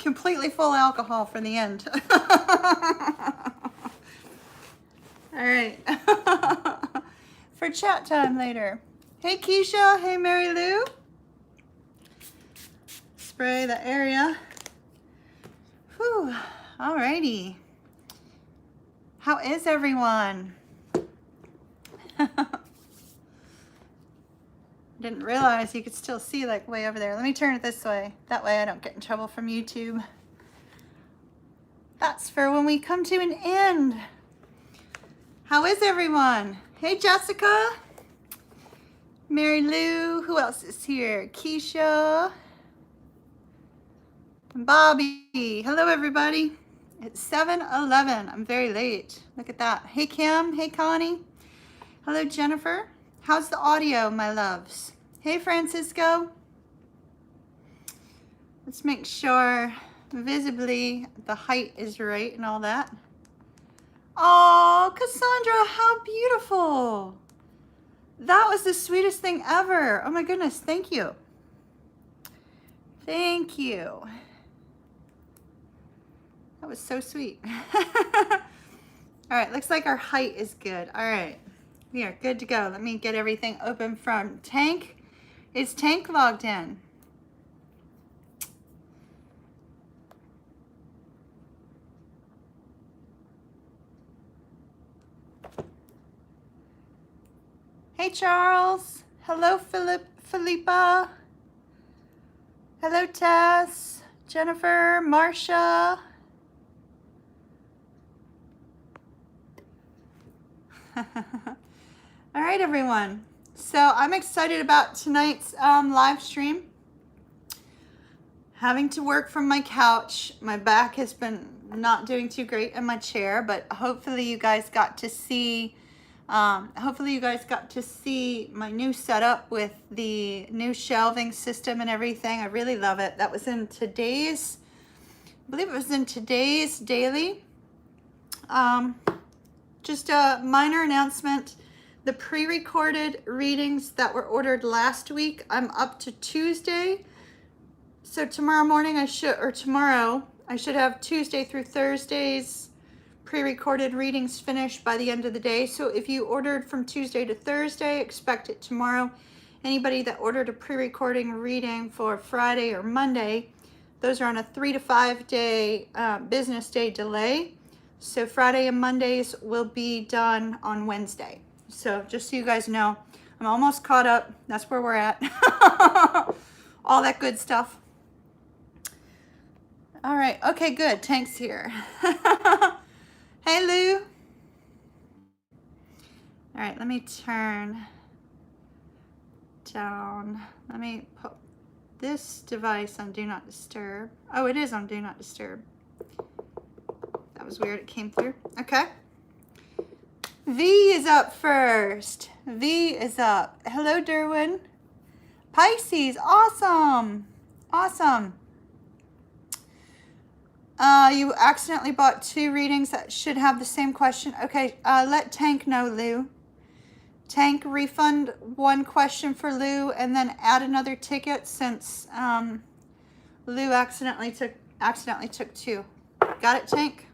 completely full alcohol for the end. All right. For chat time later. Hey Keisha, hey Mary Lou. Spray the area. Whew. Alrighty. How is everyone? Didn't realize you could still see like way over there. Let me turn it this way. That way I don't get in trouble from YouTube. That's for when we come to an end. How is everyone? Hey Jessica. Mary Lou. Who else is here? Keisha. And Bobby. Hello everybody. It's 7:11. I'm very late. Look at that. Hey Kim. Hey Connie. Hello Jennifer. How's the audio, my loves? Hey Francisco. Let's make sure visibly the height is right and all that. Oh, Cassandra, how beautiful. That was the sweetest thing ever. Oh my goodness, thank you. Thank you. That was so sweet. All right, looks like our height is good. All right, we are good to go. Let me get everything open from Tank. Is Tank logged in? Hey Charles. Hello Philippa. Hello Tess. Jennifer. Marsha. All right everyone. So I'm excited about tonight's live stream. Having to work from my couch. My back has been not doing too great in my chair, but hopefully you guys got to see my new setup with the new shelving system and everything. I really love it. That was in today's, I believe it was in today's daily. Just a minor announcement. The pre-recorded readings that were ordered last week, I'm up to Tuesday. So tomorrow morning tomorrow I should have Tuesday through Thursday's pre-recorded readings finished by the end of the day. So if you ordered from Tuesday to Thursday, expect it tomorrow. Anybody that ordered a pre-recording reading for Friday or Monday, those are on a 3 to 5 day business day delay. So Friday and Mondays will be done on Wednesday. So just so you guys know, I'm almost caught up. That's where we're at. All that good stuff. All right. Okay, good. Tank's here. Hey, Lou. All right, let me turn down. Let me put this device on Do Not Disturb. Oh, it is on Do Not Disturb. That was weird. It came through. Okay. V is up first. V is up. Hello, Derwin. Pisces. Awesome. Awesome. You accidentally bought 2 readings that should have the same question. Okay, let Tank know, Lou. Tank, refund 1 question for Lou and then add another ticket since Lou accidentally took 2. Got it, Tank?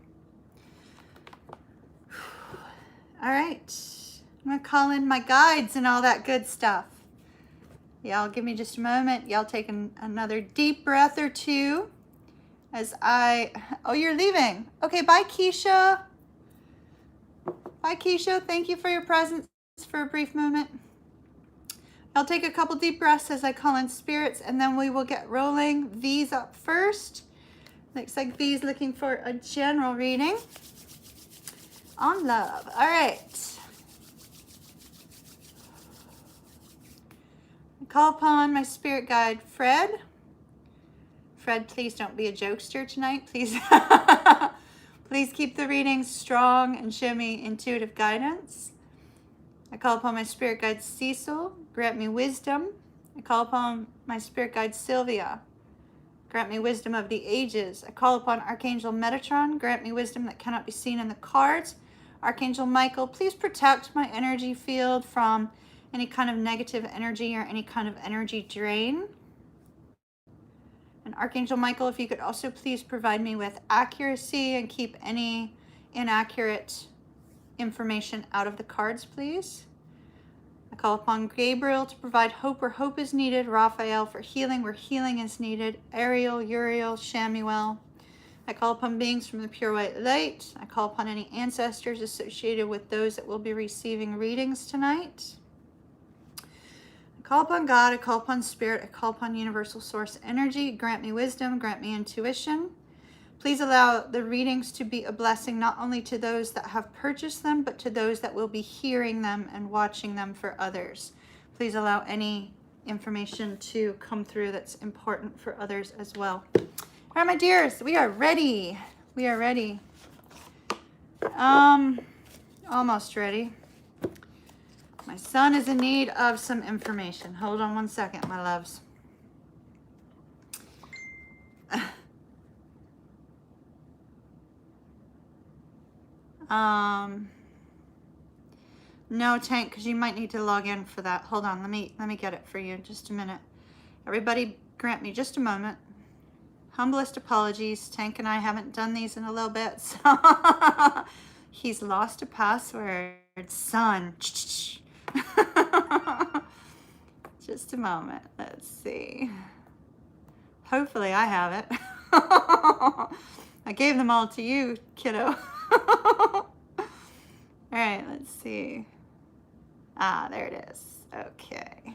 All right. I'm going to call in my guides and all that good stuff. Y'all give me just a moment. Y'all take another deep breath or 2. Oh, you're leaving. Okay, bye, Keisha. Bye, Keisha. Thank you for your presence for a brief moment. I'll take a couple deep breaths as I call in spirits, and then we will get rolling. V's up first. Looks like V's looking for a general reading on love. All right. I call upon my spirit guide, Fred. Fred, please don't be a jokester tonight. Please, please keep the readings strong and show me intuitive guidance. I call upon my spirit guide, Cecil. Grant me wisdom. I call upon my spirit guide, Sylvia. Grant me wisdom of the ages. I call upon Archangel Metatron. Grant me wisdom that cannot be seen in the cards. Archangel Michael, please protect my energy field from any kind of negative energy or any kind of energy drain. And Archangel Michael, if you could also please provide me with accuracy and keep any inaccurate information out of the cards, please. I call upon Gabriel to provide hope where hope is needed, Raphael for healing where healing is needed, Ariel, Uriel, Shamuel. I call upon beings from the pure white light. I call upon any ancestors associated with those that will be receiving readings tonight. I call upon God, I call upon Spirit, I call upon Universal Source Energy. Grant me wisdom, grant me intuition. Please allow the readings to be a blessing not only to those that have purchased them, but to those that will be hearing them and watching them for others. Please allow any information to come through that's important for others as well. All right, my dears, we are ready. We are ready. Almost ready. My son is in need of some information. Hold on one second, my loves. No, Tank, because you might need to log in for that. Hold on, let me get it for you in just a minute. Everybody grant me just a moment. Humblest apologies. Tank and I haven't done these in a little bit, so he's lost a password. Son. Just a moment. Let's see. Hopefully I have it. I gave them all to you, kiddo. All right, let's see. Ah, there it is. Okay.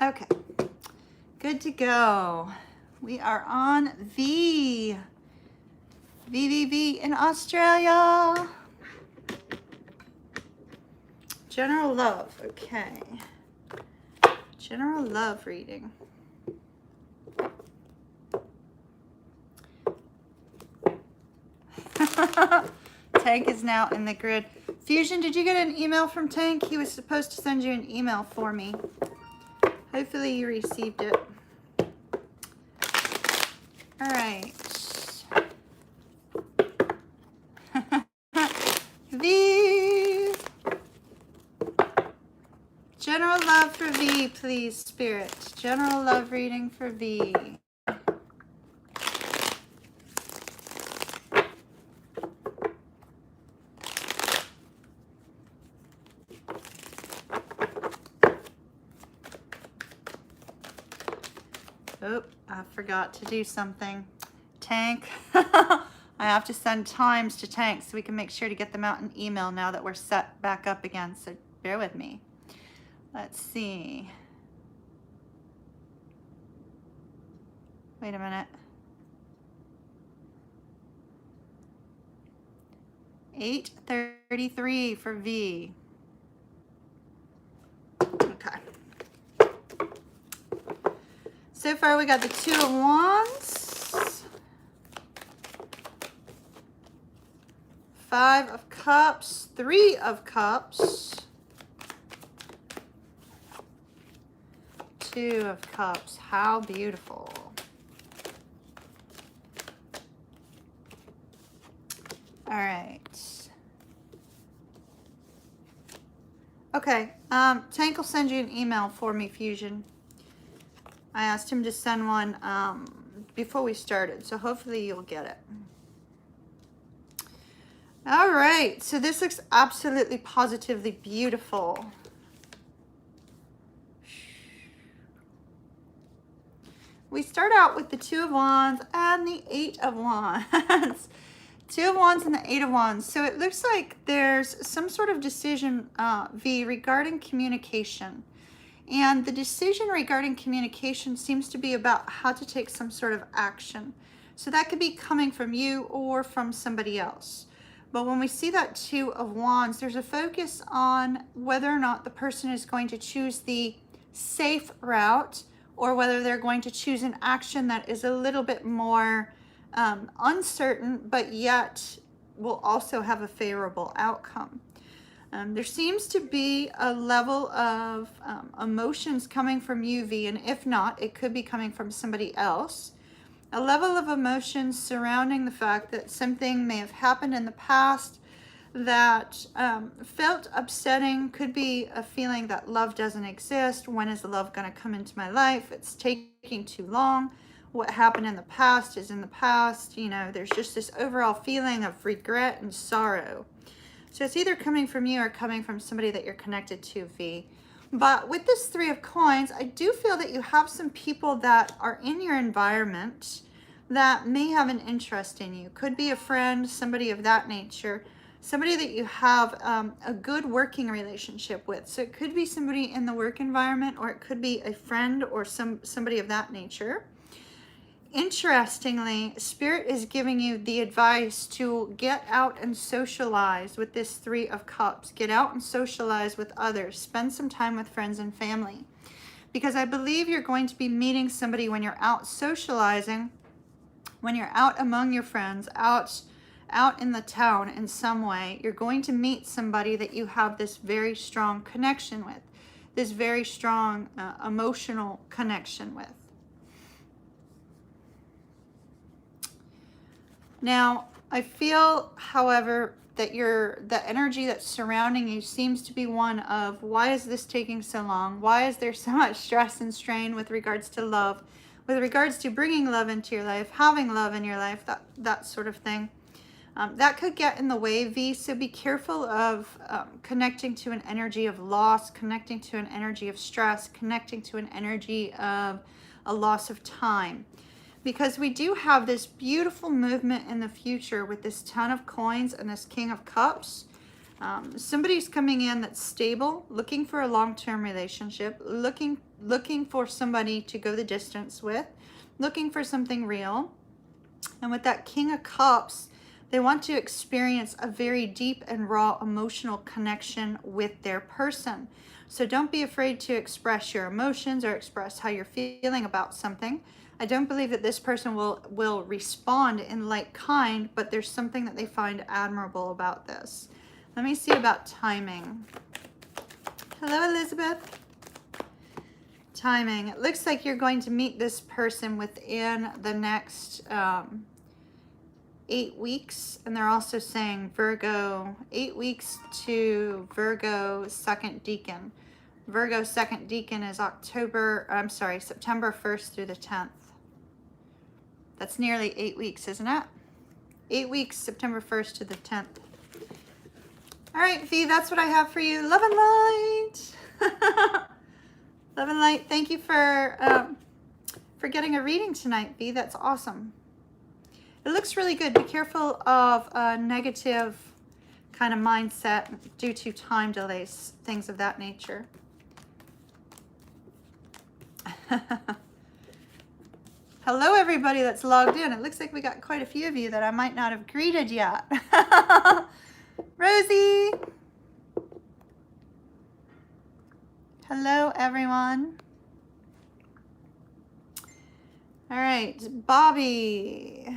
Okay, good to go. We are on V in Australia. General love, okay. General love reading. Tank is now in the grid. Fusion, did you get an email from Tank? He was supposed to send you an email for me. Hopefully you received it. All right. V. General love for V, please, Spirit. General love reading for V. Oh, I forgot to do something. Tank. I have to send times to Tank so we can make sure to get them out in email now that we're set back up again. So bear with me. Let's see. Wait a minute. 8:33 for V. Okay. So far we got the Two of Wands, Five of Cups, Three of Cups, Two of Cups. How beautiful. All right. Okay, Tank will send you an email for me, Fusion. I asked him to send one before we started, so hopefully you'll get it. All right, so this looks absolutely positively beautiful. We start out with the Two of Wands and the Eight of Wands. Two of Wands and the Eight of Wands. So it looks like there's some sort of decision, V, regarding communication. And the decision regarding communication seems to be about how to take some sort of action. So that could be coming from you or from somebody else. But when we see that Two of Wands, there's a focus on whether or not the person is going to choose the safe route or whether they're going to choose an action that is a little bit more uncertain, but yet will also have a favorable outcome. There seems to be a level of emotions coming from you, V, and if not, it could be coming from somebody else. A level of emotions surrounding the fact that something may have happened in the past that felt upsetting. Could be a feeling that love doesn't exist. When is the love going to come into my life? It's taking too long. What happened in the past is in the past. You know, there's just this overall feeling of regret and sorrow. So it's either coming from you or coming from somebody that you're connected to, V. But with this Three of Coins, I do feel that you have some people that are in your environment that may have an interest in you. Could be a friend, somebody of that nature, somebody that you have a good working relationship with. So it could be somebody in the work environment, or it could be a friend or somebody of that nature. Interestingly, Spirit is giving you the advice to get out and socialize with this Three of Cups. Get out and socialize with others. Spend some time with friends and family. Because I believe you're going to be meeting somebody when you're out socializing, when you're out among your friends, out in the town in some way. You're going to meet somebody that you have this very strong connection with, this very strong emotional connection with. Now, I feel, however, that the energy that's surrounding you seems to be one of, why is this taking so long? Why is there so much stress and strain with regards to love, with regards to bringing love into your life, having love in your life, that sort of thing. That could get in the way, V, so be careful of connecting to an energy of loss, connecting to an energy of stress, connecting to an energy of a loss of time. Because we do have this beautiful movement in the future with this Ten of Coins and this King of Cups. Somebody's coming in that's stable, looking for a long-term relationship, looking for somebody to go the distance with, looking for something real. And with that King of Cups, they want to experience a very deep and raw emotional connection with their person. So don't be afraid to express your emotions or express how you're feeling about something. I don't believe that this person will respond in like kind, but there's something that they find admirable about this. Let me see about timing. Hello, Elizabeth. Timing. It looks like you're going to meet this person within the next 8 weeks. And they're also saying Virgo, 8 weeks to Virgo second decan. Virgo second decan is September 1st through the 10th. That's nearly 8 weeks, isn't it? 8 weeks, September 1st to the 10th. All right, V, that's what I have for you. Love and light. Love and light. Thank you for getting a reading tonight, V. That's awesome. It looks really good. Be careful of a negative kind of mindset due to time delays, things of that nature. Hello, everybody that's logged in. It looks like we got quite a few of you that I might not have greeted yet. Rosie. Hello, everyone. All right, Bobby.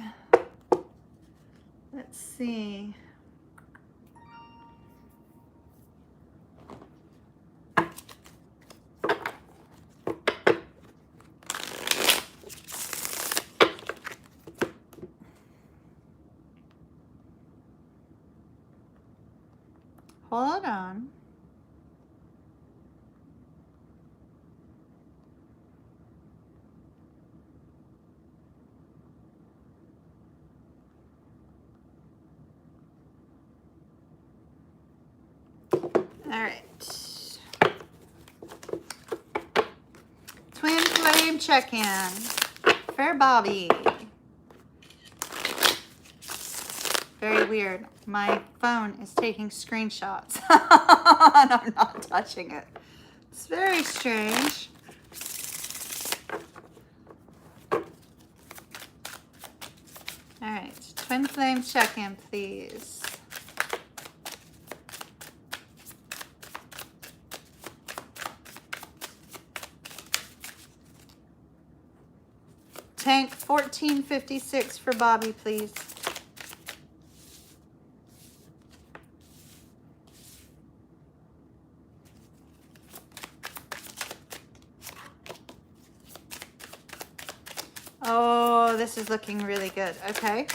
Let's see. Hold on. All right. Twin flame check-in for Bobby. Very weird. My phone is taking screenshots and I'm not touching it. It's very strange. All right, twin flame check-in, please. Tank 1456 for Bobby, please. Oh, this is looking really good. Okay.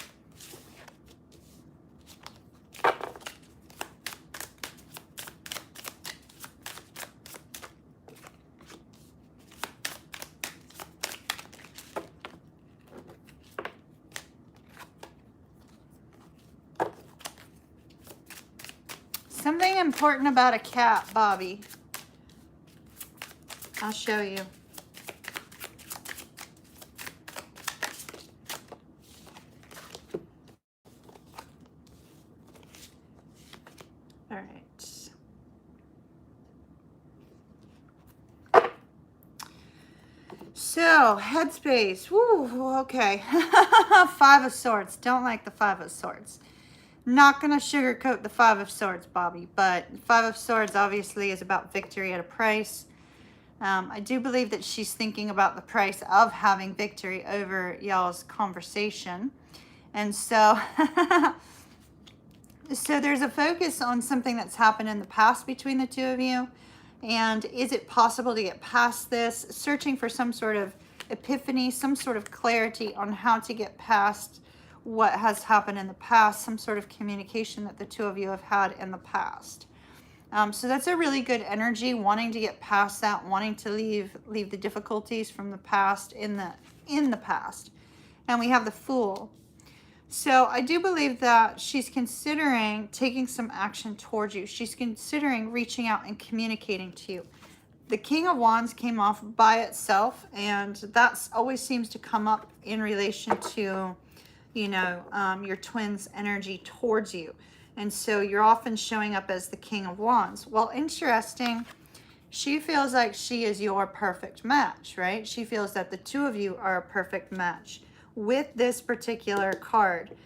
Something important about a cat, Bobby. I'll show you. All right. So, headspace. Woo, okay. Five of Swords. Don't like the Five of Swords. Not going to sugarcoat the Five of Swords, Bobby, but Five of Swords obviously is about victory at a price. I do believe that she's thinking about the price of having victory over y'all's conversation. And so, so there's a focus on something that's happened in the past between the two of you. And is it possible to get past this? Searching for some sort of epiphany, some sort of clarity on how to get past what has happened in the past, some sort of communication that the two of you have had in the past. So that's a really good energy, wanting to get past that, wanting to leave the difficulties from the past in the past. And we have the Fool. So I do believe that she's considering taking some action towards you. She's considering reaching out and communicating to you. The King of Wands came off by itself, and that always seems to come up in relation to, you know, your twin's energy towards you. And so you're often showing up as the King of Wands. Well, interesting. She feels like she is your perfect match, right? She feels that the two of you are a perfect match with this particular card.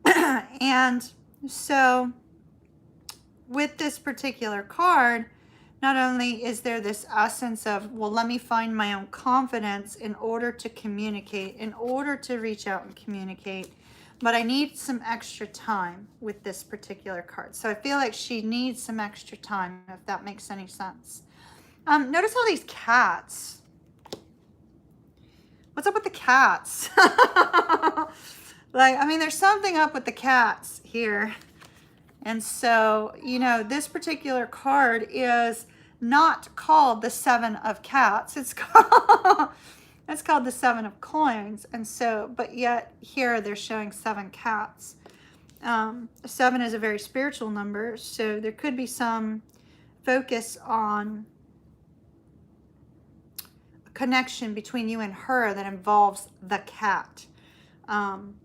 And so with this particular card, not only is there this essence of, well, let me find my own confidence in order to communicate, in order to reach out and communicate, but I need some extra time with this particular card. So I feel like she needs some extra time, if that makes any sense. Notice all these cats. What's up with the cats? Like, I mean, there's something up with the cats here. And so, you know, this particular card is not called the Seven of Cats. It's called, it's called the Seven of Coins. And so, but yet here they're showing 7 cats. 7 is a very spiritual number. So there could be some focus on a connection between you and her that involves the cat.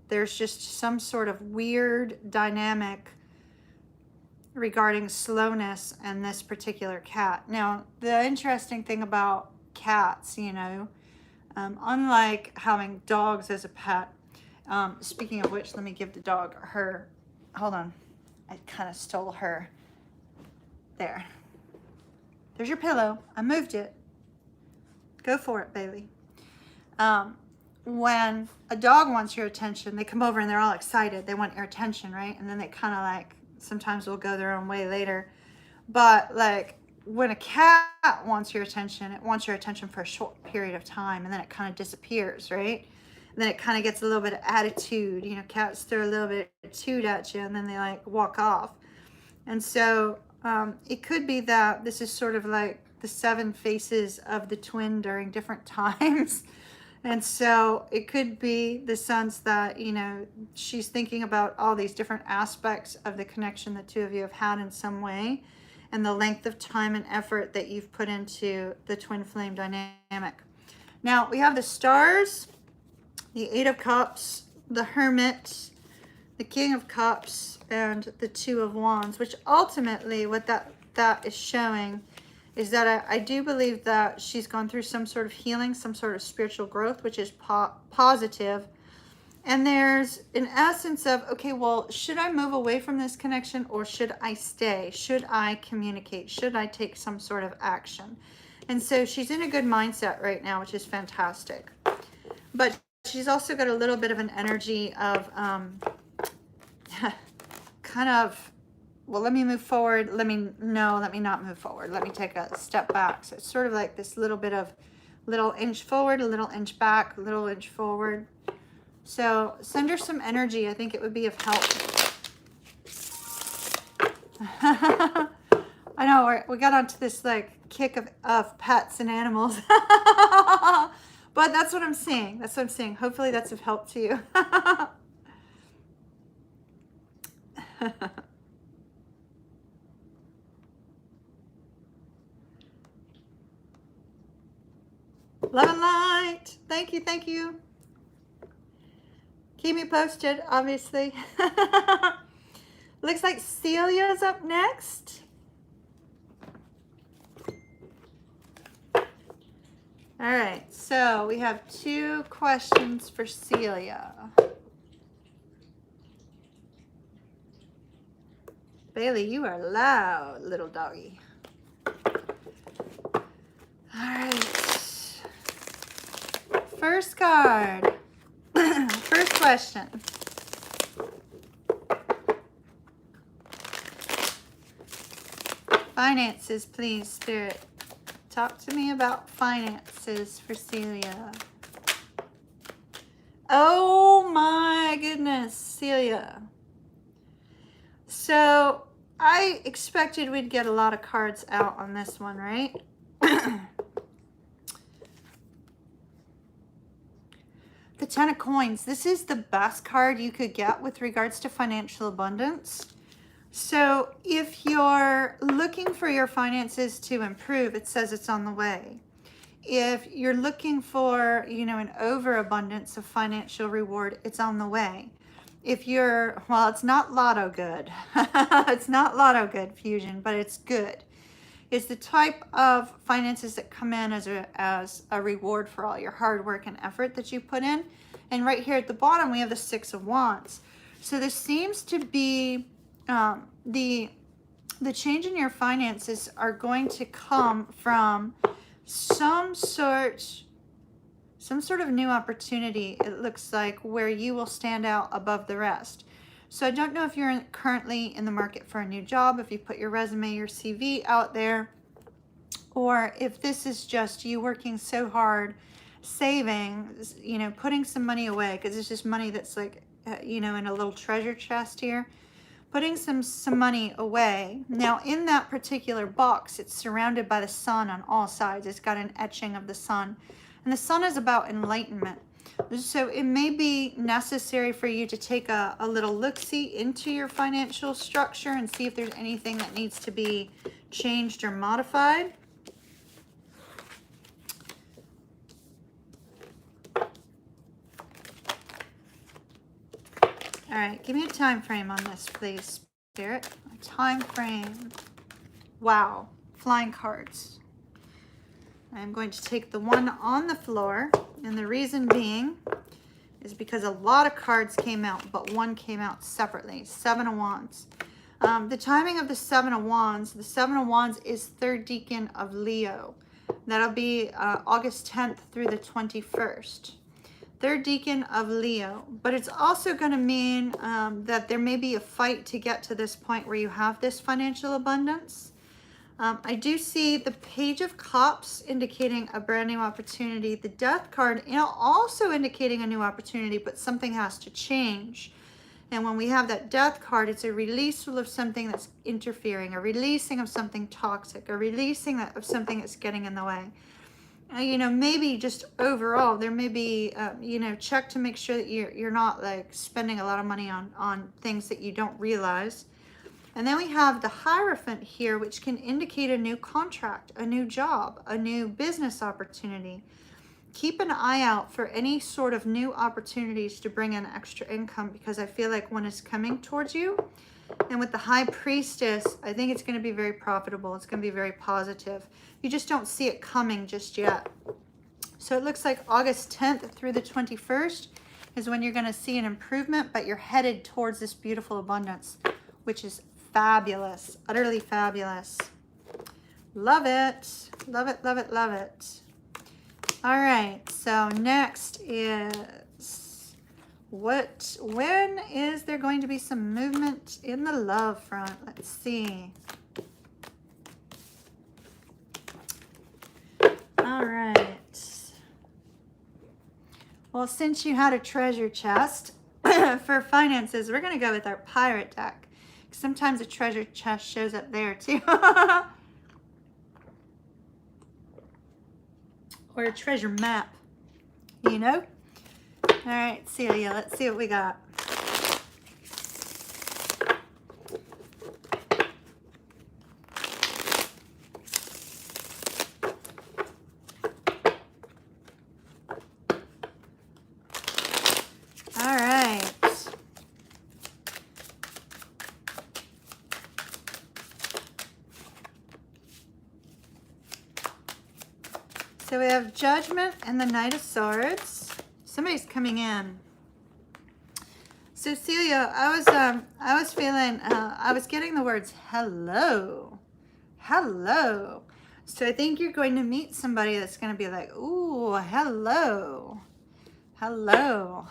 There's just some sort of weird dynamic regarding slowness and this particular cat. Now, the interesting thing about cats, you know, unlike having dogs as a pet, speaking of which, let me give the dog her, hold on, I kind of stole her. There. There's your pillow. I moved it. Go for it, Bailey. When a dog wants your attention, they come over and they're all excited. They want your attention, right? And then they kind of like, sometimes will go their own way later. But like when a cat wants your attention, it wants your attention for a short period of time, and then it kind of disappears, right? And then it kind of gets a little bit of attitude. You know, cats throw a little bit of attitude at you, and then they like walk off. And so it could be that this is sort of like the 7 faces of the twin during different times. And so it could be the sense that, you know, she's thinking about all these different aspects of the connection the two of you have had in some way, and the length of time and effort that you've put into the twin flame dynamic. Now we have the stars, the 8 of Cups, the Hermit, the King of Cups, and the 2 of Wands, which ultimately what that is showing is that I do believe that she's gone through some sort of healing, some sort of spiritual growth, which is positive. And there's an essence of, okay, well, should I move away from this connection, or should I stay? Should I communicate? Should I take some sort of action? And so she's in a good mindset right now, which is fantastic. But she's also got a little bit of an energy of kind of, well, let me move forward. Let me not move forward. Let me take a step back. So it's sort of like this little bit of little inch forward, a little inch back, a little inch forward. So send her some energy. I think it would be of help. I know we got onto this like kick of pets and animals. But that's what I'm saying. That's what I'm saying. Hopefully that's of help to you. Love and light. Thank you. Thank you. Keep me posted, obviously. Looks like Celia's up next. All right, so we have 2 questions for Celia. Bailey, you are loud, little doggy. All right. First card. First question. Finances, please, Spirit. Talk to me about finances for Celia. Oh my goodness, Celia. So I expected we'd get a lot of cards out on this one, right? The 10 of Coins. This is the best card you could get with regards to financial abundance. So if you're looking for your finances to improve, it says it's on the way. If you're looking for, an overabundance of financial reward, it's on the way. If you're, well, it's not lotto good. It's not lotto good, Fusion, but it's good. It's the type of finances that come in as a reward for all your hard work and effort that you put in. And right here at the bottom, we have the 6 of Wands. So this seems to be the change in your finances are going to come from some sort of new opportunity, it looks like, where you will stand out above the rest. So I don't know if you're currently in the market for a new job, if you put your resume, your CV out there, or if this is just you working so hard, saving, putting some money away, because it's just money that's like, in a little treasure chest here. Putting some money away. Now, in that particular box, it's surrounded by the sun on all sides. It's got an etching of the sun. And the sun is about enlightenment. So it may be necessary for you to take a little look-see into your financial structure and see if there's anything that needs to be changed or modified. All right, give me a time frame on this, please, Spirit. A time frame. Wow, flying cards. I'm going to take the one on the floor, and the reason being is because a lot of cards came out, but one came out separately. 7 of Wands. The timing of the 7 of Wands, the 7 of Wands is 3rd Decan of Leo. That'll be August 10th through the 21st. 3rd Decan of Leo. But it's also going to mean that there may be a fight to get to this point where you have this financial abundance. I do see the Page of Cups indicating a brand new opportunity. The Death card, also indicating a new opportunity, but something has to change. And when we have that Death card, it's a release of something that's interfering, a releasing of something toxic, a releasing of something that's getting in the way. Maybe just overall, there may be, check to make sure that you're not like spending a lot of money on things that you don't realize. And then we have the Hierophant here, which can indicate a new contract, a new job, a new business opportunity. Keep an eye out for any sort of new opportunities to bring in extra income, because I feel like one is coming towards you. And with the High Priestess, I think it's going to be very profitable. It's going to be very positive. You just don't see it coming just yet. So it looks like August 10th through the 21st is when you're going to see an improvement, but you're headed towards this beautiful abundance, which is fabulous, utterly fabulous. Love it. Love it, love it, love it. All right, so next is when is there going to be some movement in the love front? Let's see. All right. Well, since you had a treasure chest for finances, we're going to go with our pirate deck. Sometimes a treasure chest shows up there too. Or a treasure map, you know? All right, Celia, let's see what we got. All right. So we have Judgment and the Knight of Swords. Somebody's coming in. So Celia, I was feeling, I was getting the words hello, hello. So I think you're going to meet somebody that's going to be like, ooh, hello, hello.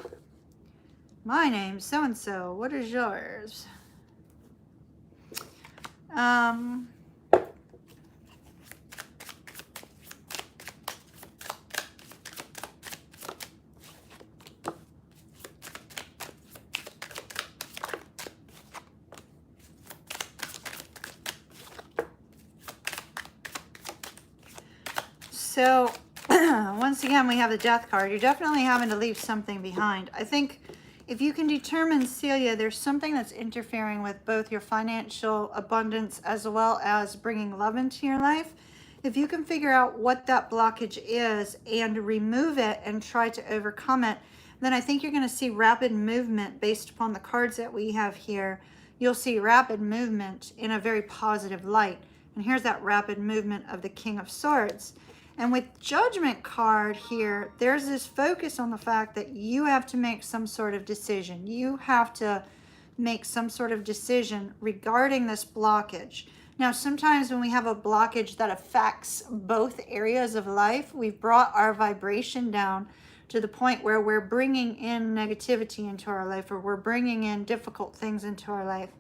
My name's so-and-so. What is yours? So once again, we have the Death card. You're definitely having to leave something behind. I think if you can determine, Celia, there's something that's interfering with both your financial abundance as well as bringing love into your life. If you can figure out what that blockage is and remove it and try to overcome it, then I think you're going to see rapid movement based upon the cards that we have here. You'll see rapid movement in a very positive light. And here's that rapid movement of the King of Swords. And with Judgment card here, there's this focus on the fact that you have to make some sort of decision. You have to make some sort of decision regarding this blockage. Now, sometimes when we have a blockage that affects both areas of life, we've brought our vibration down to the point where we're bringing in negativity into our life, or we're bringing in difficult things into our life.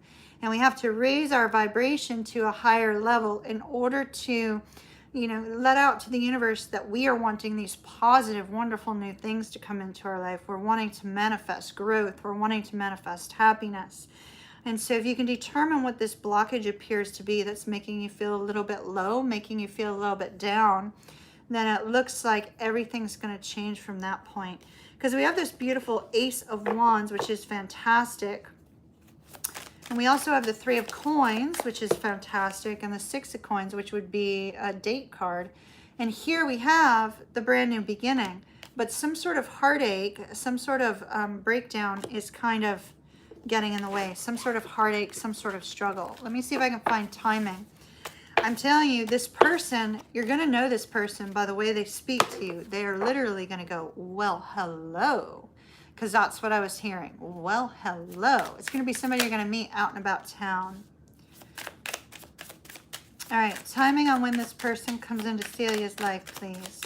And we have to raise our vibration to a higher level in order to, you know, let out to the universe that we are wanting these positive, wonderful new things to come into our life. We're wanting to manifest growth. We're wanting to manifest happiness. And so if you can determine what this blockage appears to be that's making you feel a little bit low, making you feel a little bit down, then it looks like everything's going to change from that point. Because we have this beautiful Ace of Wands, which is fantastic. And we also have the Three of Coins, which is fantastic, and the Six of Coins, which would be a date card. And here we have the brand new beginning. But some sort of heartache, some sort of breakdown is kind of getting in the way. Some sort of heartache, some sort of struggle. Let me see if I can find timing. I'm telling you, this person, you're going to know this person by the way they speak to you. They are literally going to go, well, hello. Because that's what I was hearing. Well, hello. It's going to be somebody you're going to meet out and about town. All right, timing on when this person comes into Celia's life, please.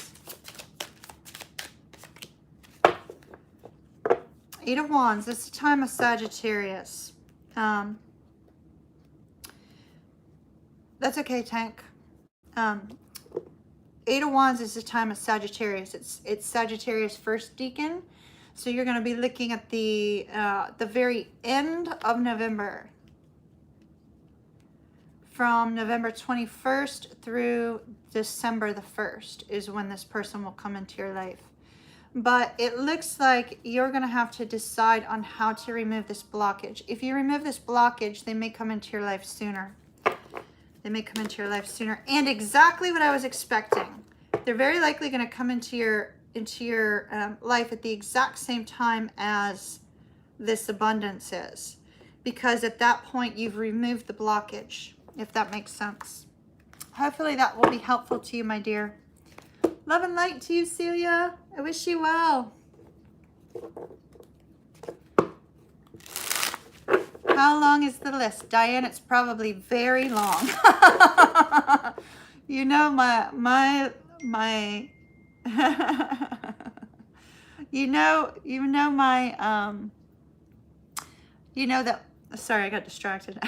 Eight of Wands. This is the time of Sagittarius. That's okay, Tank. Eight of Wands is the time of Sagittarius. It's Sagittarius first decan. So you're going to be looking at the very end of November. From November 21st through December the 1st is when this person will come into your life. But it looks like you're going to have to decide on how to remove this blockage. If you remove this blockage, they may come into your life sooner. They may come into your life sooner. And exactly what I was expecting. They're very likely going to come into your life at the exact same time as this abundance is, because at that point you've removed the blockage, if that makes sense. Hopefully that will be helpful to you, my dear. Love and light to you, Celia. I wish you well. How long is the list? Diane, it's probably very long. You know my you know that, sorry, I got distracted.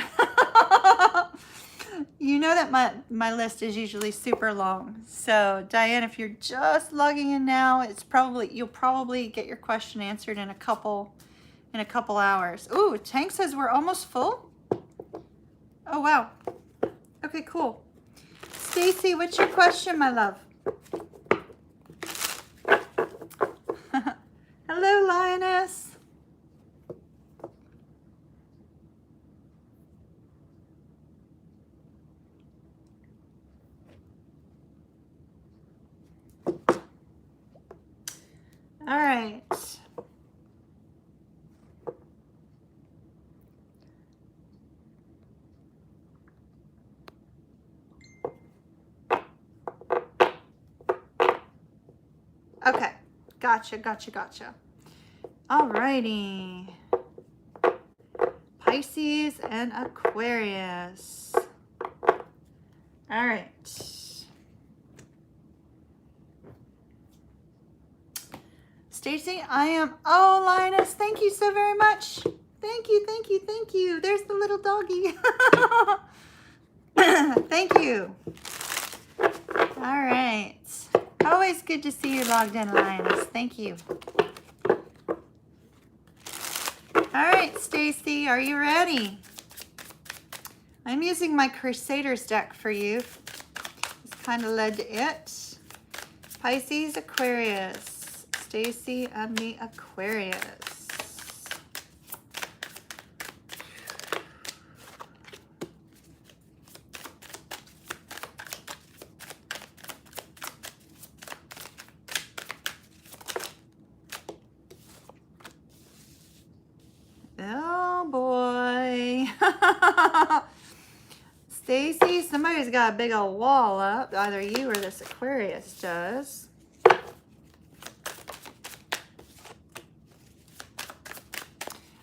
You know that my list is usually super long. So Diane, if you're just logging in now, you'll probably get your question answered in a couple hours. Ooh, Tank says we're almost full. Oh wow. Okay, cool. Stacy, what's your question, my love? Hello, Lioness. All right. Okay, gotcha. All righty. Pisces and Aquarius. All right. Stacy, oh, Linus, thank you so very much. Thank you. There's the little doggy. Thank you. All right. Always good to see you logged in, Linus. Thank you. All right, Stacy, are you ready? I'm using my Crusaders deck for you. It's kind of led to it. Pisces, Aquarius. Stacy and the Aquarius. Oh boy. Stacy, somebody's got a big old wall up. Either you or this Aquarius does.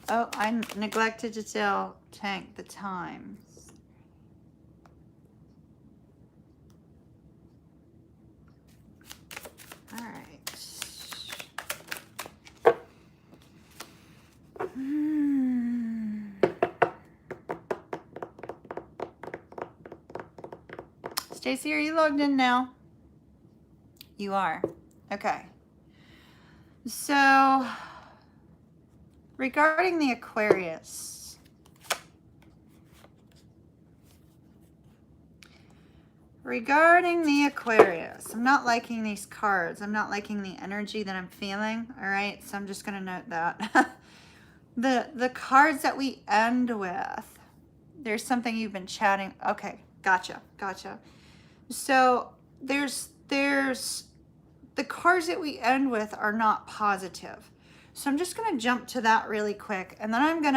Oh, I neglected to tell Tank the times. All right. Stacy, are you logged in now? You are. Okay. So, regarding the Aquarius, I'm not liking these cards. I'm not liking the energy that I'm feeling. All right. So I'm just going to note that. The cards that we end with, there's something you've been chatting. Okay. Gotcha. So there's the cards that we end with are not positive. So I'm just going to jump to that really quick. And then I'm going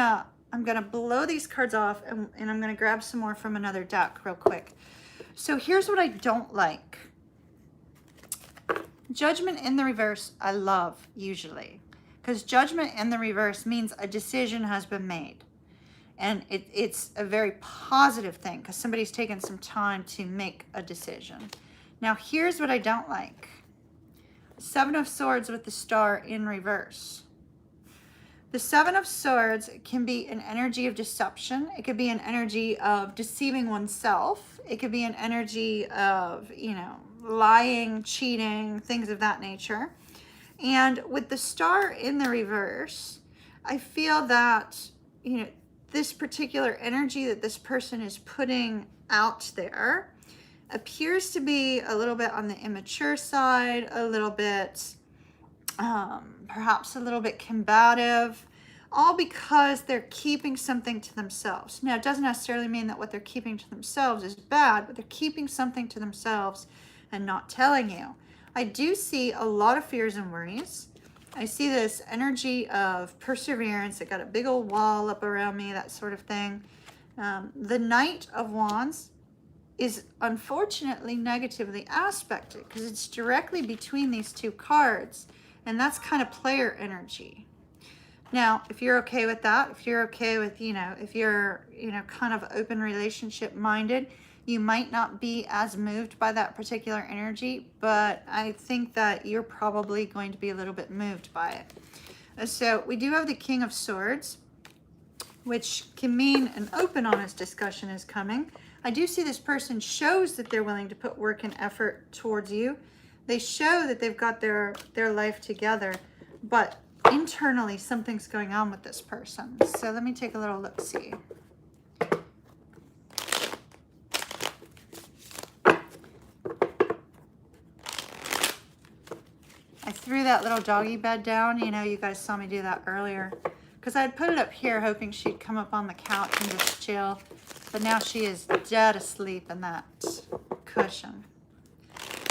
to blow these cards off and I'm going to grab some more from another deck real quick. So here's what I don't like. Judgment in the reverse, I love usually. Because judgment in the reverse means a decision has been made. And it's a very positive thing because somebody's taken some time to make a decision. Now, here's what I don't like. Seven of Swords with the Star in reverse. The Seven of Swords can be an energy of deception. It could be an energy of deceiving oneself. It could be an energy of, lying, cheating, things of that nature. And with the Star in the reverse, I feel that, this particular energy that this person is putting out there appears to be a little bit on the immature side, a little bit, perhaps a little bit combative, all because they're keeping something to themselves. Now, it doesn't necessarily mean that what they're keeping to themselves is bad, but they're keeping something to themselves and not telling you. I do see a lot of fears and worries. I see this energy of perseverance. It got a big old wall up around me, that sort of thing. The Knight of Wands is unfortunately negatively aspected because it's directly between these two cards, and that's kind of player energy. Now, if you're okay with that, if you're okay with, if you're, kind of open relationship minded, you might not be as moved by that particular energy, but I think that you're probably going to be a little bit moved by it. So we do have the King of Swords, which can mean an open, honest discussion is coming. I do see this person shows that they're willing to put work and effort towards you. They show that they've got their life together, but internally something's going on with this person. So let me take a little look-see. I threw that little doggy bed down. You know, you guys saw me do that earlier. Because I'd put it up here hoping she'd come up on the couch and just chill. But now she is dead asleep in that cushion.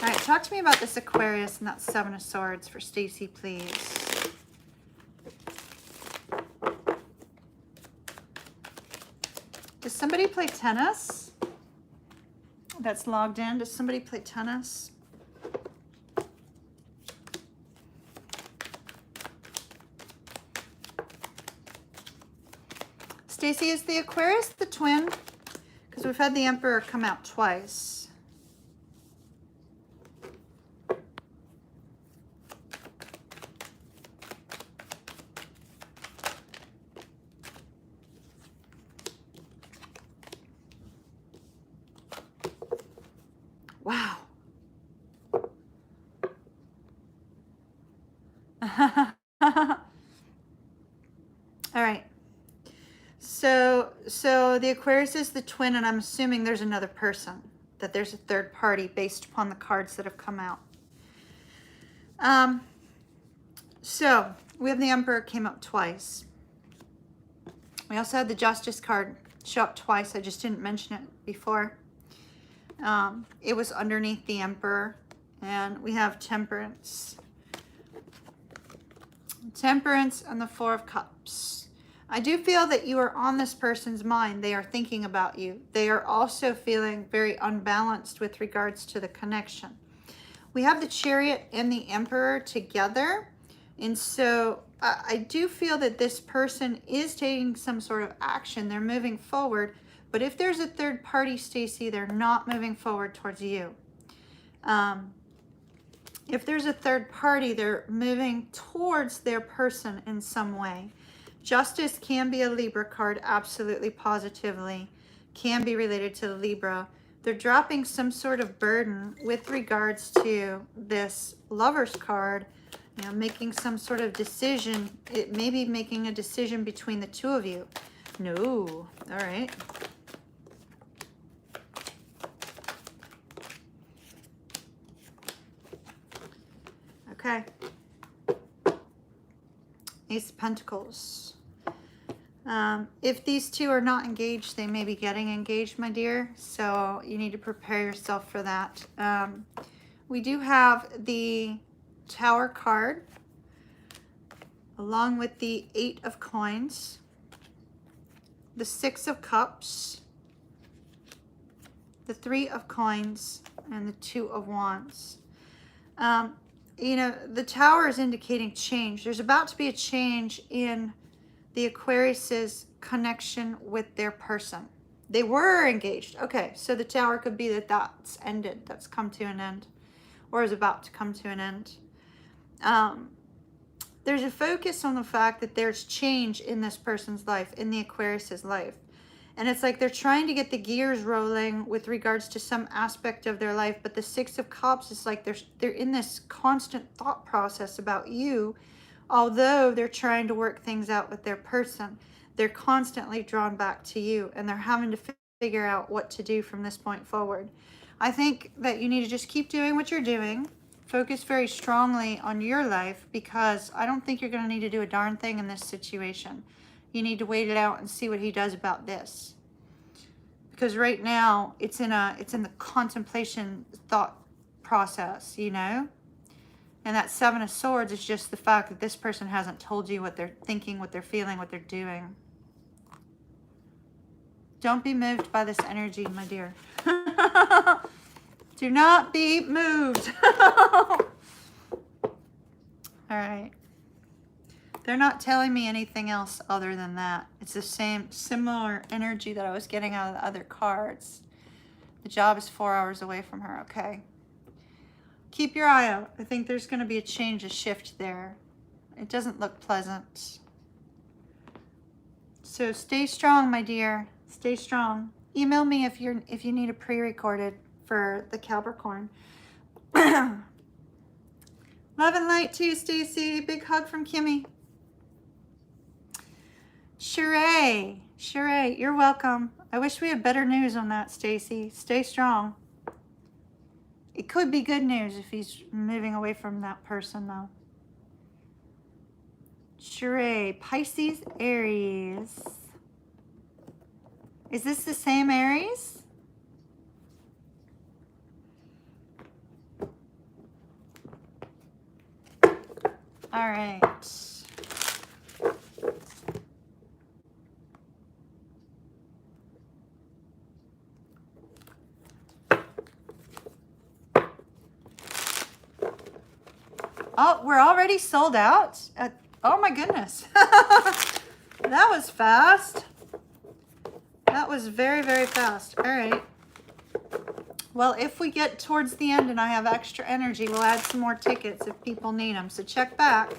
All right, talk to me about this Aquarius and that Seven of Swords for Stacy, please. Does somebody play tennis? That's logged in. Does somebody play tennis? Stacy, is the Aquarius the twin? Because we've had the Emperor come out twice. Wow. All right. So the Aquarius is the twin, and I'm assuming there's another person, that there's a third party based upon the cards that have come out. So we have the Emperor came up twice. We also had the Justice card show up twice. I just didn't mention it before. It was underneath the Emperor, and we have Temperance. Temperance and the Four of Cups. I do feel that you are on this person's mind. They are thinking about you. They are also feeling very unbalanced with regards to the connection. We have the Chariot and the Emperor together. And so I do feel that this person is taking some sort of action. They're moving forward. But if there's a third party, Stacy, they're not moving forward towards you. If there's a third party, they're moving towards their person in some way. Justice can be a Libra card, absolutely, positively. Can be related to the Libra. They're dropping some sort of burden with regards to this Lover's card. You know, making some sort of decision. It may be making a decision between the two of you. No. All right. Okay. Ace of Pentacles. If these two are not engaged, they may be getting engaged, my dear. So you need to prepare yourself for that. We do have the Tower card along with the Eight of Coins, the Six of Cups, the Three of Coins, and the Two of Wands. You know, the Tower is indicating change. There's about to be a change in the Aquarius's connection with their person. They were engaged. Okay, so the Tower could be that that's ended. That's come to an end, or is about to come to an end. There's a focus on the fact that there's change in this person's life, in the Aquarius's life. And it's like they're trying to get the gears rolling with regards to some aspect of their life. But the Six of Cups is like they're in this constant thought process about you. Although they're trying to work things out with their person, they're constantly drawn back to you. And they're having to figure out what to do from this point forward. I think that you need to just keep doing what you're doing. Focus very strongly on your life, because I don't think you're going to need to do a darn thing in this situation. You need to wait it out and see what he does about this. Because right now it's in the contemplation thought process, you know? And that Seven of Swords is just the fact that this person hasn't told you what they're thinking, what they're feeling, what they're doing. Don't be moved by this energy, my dear. Do not be moved. All right. They're not telling me anything else other than that. It's the same, similar energy that I was getting out of the other cards. The job is 4 hours away from her, okay? Keep your eye out. I think there's going to be a change, a shift there. It doesn't look pleasant. So stay strong, my dear. Stay strong. Email me if you need a pre-recorded for the Capricorn. Love and light to you, Stacy. Big hug from Kimmy. Sheree, you're welcome. I wish we had better news on that, Stacy. Stay strong. It could be good news if he's moving away from that person, though. Sheree, Pisces, Aries. Is this the same Aries? All right. Oh, we're already sold out? Oh my goodness. That was fast. That was very, very fast. All right. Well, if we get towards the end and I have extra energy, we'll add some more tickets if people need them. So check back.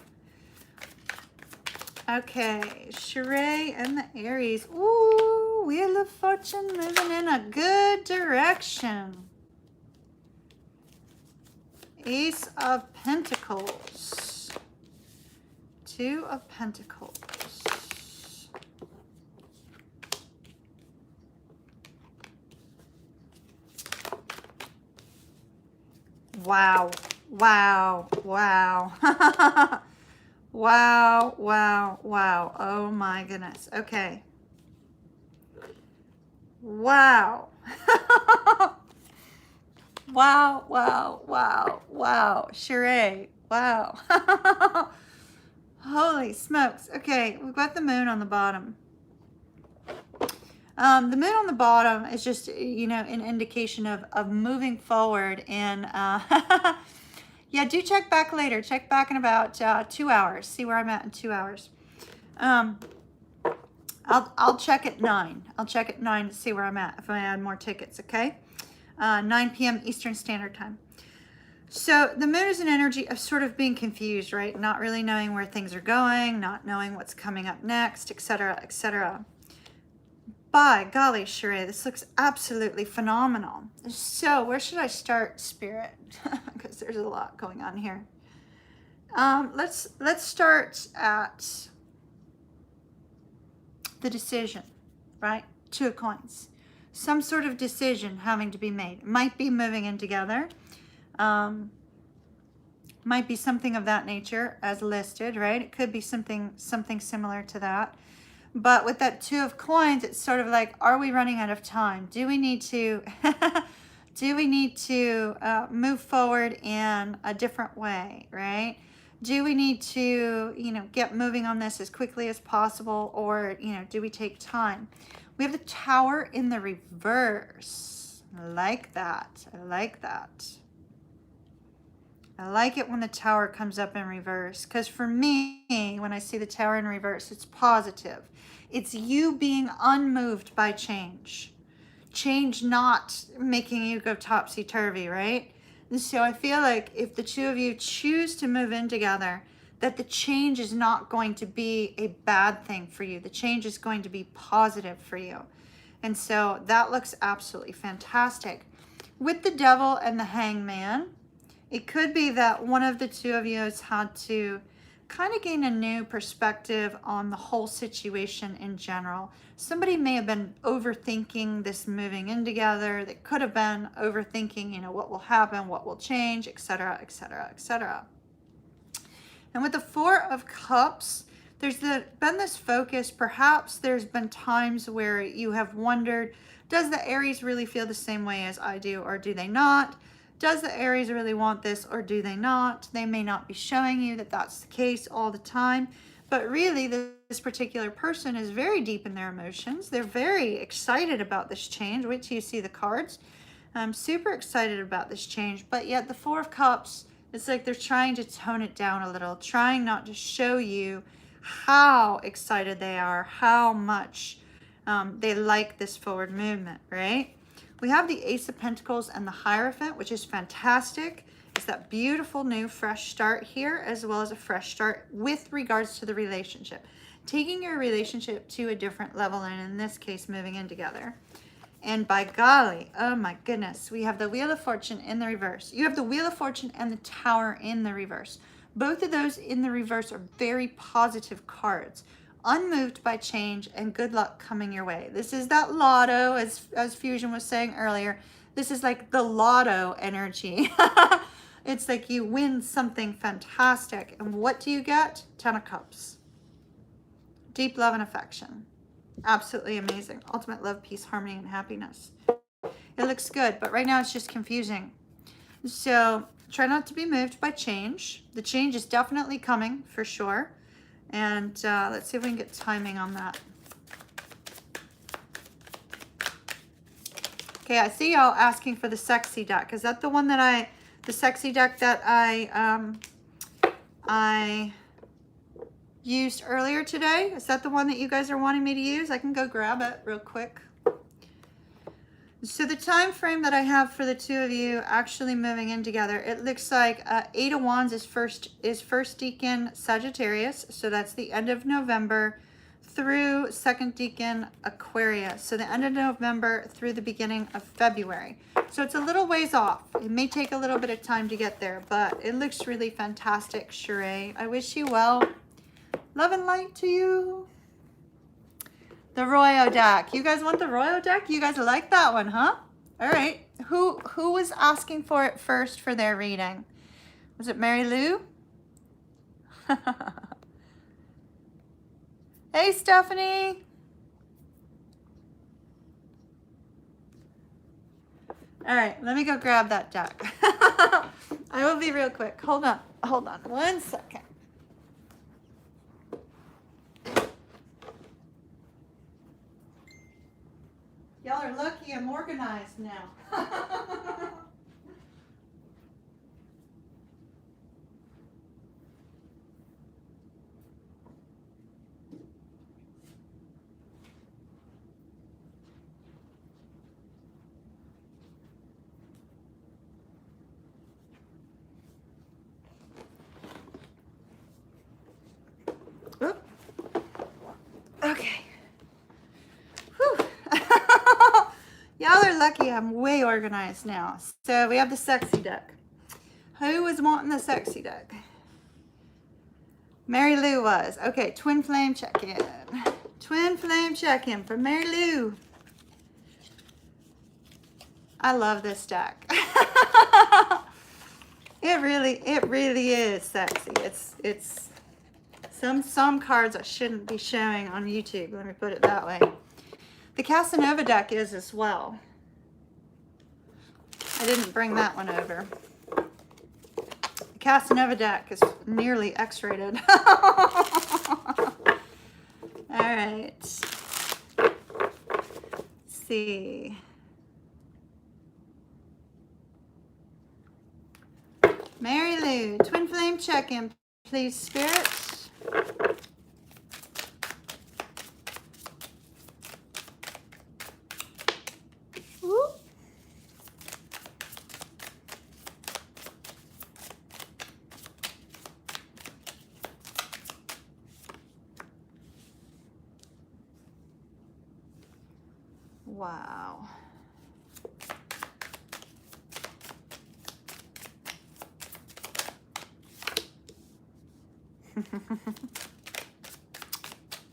Okay, Sheree and the Aries. Ooh, Wheel of Fortune moving in a good direction. Ace of Pentacles. Two of Pentacles. Wow. Wow. Wow. Wow. Wow. Wow. Oh my goodness. Okay. Wow. Wow. Wow. Wow. Wow. Sheree. Wow. Holy smokes. Okay. We've got the moon on the bottom. The moon on the bottom is just, you know, an indication of moving forward. And yeah, do check back later. Check back in about 2 hours. See where I'm at in 2 hours. I'll check at 9. I'll check at 9 to see where I'm at if I add more tickets. Okay, 9 p.m. Eastern Standard Time. So the moon is an energy of sort of being confused, right? Not really knowing where things are going, not knowing what's coming up next, etc., etc. By golly, Sheree, this looks absolutely phenomenal. So where should I start, Spirit? Because there's a lot going on here. Let's start at the decision, right? 2 of coins. Some sort of decision having to be made. It might be moving in together. Might be something of that nature as listed, right? It could be something similar to that. But with that 2 of coins, it's sort of like, are we running out of time? Do we need to move forward in a different way, right? Do we need to, you know, get moving on this as quickly as possible, or, you know, do we take time? We have the Tower in the reverse. I like that. I like that. I like it when the Tower comes up in reverse, because for me, when I see the Tower in reverse, it's positive. It's you being unmoved by change. Change not making you go topsy-turvy, right? And so I feel like if the 2 of you choose to move in together, that the change is not going to be a bad thing for you. The change is going to be positive for you. And so that looks absolutely fantastic. With the Devil and the Hangman, it could be that one of the 2 of you has had to kind of gain a new perspective on the whole situation in general. Somebody may have been overthinking this moving in together. They could have been overthinking, you know, what will happen, what will change, etc., etc., etc. And with the 4 of Cups, there's been this focus. Perhaps there's been times where you have wondered, does the Aries really feel the same way as I do, or do they not? Does the Aries really want this, or do they not? They may not be showing you that that's the case all the time, but really this particular person is very deep in their emotions. They're very excited about this change. Wait till you see the cards. I'm super excited about this change, but yet the 4 of Cups, it's like they're trying to tone it down a little, trying not to show you how excited they are, how much they like this forward movement, right? We have the Ace of Pentacles and the Hierophant, which is fantastic. It's that beautiful new fresh start here, as well as a fresh start with regards to the relationship. Taking your relationship to a different level, and in this case, moving in together. And by golly, oh my goodness, we have the Wheel of Fortune in the reverse. You have the Wheel of Fortune and the Tower in the reverse. Both of those in the reverse are very positive cards. Unmoved by change and good luck coming your way. This is that lotto, as Fusion was saying earlier. This is like the lotto energy. It's like you win something fantastic. And what do you get? 10 of Cups. Deep love and affection. Absolutely amazing. Ultimate love, peace, harmony, and happiness. It looks good, but right now it's just confusing. So try not to be moved by change. The change is definitely coming for sure. And let's see if we can get timing on that. Okay, I see y'all asking for the sexy deck. Is that the one that the sexy deck that I used earlier today? Is that the one that you guys are wanting me to use? I can go grab it real quick. So the time frame that I have for the two of you actually moving in together, it looks like 8 of Wands is first decan Sagittarius, so that's the end of November through second decan Aquarius, so the end of November through the beginning of February. So it's a little ways off. It may take a little bit of time to get there, but it looks really fantastic, Sheree. I wish you well. Love and light to you. The Royal deck. You guys want the Royal deck? You guys like that one, huh? All right. Who was asking for it first for their reading? Was it Mary Lou? Hey, Stephanie. All right, let me go grab that deck. I will be real quick. Hold on 1 second. Y'all are lucky I'm organized now. Oop. Okay. Whew. Y'all are lucky I'm way organized now. So we have the sexy deck. Who was wanting the sexy deck? Mary Lou was. Okay, twin flame check-in. Twin flame check-in for Mary Lou. I love this deck. It really is sexy. It's some cards I shouldn't be showing on YouTube, let me put it that way. The Casanova deck is as well. I didn't bring that one over. The Casanova deck is nearly X-rated. All right. Let's see. Mary Lou, twin flame check-in, please, Spirit. Ooh. Wow.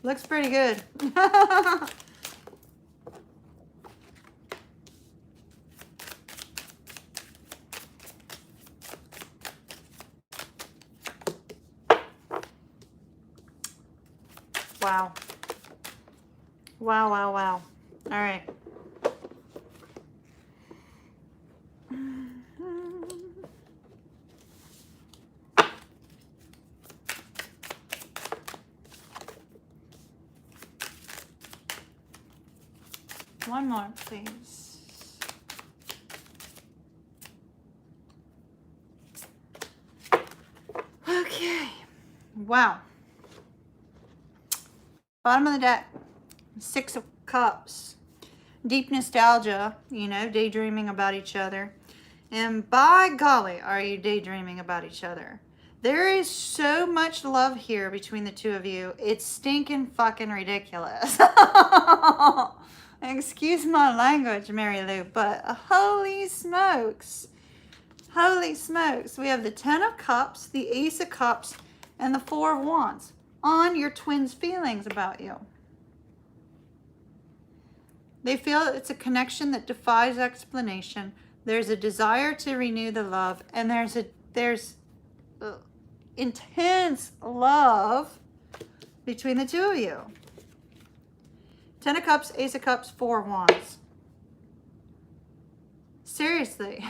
Looks pretty good. Wow. Wow, wow, wow. All right. One more, please. Okay. Wow. Bottom of the deck, 6 of Cups. Deep nostalgia, you know, daydreaming about each other. And by golly, are you daydreaming about each other? There is so much love here between the two of you. It's stinking fucking ridiculous. Excuse my language, Mary Lou, but holy smokes. Holy smokes. We have the 10 of Cups, the Ace of Cups, and the 4 of Wands on your twins' feelings about you. They feel it's a connection that defies explanation. There's a desire to renew the love, and there's intense love between the two of you. 10 of Cups, Ace of Cups, 4 of Wands. Seriously.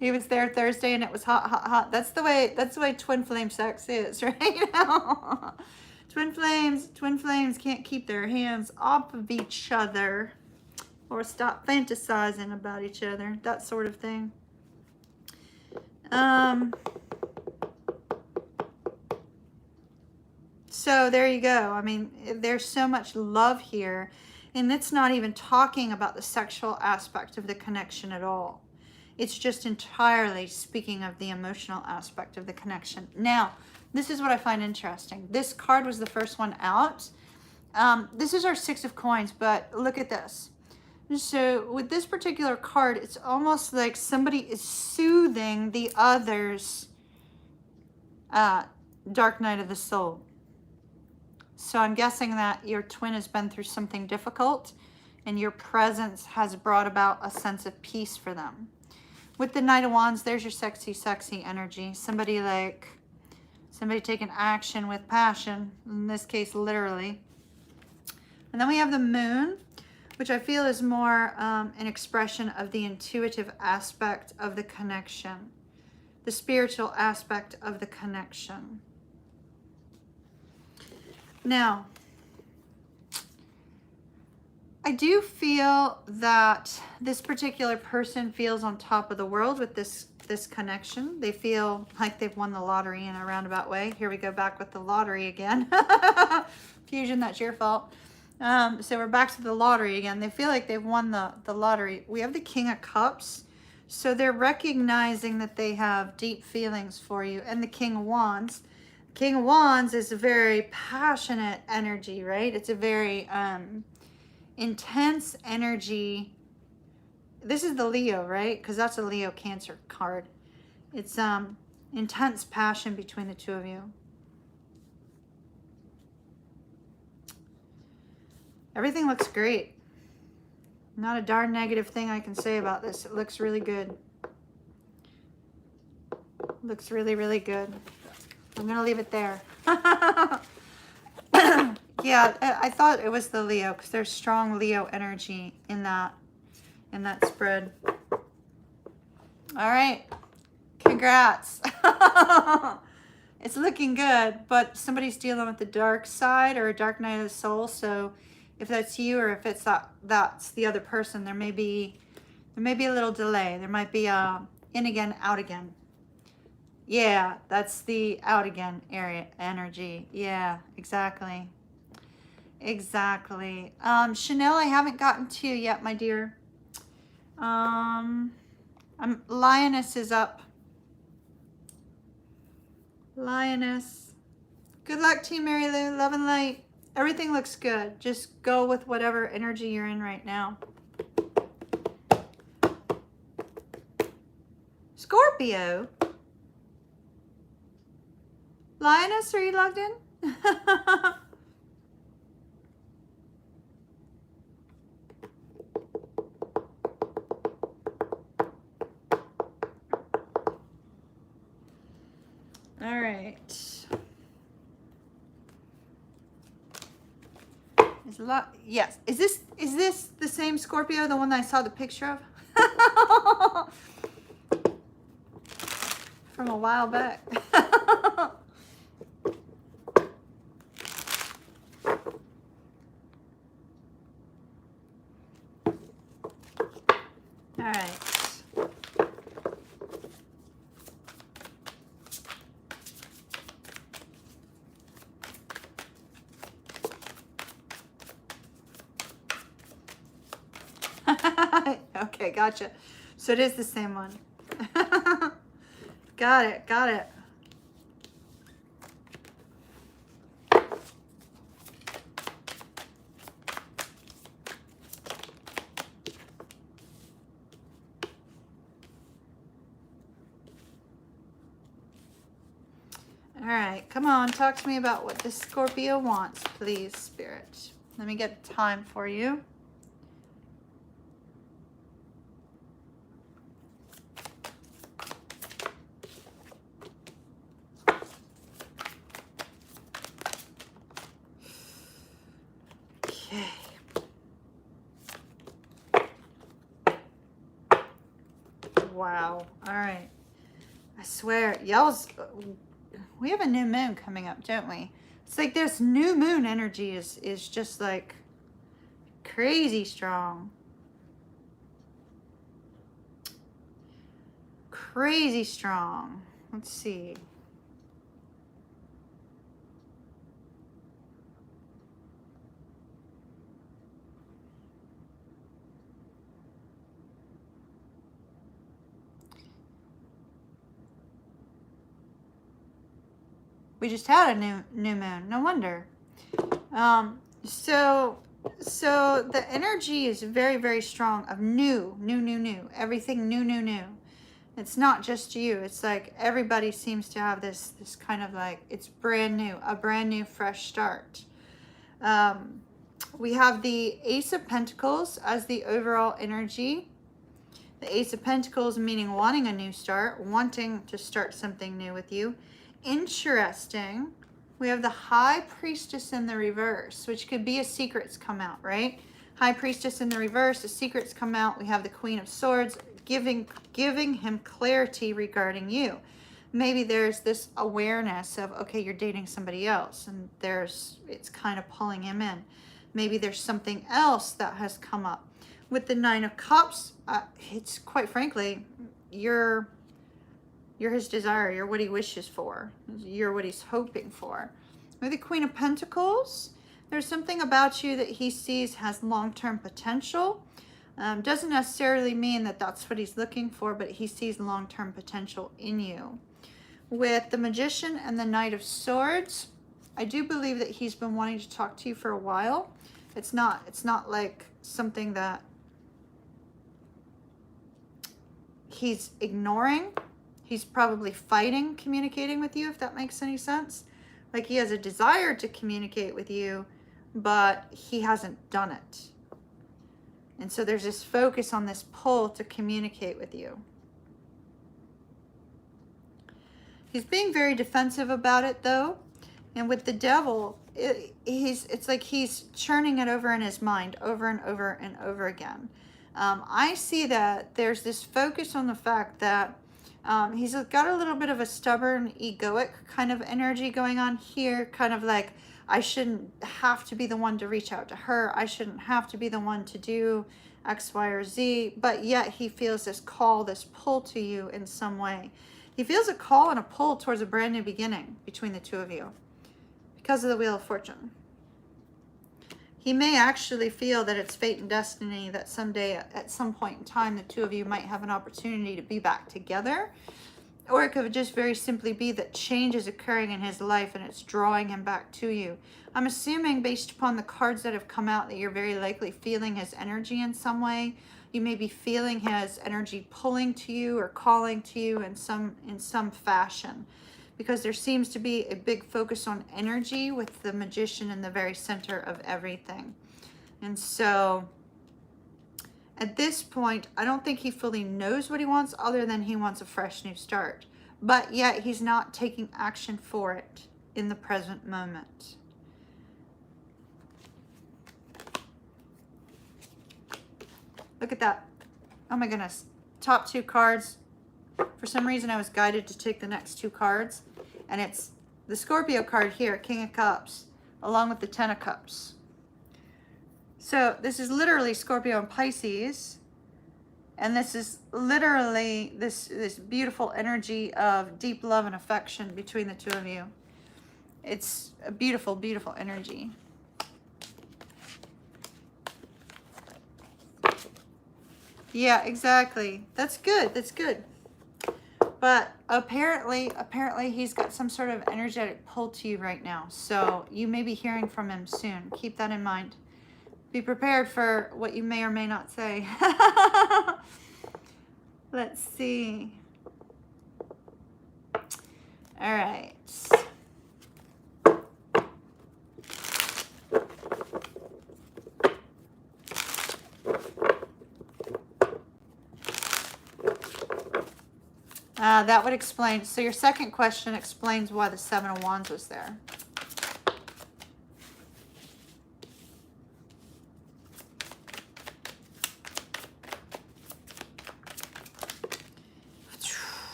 He was there Thursday and it was hot, hot, hot. That's the way twin flame sex is, right? Twin flames can't keep their hands off of each other or stop fantasizing about each other, that sort of thing. So there you go. I mean, there's so much love here, and it's not even talking about the sexual aspect of the connection at all. It's just entirely speaking of the emotional aspect of the connection. Now, this is what I find interesting. This card was the first one out. This is our 6 of Coins, but look at this. So with this particular card, it's almost like somebody is soothing the other's dark night of the soul. So I'm guessing that your twin has been through something difficult and your presence has brought about a sense of peace for them. With the Knight of Wands, there's your sexy, sexy energy. Somebody taking action with passion, in this case, literally. And then we have the Moon, which I feel is more an expression of the intuitive aspect of the connection, the spiritual aspect of the connection. Now, I do feel that this particular person feels on top of the world with this connection. They feel like they've won the lottery in a roundabout way. Here we go back with the lottery again. Fusion, that's your fault. So we're back to the lottery again. They feel like they've won the lottery. We have the King of Cups. So they're recognizing that they have deep feelings for you. And the King of Wands. King of Wands is a very passionate energy, right? It's a very intense energy. This is the Leo, right? Because that's a Leo Cancer card. It's intense passion between the two of you. Everything looks great. Not a darn negative thing I can say about this. It looks really good. Looks really, really good. I'm going to leave it there. Yeah, I thought it was the Leo because there's strong Leo energy in that spread. All right. Congrats. It's looking good, but somebody's dealing with the dark side or a dark night of the soul. So if that's you or if it's that's the other person, there may be a little delay. There might be a in again, out again. Yeah, that's the out again area energy. Yeah, exactly. Exactly. Chanel, I haven't gotten to you yet, my dear. Lioness is up. Lioness. Good luck to you, Mary Lou. Love and light. Everything looks good. Just go with whatever energy you're in right now. Scorpio. Lioness, are you logged in? All right. Yes. Is this the same Scorpio, the one that I saw the picture of? From a while back. All right. Okay, gotcha. So it is the same one. Got it, got it. All right, come on, talk to me about what this Scorpio wants, please, Spirit. Let me get time for you. Okay. Wow. All right. I swear, y'all's, we have a new moon coming up, don't we? It's like this new moon energy is just like crazy strong. Crazy strong. Let's see. We just had a new moon. No wonder. So the energy is very, very strong of new. Everything new. It's not just you. It's like everybody seems to have this kind of like, it's brand new, a brand new fresh start. We have the Ace of Pentacles as the overall energy. The Ace of Pentacles meaning wanting a new start, wanting to start something new with you. Interesting. We have the High Priestess in the reverse, which could be a secret's come out, right? High Priestess in the reverse, a secret's come out. We have the Queen of Swords giving him clarity regarding you. Maybe there's this awareness of, okay, you're dating somebody else, and it's kind of pulling him in. Maybe there's something else that has come up. With the Nine of Cups, it's quite frankly, you're his desire. You're what he wishes for. You're what he's hoping for. With the Queen of Pentacles, there's something about you that he sees has long-term potential. Doesn't necessarily mean that that's what he's looking for, but he sees long-term potential in you. With the Magician and the Knight of Swords, I do believe that he's been wanting to talk to you for a while. It's not like something that he's ignoring. He's probably fighting communicating with you, if that makes any sense. Like he has a desire to communicate with you, but he hasn't done it. And so there's this focus on this pull to communicate with you. He's being very defensive about it though. And with the Devil, it's like he's churning it over in his mind over and over and over again. I see that there's this focus on the fact that he's got a little bit of a stubborn, egoic kind of energy going on here, kind of like, I shouldn't have to be the one to reach out to her. I shouldn't have to be the one to do X, Y, or Z. But yet he feels this call, this pull to you in some way. He feels a call and a pull towards a brand new beginning between the two of you because of the Wheel of Fortune. He may actually feel that it's fate and destiny that someday, at some point in time, the two of you might have an opportunity to be back together. Or it could just very simply be that change is occurring in his life and it's drawing him back to you. I'm assuming, based upon the cards that have come out, that you're very likely feeling his energy in some way. You may be feeling his energy pulling to you or calling to you in some fashion. Because there seems to be a big focus on energy with the Magician in the very center of everything. And so at this point, I don't think he fully knows what he wants other than he wants a fresh new start. But yet he's not taking action for it in the present moment. Look at that. Oh my goodness. Top two cards. For some reason, I was guided to take the next two cards. And it's the Scorpio card here, King of Cups, along with the Ten of Cups. So this is literally Scorpio and Pisces. And this is literally this beautiful energy of deep love and affection between the two of you. It's a beautiful, beautiful energy. Yeah, exactly. That's good. That's good. But apparently he's got some sort of energetic pull to you right now. So you may be hearing from him soon. Keep that in mind. Be prepared for what you may or may not say. Let's see. All right. That would explain. So your second question explains why the Seven of Wands was there.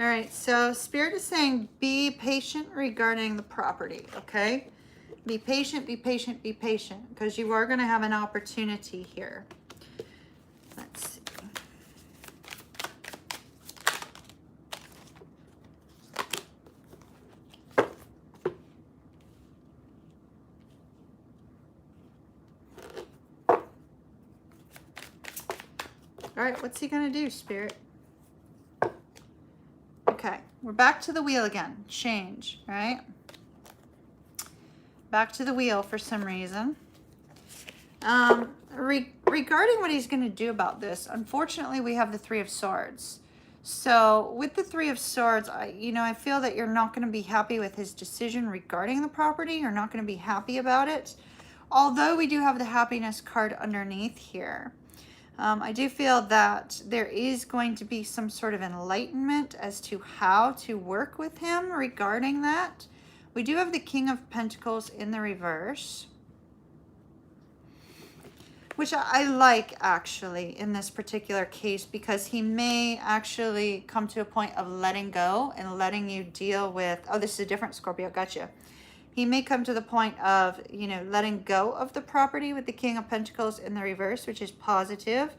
All right, so Spirit is saying be patient regarding the property, okay? Be patient, be patient, be patient, because you are going to have an opportunity here. Let's see. All right, what's he going to do, Spirit? Okay, we're back to the wheel again. Change, right? Back to the wheel for some reason. Regarding what he's going to do about this, unfortunately, we have the Three of Swords. So with the Three of Swords, I feel that you're not going to be happy with his decision regarding the property. You're not going to be happy about it. Although we do have the happiness card underneath here. I do feel that there is going to be some sort of enlightenment as to how to work with him regarding that. We do have the King of Pentacles in the reverse, which I like actually in this particular case, because he may actually come to a point of letting go and letting you deal with, oh, this is a different Scorpio, gotcha. He may come to the point of, letting go of the property with the King of Pentacles in the reverse, which is positive.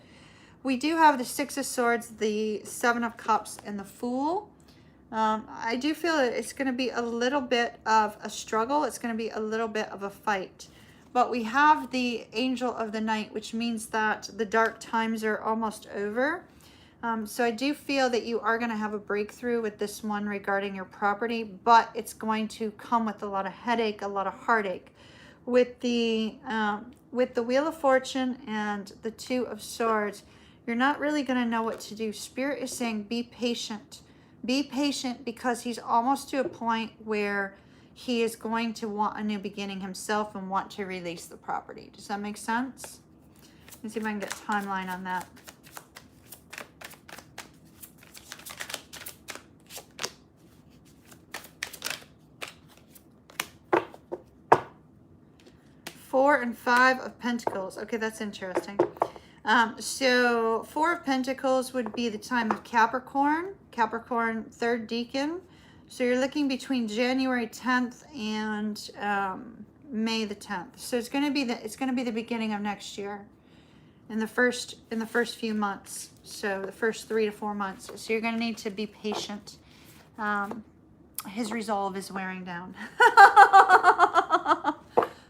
We do have the Six of Swords, the Seven of Cups, and the Fool. I do feel that it's going to be a little bit of a struggle. It's going to be a little bit of a fight. But we have the Angel of the Night, which means that the dark times are almost over. So I do feel that you are going to have a breakthrough with this one regarding your property, but it's going to come with a lot of headache, a lot of heartache. With the Wheel of Fortune and the Two of Swords, you're not really going to know what to do. Spirit is saying be patient. Be patient, because he's almost to a point where he is going to want a new beginning himself and want to release the property. Does that make sense? Let me see if I can get a timeline on that. Four and Five of Pentacles. Okay, that's interesting. So Four of Pentacles would be the time of Capricorn. Capricorn, third decan. So you're looking between January 10th and May the 10th. So it's going to be the beginning of next year, in the first few months. So the first 3 to 4 months. So you're going to need to be patient. His resolve is wearing down.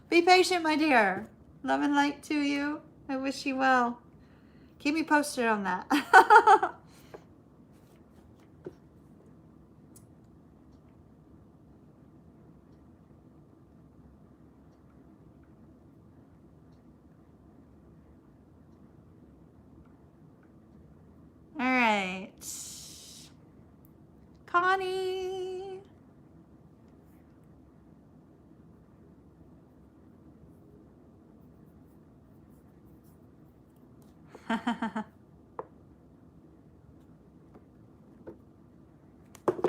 Be patient, my dear. Love and light to you. I wish you well. Keep me posted on that. All right. Connie.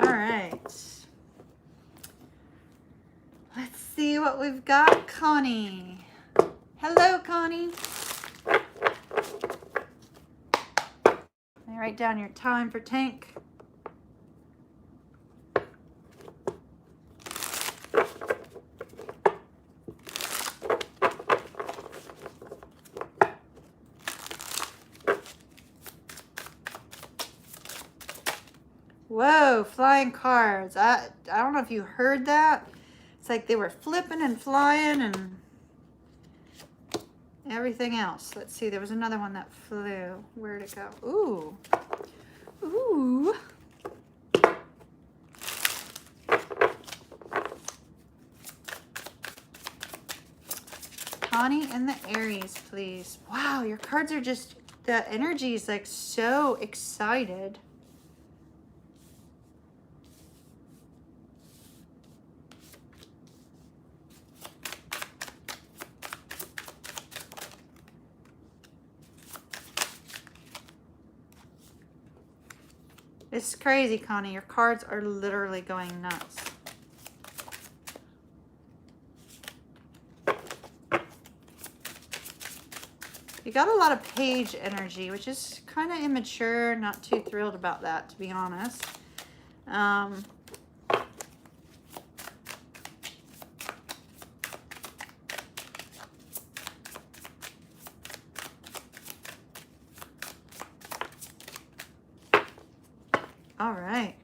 All right. Let's see what we've got, Connie. Hello, Connie. Let me write down your time for tank. Whoa, flying cards. I don't know if you heard that. It's like they were flipping and flying and everything else. Let's see, there was another one that flew. Where'd it go? Ooh. Ooh. Connie and the Aries, please. Wow, your cards are just, the energy is like so excited. It's crazy, Connie. Your cards are literally going nuts. You got a lot of page energy, which is kind of immature. Not too thrilled about that, to be honest. All right.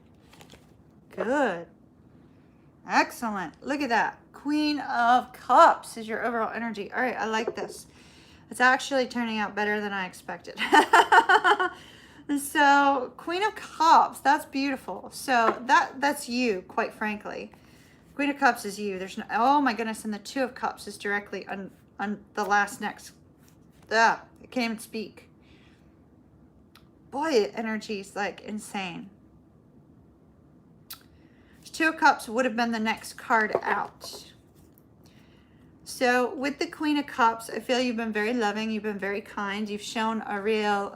Good. Excellent. Look at that. Queen of Cups is your overall energy. All right, I like this. It's actually turning out better than I expected. So, Queen of Cups, that's beautiful. So, that's you, quite frankly. Queen of Cups is you. There's no, oh my goodness, and the Two of Cups is directly on the last next. I can't even speak. Boy, energy is like insane. Two of Cups would have been the next card out. So with the Queen of Cups, I feel you've been very loving. You've been very kind. You've shown a real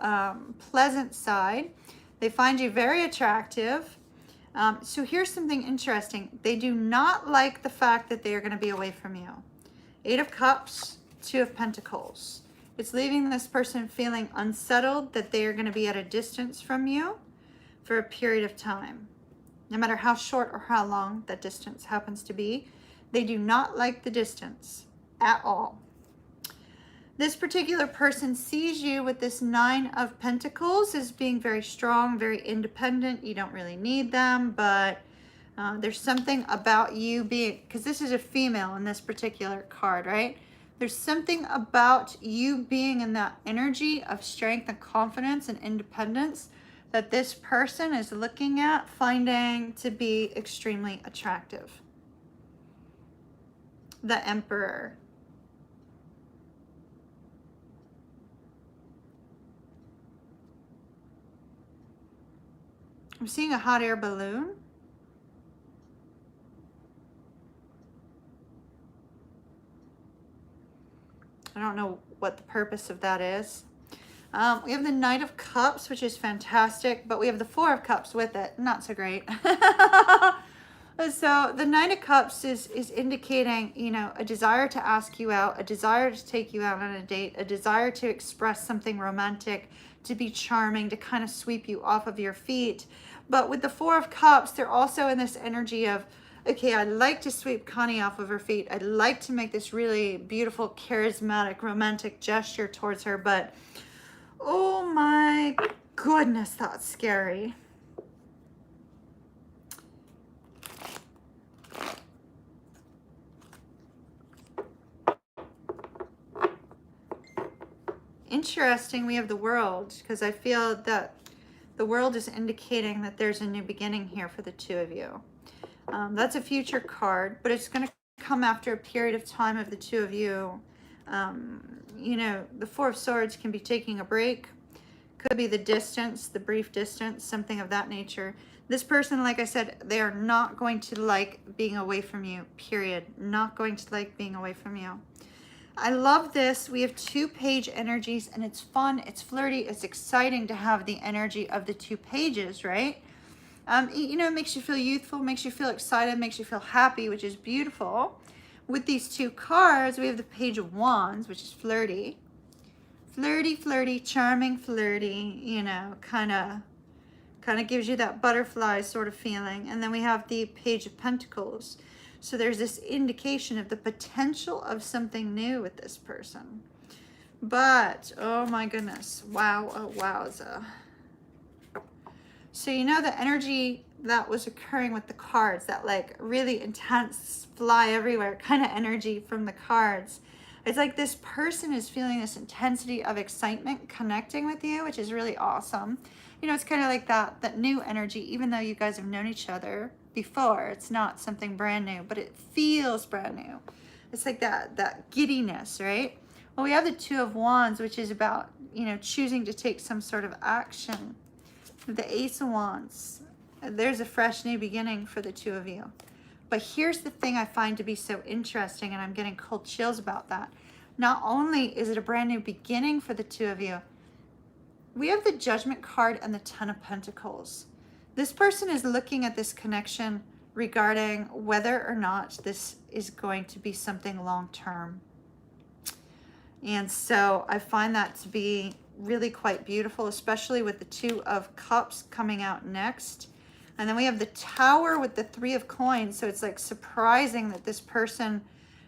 pleasant side. They find you very attractive. So here's something interesting. They do not like the fact that they are going to be away from you. Eight of Cups, Two of Pentacles. It's leaving this person feeling unsettled, that they are going to be at a distance from you for a period of time. No matter how short or how long that distance happens to be, they do not like the distance at all. This particular person sees you with this Nine of Pentacles as being very strong, very independent. You don't really need them, but there's something about you being, because this is a female in this particular card, right? There's something about you being in that energy of strength and confidence and independence that this person is looking at, finding to be extremely attractive. The Emperor. I'm seeing a hot air balloon. I don't know what the purpose of that is. We have the Knight of Cups, which is fantastic, but we have the Four of Cups with it. Not so great. So the Knight of Cups is indicating, you know, a desire to ask you out, a desire to take you out on a date, a desire to express something romantic, to be charming, to kind of sweep you off of your feet. But with the Four of Cups, they're also in this energy of, okay, I'd like to sweep Connie off of her feet. I'd like to make this really beautiful, charismatic, romantic gesture towards her, but oh my goodness, that's scary. Interesting, we have the World, because I feel that the World is indicating that there's a new beginning here for the two of you. That's a future card, but it's going to come after a period of time of the two of you. You know, the Four of Swords can be taking a break. Could be the distance, the brief distance, something of that nature. This person, like I said, they are not going to like being away from you, period. Not going to like being away from you. I love this. We have two page energies, and it's fun, it's flirty, it's exciting to have the energy of the two pages, right? You know, it makes you feel youthful, makes you feel excited, makes you feel happy, which is beautiful. With these two cards, we have the Page of Wands, which is flirty. Flirty, flirty, charming, flirty, you know, kind of gives you that butterfly sort of feeling. And then we have the Page of Pentacles. So there's this indication of the potential of something new with this person. But, oh my goodness, wow, oh wowza. So you know the energy that was occurring with the cards, that like really intense, fly everywhere kind of energy from the cards. It's like this person is feeling this intensity of excitement connecting with you, which is really awesome. You know, it's kind of like that new energy, even though you guys have known each other before. It's not something brand new, but it feels brand new. It's like that giddiness, right? Well, we have the Two of Wands, which is about, you know, choosing to take some sort of action. The Ace of Wands. There's a fresh new beginning for the two of you. But here's the thing I find to be so interesting, and I'm getting cold chills about that. Not only is it a brand new beginning for the two of you, we have the Judgment card and the Ten of Pentacles. This person is looking at this connection regarding whether or not this is going to be something long term. And so I find that to be really quite beautiful, especially with the Two of Cups coming out next. And then we have the Tower with the Three of Coins. So it's like surprising that this person,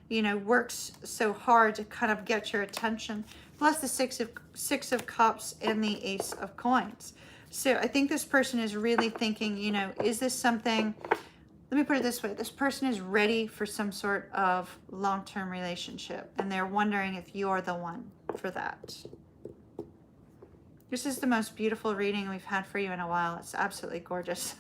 you know, works so hard to kind of get your attention. Plus the Six of Cups and the Ace of Coins. So I think this person is really thinking, you know, is this something, let me put it this way, this person is ready for some sort of long-term relationship, and they're wondering if you're the one for that. This is the most beautiful reading we've had for you in a while. It's absolutely gorgeous.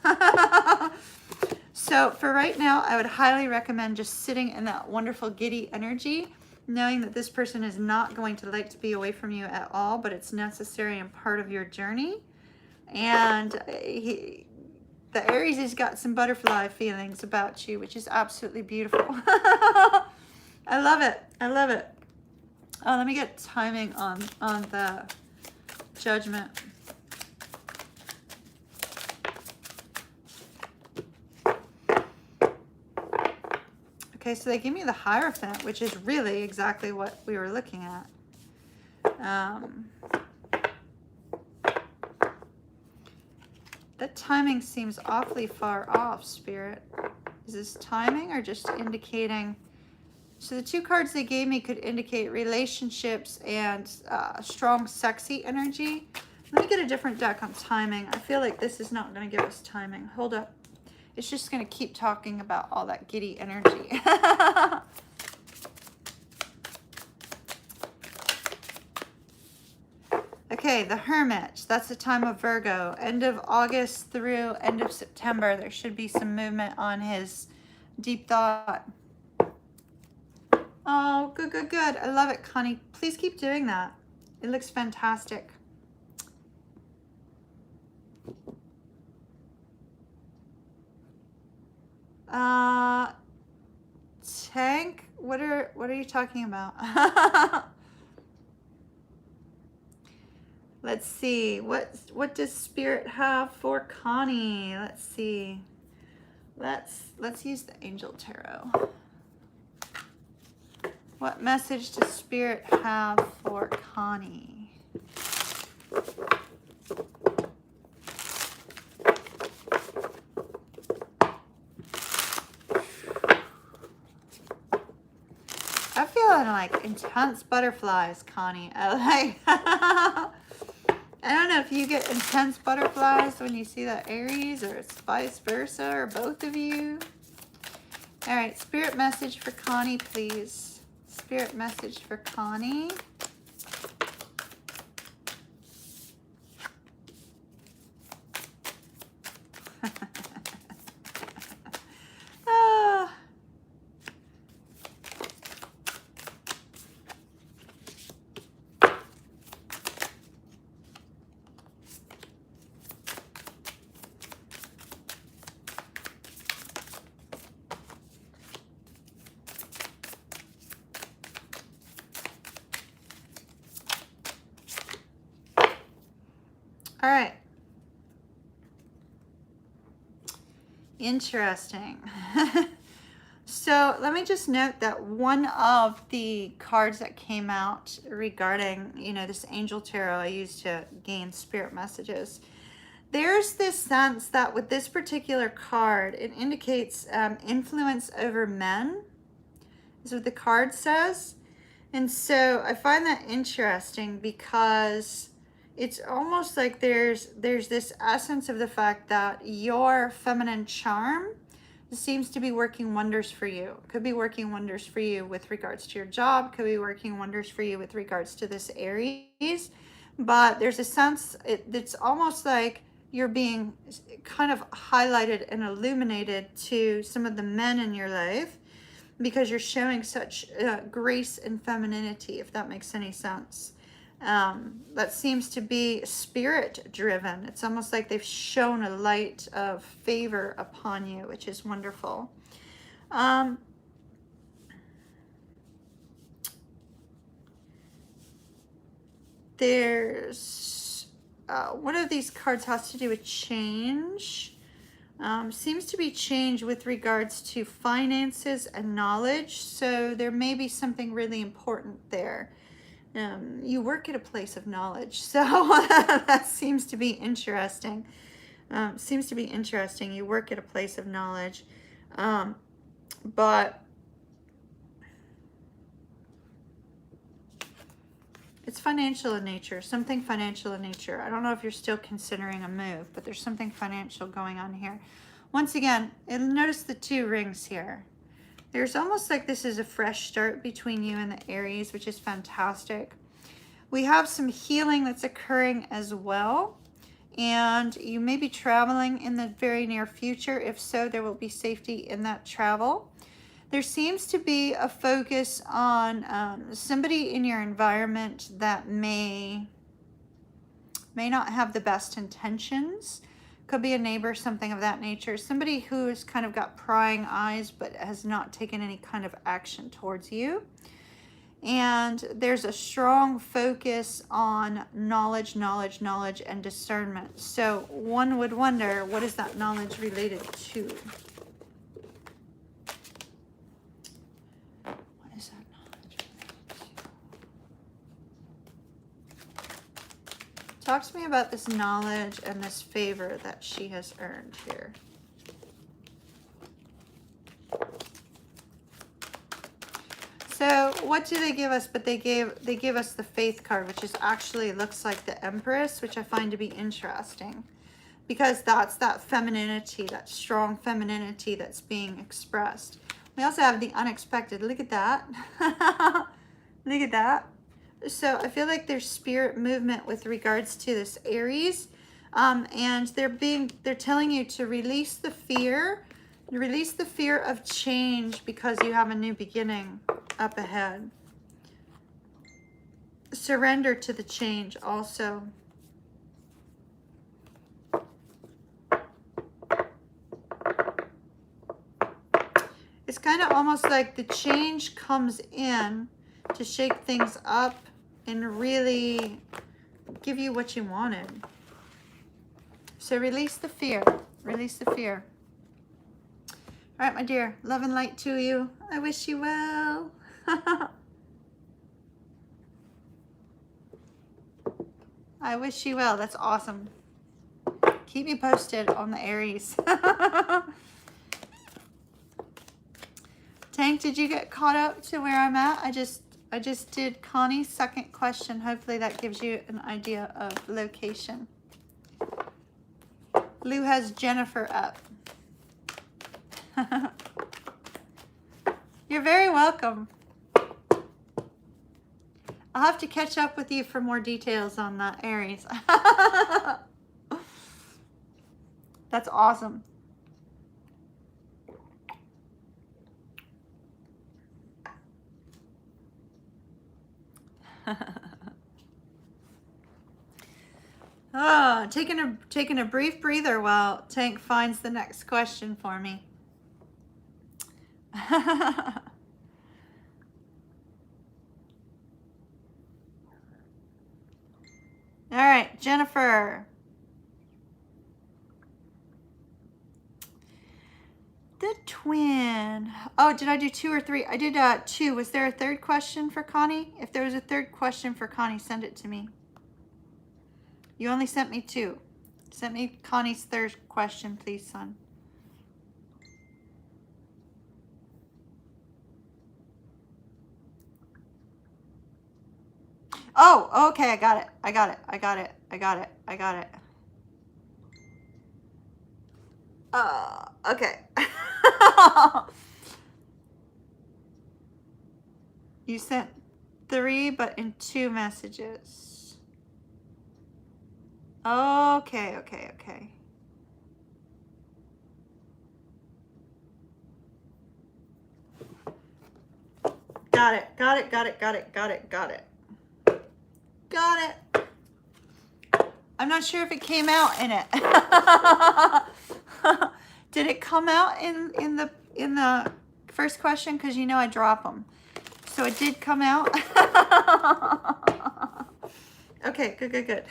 So for right now, I would highly recommend just sitting in that wonderful giddy energy, knowing that this person is not going to like to be away from you at all, but it's necessary and part of your journey. And the Aries has got some butterfly feelings about you, which is absolutely beautiful. I love it. I love it. Oh, let me get timing on the Judgment. Okay, so they give me the Hierophant, which is really exactly what we were looking at. That timing seems awfully far off, Spirit. Is this timing or just indicating? So the two cards they gave me could indicate relationships and strong, sexy energy. Let me get a different deck on timing. I feel like this is not going to give us timing. Hold up. It's just going to keep talking about all that giddy energy. Okay, the Hermit. That's the time of Virgo. End of August through end of September. There should be some movement on his deep thought. Oh, good, good, good. I love it, Connie. Please keep doing that. It looks fantastic. Tank? What are you talking about? Let's see. What does Spirit have for Connie? Let's see. Let's use the Angel Tarot. What message does Spirit have for Connie? I'm feeling like intense butterflies, Connie. I don't know if you get intense butterflies when you see that Aries, or it's vice versa, or both of you. All right, Spirit message for Connie, please. Spirit message for Connie. Ah. All right. Interesting. So let me just note that one of the cards that came out regarding, you know, this Angel Tarot I used to gain spirit messages, there's this sense that with this particular card, it indicates influence over men, is what the card says. And so I find that interesting because it's almost like there's this essence of the fact that your feminine charm seems to be working wonders for you. Could be working wonders for you with regards to your job, could be working wonders for you with regards to this Aries. But there's a sense, it's almost like you're being kind of highlighted and illuminated to some of the men in your life because you're showing such grace and femininity, if that makes any sense. That seems to be spirit driven. It's almost like they've shown a light of favor upon you, which is wonderful. There's one of these cards has to do with change. Seems to be change with regards to finances and knowledge. So there may be something really important there. You work at a place of knowledge, so that seems to be interesting. Seems to be interesting. You work at a place of knowledge, but it's financial in nature, something financial in nature. I don't know if you're still considering a move, but there's something financial going on here. Once again, notice the 2 rings here. There's almost like this is a fresh start between you and the Aries, which is fantastic. We have some healing that's occurring as well. And you may be traveling in the very near future. If so, there will be safety in that travel. There seems to be a focus on somebody in your environment that may not have the best intentions. Could be a neighbor, something of that nature. Somebody who has kind of got prying eyes but has not taken any kind of action towards you. And there's a strong focus on knowledge, and discernment. So one would wonder, what is that knowledge related to? What is that knowledge related to? Talk to me about this knowledge and this favor that she has earned here. So what do they give us? But they give us the Faith card, which is actually looks like the Empress, which I find to be interesting, because that's that femininity, that strong femininity that's being expressed. We also have the Unexpected. Look at that. Look at that. So I feel like there's spirit movement with regards to this Aries, and they're telling you to release the fear. Release the fear of change because you have a new beginning up ahead. Surrender to the change also. It's kind of almost like the change comes in to shake things up and really give you what you wanted. So release the fear. Release the fear. All right, my dear, love and light to you. I wish you well. I wish you well. That's awesome. Keep me posted on the Aries. Tank, did you get caught up to where I'm at? I just did Connie's second question. Hopefully that gives you an idea of location. Lou has Jennifer up. You're very welcome. I'll have to catch up with you for more details on the Aries. That's awesome. Oh, taking a brief breather while Tank finds the next question for me. All right, Jennifer. The twin. Oh, did I do 2 or 3? I did 2. Was there a third question for Connie? If there was a third question for Connie, send it to me. You only sent me 2. Send me Connie's third question, please, son. Oh, okay, I got it. I got it. I got it. I got it. I got it. Okay. You sent 3, but in 2 messages. Okay, okay, okay. Got it, got it, got it, got it, got it, got it. Got it. I'm not sure if it came out in it. Did it come out in the first question? Because you know I drop them. So it did come out. Okay, good, good, good.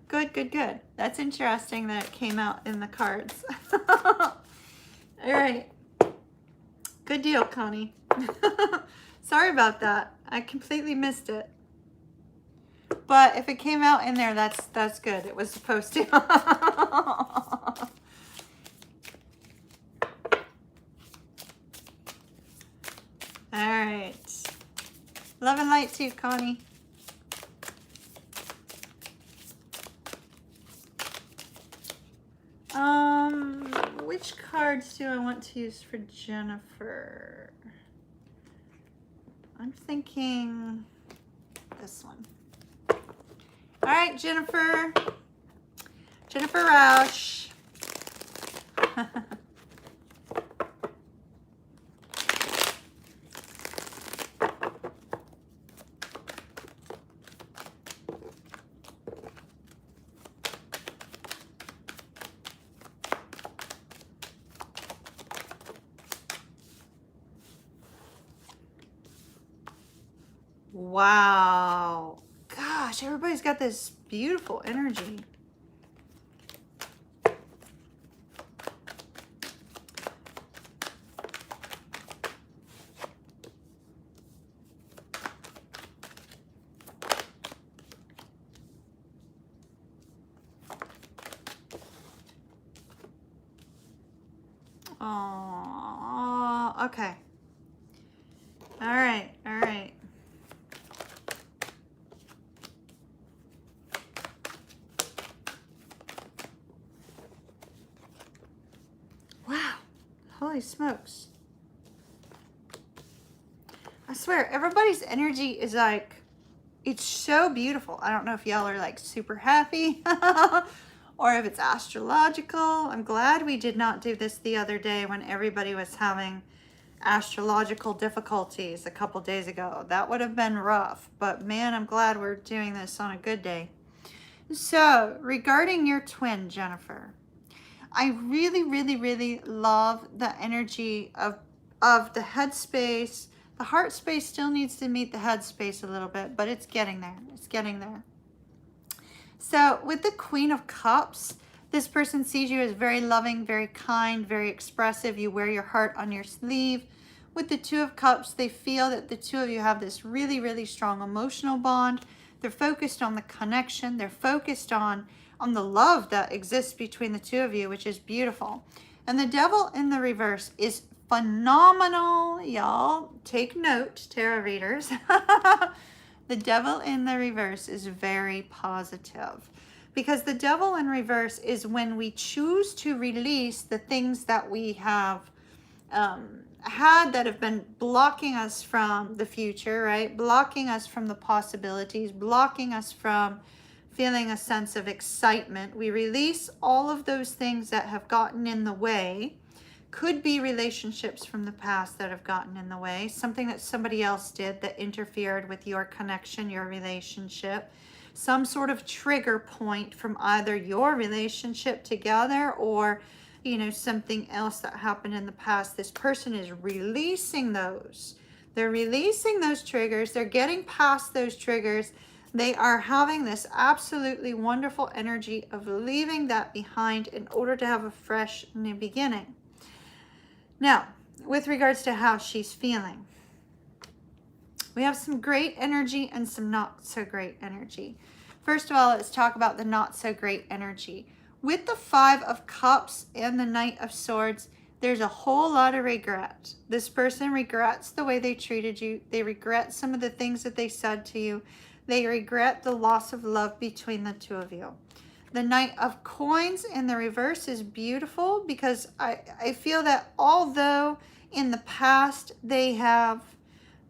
Good, good, good. That's interesting that it came out in the cards. All right. Good deal, Connie. Sorry about that. I completely missed it. But if it came out in there, that's good. It was supposed to. All right. Love and light to you, Connie. Which cards do I want to use for Jennifer? I'm thinking this one. All right, Jennifer. Jennifer Rausch. Wow. Gosh, everybody's got this beautiful energy. Oh, okay. All right, all right. Wow, holy smokes. I swear, everybody's energy is like, it's so beautiful. I don't know if y'all are like super happy or if it's astrological. I'm glad we did not do this the other day when everybody was having astrological difficulties a couple days ago. That would have been rough, but man, I'm glad we're doing this on a good day. So regarding your twin, Jennifer, I really, really, really love the energy of the headspace. The heart space still needs to meet the headspace a little bit, but it's getting there. It's getting there. So with the Queen of Cups, this person sees you as very loving, very kind, very expressive. You wear your heart on your sleeve. With the Two of Cups, they feel that the two of you have this really, really strong emotional bond. They're focused on the connection. They're focused on the love that exists between the two of you, which is beautiful. And the Devil in the reverse is phenomenal, y'all. Take note, tarot readers. The Devil in the reverse is very positive, because the Devil in reverse is when we choose to release the things that we have had that have been blocking us from the future, right? Blocking us from the possibilities, blocking us from feeling a sense of excitement. We release all of those things that have gotten in the way. Could be relationships from the past that have gotten in the way, something that somebody else did that interfered with your connection, your relationship, some sort of trigger point from either your relationship together or, you know, something else that happened in the past. This person is releasing those. They're releasing those triggers. They're getting past those triggers. They are having this absolutely wonderful energy of leaving that behind in order to have a fresh new beginning. Now, with regards to how she's feeling, we have some great energy and some not so great energy. First of all, let's talk about the not so great energy. With the Five of Cups and the Knight of Swords, there's a whole lot of regret. This person regrets the way they treated you. They regret some of the things that they said to you. They regret the loss of love between the two of you. The Knight of Coins in the reverse is beautiful, because I feel that although in the past they have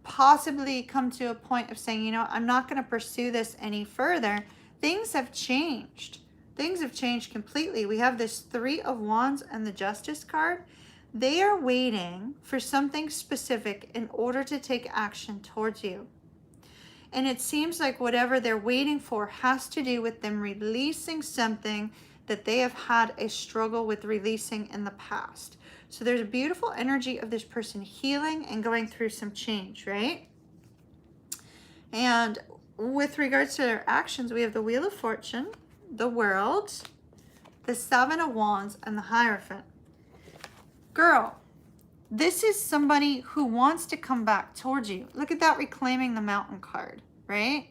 possibly come to a point of saying, you know, I'm not going to pursue this any further, things have changed. Things have changed completely. We have this Three of Wands and the Justice card. They are waiting for something specific in order to take action towards you. And it seems like whatever they're waiting for has to do with them releasing something that they have had a struggle with releasing in the past. So there's a beautiful energy of this person healing and going through some change, right? And with regards to their actions, we have the Wheel of Fortune. the World, the Seven of Wands, and the Hierophant. Girl, this is somebody who wants to come back towards you. Look at that reclaiming the Mountain card, right?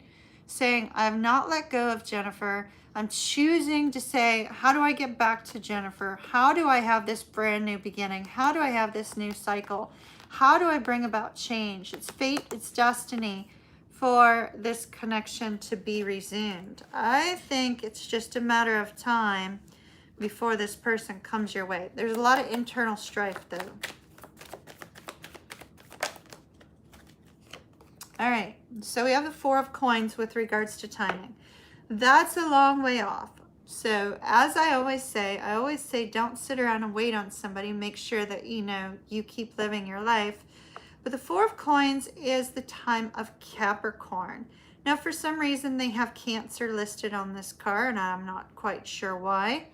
Saying, I have not let go of Jennifer. I'm choosing to say, how do I get back to Jennifer? How do I have this brand new beginning? How do I have this new cycle? How do I bring about change? It's fate, it's destiny for this connection to be resumed. I think it's just a matter of time before this person comes your way. There's a lot of internal strife though. All right, so we have the Four of Coins with regards to timing. That's a long way off. So as I always say don't sit around and wait on somebody. Make sure that, you know, you keep living your life. But the Four of Coins is the time of Capricorn. Now, for some reason, they have Cancer listed on this card, and I'm not quite sure why.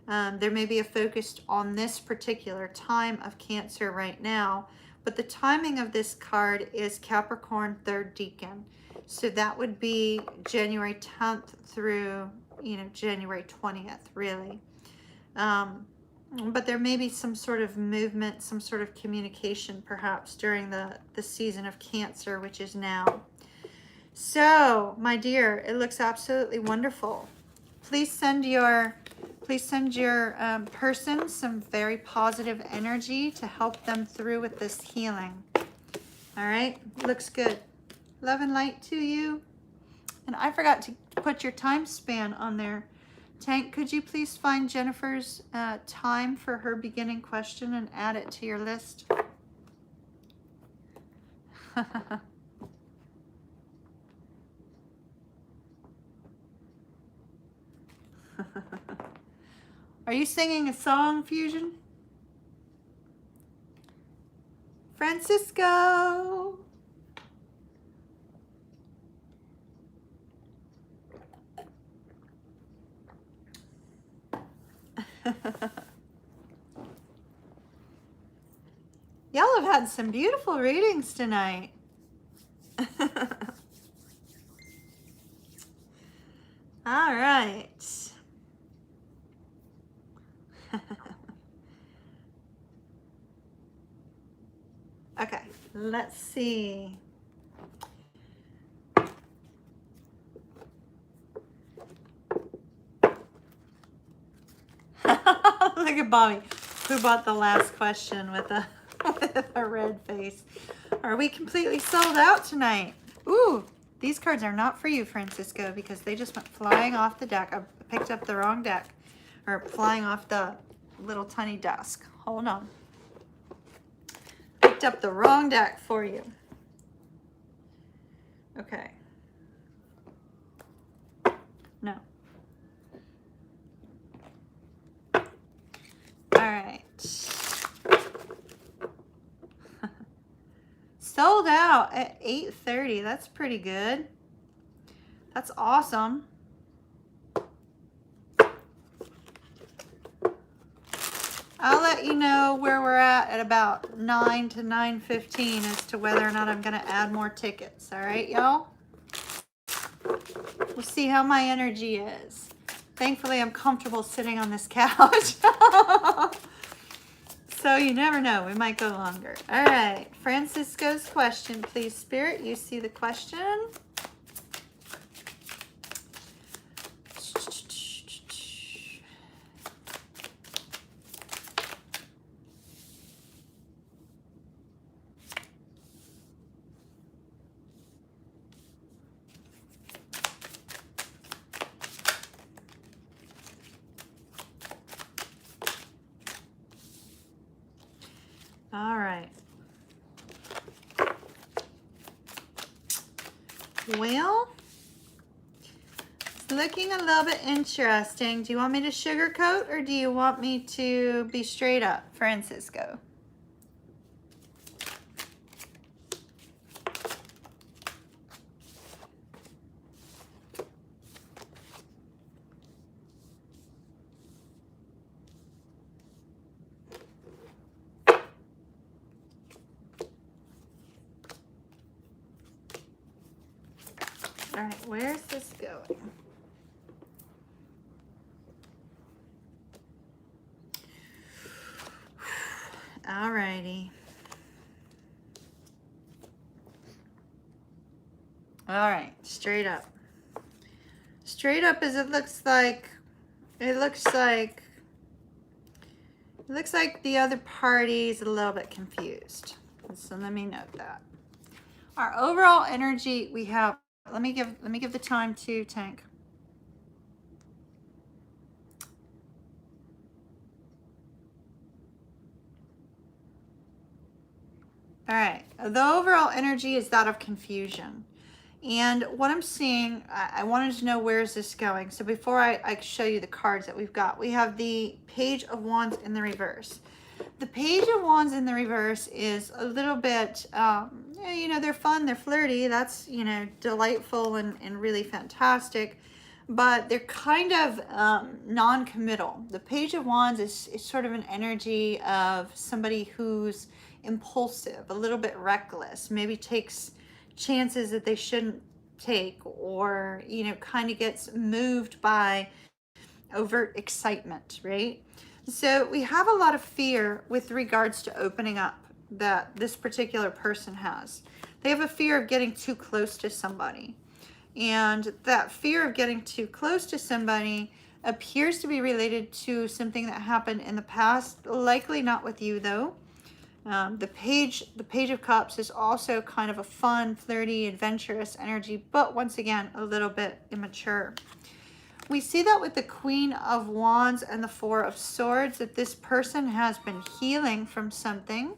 There may be a focus on this particular time of Cancer right now, but the timing of this card is Capricorn third decan. So that would be January 10th through, you know, January 20th, really. But there may be some sort of movement, some sort of communication, perhaps, during the season of Cancer, which is now. So, my dear, it looks absolutely wonderful. Please send your person some very positive energy to help them through with this healing. All right, looks good. Love and light to you. And I forgot to put your time span on there. Tank, could you please find Jennifer's time for her beginning question and add it to your list? Are you singing a song, Fusion? Francisco! Y'all have had some beautiful readings tonight. All right. Okay, let's see. Look at Bobby, who bought the last question with a, with a red face. Are we completely sold out tonight? Ooh, these cards are not for you, Francisco, because they just went flying off the deck. I picked up the wrong deck, or flying off the little tiny desk. Hold on. Picked up the wrong deck for you. Okay. No. All right. Sold out at 8:30. That's pretty good. That's awesome. I'll let you know where we're at about 9 to 9:15 as to whether or not I'm going to add more tickets. All right, y'all? We'll see how my energy is. Thankfully, I'm comfortable sitting on this couch. So you never know. We might go longer. All right. Francisco's question, please, Spirit. You see the question. All right. Well, it's looking a little bit interesting. Do you want me to sugarcoat or do you want me to be straight up, Francisco? All right, where's this going? righty. All right, straight up. Straight up is it looks like the other party is a little bit confused. So let me note that. Our overall energy we have, let me give the time to Tank. All right, the overall energy is that of confusion. And what I'm seeing, I wanted to know where is this going. So before I show you the cards that we've got, we have the Page of Wands in the reverse. The Page of Wands in the reverse is a little bit, you know, they're fun, they're flirty. That's, you know, delightful and really fantastic. But they're kind of non-committal. The Page of Wands is sort of an energy of somebody who's impulsive, a little bit reckless, maybe takes chances that they shouldn't take, or, you know, kind of gets moved by overt excitement, right? So we have a lot of fear with regards to opening up that this particular person has. They have a fear of getting too close to somebody. And that fear of getting too close to somebody appears to be related to something that happened in the past, likely not with you though. The Page of Cups is also kind of a fun, flirty, adventurous energy, but once again, a little bit immature. We see that with the Queen of Wands and the Four of Swords, that this person has been healing from something,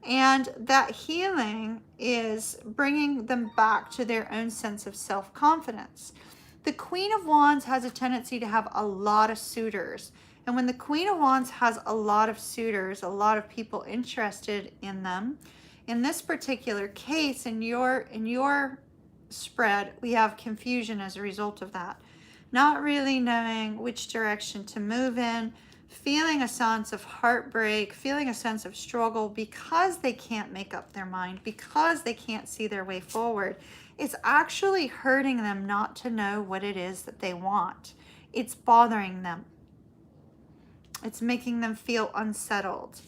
and that healing is bringing them back to their own sense of self-confidence. The Queen of Wands has a tendency to have a lot of suitors. And when the Queen of Wands has a lot of suitors, a lot of people interested in them, in this particular case, in your spread, we have confusion as a result of that. Not really knowing which direction to move in, feeling a sense of heartbreak, feeling a sense of struggle because they can't make up their mind, because they can't see their way forward. It's actually hurting them not to know what it is that they want. It's bothering them. It's making them feel unsettled.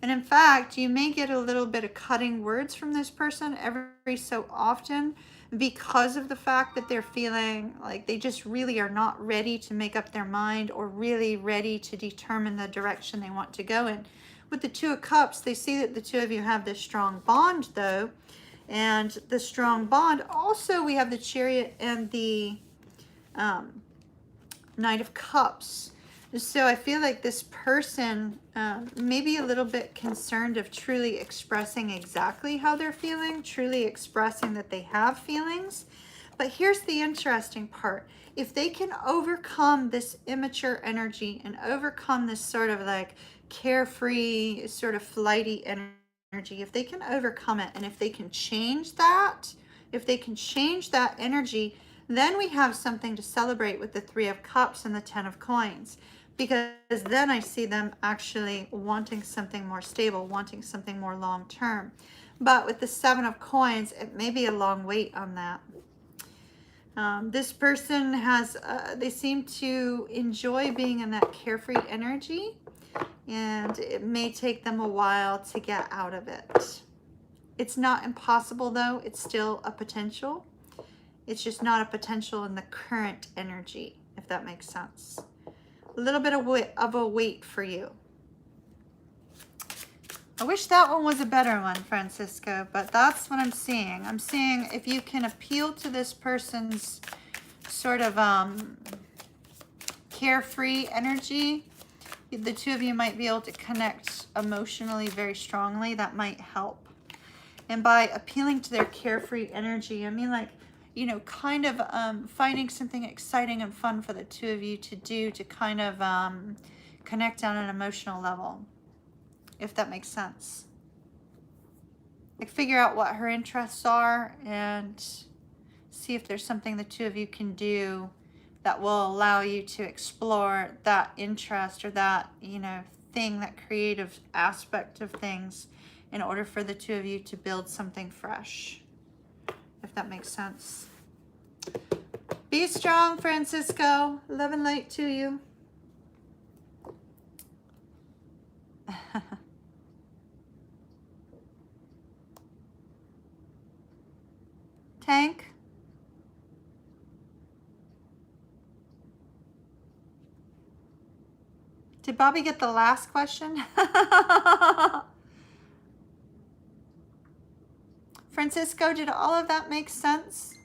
And in fact, you may get a little bit of cutting words from this person every so often because of the fact that they're feeling like they just really are not ready to make up their mind or really ready to determine the direction they want to go in. With the Two of Cups, they see that the two of you have this strong bond though. And the strong bond, also we have the Chariot and the Knight of Cups. So I feel like this person may be a little bit concerned of truly expressing exactly how they're feeling, truly expressing that they have feelings. But here's the interesting part. If they can overcome this immature energy and overcome this sort of like carefree, sort of flighty energy, if they can overcome it and if they can change that, energy, then we have something to celebrate with the Three of Cups and the Ten of Coins. Because then I see them actually wanting something more stable, wanting something more long-term. But with the Seven of Coins, it may be a long wait on that. This person has, they seem to enjoy being in that carefree energy, and it may take them a while to get out of it. It's not impossible though, it's still a potential. It's just not a potential in the current energy, if that makes sense. A little bit of a wait for you. I wish that one was a better one, Francisco, but that's what I'm seeing. I'm seeing if you can appeal to this person's sort of carefree energy, the two of you might be able to connect emotionally very strongly. That might help. And by appealing to their carefree energy, I mean like, you know, kind of finding something exciting and fun for the two of you to do to kind of connect on an emotional level, if that makes sense. Like figure out what her interests are and see if there's something the two of you can do that will allow you to explore that interest or that, you know, thing, that creative aspect of things in order for the two of you to build something fresh. If that makes sense. Be strong, Francisco. Love and light to you. Did Bobby get the last question? Francisco, did all of that make sense?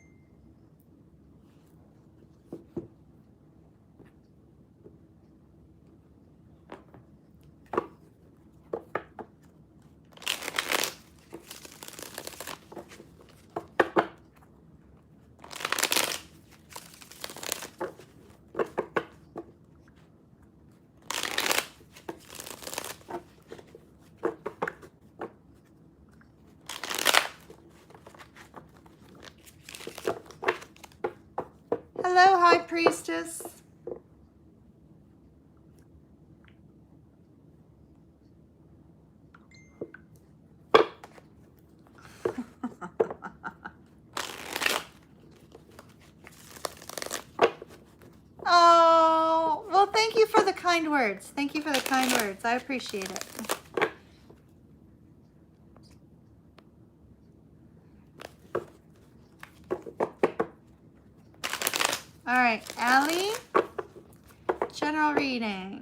Hello, High Priestess. Oh, well, thank you for the kind words. Thank you for the kind words. I appreciate it. All right, Allie, general reading.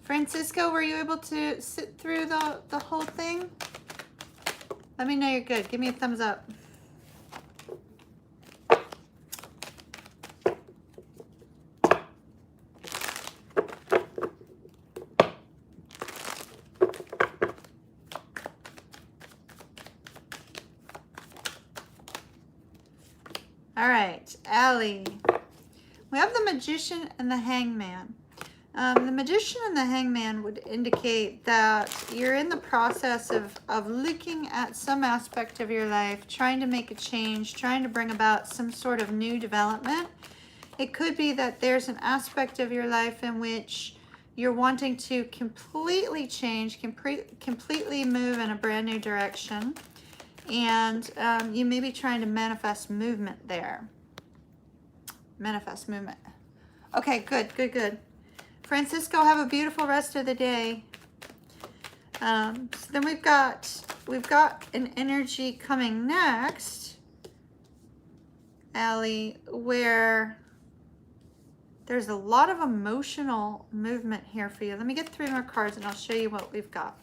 Francisco, were you able to sit through the whole thing? Let me know you're good. Give me a thumbs up. All right, Allie. We have the Magician and the Hangman. The Magician and the Hangman would indicate that you're in the process of looking at some aspect of your life, trying to make a change, trying to bring about some sort of new development. It could be that there's an aspect of your life in which you're wanting to completely change, completely move in a brand new direction. And you may be trying to manifest movement there. Manifest movement. Okay, good, good, good. Francisco, have a beautiful rest of the day. So then we've got an energy coming next, Allie, where there's a lot of emotional movement here for you. Let me get 3 more cards and I'll show you what we've got.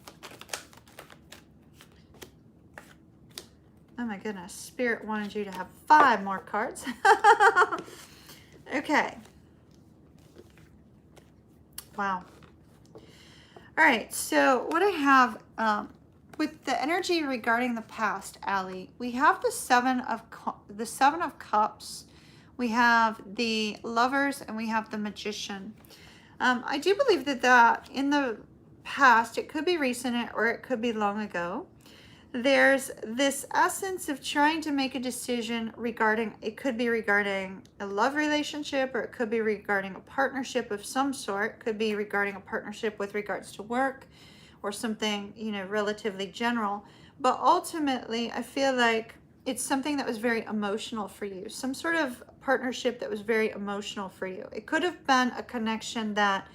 Oh my goodness, Spirit wanted you to have 5 more cards. Okay. Wow. All right, so what I have with the energy regarding the past, Allie, we have the Seven of Cups, we have the Lovers, and we have the Magician. I do believe that in the past, it could be recent or it could be long ago. There's this essence of trying to make a decision regarding, it could be regarding a love relationship, or it could be regarding a partnership of some sort. It could be regarding a partnership with regards to work or something, you know, relatively general. But ultimately, I feel like it's something that was very emotional for you, some sort of partnership that was very emotional for you. It could have been a connection that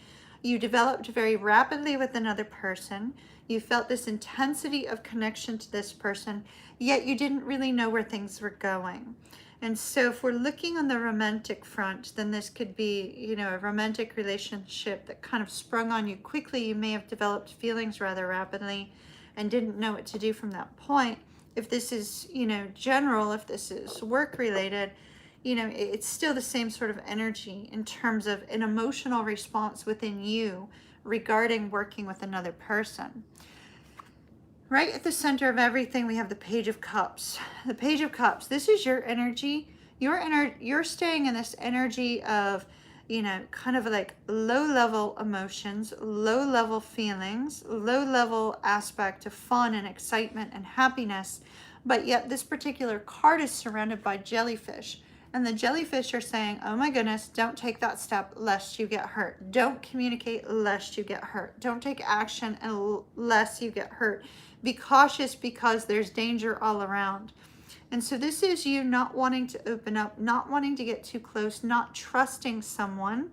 you developed very rapidly with another person. You felt this intensity of connection to this person, yet you didn't really know where things were going. And so if we're looking on the romantic front, then this could be, you know, a romantic relationship that kind of sprung on you quickly. You may have developed feelings rather rapidly and didn't know what to do from that point. If this is, you know, general, if this is work related, you know, it's still the same sort of energy in terms of an emotional response within you regarding working with another person. Right at the center of everything, we have the Page of Cups. The Page of Cups, this is your energy. You're staying in this energy of, you know, kind of like low-level emotions, low-level feelings, low-level aspect of fun and excitement and happiness. But yet this particular card is surrounded by jellyfish. And the jellyfish are saying, oh my goodness, don't take that step lest you get hurt. Don't communicate lest you get hurt. Don't take action unless you get hurt. Be cautious because there's danger all around. And so this is you not wanting to open up, not wanting to get too close, not trusting someone,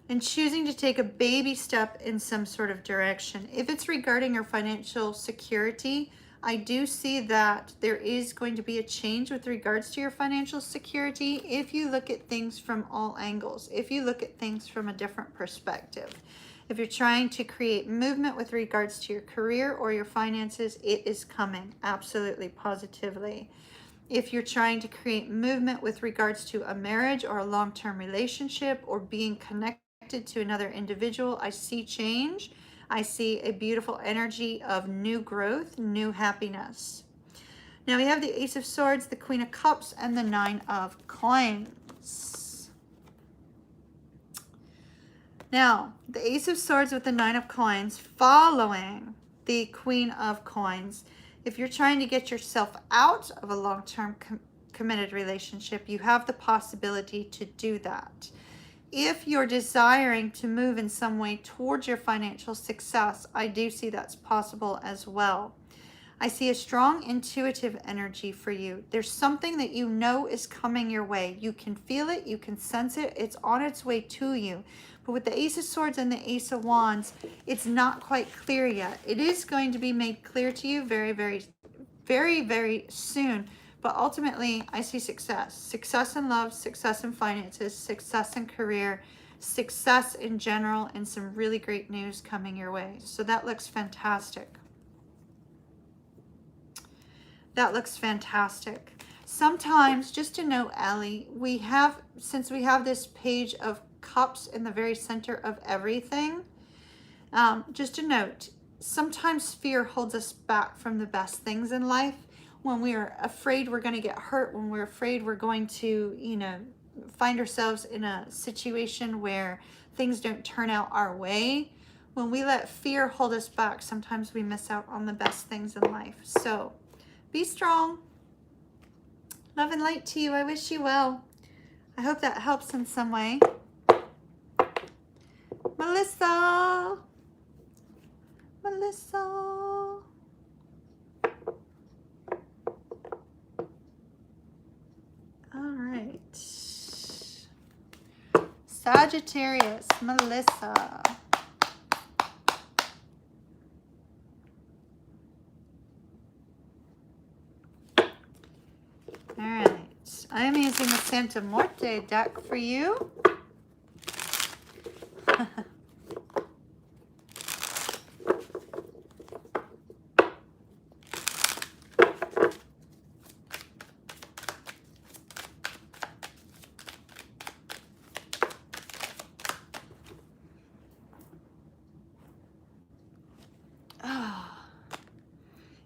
and choosing to take a baby step in some sort of direction. If it's regarding your financial security, I do see that there is going to be a change with regards to your financial security if you look at things from all angles, if you look at things from a different perspective. If you're trying to create movement with regards to your career or your finances, it is coming, absolutely, positively. If you're trying to create movement with regards to a marriage or a long-term relationship or being connected to another individual, I see change. I see a beautiful energy of new growth, new happiness. Now we have the Ace of Swords, the Queen of Cups, and the Nine of Coins. Now, the Ace of Swords with the Nine of Coins following the Queen of Coins. If you're trying to get yourself out of a long-term committed relationship, you have the possibility to do that. If you're desiring to move in some way towards your financial success, I do see that's possible as well. I see a strong intuitive energy for you. There's something that you know is coming your way. You can feel it, you can sense it, it's on its way to you. But with the Ace of Swords and the Ace of Wands, it's not quite clear yet. It is going to be made clear to you very, very, very, very soon. But ultimately, I see success. Success in love, success in finances, success in career, success in general, and some really great news coming your way. So that looks fantastic. That looks fantastic. Sometimes, just to note, Allie, since we have this Page of Cups in the very center of everything, just a note, sometimes fear holds us back from the best things in life. When we are afraid we're going to get hurt, when we're afraid we're going to, find ourselves in a situation where things don't turn out our way, when we let fear hold us back, sometimes we miss out on the best things in life. So be strong. Love and light to you. I wish you well. I hope that helps in some way. Melissa. All right. Sagittarius, Melissa. All right. I'm using the Santa Muerte deck for you.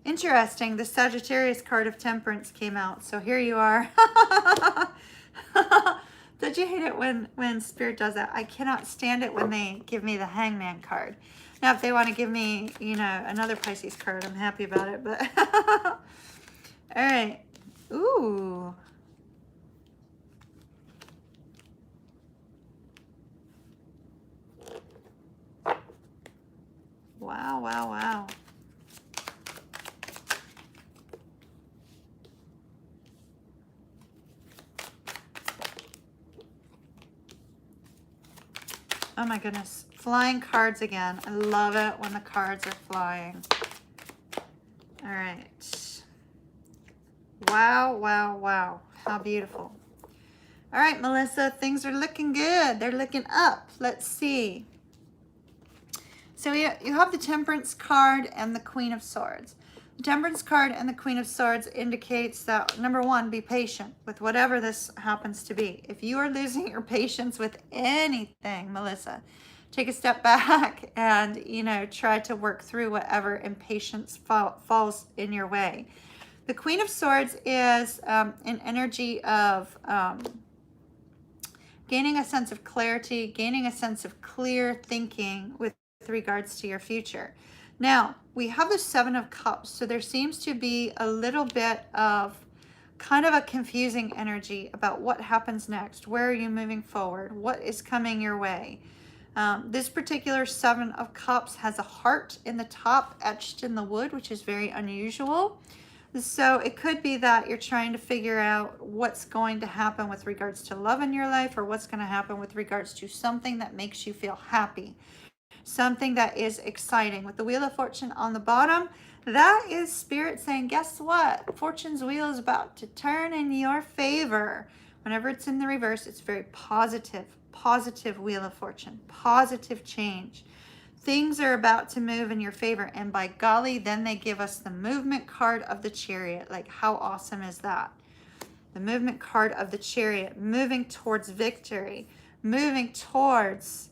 Interesting. The Sagittarius card of Temperance came out. So here you are. Don't you hate it when Spirit does that? I cannot stand it when they give me the Hangman card. Now, if they want to give me, another Pisces card, I'm happy about it. But all right. Ooh. Wow, wow, wow. Oh my goodness. Flying cards again. I love it when the cards are flying. All right. Wow, wow, wow. How beautiful. All right, Melissa, things are looking good. They're looking up. Let's see. So you have the Temperance card and the Queen of Swords. The Temperance card and the Queen of Swords indicates that, number one, be patient with whatever this happens to be. If you are losing your patience with anything, Melissa, take a step back and, try to work through whatever impatience falls in your way. The Queen of Swords is an energy of gaining a sense of clarity, gaining a sense of clear thinking with regards to your future. Now, we have the Seven of Cups, so there seems to be a little bit of kind of a confusing energy about what happens next. Where are you moving forward? What is coming your way? This particular Seven of Cups has a heart in the top etched in the wood, which is very unusual. So it could be that you're trying to figure out what's going to happen with regards to love in your life, or what's going to happen with regards to something that makes you feel happy. something that is exciting. With the Wheel of Fortune on the bottom, that is Spirit saying, guess what? Fortune's wheel is about to turn in your favor. Whenever it's in the reverse, it's very positive, positive Wheel of Fortune, positive change. Things are about to move in your favor. And by golly, then they give us the movement card of the Chariot. Like, how awesome is that? The movement card of the Chariot, moving towards victory, moving towards,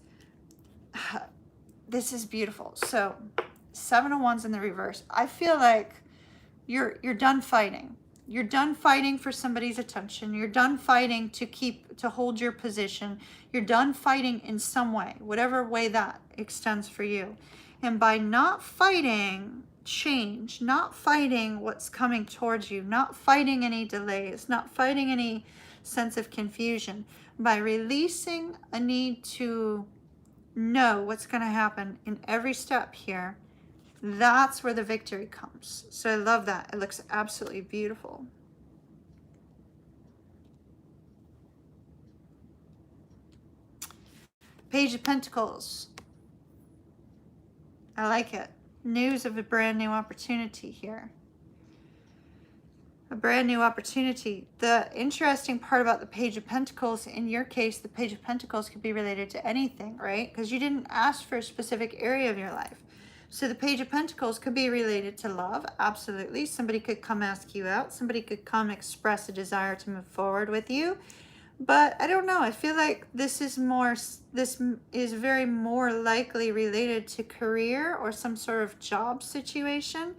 this is beautiful. So 7 of Wands in the reverse. I feel like you're done fighting. You're done fighting for somebody's attention. You're done fighting to hold your position. You're done fighting in some way, whatever way that extends for you. And by not fighting change, not fighting what's coming towards you, not fighting any delays, not fighting any sense of confusion, by releasing a need to know what's going to happen in every step here, that's where the victory comes. So I love that. It looks absolutely beautiful. Page of Pentacles. I like it. News of a brand new opportunity here. A brand new opportunity. The interesting part about the Page of Pentacles, in your case, the Page of Pentacles could be related to anything, right? Because you didn't ask for a specific area of your life. So the Page of Pentacles could be related to love, absolutely. Somebody could come ask you out. Somebody could come express a desire to move forward with you. But I don't know. I feel like this is very more likely related to career or some sort of job situation.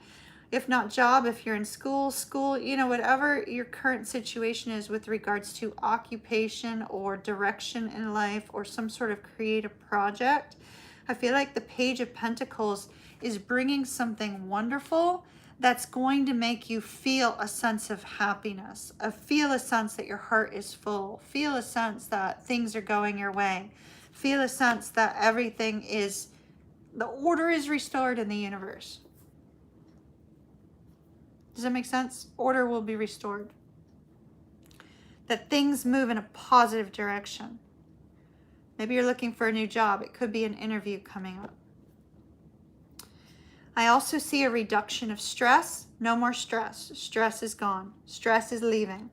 If not job, if you're in school, you know, whatever your current situation is with regards to occupation or direction in life or some sort of creative project. I feel like the Page of Pentacles is bringing something wonderful that's going to make you feel a sense of happiness, feel a sense that your heart is full, feel a sense that things are going your way, feel a sense that everything is, the order is restored in the universe. Does that make sense? Order will be restored. That things move in a positive direction. Maybe you're looking for a new job. It could be an interview coming up. I also see a reduction of stress. No more stress. Stress is gone. Stress is leaving.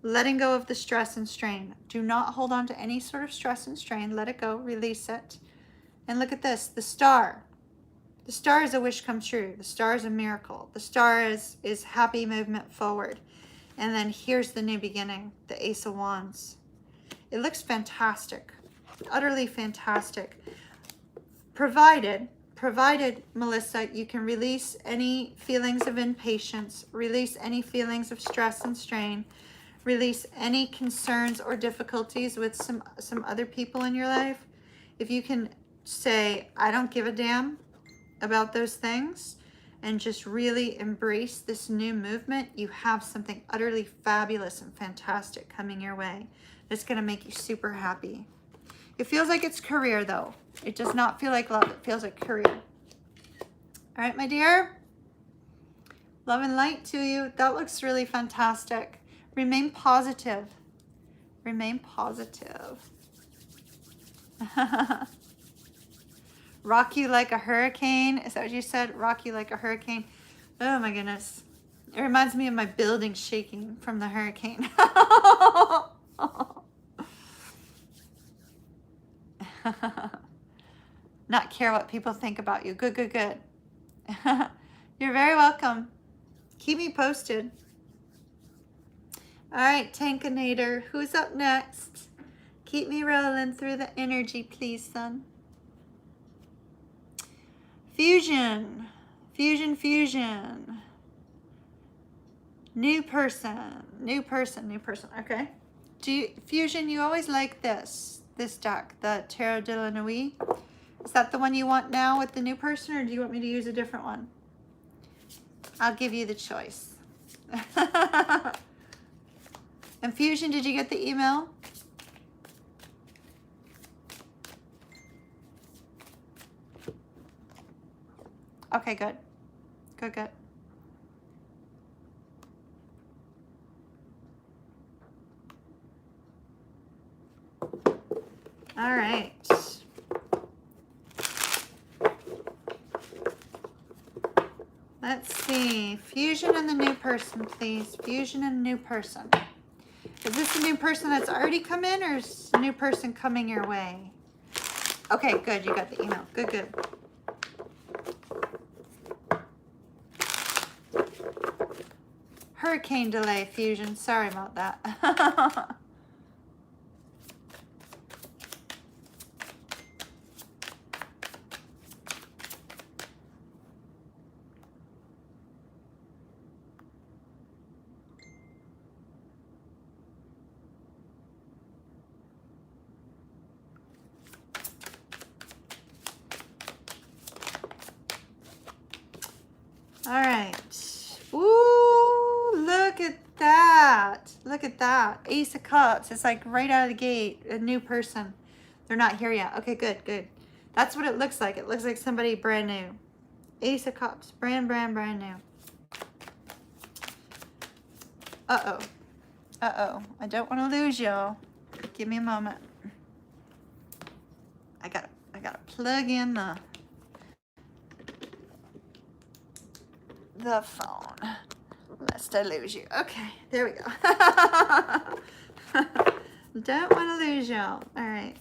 Letting go of the stress and strain. Do not hold on to any sort of stress and strain. Let it go. Release it. And look at this. The star. The star is a wish come true. The star is a miracle. The star is happy movement forward. And then here's the new beginning. The Ace of Wands. It looks fantastic. Utterly fantastic. Provided, Melissa, you can release any feelings of impatience, release any feelings of stress and strain, release any concerns or difficulties with some other people in your life. If you can say, I don't give a damn about those things, and just really embrace this new movement, you have something utterly fabulous and fantastic coming your way. It's going to make you super happy. It feels like it's career, though. It does not feel like love. It feels like career. All right, my dear. Love and light to you. That looks really fantastic. Remain positive. Remain positive. Rock you like a hurricane. Is that what you said? Rock you like a hurricane. Oh, my goodness. It reminds me of my building shaking from the hurricane. Not care what people think about you. Good, good, good. You're very welcome. Keep me posted. All right, Tankinator, who's up next? Keep me rolling through the energy, please, son. Fusion. Fusion, fusion. New person. New person, new person. Okay. Fusion, you always like this deck, the Tarot de la Nuit. Is that the one you want now with the new person, or do you want me to use a different one? I'll give you the choice. And Fusion, did you get the email? Okay, good. Good, good. All right. Let's see. Fusion and the new person, please. Fusion and new person. Is this a new person that's already come in, or is a new person coming your way? Okay, good. You got the email. Good, good. Hurricane delay, Fusion. Sorry about that. All right. Ooh, look at that. Look at that. Ace of Cups. It's like right out of the gate. A new person. They're not here yet. Okay, good, good. That's what it looks like. It looks like somebody brand new. Ace of Cups. Brand new. Uh-oh. Uh-oh. I don't want to lose y'all. Give me a moment. I gotta plug in the phone, lest I lose you. Okay, there we go. Don't want to lose y'all. All right.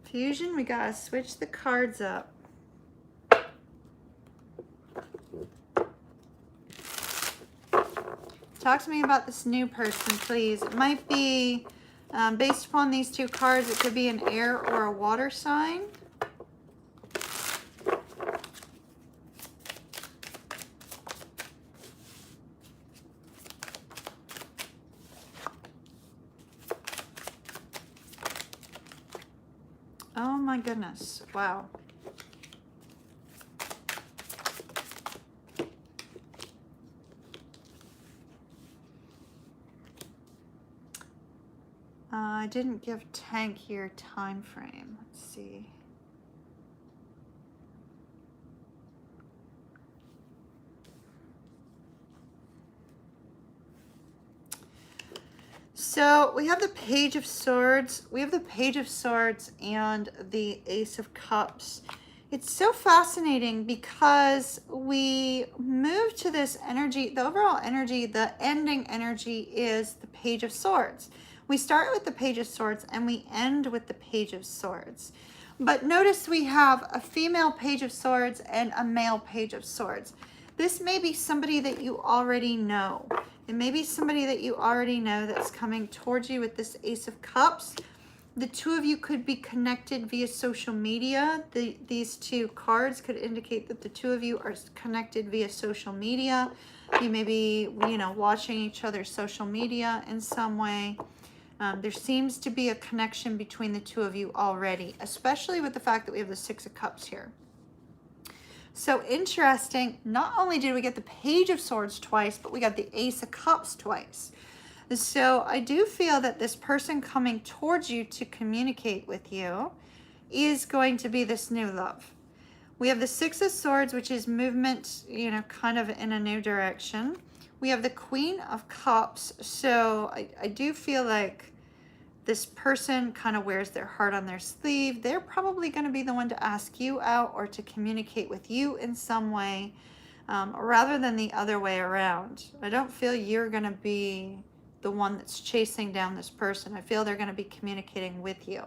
Fusion, we gotta switch the cards up. Talk to me about this new person, please. It might be, based upon these two cards, it could be an air or a water sign. Oh my goodness. Wow. I didn't give Tank here time frame. Let's see. So we have the Page of Swords. We have the Page of Swords and the Ace of Cups. It's so fascinating because we move to this energy, the overall energy, the ending energy is the Page of Swords. We start with the Page of Swords and we end with the Page of Swords. But notice we have a female Page of Swords and a male Page of Swords. This may be somebody that you already know. It may be somebody that you already know that's coming towards you with this Ace of Cups. The two of you could be connected via social media. These two cards could indicate that the two of you are connected via social media. You may be, watching each other's social media in some way. There seems to be a connection between the two of you already, especially with the fact that we have the Six of Cups here. So interesting, not only did we get the Page of Swords twice, but we got the Ace of Cups twice. So I do feel that this person coming towards you to communicate with you is going to be this new love. We have the Six of Swords, which is movement, kind of in a new direction. We have the Queen of Cups. So I do feel like this person kind of wears their heart on their sleeve. They're probably going to be the one to ask you out or to communicate with you in some way, rather than the other way around. I don't feel you're going to be the one that's chasing down this person. I feel they're going to be communicating with you.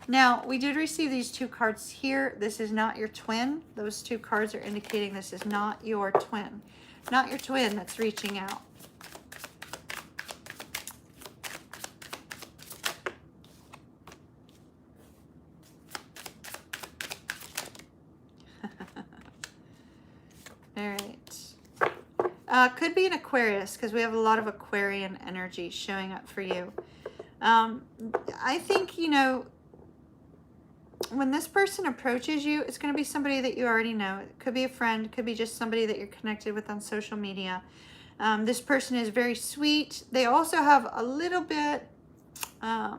Now, we did receive these two cards here. This is not your twin. Those two cards are indicating this is not your twin. Not your twin that's reaching out. All right. Could be an Aquarius because we have a lot of Aquarian energy showing up for you. I think, when this person approaches you, it's going to be somebody that you already know. It could be a friend, could be just somebody that you're connected with on social media. This person is very sweet. They also have a little bit, they're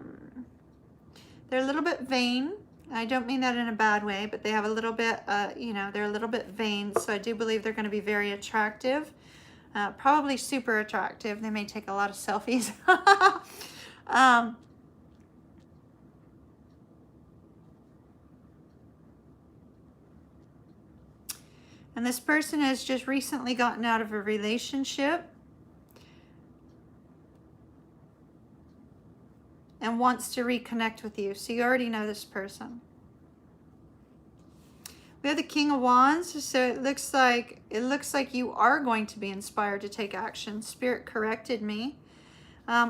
a little bit vain. I don't mean that in a bad way, but they have a little bit, they're a little bit vain. So I do believe they're going to be very attractive, probably super attractive. They may take a lot of selfies. And this person has just recently gotten out of a relationship and wants to reconnect with you. So you already know this person. We have the King of Wands, so it looks like you are going to be inspired to take action. Spirit corrected me.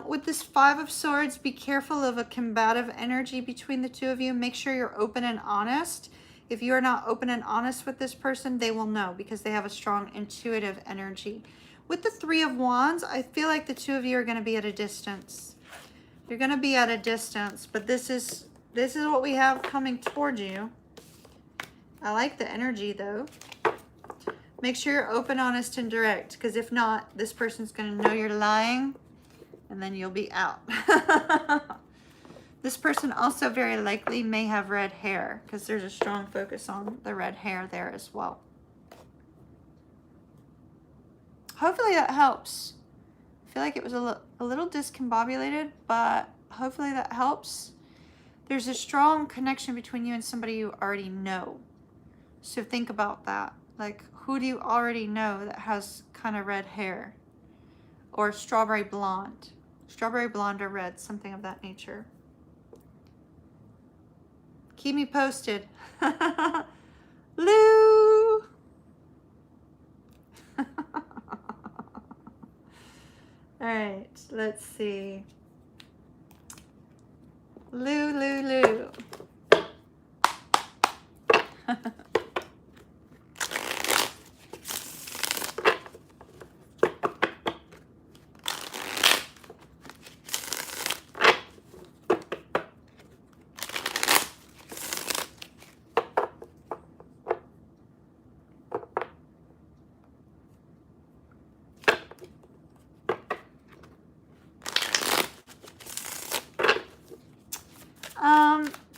With this Five of Swords, be careful of a combative energy between the two of you. Make sure you're open and honest. If you are not open and honest with this person, they will know because they have a strong intuitive energy. With the Three of Wands, I feel like the two of you are going to be at a distance. You're going to be at a distance, but this is what we have coming toward you. I like the energy though. Make sure you're open, honest, and direct, because if not, this person's going to know you're lying and then you'll be out. This person also very likely may have red hair because there's a strong focus on the red hair there as well. Hopefully that helps. I feel like it was a little discombobulated, but hopefully that helps. There's a strong connection between you and somebody you already know. So think about that. Like, who do you already know that has kind of red hair? Or strawberry blonde. Strawberry blonde or red, something of that nature. Keep me posted. Lou! All right, let's see. Lou.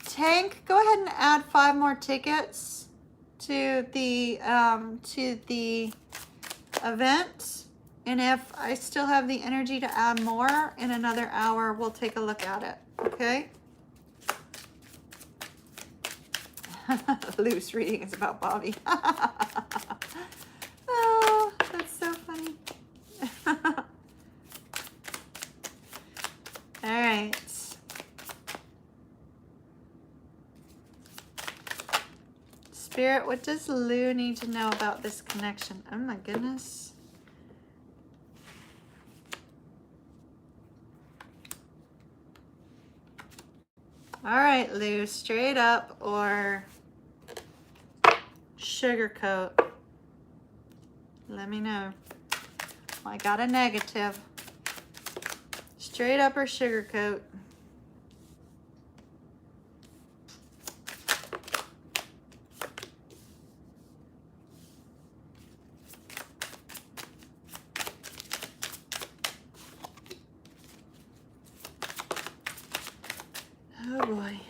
Tank, go ahead and add 5 more tickets to the event. And if I still have the energy to add more in another hour, we'll take a look at it. Okay? Loose reading is about Bobby. Oh, that's so funny. All right. Spirit, what does Lou need to know about this connection? Oh my goodness. All right, Lou, straight up or sugarcoat? Let me know. I got a negative. Straight up or sugarcoat? Oh boy.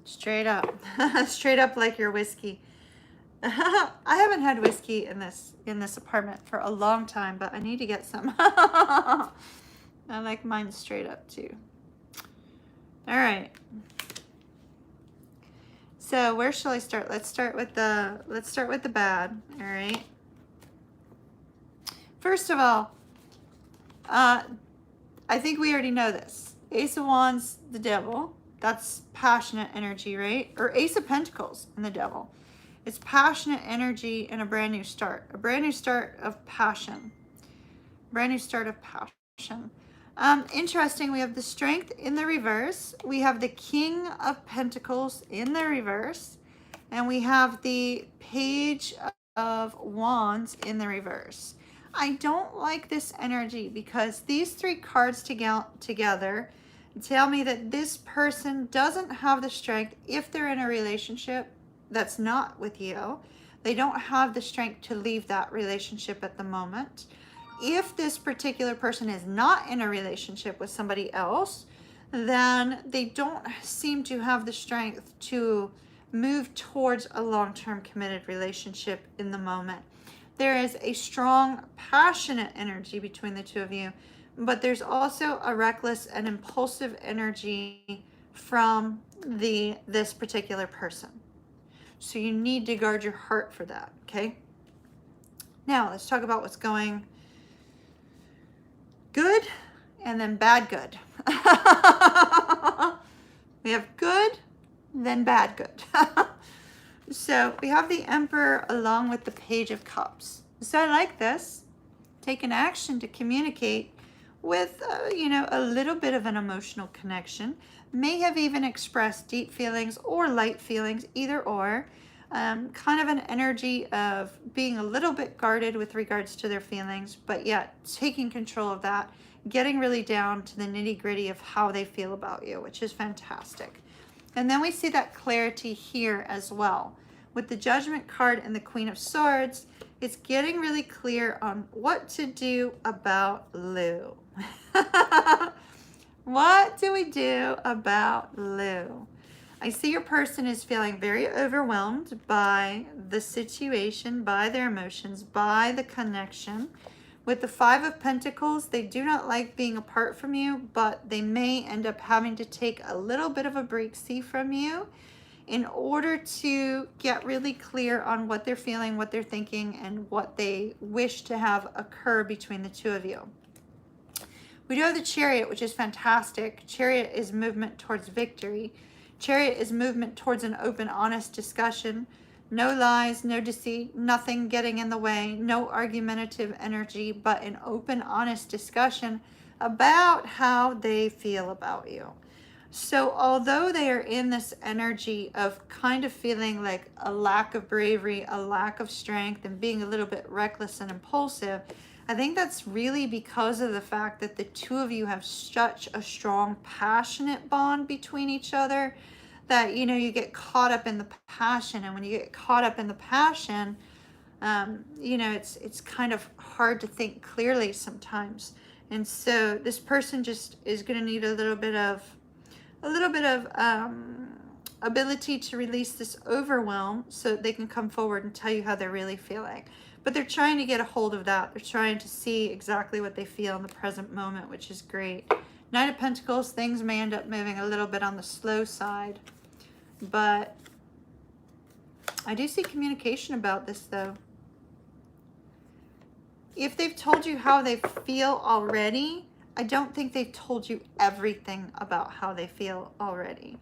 Straight up. Straight up like your whiskey. I haven't had whiskey in this apartment for a long time, but I need to get some. I like mine straight up too. All right. So where shall I start? Let's start with the bad. All right. First of all, I think we already know this. Ace of Wands, the devil. That's passionate energy, right? Or Ace of Pentacles and the devil. It's passionate energy and a brand new start. A brand new start of passion. Brand new start of passion. Interesting, we have the Strength in the reverse. We have the King of Pentacles in the reverse. And we have the Page of Wands in the reverse. I don't like this energy because these 3 cards together tell me that this person doesn't have the strength if they're in a relationship that's not with you. They don't have the strength to leave that relationship at the moment. If this particular person is not in a relationship with somebody else, then they don't seem to have the strength to move towards a long-term committed relationship in the moment. There is a strong, passionate energy between the two of you, but there's also a reckless and impulsive energy from this particular person. So you need to guard your heart for that, okay? Now, let's talk about what's going good and then bad good. We have good, then bad good. So we have the Emperor along with the Page of Cups. So I like this. Take an action to communicate with, a little bit of an emotional connection. May have even expressed deep feelings or light feelings, either or. Kind of an energy of being a little bit guarded with regards to their feelings, but yet taking control of that, getting really down to the nitty gritty of how they feel about you, which is fantastic. And then we see that clarity here as well. With the Judgment card and the Queen of Swords, it's getting really clear on what to do about Lou. What do we do about Lou? I see your person is feeling very overwhelmed by the situation, by their emotions, by the connection. With the Five of Pentacles, they do not like being apart from you, but they may end up having to take a little bit of a break-see from you in order to get really clear on what they're feeling, what they're thinking, and what they wish to have occur between the two of you. We do have the Chariot, which is fantastic. Chariot is movement towards victory. Chariot is movement towards an open, honest discussion. No lies, no deceit, nothing getting in the way, no argumentative energy, but an open, honest discussion about how they feel about you. So although they are in this energy of kind of feeling like a lack of bravery, a lack of strength, and being a little bit reckless and impulsive, I think that's really because of the fact that the two of you have such a strong, passionate bond between each other that, you get caught up in the passion. And when you get caught up in the passion, it's kind of hard to think clearly sometimes. And so this person just is going to need a little bit of ability to release this overwhelm so that they can come forward and tell you how they're really feeling. But they're trying to get a hold of that. They're trying to see exactly what they feel in the present moment, which is great. Knight of Pentacles, things may end up moving a little bit on the slow side. But I do see communication about this, though. If they've told you how they feel already, I don't think they've told you everything about how they feel already.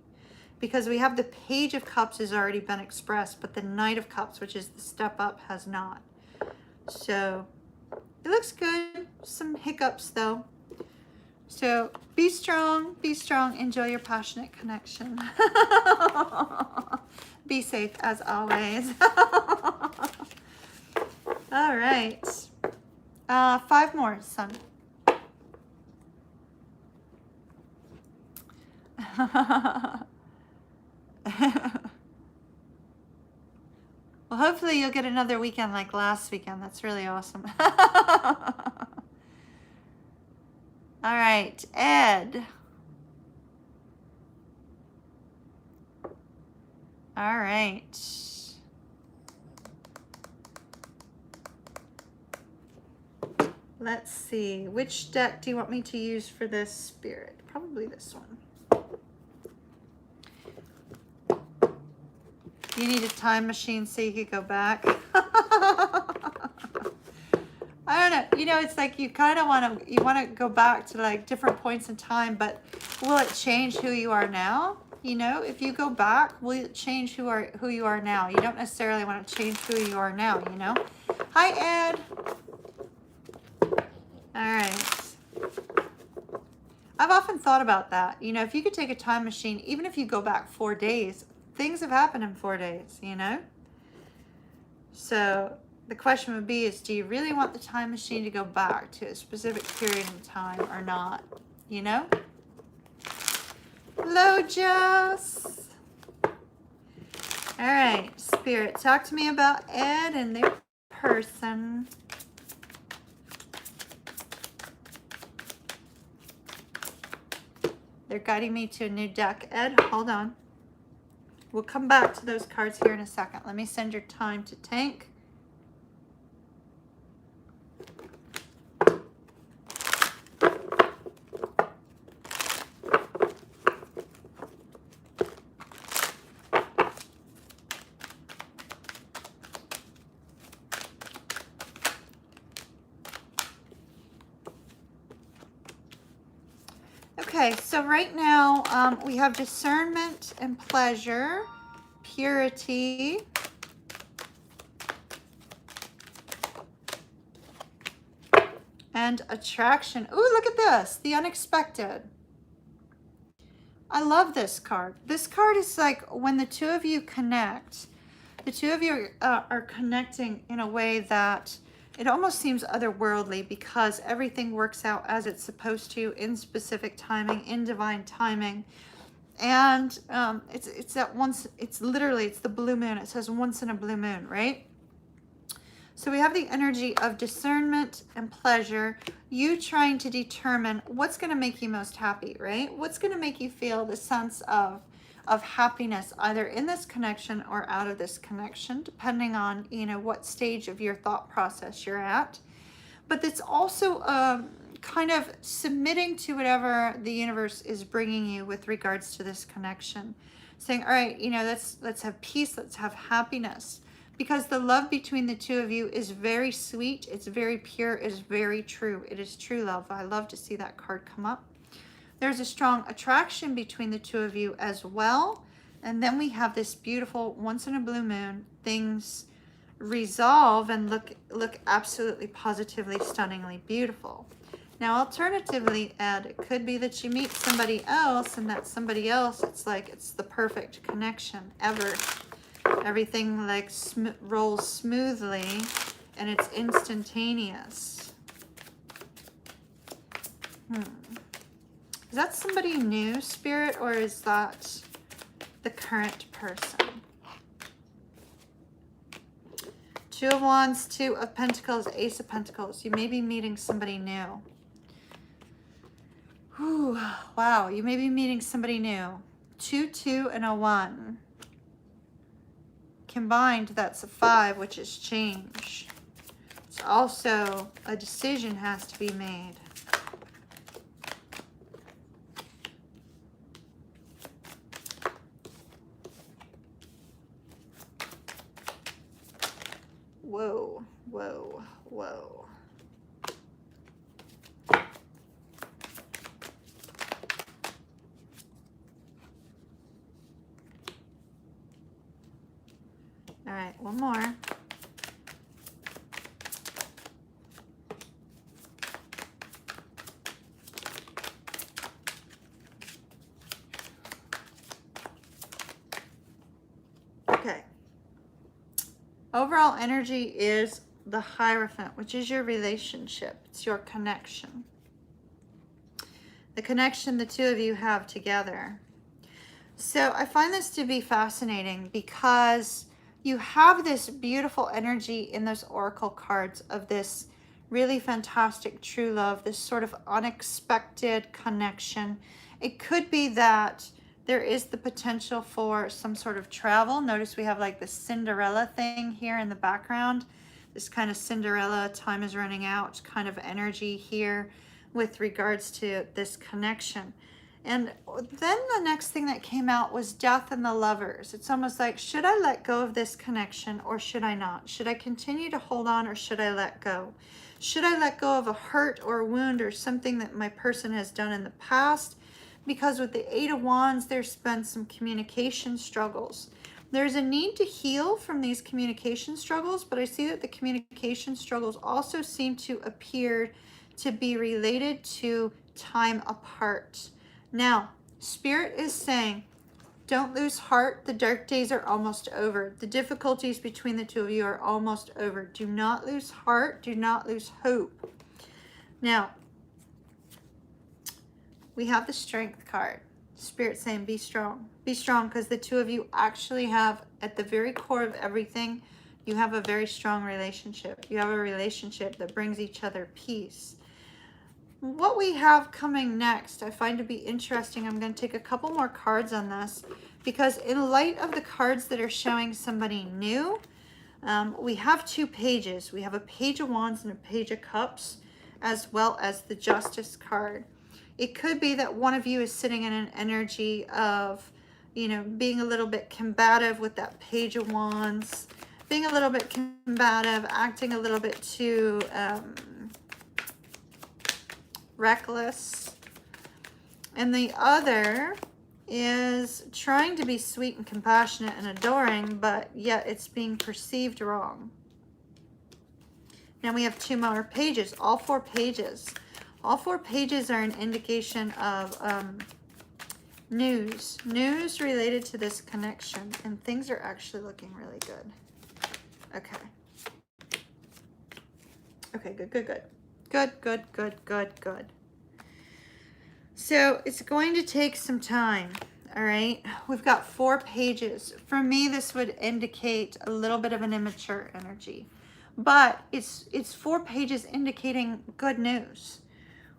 Because we have the Page of Cups has already been expressed, but the Knight of Cups, which is the step up, has not. So it looks good. Some hiccups, though. So be strong, enjoy your passionate connection. Be safe as always. All right. 5 more, Sun. Well, hopefully you'll get another weekend like last weekend. That's really awesome. All right, Ed. All right. Let's see. Which deck do you want me to use for this, Spirit? Probably this one. You need a time machine so you could go back. I don't know. It's like you kind of want to go back to like different points in time, but will it change who you are now? If you go back, will it change who you are now? You don't necessarily want to change who you are now, Hi, Ed. All right. I've often thought about that. If you could take a time machine, even if you go back 4 days, things have happened in 4 days, So the question would be is, do you really want the time machine to go back to a specific period in time or not? Hello, Jess. All right, Spirit, talk to me about Ed and their person. They're guiding me to a new deck. Ed, hold on. We'll come back to those cards here in a second. Let me send your time to Tank. Okay, so right now we have discernment and pleasure, purity, and attraction. Ooh, look at this, the unexpected. I love this card. This card is like when the two of you connect, the two of you are connecting in a way that it almost seems otherworldly because everything works out as it's supposed to in specific timing, in divine timing. And it's that once, it's literally, it's the blue moon. It says once in a blue moon, right? So we have the energy of discernment and pleasure, you trying to determine what's going to make you most happy, right? What's going to make you feel the sense of happiness, either in this connection or out of this connection, depending on, you know, what stage of your thought process you're at. But it's also kind of submitting to whatever the universe is bringing you with regards to this connection. Saying, all right, you know, let's have peace, let's have happiness. Because the love between the two of you is very sweet, it's very pure, it is very true. It is true love. I love to see that card come up. There's a strong attraction between the two of you as well. And then we have this beautiful once in a blue moon, things resolve and look absolutely positively stunningly beautiful. Now alternatively, Ed, it could be that you meet somebody else and that somebody else, it's like it's the perfect connection ever. Everything like rolls smoothly and it's instantaneous. Is that somebody new, Spirit, or is that the current person? Two of Wands, Two of Pentacles, Ace of Pentacles. You may be meeting somebody new. Whew, wow, you may be meeting somebody new. 2, 2, and a 1. Combined, that's a 5, which is change. It's also a decision has to be made. Whoa, whoa, whoa. All right, one more. Okay. Overall energy is the Hierophant, which is your relationship. It's your connection. The connection the two of you have together. So I find this to be fascinating because you have this beautiful energy in those oracle cards of this really fantastic true love, this sort of unexpected connection. It could be that there is the potential for some sort of travel. Notice we have like the Cinderella thing here in the background. This kind of Cinderella, time is running out kind of energy here with regards to this connection. And then the next thing that came out was Death and the Lovers. It's almost like, should I let go of this connection or should I not? Should I continue to hold on or should I let go? Should I let go of a hurt or a wound or something that my person has done in the past? Because with the Eight of Wands, there's been some communication struggles. There's a need to heal from these communication struggles, but I see that the communication struggles also seem to appear to be related to time apart. Now, Spirit is saying, don't lose heart. The dark days are almost over. The difficulties between the two of you are almost over. Do not lose heart. Do not lose hope. Now, we have the Strength card. Spirit saying, be strong. Be strong, because the two of you actually have, at the very core of everything, you have a very strong relationship. You have a relationship that brings each other peace. What we have coming next, I find to be interesting. I'm going to take a couple more cards on this because in light of the cards that are showing somebody new, we have two pages. We have a Page of Wands and a Page of Cups, as well as the Justice card. It could be that one of you is sitting in an energy of, you know, being a little bit combative with that Page of Wands, being a little bit combative, acting a little bit too reckless. And the other is trying to be sweet and compassionate and adoring, but yet it's being perceived wrong. Now we have 2 more pages, all 4 pages. All 4 pages are an indication of news related to this connection, and things are actually looking really good. Okay. Okay, good. So it's going to take some time, all right? We've got 4 pages. For me, this would indicate a little bit of an immature energy, but it's 4 pages indicating good news.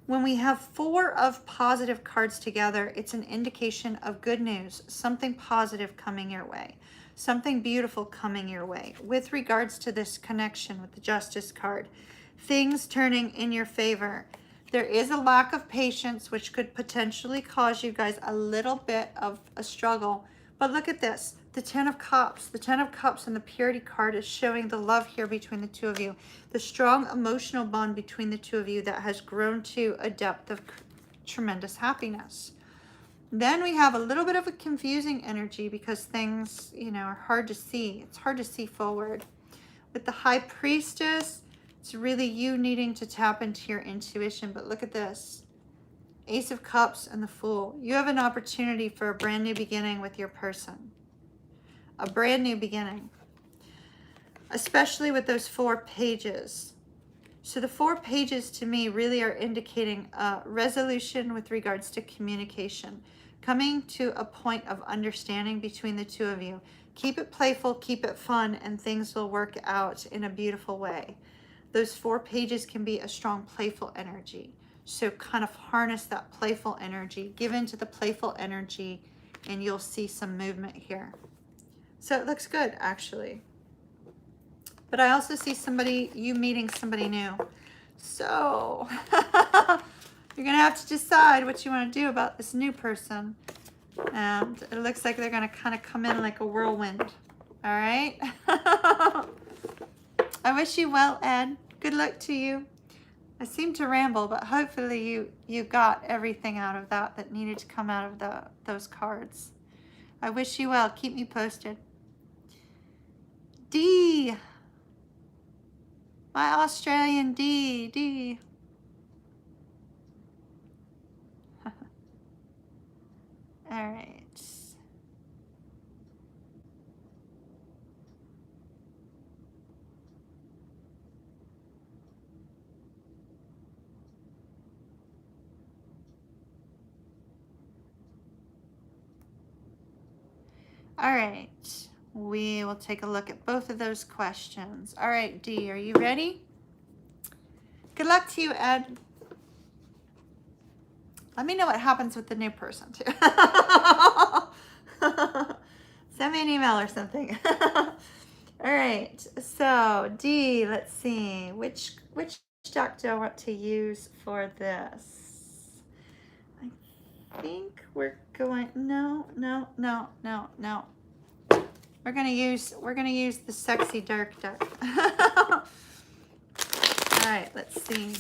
When we have 4 of positive cards together, it's an indication of good news, something positive coming your way, something beautiful coming your way. With regards to this connection with the Justice card, things turning in your favor. There is a lack of patience, which could potentially cause you guys a little bit of a struggle. But look at this, the 10 of Cups. The 10 of Cups and the Purity card is showing the love here between the 2 of you. The strong emotional bond between the 2 of you that has grown to a depth of tremendous happiness. Then we have a little bit of a confusing energy because things, you know, are hard to see. It's hard to see forward. With the High Priestess, it's really you needing to tap into your intuition. But look at this. Ace of Cups and the Fool. You have an opportunity for a brand new beginning with your person. A brand new beginning. Especially with those 4 pages. So the 4 pages to me really are indicating a resolution with regards to communication. Coming to a point of understanding between the 2 of you. Keep it playful, keep it fun, and things will work out in a beautiful way. Those 4 pages can be a strong playful energy. So kind of harness that playful energy, give into the playful energy, and you'll see some movement here. So it looks good, actually. But I also see you meeting somebody new. So you're going to have to decide what you want to do about this new person. And it looks like they're going to kind of come in like a whirlwind. All right? I wish you well, Ed. Good luck to you. I seem to ramble, but hopefully you got everything out of that needed to come out of those cards. I wish you well. Keep me posted. D. My Australian D. All right. All right, we will take a look at both of those questions. All right, D, are you ready? Good luck to you, Ed. Let me know what happens with the new person, too. Send me an email or something. All right, so D, let's see. Which deck do I want to use for this? I think we're going, no. We're gonna use the Sexy Dark deck. All right, let's see.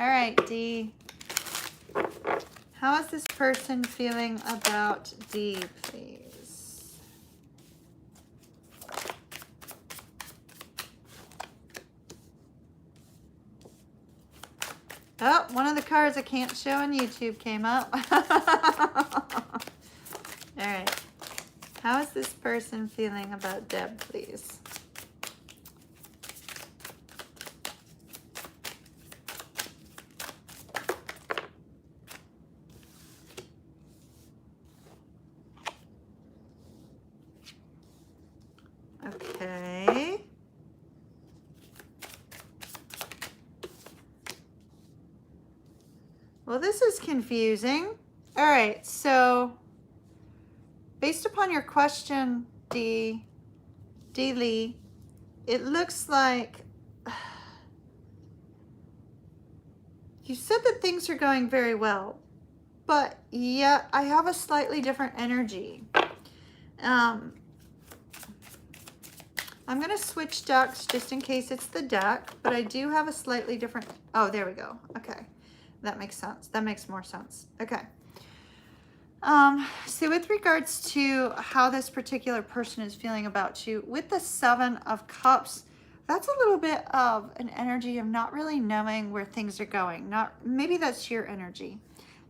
All right, D. How is this person feeling about D, please? Oh, one of the cards I can't show on YouTube came up. All right. How is this person feeling about Deb, please? Okay. Well, this is confusing. All right, so based upon your question, D. Lee, it looks like you said that things are going very well. but yet I have a slightly different energy. I'm going to switch decks just in case it's the deck, but I do have a slightly different, oh, there we go. Okay. That makes sense. That makes more sense. Okay. So with regards to how this particular person is feeling about you, with the Seven of Cups, that's a little bit of an energy of not really knowing where things are going. Maybe that's your energy,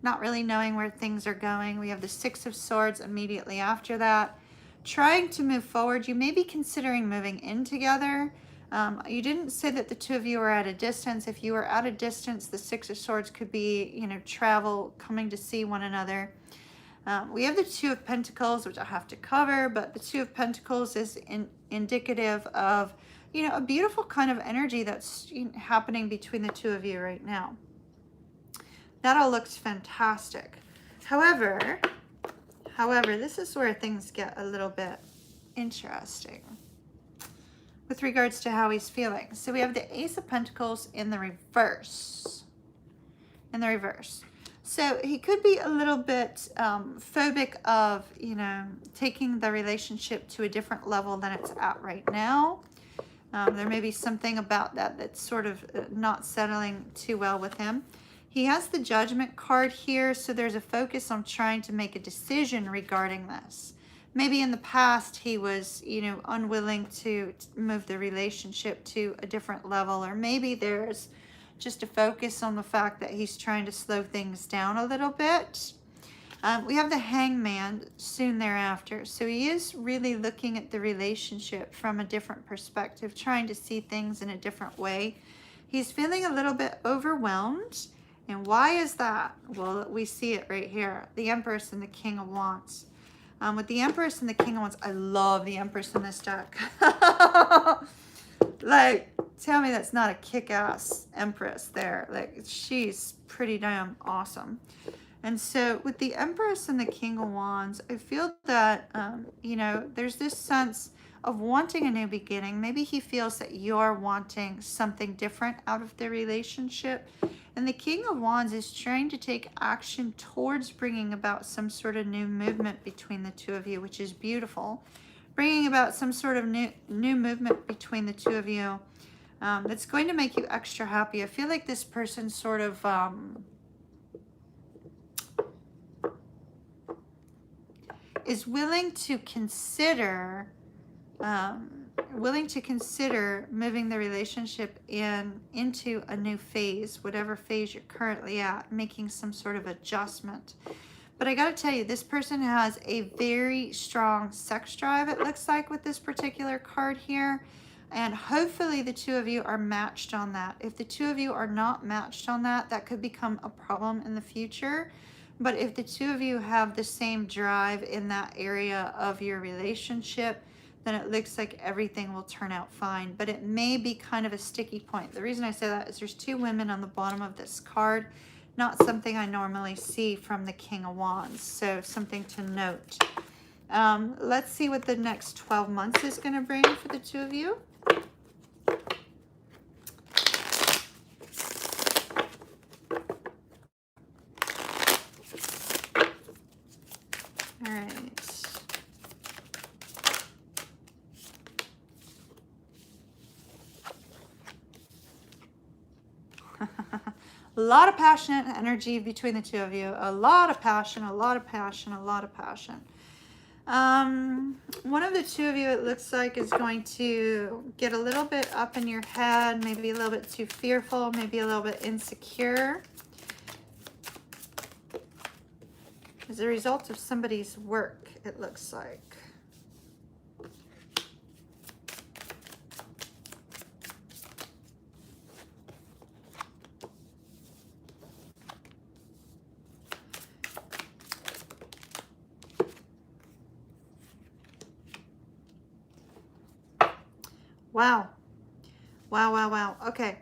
not really knowing where things are going. We have the Six of Swords immediately after that. Trying to move forward. You may be considering moving in together. You didn't say that the two of you are at a distance. If you are at a distance, the Six of Swords could be, you know, travel, coming to see one another. We have the Two of Pentacles, which I have to cover, but the Two of Pentacles is indicative of, you know, a beautiful kind of energy that's happening between the two of you right now. That all looks fantastic. However, this is where things get a little bit interesting with regards to how he's feeling. So we have the Ace of Pentacles in the reverse. So he could be a little bit phobic of, you know, taking the relationship to a different level than it's at right now. There may be something about that that's sort of not settling too well with him. He has the Judgment card here, so there's a focus on trying to make a decision regarding this. Maybe in the past he was, you know, unwilling to move the relationship to a different level, or maybe there's just a focus on the fact that he's trying to slow things down a little bit. We have the Hangman soon thereafter. So he is really looking at the relationship from a different perspective, trying to see things in a different way. He's feeling a little bit overwhelmed. And why is that? Well, we see it right here. The Empress and the King of Wands. With the Empress and the King of Wands, I love the Empress in this deck. Like, tell me that's not a kick-ass Empress there. Like, she's pretty damn awesome. And so with the Empress and the King of Wands, I feel that, you know, there's this sense of wanting a new beginning. Maybe he feels that you're wanting something different out of the relationship. And the King of Wands is trying to take action towards bringing about some sort of new movement between the two of you, which is beautiful. Bringing about some sort of new movement between the two of you that's going to make you extra happy. I feel like this person sort of is willing to consider moving the relationship into a new phase, whatever phase you're currently at, making some sort of adjustment. But I got to tell you, this person has a very strong sex drive, it looks like, with this particular card here. And hopefully the two of you are matched on that. If the two of you are not matched on that, that could become a problem in the future. But if the two of you have the same drive in that area of your relationship, then it looks like everything will turn out fine. But it may be kind of a sticky point. The reason I say that is there's two women on the bottom of this card. Not something I normally see from the King of Wands. So something to note. Let's see what the next 12 months is going to bring for the two of you. All right. A lot of passionate energy between the two of you. A lot of passion, a lot of passion, a lot of passion. One of the two of you, it looks like, is going to get a little bit up in your head, maybe a little bit too fearful, maybe a little bit insecure, as a result of somebody's work, it looks like. Wow. Wow, wow, wow. Okay.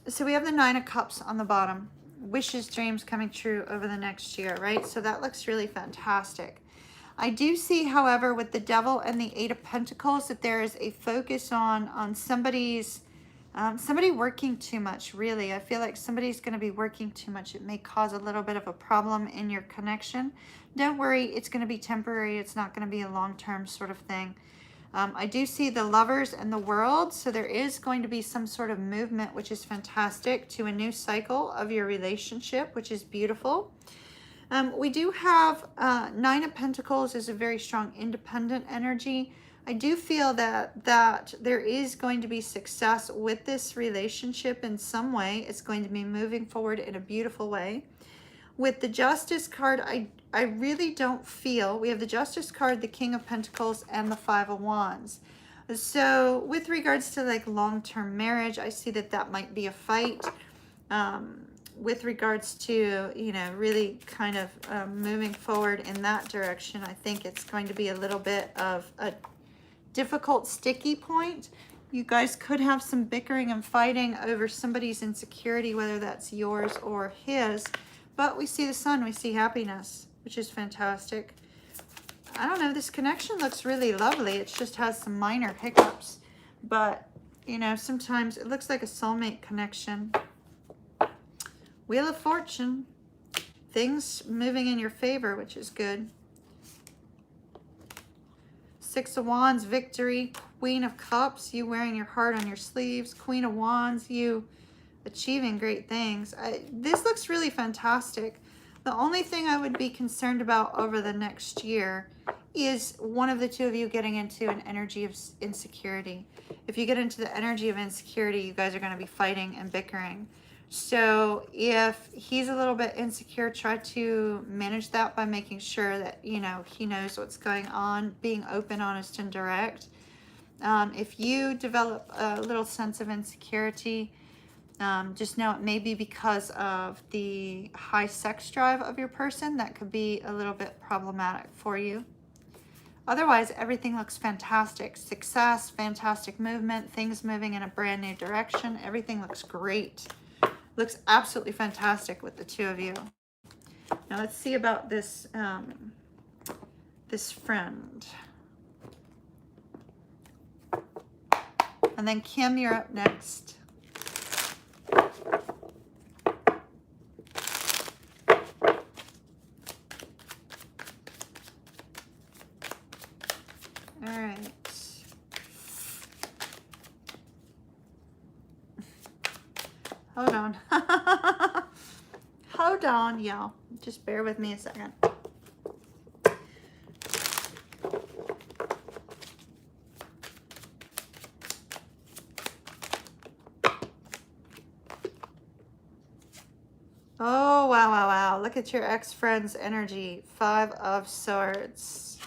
So we have the Nine of Cups on the bottom. Wishes, dreams coming true over the next year, right? So that looks really fantastic. I do see, however, with the Devil and the Eight of Pentacles, that there is a focus on somebody's Somebody working too much, really. I feel like somebody's going to be working too much. It may cause a little bit of a problem in your connection. Don't worry, it's going to be temporary. It's not going to be a long-term sort of thing. I do see the Lovers and the World, so there is going to be some sort of movement, which is fantastic, to a new cycle of your relationship, which is beautiful. We do have Nine of Pentacles is a very strong independent energy. I do feel that there is going to be success with this relationship in some way. It's going to be moving forward in a beautiful way. With the Justice card, I really don't feel, we have the Justice card, the King of Pentacles, and the Five of Wands. So with regards to like long-term marriage, I see that might be a fight. With regards to, you know, really kind of moving forward in that direction, I think it's going to be a little bit of a difficult, sticky point. You guys could have some bickering and fighting over somebody's insecurity, whether that's yours or his. But we see the sun, we see happiness, which is fantastic. I don't know, this connection looks really lovely. It just has some minor hiccups. But, you know, sometimes it looks like a soulmate connection. Wheel of Fortune. Things moving in your favor, which is good. Six of Wands, victory. Queen of Cups, you wearing your heart on your sleeves. Queen of Wands, you achieving great things. This looks really fantastic. The only thing I would be concerned about over the next year is one of the two of you getting into an energy of insecurity. If you get into the energy of insecurity, you guys are going to be fighting and bickering. So if he's a little bit insecure, try to manage that by making sure that, you know, he knows what's going on, being open, honest, and direct. If you develop a little sense of insecurity, just know it may be because of the high sex drive of your person. That could be a little bit problematic for you. Otherwise, everything looks fantastic. Success, fantastic movement, things moving in a brand new direction. Everything looks great. Looks absolutely fantastic with the two of you. Now let's see about this this friend. And then Kim, you're up next. All right. Hold on. Hold on, y'all. Just bear with me a second. Oh, wow, wow, wow. Look at your ex-friend's energy. Five of Swords.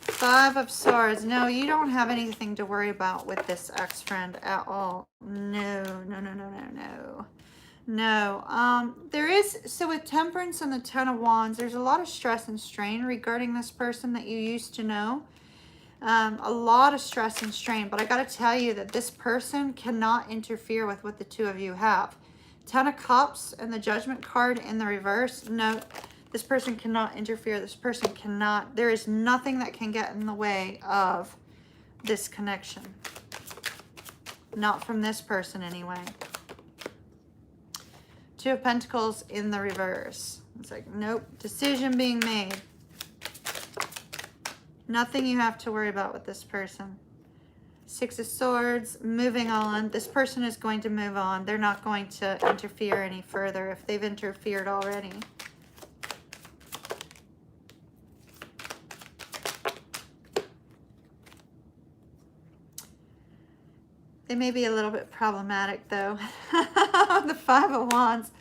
Five of Swords. No, you don't have anything to worry about with this ex-friend at all. No, no, no, no, no, no. No. There is, so with Temperance and the Ten of Wands, there's a lot of stress and strain regarding this person that you used to know. A lot of stress and strain, but I got to tell you that this person cannot interfere with what the two of you have. Ten of Cups and the Judgment card in the reverse. No, this person cannot interfere. This person cannot, there is nothing that can get in the way of this connection. Not from this person anyway. Two of Pentacles in the reverse. It's like, nope, decision being made. Nothing you have to worry about with this person. Six of Swords, moving on. This person is going to move on. They're not going to interfere any further if they've interfered already. They may be a little bit problematic though. The Five of Wands.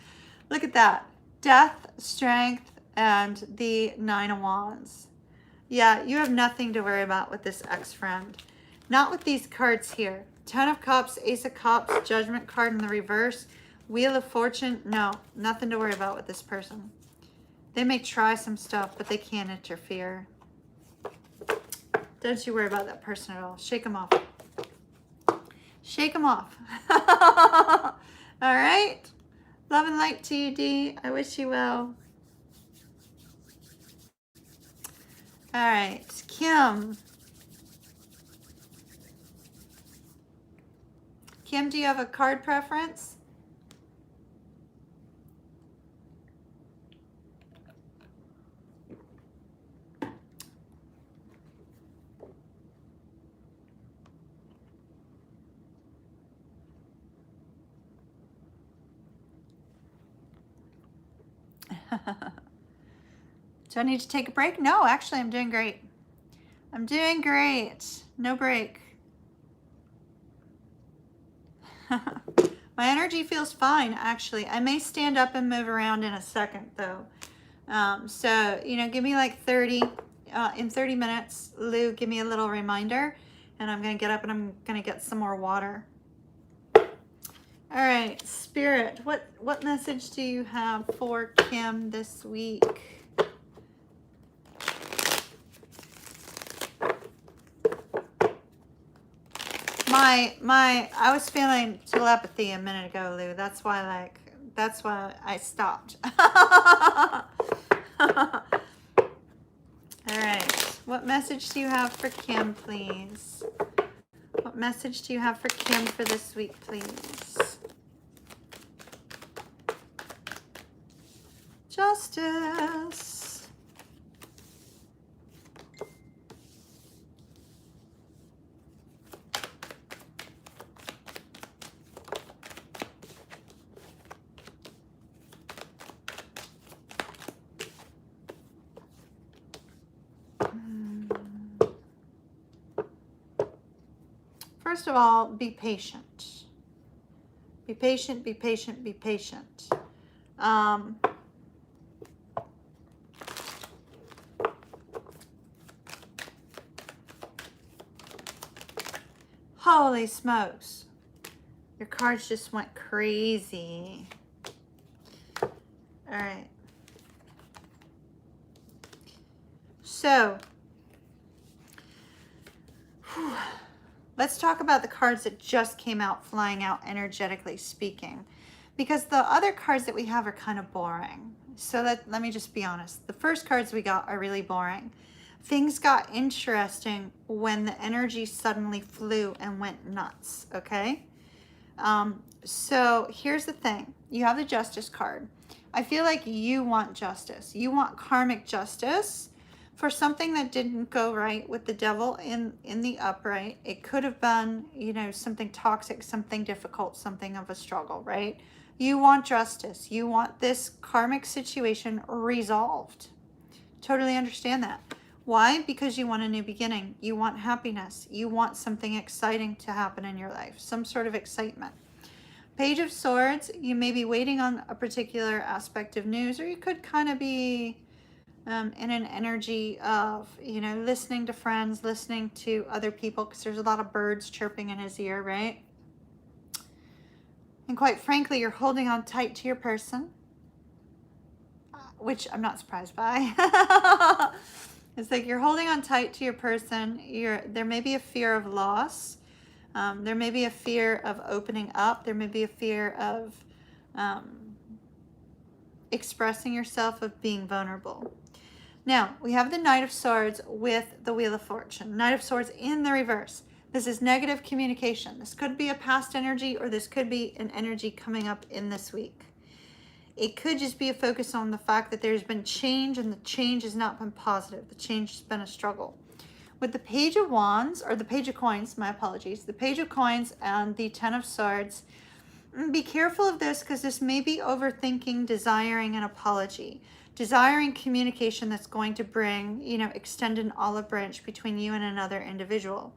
Look at that. Death, Strength, and the Nine of Wands. Yeah, you have nothing to worry about with this ex-friend. Not with these cards here. Ten of Cups, Ace of Cups, Judgment card in the reverse. Wheel of Fortune. No, nothing to worry about with this person. They may try some stuff, but they can't interfere. Don't you worry about that person at all. Shake them off. Shake them off. All right. Love and light to you, D. I wish you well. All right, Kim. Kim, do you have a card preference? Do I need to take a break? No, actually, I'm doing great. I'm doing great. No break. My energy feels fine, actually. I may stand up and move around in a second, though. So, give me like 30, in 30 minutes, Lou, give me a little reminder, and I'm going to get up and I'm going to get some more water. All right, Spirit, what message do you have for Kim this week? I was feeling telepathy a minute ago, Lou. That's why I stopped. All right. What message do you have for Kim, please? What message do you have for Kim for this week, please? Justice. First of all, be patient. Be patient, be patient, be patient. Holy smokes. Your cards just went crazy. All right. So, let's talk about the cards that just came out, flying out, energetically speaking. Because the other cards that we have are kind of boring. So let me just be honest. The first cards we got are really boring. Things got interesting when the energy suddenly flew and went nuts, okay? So here's the thing. You have the Justice card. I feel like you want justice. You want karmic justice for something that didn't go right with the devil in the upright. It could have been, something toxic, something difficult, something of a struggle, right? You want justice. You want this karmic situation resolved. Totally understand that. Why? Because you want a new beginning. You want happiness. You want something exciting to happen in your life, some sort of excitement. Page of Swords, you may be waiting on a particular aspect of news, or you could kind of be in an energy of, listening to friends, listening to other people, because there's a lot of birds chirping in his ear, right? And quite frankly, you're holding on tight to your person, which I'm not surprised by. It's like you're holding on tight to your person. There may be a fear of loss. There may be a fear of opening up. There may be a fear of expressing yourself, of being vulnerable. Now, we have the Knight of Swords with the Wheel of Fortune. Knight of Swords in the reverse. This is negative communication. This could be a past energy, or this could be an energy coming up in this week. It could just be a focus on the fact that there's been change, and the change has not been positive. The change has been a struggle. With the Page of Wands, or the Page of Coins, my apologies, the Page of Coins and the Ten of Swords, be careful of this, because this may be overthinking, desiring an apology, desiring communication that's going to bring, extend an olive branch between you and another individual.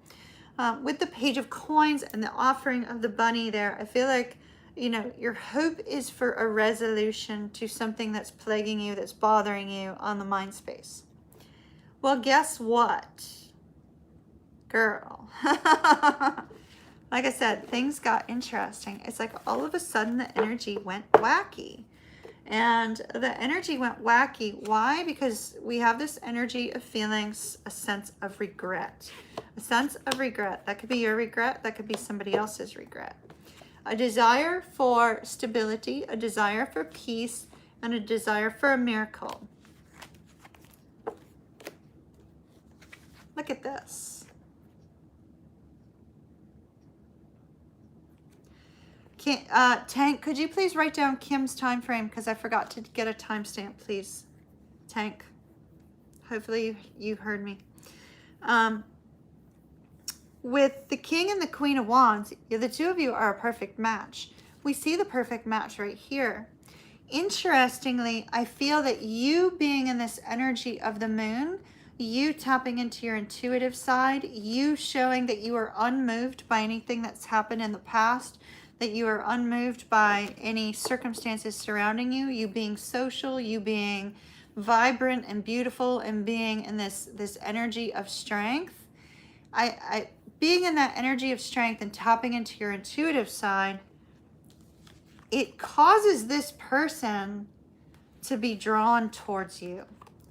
With the Page of Coins and the offering of the bunny there, I feel like, your hope is for a resolution to something that's plaguing you, that's bothering you on the mind space. Well, guess what, girl? Like I said, things got interesting. It's like all of a sudden the energy went wacky. And the energy went wacky. Why? Because we have this energy of feelings, a sense of regret. A sense of regret. That could be your regret. That could be somebody else's regret. A desire for stability, a desire for peace, and a desire for a miracle. Look at this. Tank, could you please write down Kim's time frame? Because I forgot to get a timestamp, please. Tank. Hopefully you heard me. With the King and the Queen of Wands, the two of you are a perfect match. We see the perfect match right here. Interestingly, I feel that you being in this energy of the moon, you tapping into your intuitive side, you showing that you are unmoved by anything that's happened in the past, that you are unmoved by any circumstances surrounding you, you being social, you being vibrant and beautiful and being in this energy of strength. Being in that energy of strength and tapping into your intuitive side, it causes this person to be drawn towards you,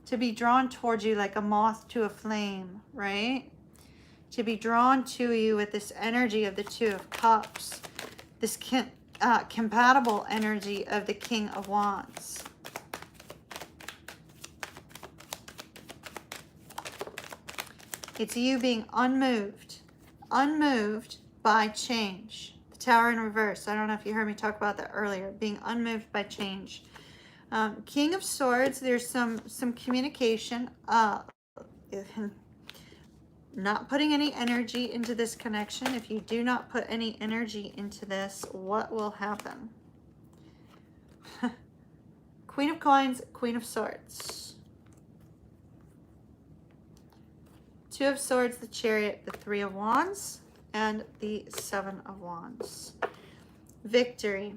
like a moth to a flame, right? To be drawn to you with this energy of the Two of Cups, this compatible energy of the King of Wands. It's you being unmoved by change. The Tower in reverse. I don't know if you heard me talk about that earlier. Being unmoved by change. King of Swords, there's some communication. Not putting any energy into this connection. If you do not put any energy into this, what will happen? Queen of Coins, Queen of Swords. Two of Swords, the Chariot, the Three of Wands, and the Seven of Wands. Victory.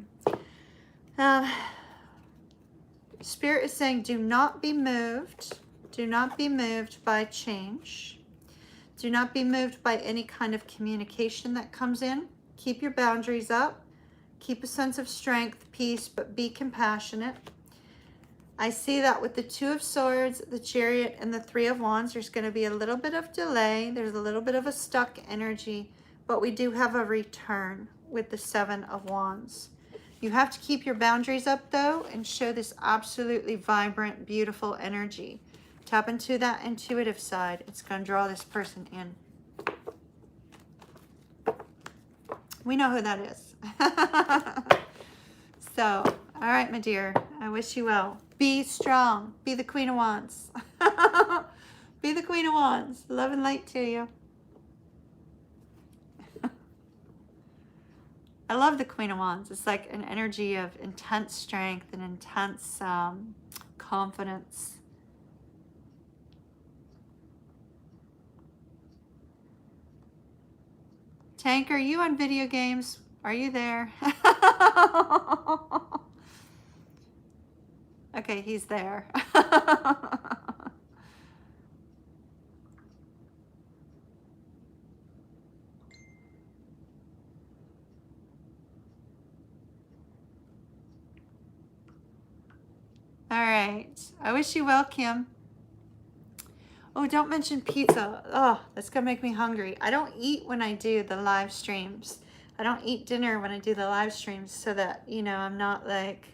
Spirit is saying, do not be moved. Do not be moved by change. Do not be moved by any kind of communication that comes in. Keep your boundaries up. Keep a sense of strength, peace, but be compassionate. I see that with the Two of Swords, the Chariot, and the Three of Wands, there's going to be a little bit of delay. There's a little bit of a stuck energy, but we do have a return with the Seven of Wands. You have to keep your boundaries up, though, and show this absolutely vibrant, beautiful energy. Tap into that intuitive side. It's going to draw this person in. We know who that is. So, all right, my dear. I wish you well. Be strong. Be the Queen of Wands. Be the Queen of Wands. Love and light to you. I love the Queen of Wands. It's like an energy of intense strength and intense confidence. Tank, are you on video games? Are you there? Okay, he's there. All right. I wish you well, Kim. Oh, don't mention pizza. Oh, that's going to make me hungry. I don't eat when I do the live streams. I don't eat dinner when I do the live streams so that, you know, I'm not like,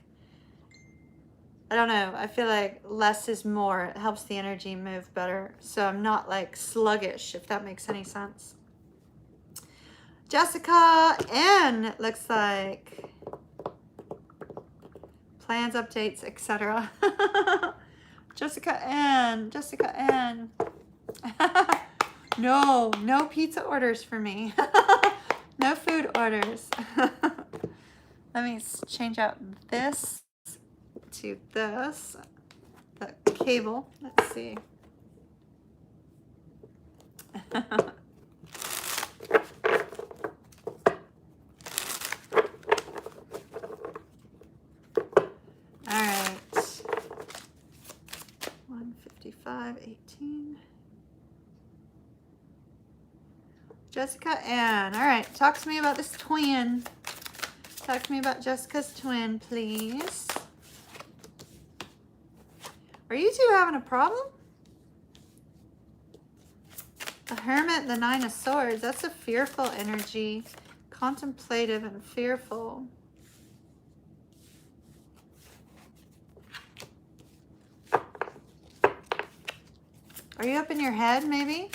I don't know. I feel like less is more. It helps the energy move better. So I'm not like sluggish, if that makes any sense. Jessica N, it looks like. Plans, updates, etc. Jessica N. Jessica N. No pizza orders for me. No food orders. Let me change out this to this. The cable. Let's see. All right. 155.18. Jessica Ann. All right. Talk to me about this twin. Talk to me about Jessica's twin, please. Are you two having a problem? The Hermit, the Nine of Swords. That's a fearful energy. Contemplative and fearful. Are you up in your head, maybe?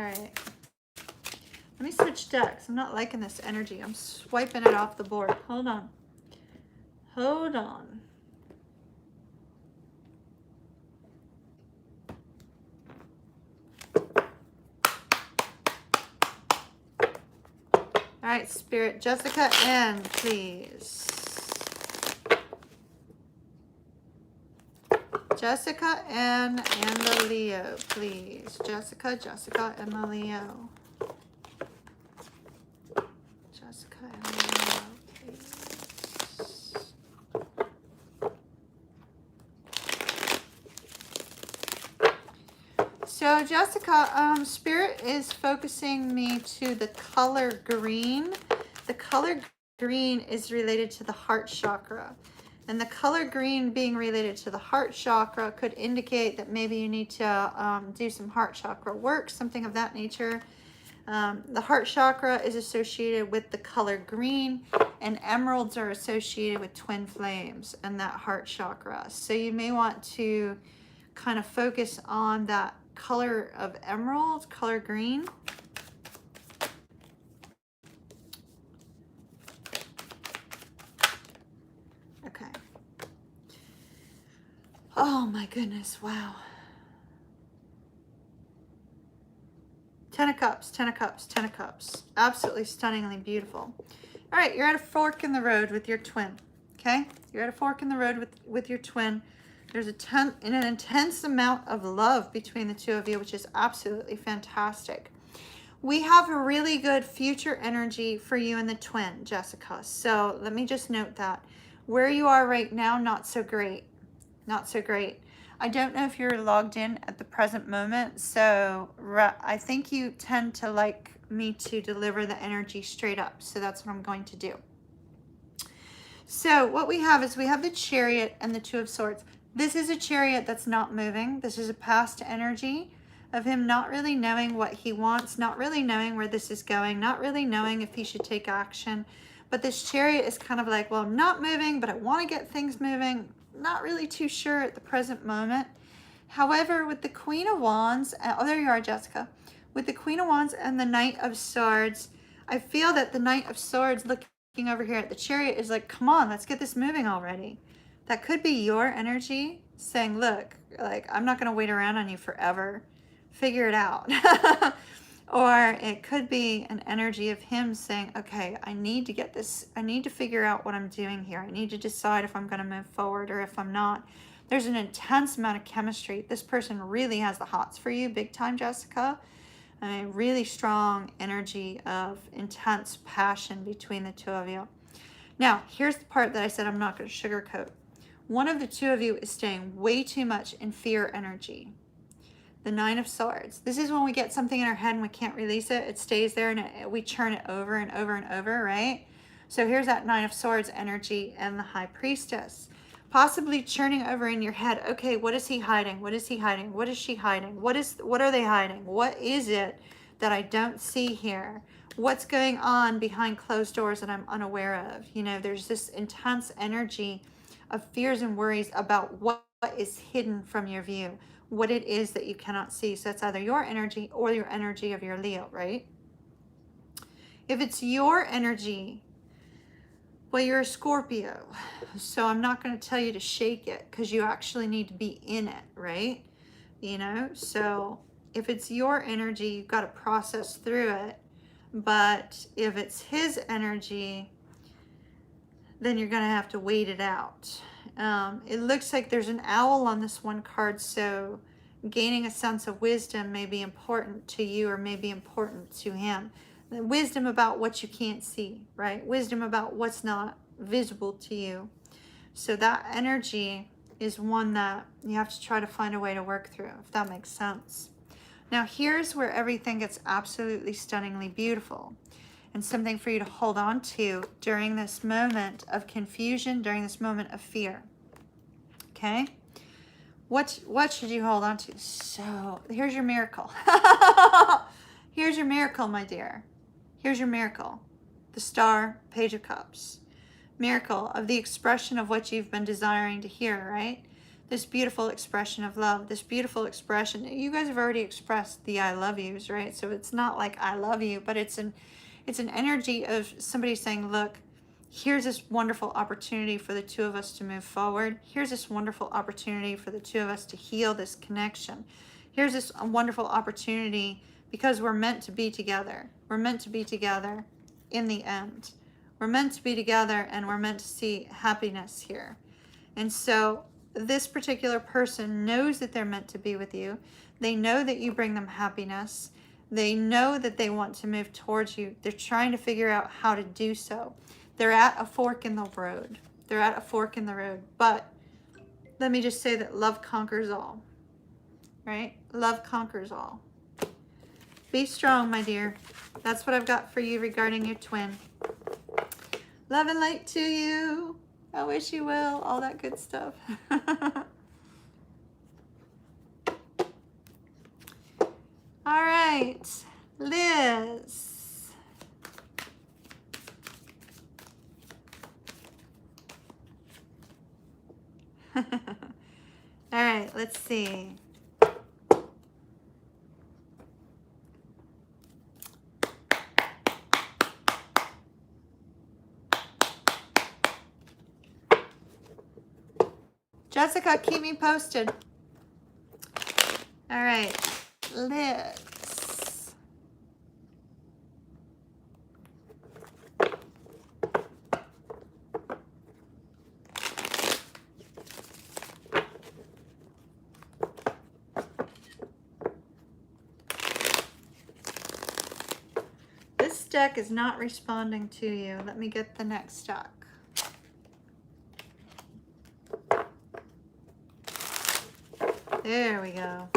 right. Let me switch decks. I'm not liking this energy. I'm swiping it off the board. Hold on. Hold on. All right, Spirit. Jessica N, please. Jessica N and the Leo, please. Jessica and the Leo. Jessica and the Leo, please. So Jessica, Spirit is focusing me to the color green. The color green is related to the heart chakra. And the color green being related to the heart chakra could indicate that maybe you need to do some heart chakra work, something of that nature. The heart chakra is associated with the color green, and emeralds are associated with twin flames and that heart chakra. So you may want to kind of focus on that color of emerald, color green. Okay. Oh my goodness, wow. 10 of Cups, 10 of Cups, 10 of Cups. Absolutely stunningly beautiful. All right, you're at a fork in the road with your twin, okay? You're at a fork in the road with your twin. There's an intense amount of love between the two of you, which is absolutely fantastic. We have a really good future energy for you and the twin, Jessica. So let me just note that. Where you are right now, not so great. Not so great. I don't know if you're logged in at the present moment, so I think you tend to like me to deliver the energy straight up. So that's what I'm going to do. So what we have is we have the Chariot and the Two of Swords. This is a Chariot that's not moving. This is a past energy of him not really knowing what he wants, not really knowing where this is going, not really knowing if he should take action. But this Chariot is kind of like, well, I'm not moving, but I want to get things moving. Not really too sure at the present moment. However, with the Queen of Wands, oh, there you are, Jessica. With the Queen of Wands and the Knight of Swords, I feel that the Knight of Swords looking over here at the Chariot is like, come on, let's get this moving already. That could be your energy saying, look, like, I'm not going to wait around on you forever. Figure it out. Or it could be an energy of him saying, okay, I need to get this. I need to figure out what I'm doing here. I need to decide if I'm going to move forward or if I'm not. There's an intense amount of chemistry. This person really has the hots for you, big time, Jessica. I mean, really strong energy of intense passion between the two of you. Now, here's the part that I said I'm not going to sugarcoat. One of the two of you is staying way too much in fear energy. The Nine of Swords. This is when we get something in our head and we can't release it. It stays there and we churn it over and over and over, right? So here's that Nine of Swords energy and the High Priestess. Possibly churning over in your head. Okay, what is he hiding? What is he hiding? What is she hiding? What are they hiding? What is it that I don't see here? What's going on behind closed doors that I'm unaware of? You know, there's this intense energy of fears and worries about what is hidden from your view, what it is that you cannot see. So it's either your energy or your energy of your Leo, right? If it's your energy, well, you're a Scorpio. So I'm not going to tell you to shake it because you actually need to be in it, right? You know, so if it's your energy, you've got to process through it. But if it's his energy, then you're going to have to wait it out. It looks like there's an owl on this one card, so gaining a sense of wisdom may be important to you or may be important to him. The wisdom about what you can't see, right? Wisdom about what's not visible to you. So that energy is one that you have to try to find a way to work through, if that makes sense. Now, here's where everything gets absolutely stunningly beautiful. And something for you to hold on to during this moment of confusion, during this moment of fear. Okay? What should you hold on to? So, here's your miracle. Here's your miracle, my dear. Here's your miracle. The Star, Page of Cups. Miracle of the expression of what you've been desiring to hear, right? this beautiful expression of love, this beautiful expression. You guys have already expressed the I love yous, right? So it's not like I love you, but it's an energy of somebody saying, look, here's this wonderful opportunity for the two of us to move forward. Here's this wonderful opportunity for the two of us to heal this connection. Here's this wonderful opportunity because we're meant to be together. We're meant to be together in the end. We're meant to be together and we're meant to see happiness here. And so this particular person knows that they're meant to be with you. They know that you bring them happiness. They know that they want to move towards you. They're trying to figure out how to do so. They're at a fork in the road. They're at a fork in the road. But let me just say that love conquers all, right? Love conquers all. Be strong, my dear. That's what I've got for you regarding your twin. Love and light to you. I wish you will. All that good stuff. All right, Liz. All right, let's see. Jessica, keep me posted. All right, Liz. This deck is not responding to you. Let me get the next deck. There we go.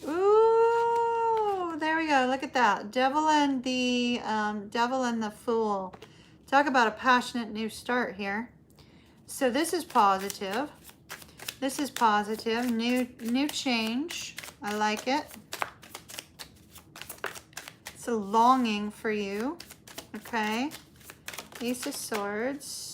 Ooh, there we go. Look at that. Devil and the Fool. Talk about a passionate new start here. So this is positive. This is positive. New change. I like it. It's a longing for you. Okay. Ace of Swords.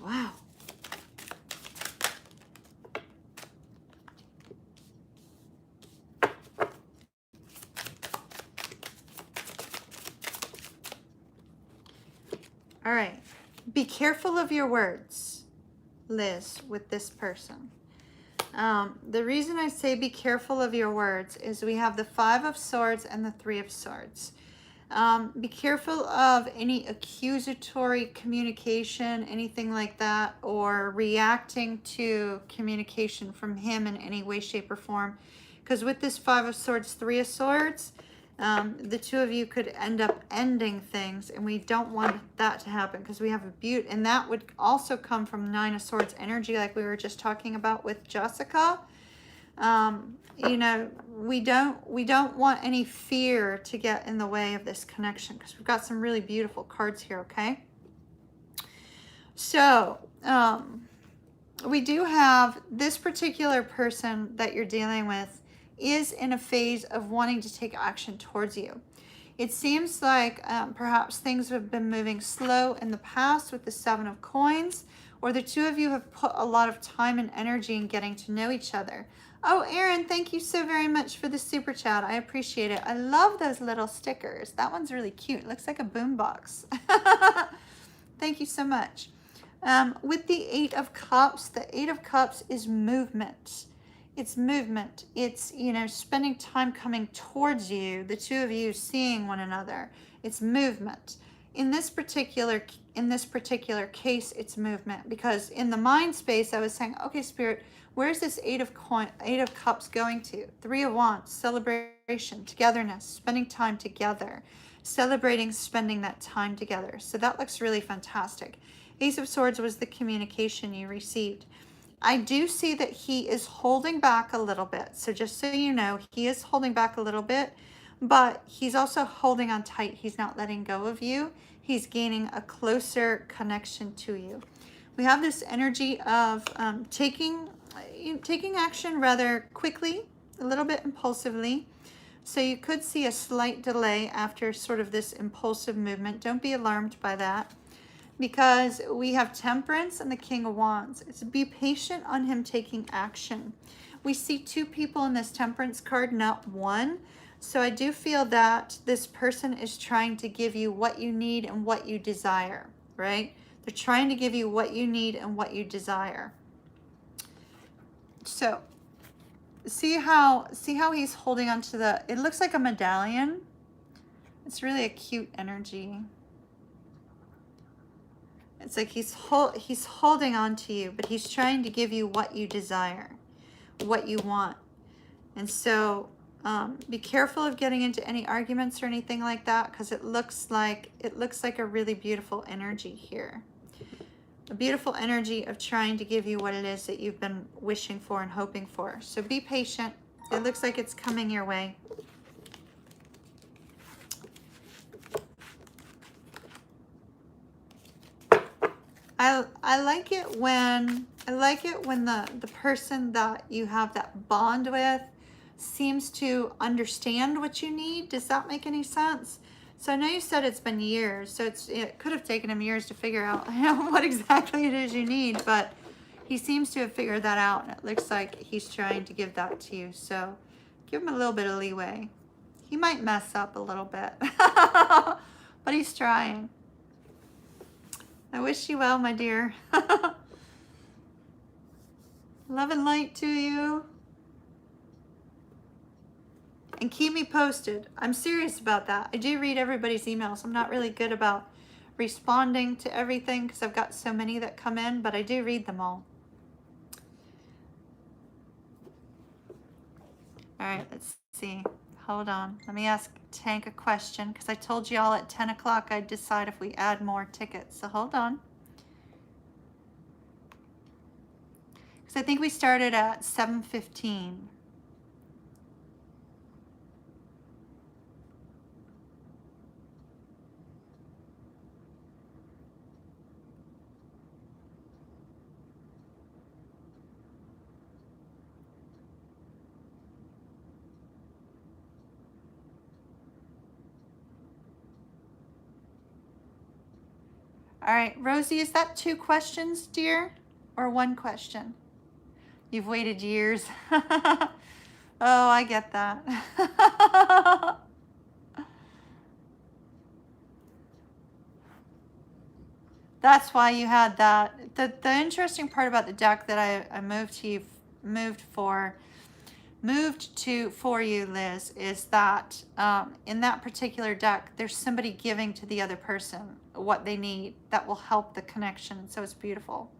Wow. All right. Be careful of your words, Liz, with this person. The reason I say be careful of your words is we have the Five of Swords and the Three of Swords. Be careful of any accusatory communication, anything like that, or reacting to communication from him in any way, shape, or form. Because with this Five of Swords, Three of Swords, the two of you could end up ending things, and we don't want that to happen because we have a beaut, and that would also come from Nine of Swords energy, like we were just talking about with Jessica. You know, we don't want any fear to get in the way of this connection because we've got some really beautiful cards here. Okay, so we do have this particular person that you're dealing with is in a phase of wanting to take action towards you. It seems like perhaps things have been moving slow in the past with the Seven of Coins, or the two of you have put a lot of time and energy in getting to know each other. Oh, Erin, thank you so very much for the super chat. I appreciate it. I love those little stickers. That one's really cute. It looks like a boombox. Thank you so much. With the Eight of Cups, the Eight of Cups is movement. It's movement. It's, you know, spending time coming towards you, the two of you seeing one another. It's movement. In this particular case, it's movement, because in the mind space, I was saying, okay, Spirit, where's this Eight of Cups going to? Three of Wands, celebration, togetherness, spending time together, celebrating, spending that time together. So that looks really fantastic. Ace of Swords was the communication you received. I do see that he is holding back a little bit. So just so you know, he is holding back a little bit, but he's also holding on tight. He's not letting go of you. He's gaining a closer connection to you. We have this energy of taking action rather quickly, a little bit impulsively. So you could see a slight delay after sort of this impulsive movement. Don't be alarmed by that, because we have Temperance and the King of Wands. It's be patient on him taking action. We see two people in this Temperance card, not one. So I do feel that this person is trying to give you what you need and what you desire, right? They're trying to give you what you need and what you desire. So see how he's holding on to the, it looks like a medallion. It's really a cute energy. It's like he's holding on to you, but he's trying to give you what you desire, what you want. And so be careful of getting into any arguments or anything like that, because it looks like a really beautiful energy here. A beautiful energy of trying to give you what it is that you've been wishing for and hoping for. So be patient. It looks like it's coming your way. I like it when the person that you have that bond with seems to understand what you need. Does that make any sense? So I know you said it's been years, so it could have taken him years to figure out what exactly it is you need, but he seems to have figured that out, and it looks like he's trying to give that to you. So give him a little bit of leeway. He might mess up a little bit, but he's trying. I wish you well, my dear. Love and light to you. And keep me posted. I'm serious about that. I do read everybody's emails. I'm not really good about responding to everything because I've got so many that come in, but I do read them all. All right, let's see. Hold on. Let me ask Tank a question, because I told y'all at 10 o'clock I'd decide if we add more tickets. So hold on. Because I think we started at 7:15. All right, Rosie, is that 2 questions, dear, or 1 question? You've waited years. Oh, I get that. That's why you had that. The interesting part about the deck that I moved to for you, Liz, is that in that particular deck, there's somebody giving to the other person what they need that will help the connection. So it's beautiful.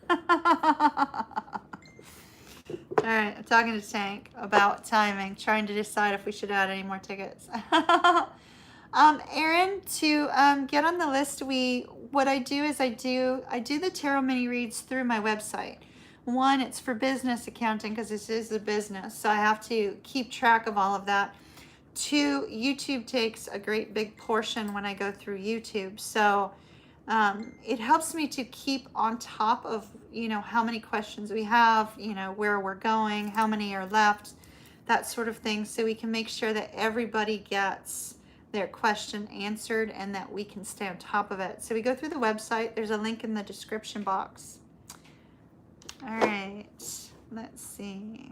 All right, I'm talking to Tank about timing, trying to decide if we should add any more tickets. Aaron, to get on the list, what I do is I do the tarot mini reads through my website. 1, it's for business accounting because this is a business, so I have to keep track of all of that. 2, YouTube takes a great big portion when I go through YouTube, so it helps me to keep on top of, how many questions we have, where we're going, how many are left, that sort of thing, so we can make sure that everybody gets their question answered and that we can stay on top of it. So we go through the website. There's a link in the description box. All right, let's see.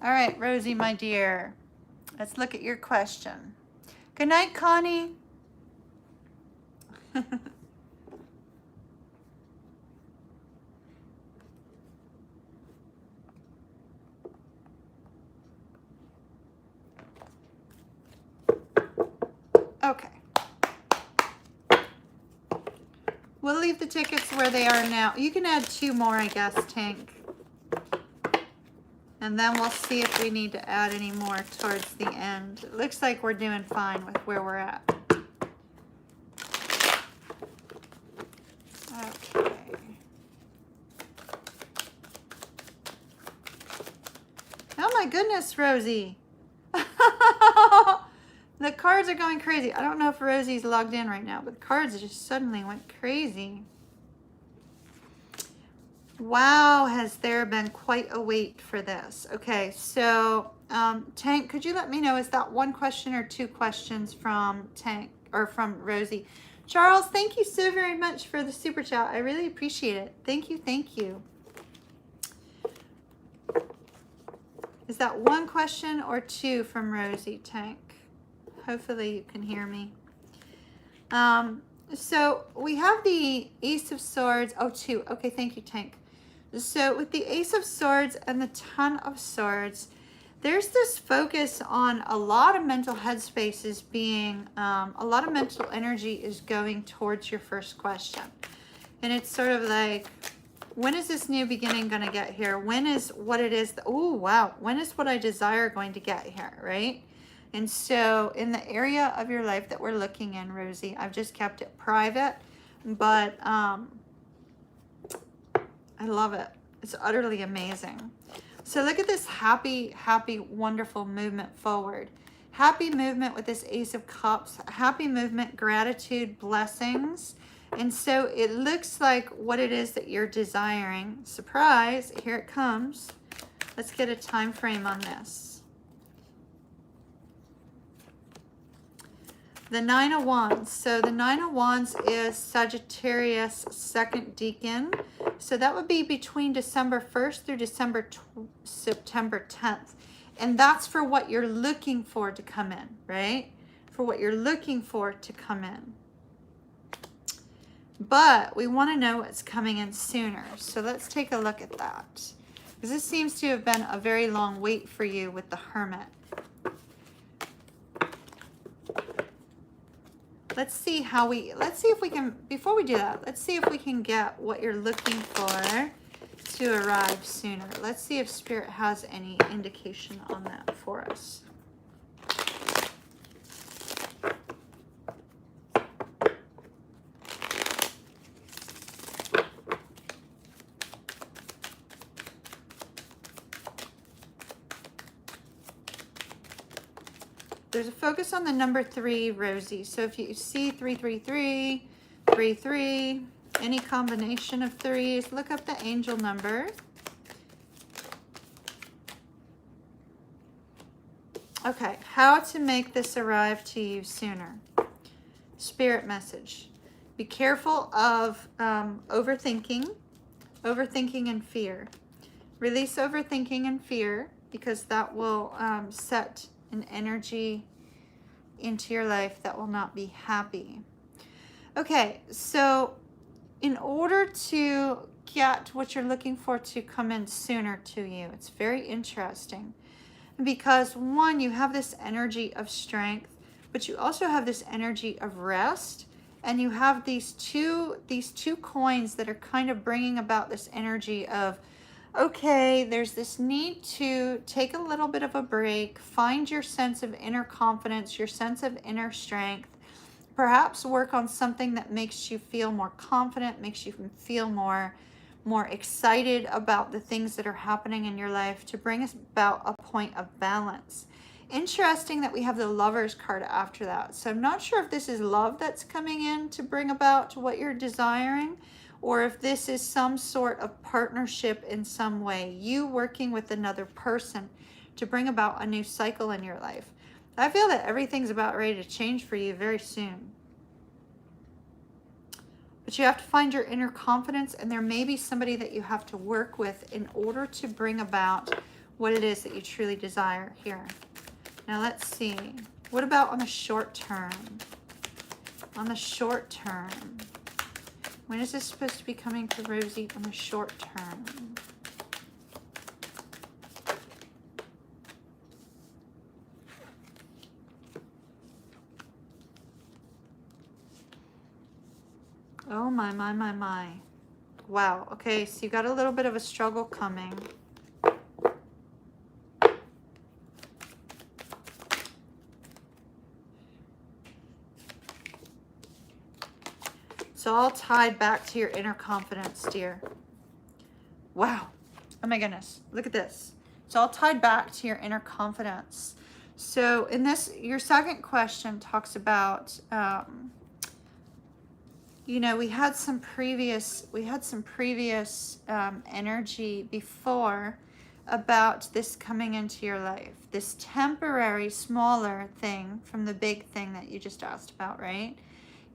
All right, Rosie, my dear, let's look at your question. Good night, Connie. Okay. We'll leave the tickets where they are now. You can add 2 more, I guess, Tank. And then we'll see if we need to add any more towards the end. It looks like we're doing fine with where we're at. Okay. Oh my goodness, Rosie. The cards are going crazy. I don't know if Rosie's logged in right now, but the cards just suddenly went crazy. Wow, has there been quite a wait for this? Okay, so Tank, could you let me know, is that 1 question or 2 questions from Tank or from Rosie? Charles, thank you so very much for the super chat. I really appreciate it. Thank you, thank you. Is that 1 question or 2 from Rosie, Tank? Hopefully you can hear me. So we have the Ace of Swords. Oh, 2. Okay, thank you, Tank. So with the Ace of Swords and the Ton of Swords, there's this focus on a lot of mental headspaces being, a lot of mental energy is going towards your first question. And it's sort of like, when is this new beginning going to get here? When is what it is? Oh, wow. When is what I desire going to get here, right? And so in the area of your life that we're looking in, Rosie, I've just kept it private, but I love it. It's utterly amazing. So look at this happy, happy, wonderful movement forward. Happy movement with this Ace of Cups. Happy movement, gratitude, blessings. And so it looks like what it is that you're desiring. Surprise, here it comes. Let's get a time frame on this. The 9 of Wands. So the 9 of Wands is Sagittarius, 2nd decan. So that would be between December 1st through September 10th. And that's for what you're looking for to come in, right? For what you're looking for to come in. But we want to know what's coming in sooner. So let's take a look at that. Because this seems to have been a very long wait for you with the Hermit. Let's see if we can, before we do that, let's see if we can get what you're looking for to arrive sooner. Let's see if Spirit has any indication on that for us. There's a focus on the number 3, Rosie. So if you see 333, 33, any combination of 3s, look up the angel number. Okay, how to make this arrive to you sooner. Spirit message. Be careful of overthinking and fear. Release overthinking and fear, because that will set an energy into your life that will not be happy. Okay, so in order to get what you're looking for to come in sooner to you, it's very interesting. Because 1, you have this energy of strength, but you also have this energy of rest, and you have these two coins that are kind of bringing about this energy of, okay, there's this need to take a little bit of a break, find your sense of inner confidence, your sense of inner strength, perhaps work on something that makes you feel more confident, makes you feel more excited about the things that are happening in your life, to bring us about a point of balance. Interesting that we have the Lovers card after that. So I'm not sure if this is love that's coming in to bring about what you're desiring, or if this is some sort of partnership in some way, you working with another person to bring about a new cycle in your life. I feel that everything's about ready to change for you very soon. But you have to find your inner confidence, and there may be somebody that you have to work with in order to bring about what it is that you truly desire here. Now let's see. What about on the short term? On the short term. When is this supposed to be coming to Rosie on the short term? Oh my, my, my, my. Wow. Okay, so you got a little bit of a struggle coming. It's all tied back to your inner confidence, dear. Wow. Oh my goodness. Look at this. It's all tied back to your inner confidence. So in this, your second question talks about, you know, we had some previous energy before about this coming into your life, this temporary, smaller thing from the big thing that you just asked about, right?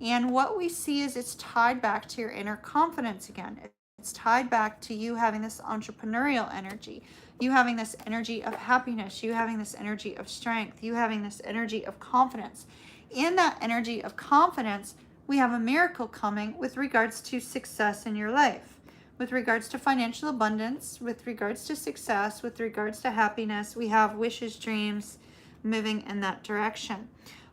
And what we see is it's tied back to your inner confidence again. It's tied back to you having this entrepreneurial energy, you having this energy of happiness, you having this energy of strength, you having this energy of confidence. In that energy of confidence, we have a miracle coming with regards to success in your life, with regards to financial abundance, with regards to success, with regards to happiness. We have wishes, dreams moving in that direction.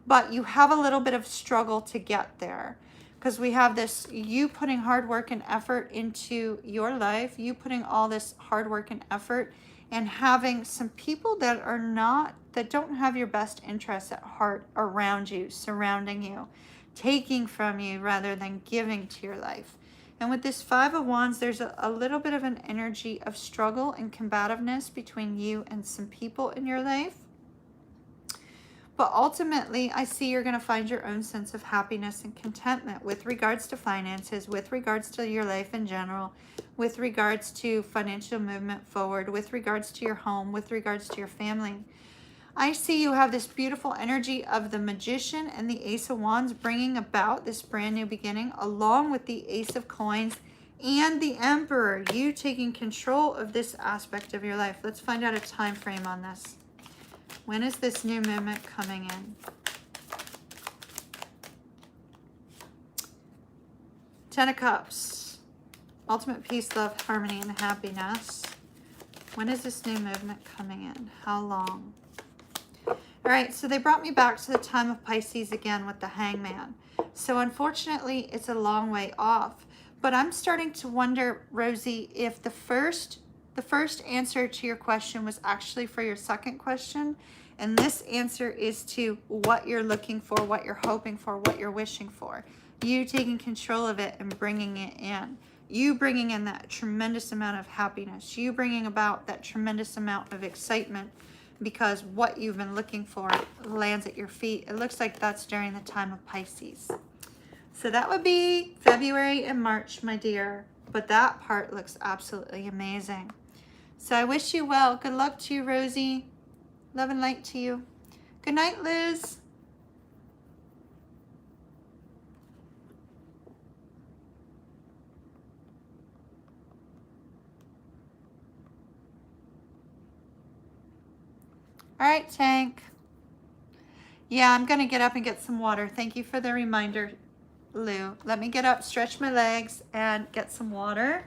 But you have a little bit of struggle to get there because we have this, you putting hard work and effort into your life, you putting all this hard work and effort, and having some people that are not, that don't have your best interests at heart around you, surrounding you, taking from you rather than giving to your life. And with this Five of Wands, there's a little bit of an energy of struggle and combativeness between you and some people in your life. But ultimately, I see you're going to find your own sense of happiness and contentment with regards to finances, with regards to your life in general, with regards to financial movement forward, with regards to your home, with regards to your family. I see you have this beautiful energy of the Magician and the Ace of Wands bringing about this brand new beginning, along with the Ace of Coins and the Emperor, you taking control of this aspect of your life. Let's find out a time frame on this. When is this new movement coming in? Ten of Cups. Ultimate peace, love, harmony, and happiness. When is this new movement coming in? How long? All right, so they brought me back to the time of Pisces again with the Hangman. So unfortunately, it's a long way off. But I'm starting to wonder, Rosie, if the first answer to your question was actually for your second question. And this answer is to what you're looking for, what you're hoping for, what you're wishing for. You taking control of it and bringing it in. You bringing in that tremendous amount of happiness. You bringing about that tremendous amount of excitement because what you've been looking for lands at your feet. It looks like that's during the time of Pisces. So that would be February and March, my dear. But that part looks absolutely amazing. So I wish you well. Good luck to you, Rosie. Love and light to you. Good night, Liz. All right, Tank. Yeah, I'm going to get up and get some water. Thank you for the reminder, Lou. Let me get up, stretch my legs, and get some water.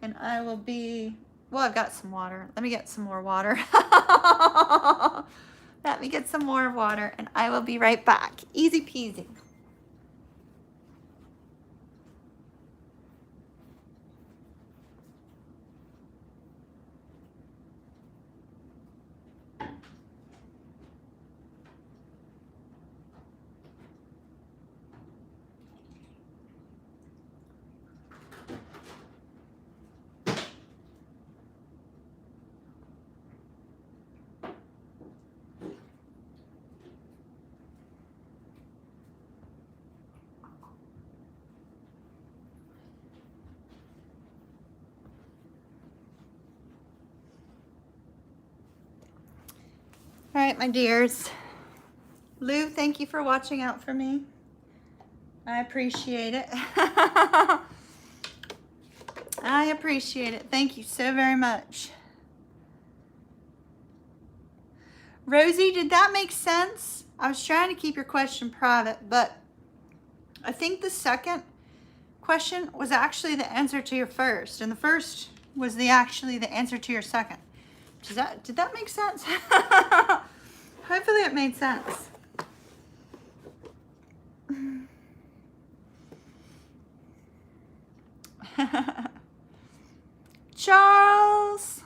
And I will be... Well, I've got some water. Let me get some more water. Let me get some more water, and I will be right back. Easy peasy. All right, my dears. Lou, thank you for watching out for me. I appreciate it. I appreciate it. Thank you so very much. Rosie, did that make sense? I was trying to keep your question private, but I think the second question was actually the answer to your first, and the first was actually the answer to your second. Did that make sense? Hopefully it made sense. Charles.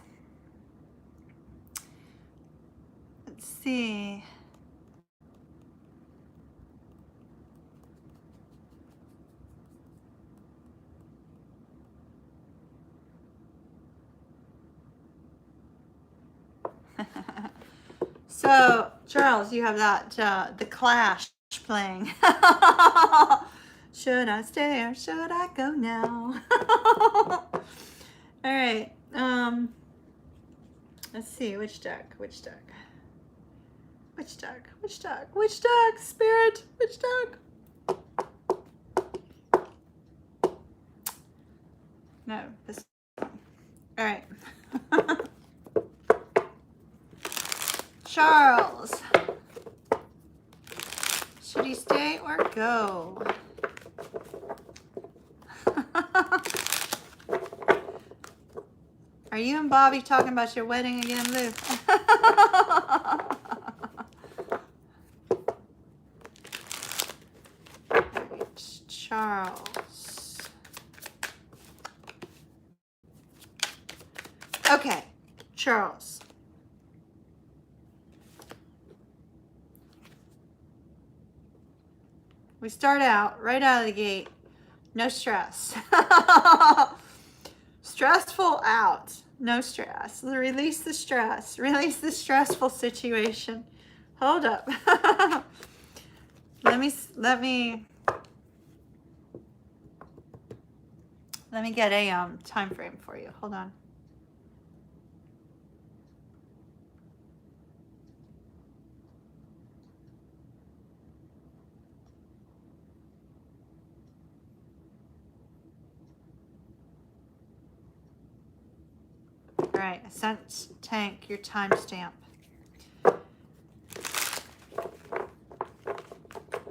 Let's see. So, Charles, you have that the Clash playing. Should I stay or should I go now? All right. Let's see, which deck? Which deck? Which deck? Which deck? Which deck? Spirit? Which deck? No, this. All right. Charles. Should he stay or go? Are you and Bobby talking about your wedding again, Lou? Right, Charles. Okay, Charles. We start out right out of the gate. No stress. Stressful out. No stress. Release the stress. Release the stressful situation. Hold up. Let me get a time frame for you. Hold on. All right, I sent Tank your timestamp. All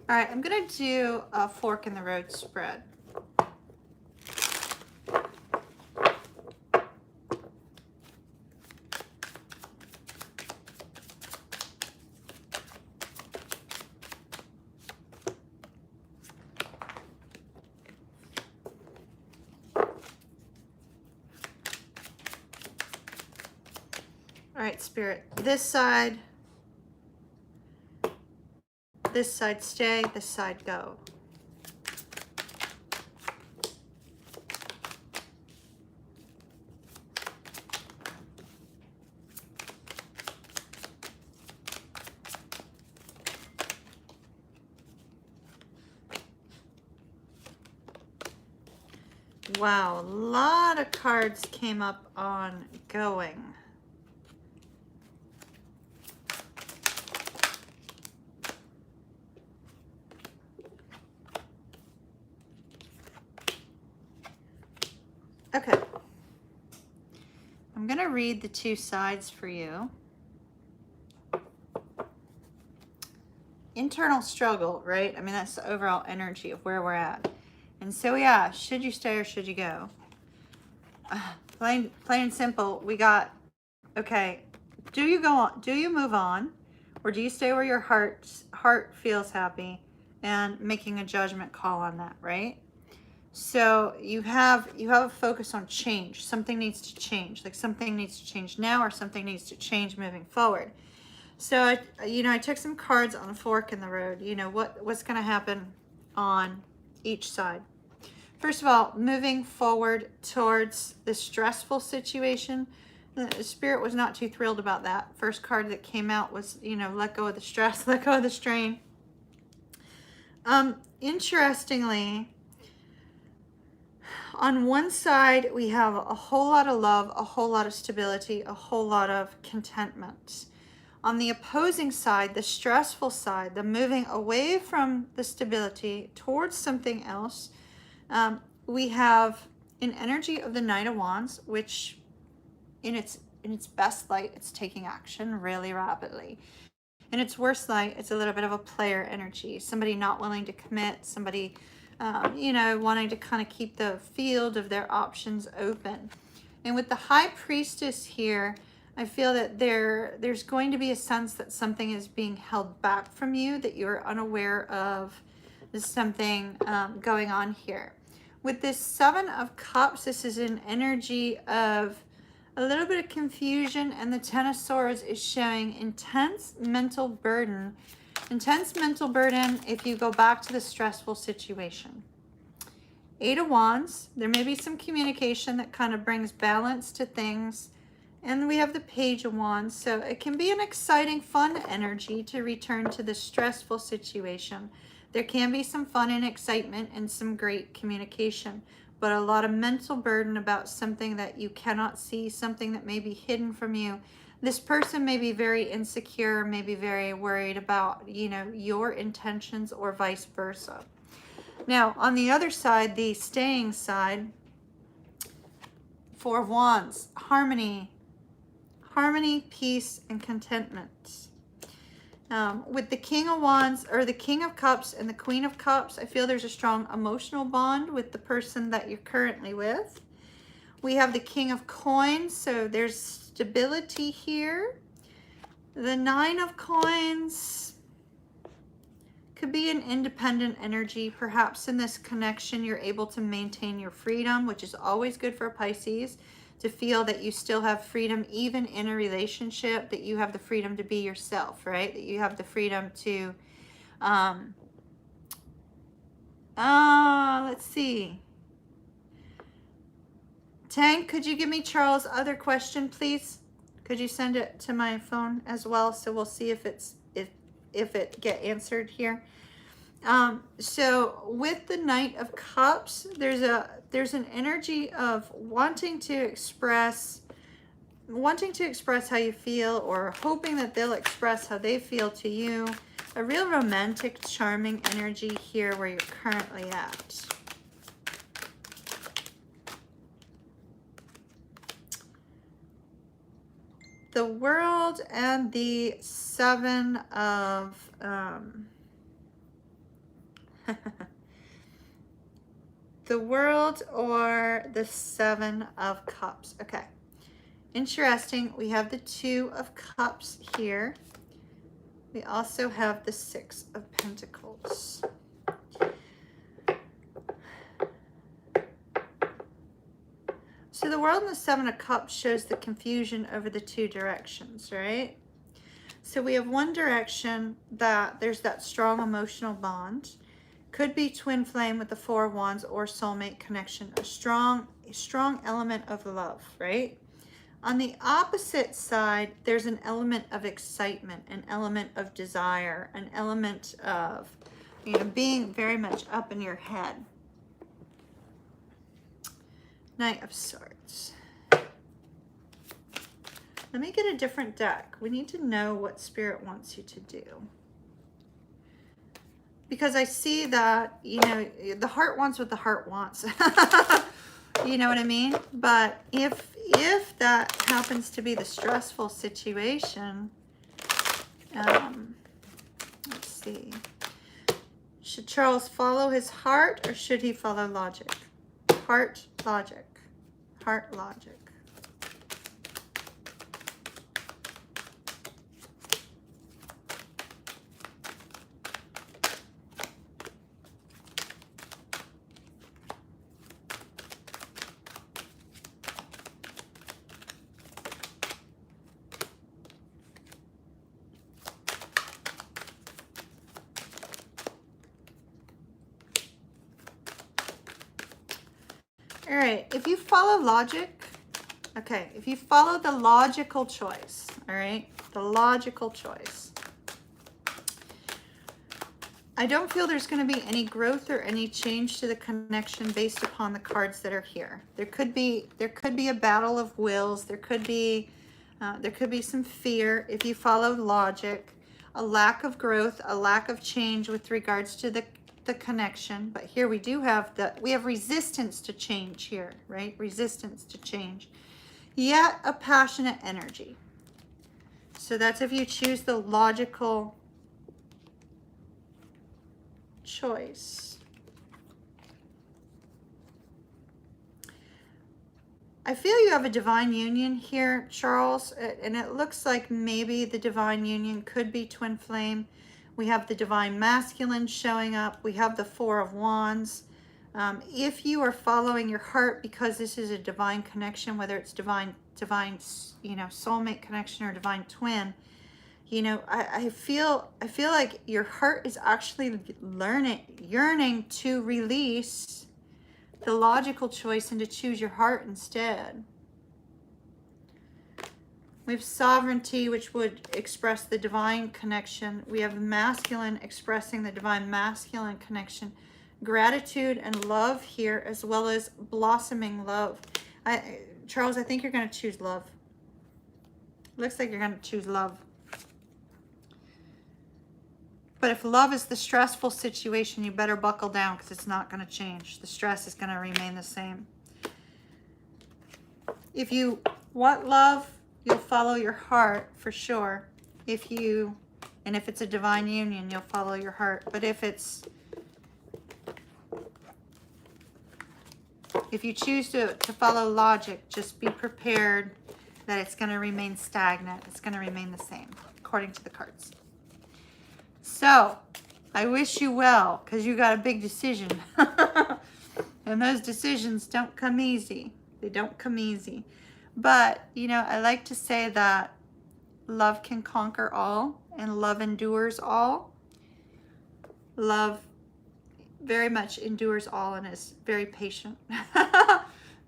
right, I'm gonna do a fork in the road spread. All right, Spirit, this side stay, this side go. Wow, a lot of cards came up on going. Okay, I'm gonna read the two sides for you. Internal struggle, right? I mean, that's the overall energy of where we're at. And so, yeah, should you stay or should you go? Plain and simple, we got, okay, do you go on, do you move on, or do you stay where your heart feels happy and making a judgment call on that, right? So you have a focus on change. Something needs to change. Like something needs to change now or something needs to change moving forward. So I took some cards on a fork in the road. You know, what's going to happen on each side. First of all, moving forward towards the stressful situation. The Spirit was not too thrilled about that. First card that came out was, let go of the stress, let go of the strain. Interestingly, on one side, we have a whole lot of love, a whole lot of stability, a whole lot of contentment. On the opposing side, the stressful side, the moving away from the stability towards something else, we have an energy of the Knight of Wands, which in its best light, it's taking action really rapidly. In its worst light, it's a little bit of a player energy, somebody not willing to commit, somebody wanting to kind of keep the field of their options open. And with the High Priestess here, I feel that there's going to be a sense that something is being held back from you, that you're unaware of. There's something going on here. With this Seven of Cups, this is an energy of a little bit of confusion, and the Ten of Swords is showing intense mental burden. Intense mental burden if you go back to the stressful situation. Eight of Wands, there may be some communication that kind of brings balance to things. And we have the Page of Wands, so it can be an exciting, fun energy to return to the stressful situation. There can be some fun and excitement and some great communication, but a lot of mental burden about something that you cannot see, something that may be hidden from you. This person may be very insecure, may be very worried about, you know, your intentions or vice versa. Now, on the other side, the staying side, Four of Wands, harmony, peace, and contentment. With the King of Wands, or the King of Cups and the Queen of Cups, I feel there's a strong emotional bond with the person that you're currently with. We have the King of Coins, so there's stability here. The Nine of Coins could be an independent energy. Perhaps in this connection, you're able to maintain your freedom, which is always good for Pisces, to feel that you still have freedom even in a relationship, that you have the freedom to be yourself, right? That you have the freedom to, let's see. Tang, could you give me Charles' other question, please? Could you send it to my phone as well? So we'll see if it get answered here. So with the Knight of Cups, there's an energy of wanting to express how you feel, or hoping that they'll express how they feel to you. A real romantic, charming energy here where you're currently at. The World and the Seven of the World or the Seven of Cups. Okay, interesting. We have the Two of Cups here. We also have the Six of Pentacles. So the World and the Seven of Cups shows the confusion over the two directions, right? So we have one direction that there's that strong emotional bond. Could be twin flame with the Four of Wands, or soulmate connection. A strong element of love, right? On the opposite side, there's an element of excitement, an element of desire, an element of, you know, being very much up in your head. Knight of Swords. Let me get a different deck. We need to know what Spirit wants you to do. Because I see that, you know, the heart wants what the heart wants. You know what I mean? But if that happens to be the stressful situation, let's see. Should Charles follow his heart, or should he follow logic? Heart, logic. Heart, logic. All right, if you follow logic, okay, if you follow the logical choice, all right, the logical choice, I don't feel there's going to be any growth or any change to the connection based upon the cards that are here. There could be a battle of wills. There could be some fear if you follow logic, a lack of growth, a lack of change with regards to the connection. But here we do have we have resistance to change here, right? Resistance to change, yet a passionate energy. So that's if you choose the logical choice. I feel you have a divine union here, Charles, and it looks like maybe the divine union could be twin flame. We have the divine masculine showing up. We have the Four of Wands. If you are following your heart, because this is a divine connection, whether it's divine, soulmate connection or divine twin, I feel like your heart is actually yearning to release the logical choice and to choose your heart instead. We have sovereignty, which would express the divine connection. We have masculine expressing the divine masculine connection. Gratitude and love here, as well as blossoming love. Charles, I think you're going to choose love. Looks like you're going to choose love. But if love is the stressful situation, you better buckle down, because it's not going to change. The stress is going to remain the same. If you want love, you'll follow your heart for sure. If it's a divine union, you'll follow your heart. But if you choose to follow logic, just be prepared that it's going to remain stagnant. It's going to remain the same, according to the cards. So, I wish you well, because you got a big decision. And those decisions don't come easy. They don't come easy. But, I like to say that love can conquer all, and love endures all. Love very much endures all and is very patient.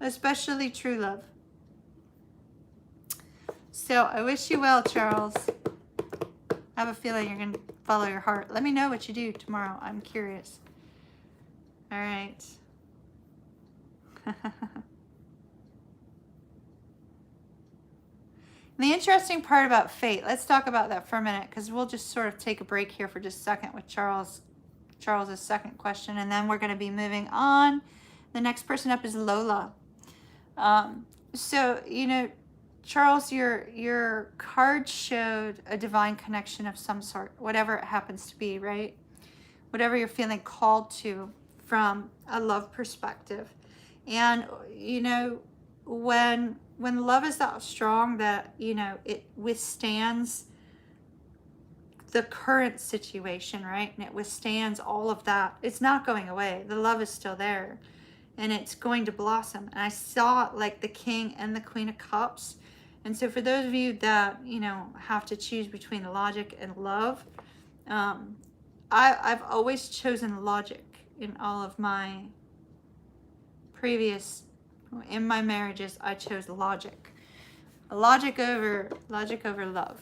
Especially true love. So, I wish you well, Charles. I have a feeling you're going to follow your heart. Let me know what you do tomorrow. I'm curious. All right. The interesting part about fate, let's talk about that for a minute, because we'll just sort of take a break here for just a second with Charles's second question, and then we're going to be moving on. The next person up is Lola. So, Charles, your card showed a divine connection of some sort, whatever it happens to be, right? Whatever you're feeling called to from a love perspective. And, when love is that strong that, it withstands the current situation, right? And it withstands all of that. It's not going away. The love is still there. And it's going to blossom. And I saw it like the King and the Queen of Cups. And so for those of you that, have to choose between logic and love, I've always chosen logic in all of my in my marriages. I chose logic. Logic over love.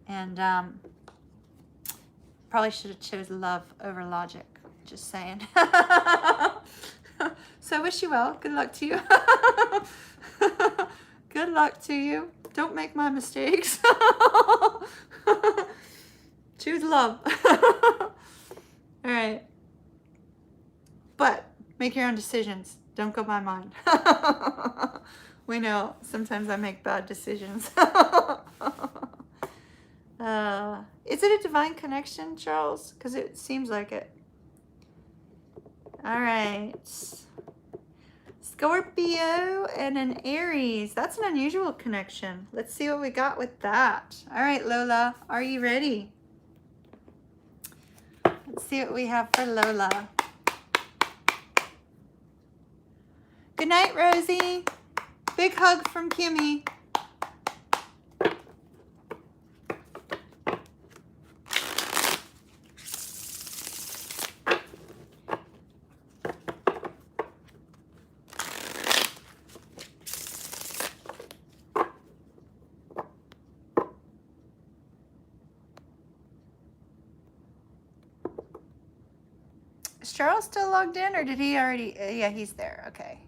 And probably should have chosen love over logic. Just saying. So I wish you well. Good luck to you. Good luck to you. Don't make my mistakes. Choose love. All right. But make your own decisions. Don't go by mine. We know sometimes I make bad decisions. Is it a divine connection, Charles? Because it seems like it. All right. Scorpio and an Aries. That's an unusual connection. Let's see what we got with that. All right, Lola, are you ready? Let's see what we have for Lola. Good night, Rosie. Big hug from Kimmy. Is Charles still logged in, or did he already? Yeah, he's there. Okay.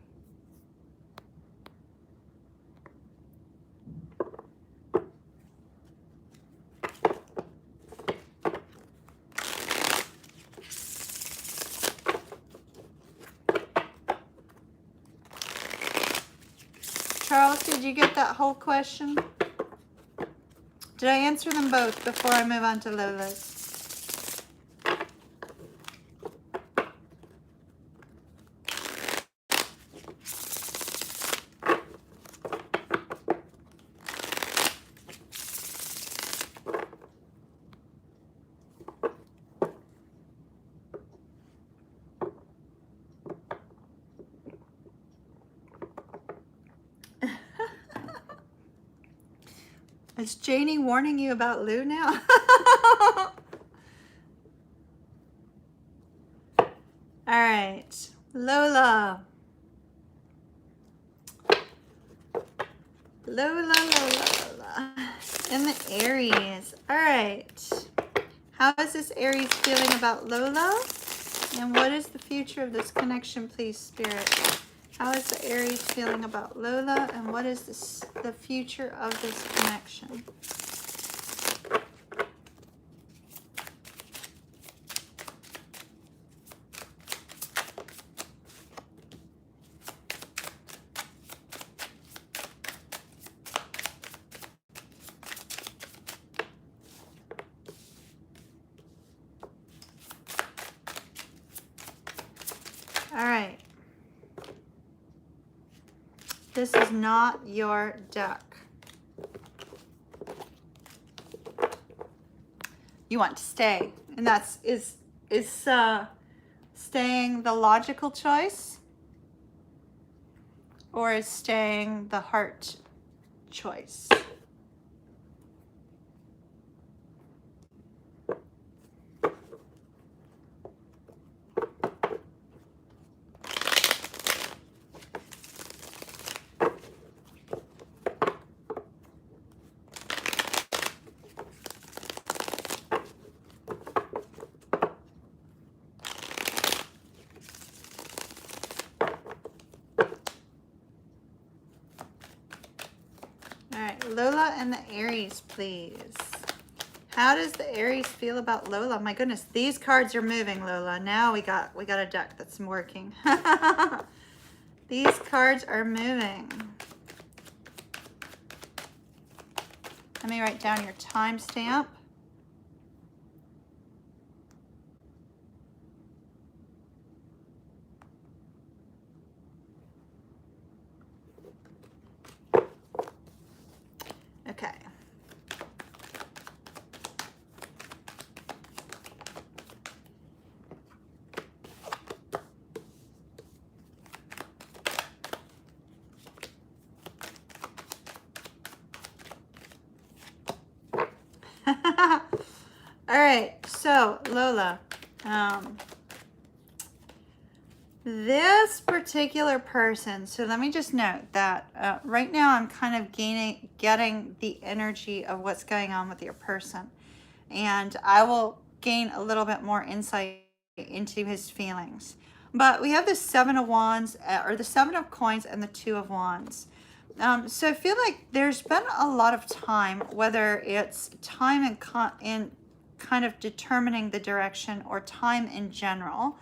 Charles, did you get that whole question? Did I answer them both before I move on to Lola's? Is Janie warning you about Lou now? All right, Lola. Lola. And the Aries. All right. How is this Aries feeling about Lola? And what is the future of this connection, please, Spirit? How is the Aries feeling about Lola? And what is the future of this connection? All right. This is not your deck. You want to stay, and that's is staying the logical choice, or is staying the heart choice? All right, Lola and the Aries, please. How does the Aries feel about Lola? My goodness, these cards are moving, Lola. Now we got a deck that's working. These cards are moving. Let me write down your timestamp. Okay. All right, so Lola, this particular person, so let me just note that right now I'm kind of getting the energy of what's going on with your person, and I will gain a little bit more insight into his feelings. But we have the Seven of Wands, or the Seven of Coins, and the Two of Wands. So I feel like there's been a lot of time, whether it's time in kind of determining the direction, or time in general.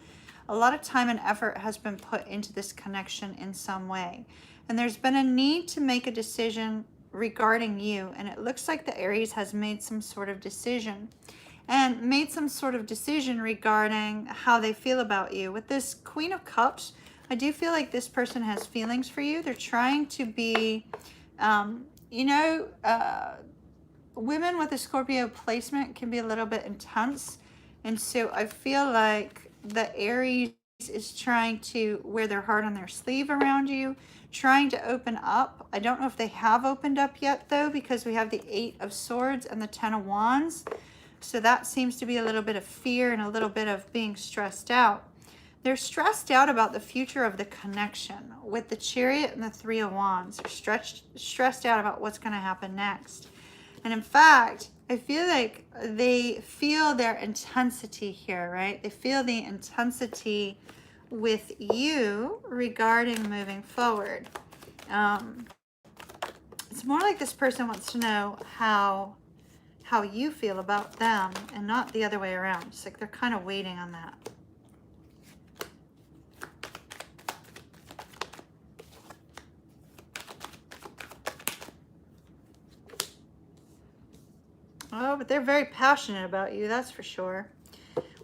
A lot of time and effort has been put into this connection in some way. And there's been a need to make a decision regarding you. And it looks like the Aries has made some sort of decision. And made some sort of decision regarding how they feel about you. With this Queen of Cups, I do feel like this person has feelings for you. They're trying to be, women with a Scorpio placement can be a little bit intense. And so I feel like the Aries is trying to wear their heart on their sleeve around you, trying to open up. I don't know if they have opened up yet, though, because we have the Eight of Swords and the Ten of Wands. So that seems to be a little bit of fear and a little bit of being stressed out. They're stressed out about the future of the connection with the Chariot and the Three of Wands. They're stressed out about what's going to happen next. And in fact, I feel like they feel their intensity here, right? They feel the intensity with you regarding moving forward. It's more like this person wants to know how you feel about them, and not the other way around. It's like they're kind of waiting on that. Oh, but they're very passionate about you, that's for sure.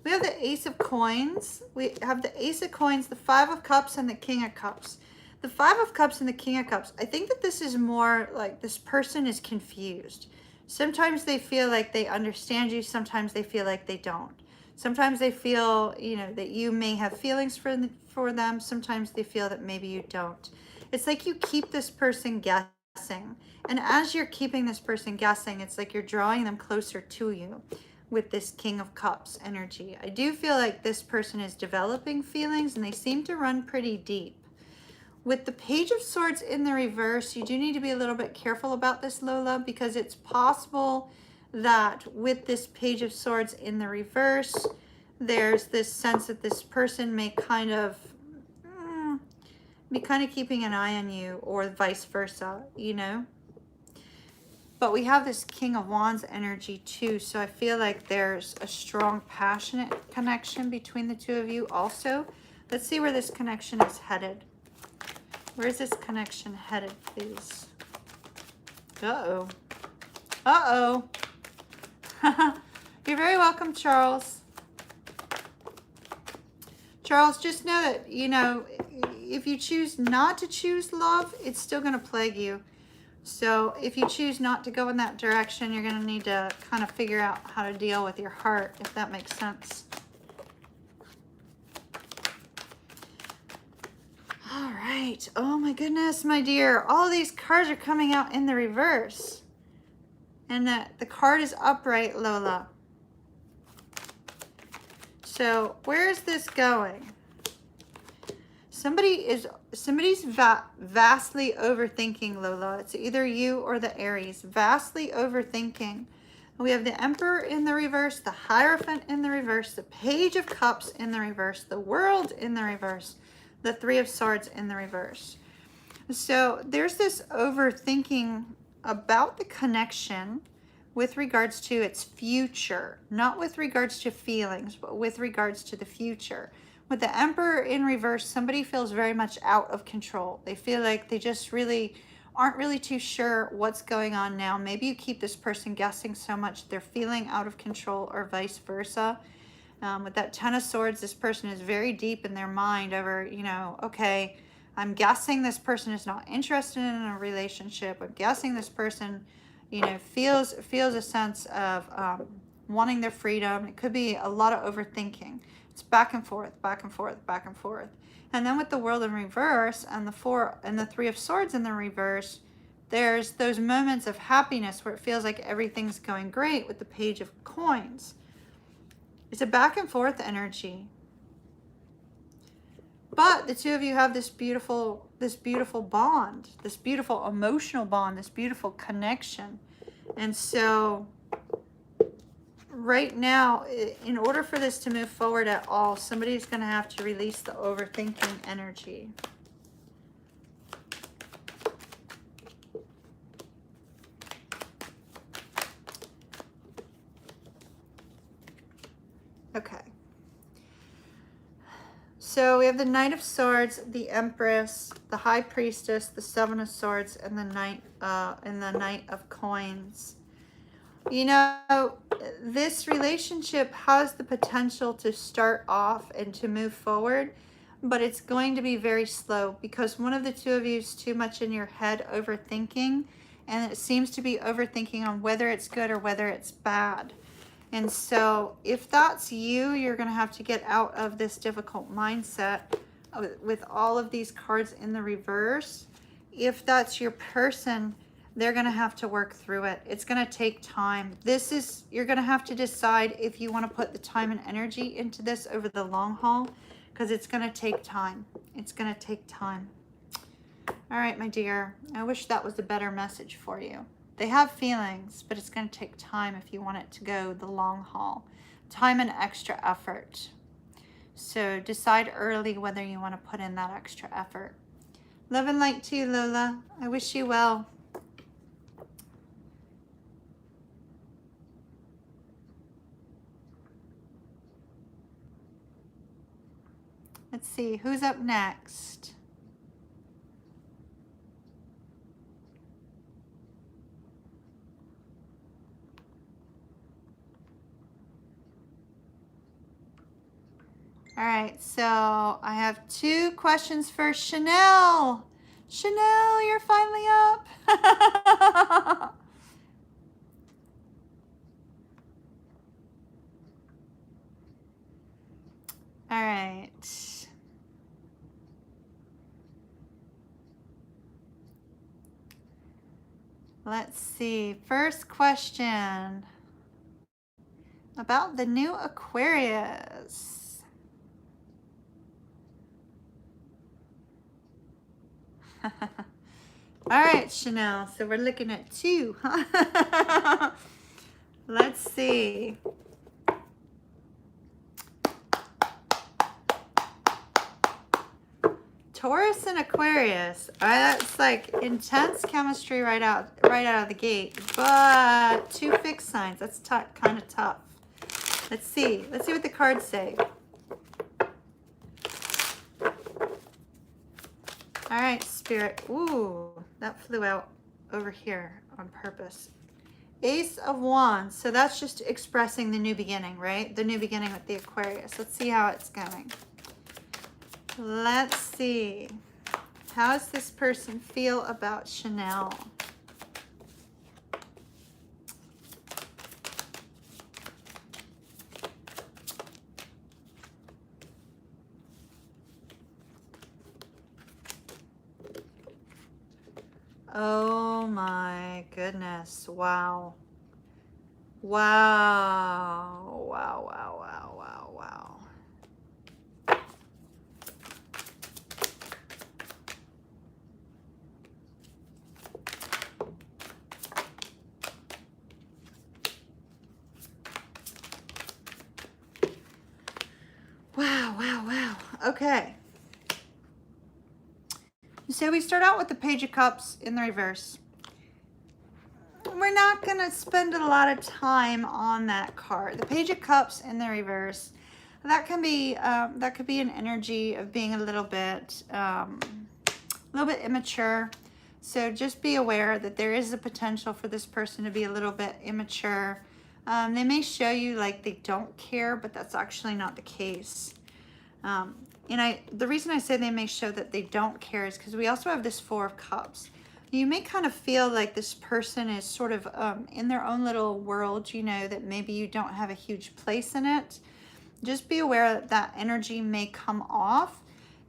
We have the Ace of Coins. We have the Ace of Coins, the Five of Cups, and the King of Cups. The Five of Cups and the King of Cups, I think that this is more like this person is confused. Sometimes they feel like they understand you. Sometimes they feel like they don't. Sometimes they feel, that you may have feelings for them. Sometimes they feel that maybe you don't. It's like you keep this person guessing. And as you're keeping this person guessing, it's like you're drawing them closer to you with this King of Cups energy. I do feel like this person is developing feelings and they seem to run pretty deep. With the Page of Swords in the reverse, you do need to be a little bit careful about this, Lola, because it's possible that with this Page of Swords in the reverse, there's this sense that this person may kind of be kind of keeping an eye on you, or vice versa, you know? But we have this King of Wands energy too, so I feel like there's a strong, passionate connection between the two of you also. Let's see where this connection is headed. Where is this connection headed, please? Uh-oh. Uh-oh. You're very welcome, Charles. Charles, just know that, you know, if you choose not to choose love, it's still going to plague you. So if you choose not to go in that direction, you're going to need to kind of figure out how to deal with your heart, if that makes sense. All right. Oh my goodness, my dear. All these cards are coming out in the reverse. And the card is upright, Lola. So where is this going? Somebody's vastly overthinking, Lola. It's either you or the Aries. Vastly overthinking. We have the Emperor in the reverse, the Hierophant in the reverse, the Page of Cups in the reverse, the World in the reverse, the Three of Swords in the reverse. So there's this overthinking about the connection with regards to its future, not with regards to feelings, but with regards to the future. With the Emperor in reverse, somebody feels very much out of control. They feel like they just really aren't really too sure what's going on now. Maybe you keep this person guessing so much they're feeling out of control, or vice versa. With that Ten of Swords, this person is very deep in their mind over, you know, okay, I'm guessing this person is not interested in a relationship. I'm guessing this person, you know, feels a sense of wanting their freedom. It could be a lot of overthinking. It's back and forth, back and forth, back and forth. And then with the World in reverse and the Three of Swords in the reverse, there's those moments of happiness where it feels like everything's going great with the Page of Coins. It's a back and forth energy. But the two of you have this beautiful bond, this beautiful emotional bond, this beautiful connection. And so right now, in order for this to move forward at all, somebody's going to have to release the overthinking energy. Okay. So we have the Knight of Swords, the Empress, the High Priestess, the Seven of Swords, and the Knight of Coins. You know, this relationship has the potential to start off and to move forward, but it's going to be very slow because one of the two of you is too much in your head overthinking, and it seems to be overthinking on whether it's good or whether it's bad. And so if that's you, you're going to have to get out of this difficult mindset with all of these cards in the reverse. If that's your person, they're going to have to work through it. It's going to take time. You're going to have to decide if you want to put the time and energy into this over the long haul, because it's going to take time. It's going to take time. All right, my dear. I wish that was a better message for you. They have feelings, but it's going to take time if you want it to go the long haul. Time and extra effort. So decide early whether you want to put in that extra effort. Love and light to you, Lola. I wish you well. Let's see, who's up next? All right, so I have 2 questions for Chanel. Chanel, you're finally up. All right. Let's see. First question about the new Aquarius. All right, Chanel. So we're looking at 2. Let's see. Taurus and Aquarius. That's like intense chemistry right out of the gate. But 2 fixed signs. That's kind of tough. Let's see. Let's see what the cards say. All right, Spirit. Ooh, that flew out over here on purpose. Ace of Wands. So that's just expressing the new beginning, right? The new beginning with the Aquarius. Let's see how it's going. Let's see. How does this person feel about Chanel? Oh my goodness. Wow. Wow. Wow, wow, wow, wow, wow. Wow, wow, wow. Okay. So we start out with the Page of Cups in the reverse. We're not going to spend a lot of time on that card. The Page of Cups in the reverse, that could be an energy of being a little bit immature. So just be aware that there is a potential for this person to be a little bit immature. They may show you like they don't care, but that's actually not the case. The reason I say they may show that they don't care is because we also have this 4 of Cups. You may kind of feel like this person is sort of in their own little world, you know, that maybe you don't have a huge place in it. Just be aware that that energy may come off.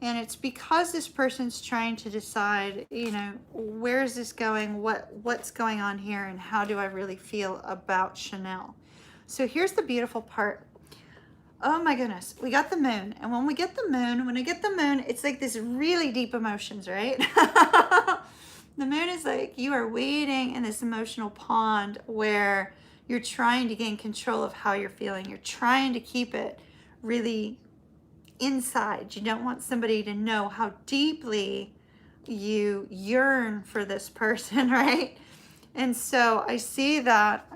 And it's because this person's trying to decide, you know, where is this going? What's going on here? And how do I really feel about Chanel? So here's the beautiful part. Oh my goodness, we got the moon. And when I get the moon, it's like this really deep emotions, right? The moon is like you are wading in this emotional pond where you're trying to gain control of how you're feeling. You're trying to keep it really inside. You don't want somebody to know how deeply you yearn for this person, right? And so I see that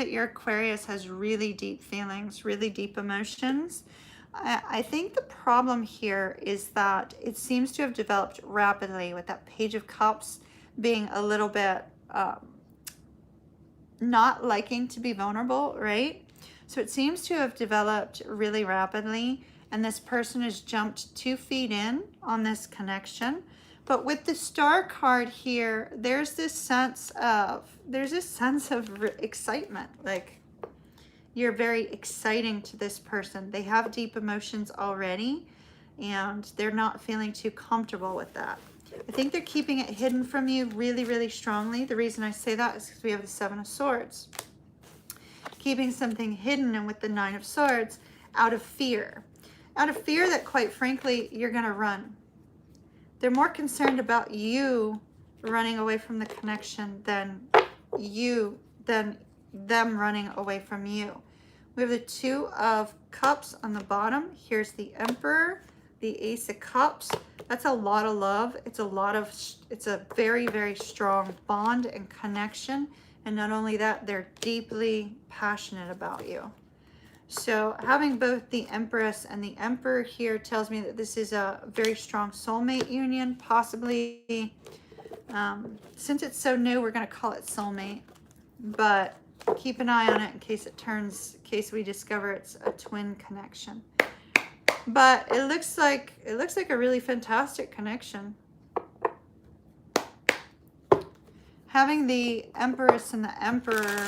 your Aquarius has really deep feelings, really deep emotions. I think the problem here is that it seems to have developed rapidly with that Page of Cups being a little bit not liking to be vulnerable, right? So it seems to have developed really rapidly, and this person has jumped 2 feet in on this connection. But with the Star card here, there's this sense of excitement. Like you're very exciting to this person. They have deep emotions already, and they're not feeling too comfortable with that. I think they're keeping it hidden from you really, really strongly. The reason I say that is because we have the 7 of Swords. Keeping something hidden, and with the 9 of Swords, out of fear. Out of fear that, quite frankly, you're going to run. They're more concerned about you running away from the connection than them running away from you. We have the 2 of Cups on the bottom. Here's the Emperor, the Ace of Cups. That's a lot of love. It's a very, very strong bond and connection. And not only that, they're deeply passionate about you. So having both the Empress and the Emperor here tells me that this is a very strong soulmate union, possibly. Since it's so new, we're going to call it soulmate. But keep an eye on it in case we discover it's a twin connection. But it looks like a really fantastic connection. Having the Empress and the Emperor,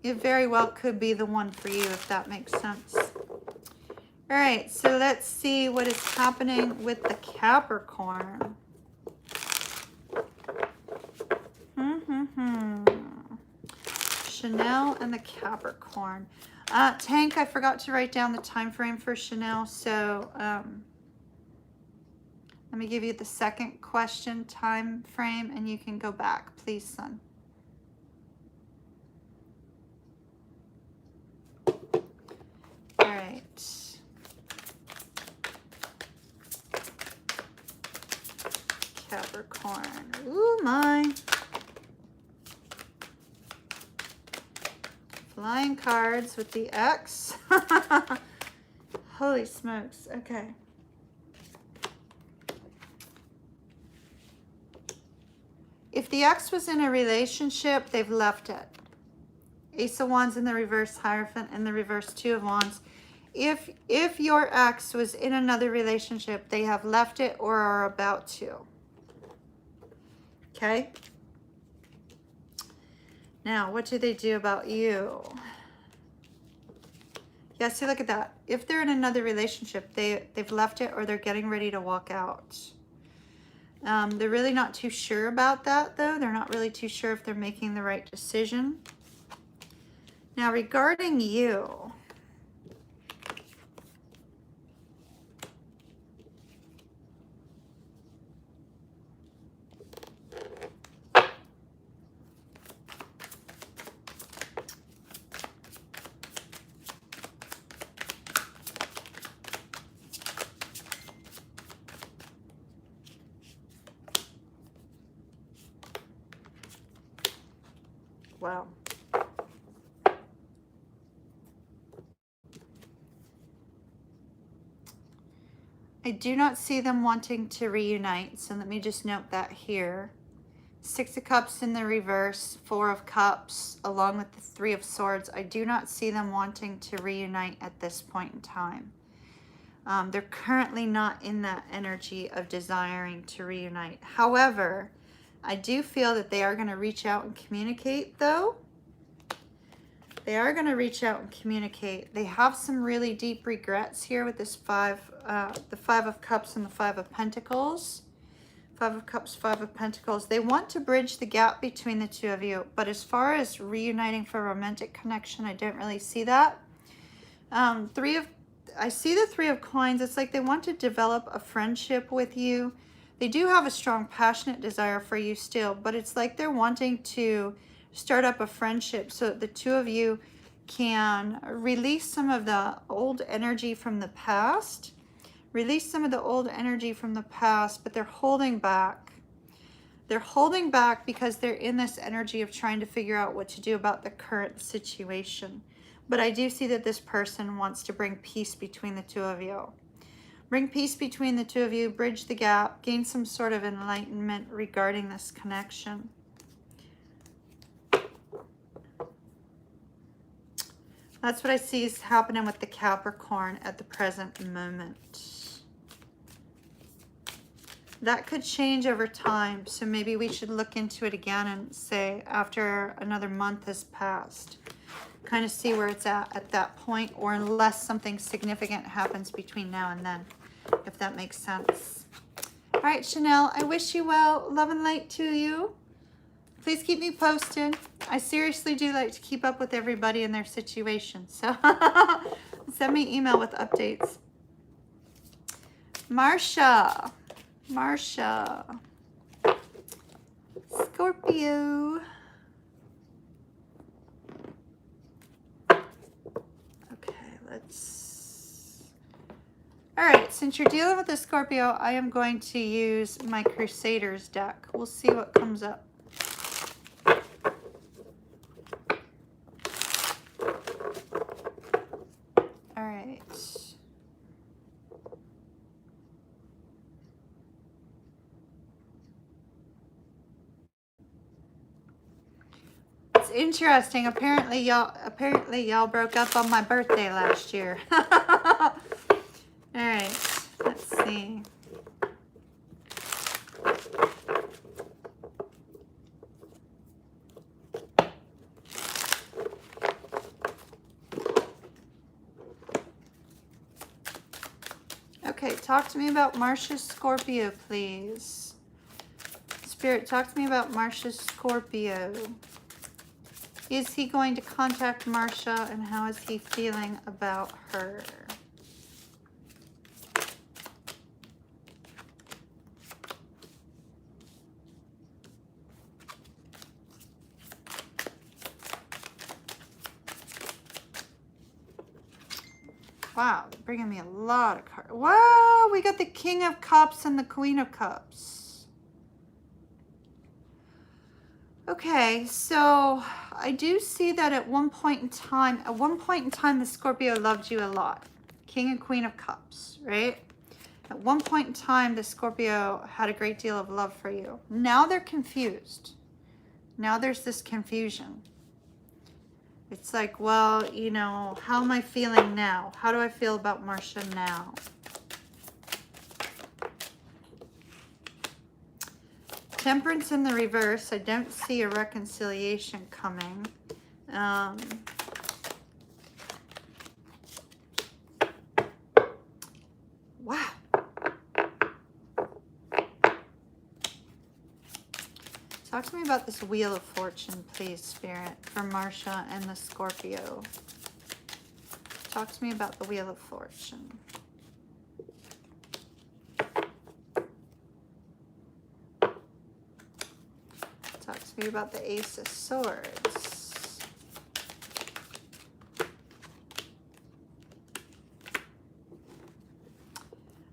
it very well could be the one for you, if that makes sense. All right, so let's see what is happening with the Capricorn. Chanel and the Capricorn. Tank, I forgot to write down the time frame for Chanel, so let me give you the second question time frame, and you can go back, please, son. All right. Capricorn. Ooh, my. Flying cards with the X. Holy smokes. Okay. If the X was in a relationship, they've left it. Ace of Wands in the reverse, Hierophant in the reverse, Two of Wands. If your ex was in another relationship, they have left it or are about to. Okay? Now, what do they do about you? Yeah, see, look at that. If they're in another relationship, they've left it or they're getting ready to walk out. They're really not too sure about that, though. They're not really too sure if they're making the right decision. Now, regarding you, wow. I do not see them wanting to reunite, so let me just note that here. Six of Cups in the reverse, Four of Cups, along with the Three of Swords. I do not see them wanting to reunite at this point in time. They're currently not in that energy of desiring to reunite. However, I do feel that they are going to reach out and communicate, though. They are going to reach out and communicate. They have some really deep regrets here with this the Five of Cups and the Five of Pentacles. Five of Cups, Five of Pentacles. They want to bridge the gap between the two of you. But as far as reuniting for romantic connection, I don't really see that. I see the Three of Coins. It's like they want to develop a friendship with you. They do have a strong, passionate desire for you still. But it's like they're wanting to start up a friendship so that the two of you can release some of the old energy from the past. Release some of the old energy from the past, but they're holding back. They're holding back because they're in this energy of trying to figure out what to do about the current situation. But I do see that this person wants to bring peace between the two of you. Bring peace between the two of you, bridge the gap, gain some sort of enlightenment regarding this connection. That's what I see is happening with the Capricorn at the present moment. That could change over time, so maybe we should look into it again and say after another month has passed. Kind of see where it's at that point, or unless something significant happens between now and then, if that makes sense. All right, Chanel, I wish you well. Love and light to you. Please keep me posted. I seriously do like to keep up with everybody and their situation. So send me email with updates. Marsha. Scorpio. Okay, let's... All right, since you're dealing with a Scorpio, I am going to use my Crusaders deck. We'll see what comes up. Interesting. Apparently y'all broke up on my birthday last year. All right, let's see. Okay, talk to me about Marsha's Scorpio, please. This Spirit, talk to me about Marsha's Scorpio. Is he going to contact Marsha, and how is he feeling about her? Wow, they're bringing me a lot of cards. Wow, we got the King of Cups and the Queen of Cups. Okay, so I do see that at one point in time, the Scorpio loved you a lot. King and Queen of Cups, right? At one point in time, the Scorpio had a great deal of love for you. Now they're confused. Now there's this confusion. It's like, well, you know, how am I feeling now? How do I feel about Marsha now? Temperance in the reverse. I don't see a reconciliation coming. Wow. Talk to me about this Wheel of Fortune, please, Spirit, for Marsha and the Scorpio. Talk to me about the Wheel of Fortune. Talk to me about the Ace of Swords.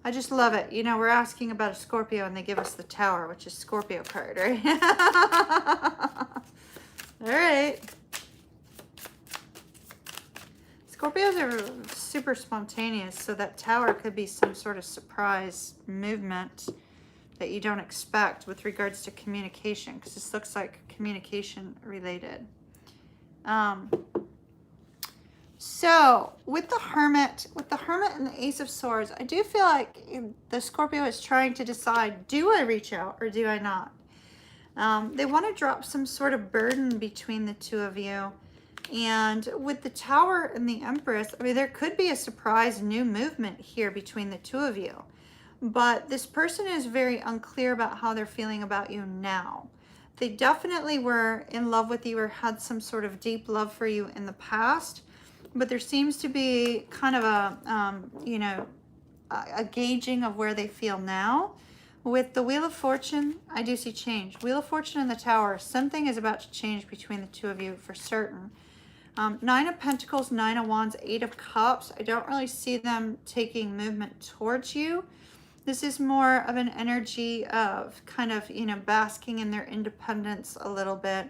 I just love it. You know, we're asking about a Scorpio and they give us the Tower, which is Scorpio card, right? All right. Scorpios are super spontaneous, so that Tower could be some sort of surprise movement that you don't expect with regards to communication, because this looks like communication related. So with the Hermit and the Ace of Swords, I do feel like the Scorpio is trying to decide, do I reach out or do I not? They want to drop some sort of burden between the two of you. And with the Tower and the Empress, I mean, there could be a surprise new movement here between the two of you. But this person is very unclear about how they're feeling about you now. They definitely were in love with you or had some sort of deep love for you in the past. But there seems to be kind of a, you know, a gauging of where they feel now. With the Wheel of Fortune, I do see change. Wheel of Fortune and the Tower, something is about to change between the two of you for certain. Nine of Pentacles, Nine of Wands, Eight of Cups. I don't really see them taking movement towards you. This is more of an energy of kind of, you know, basking in their independence a little bit,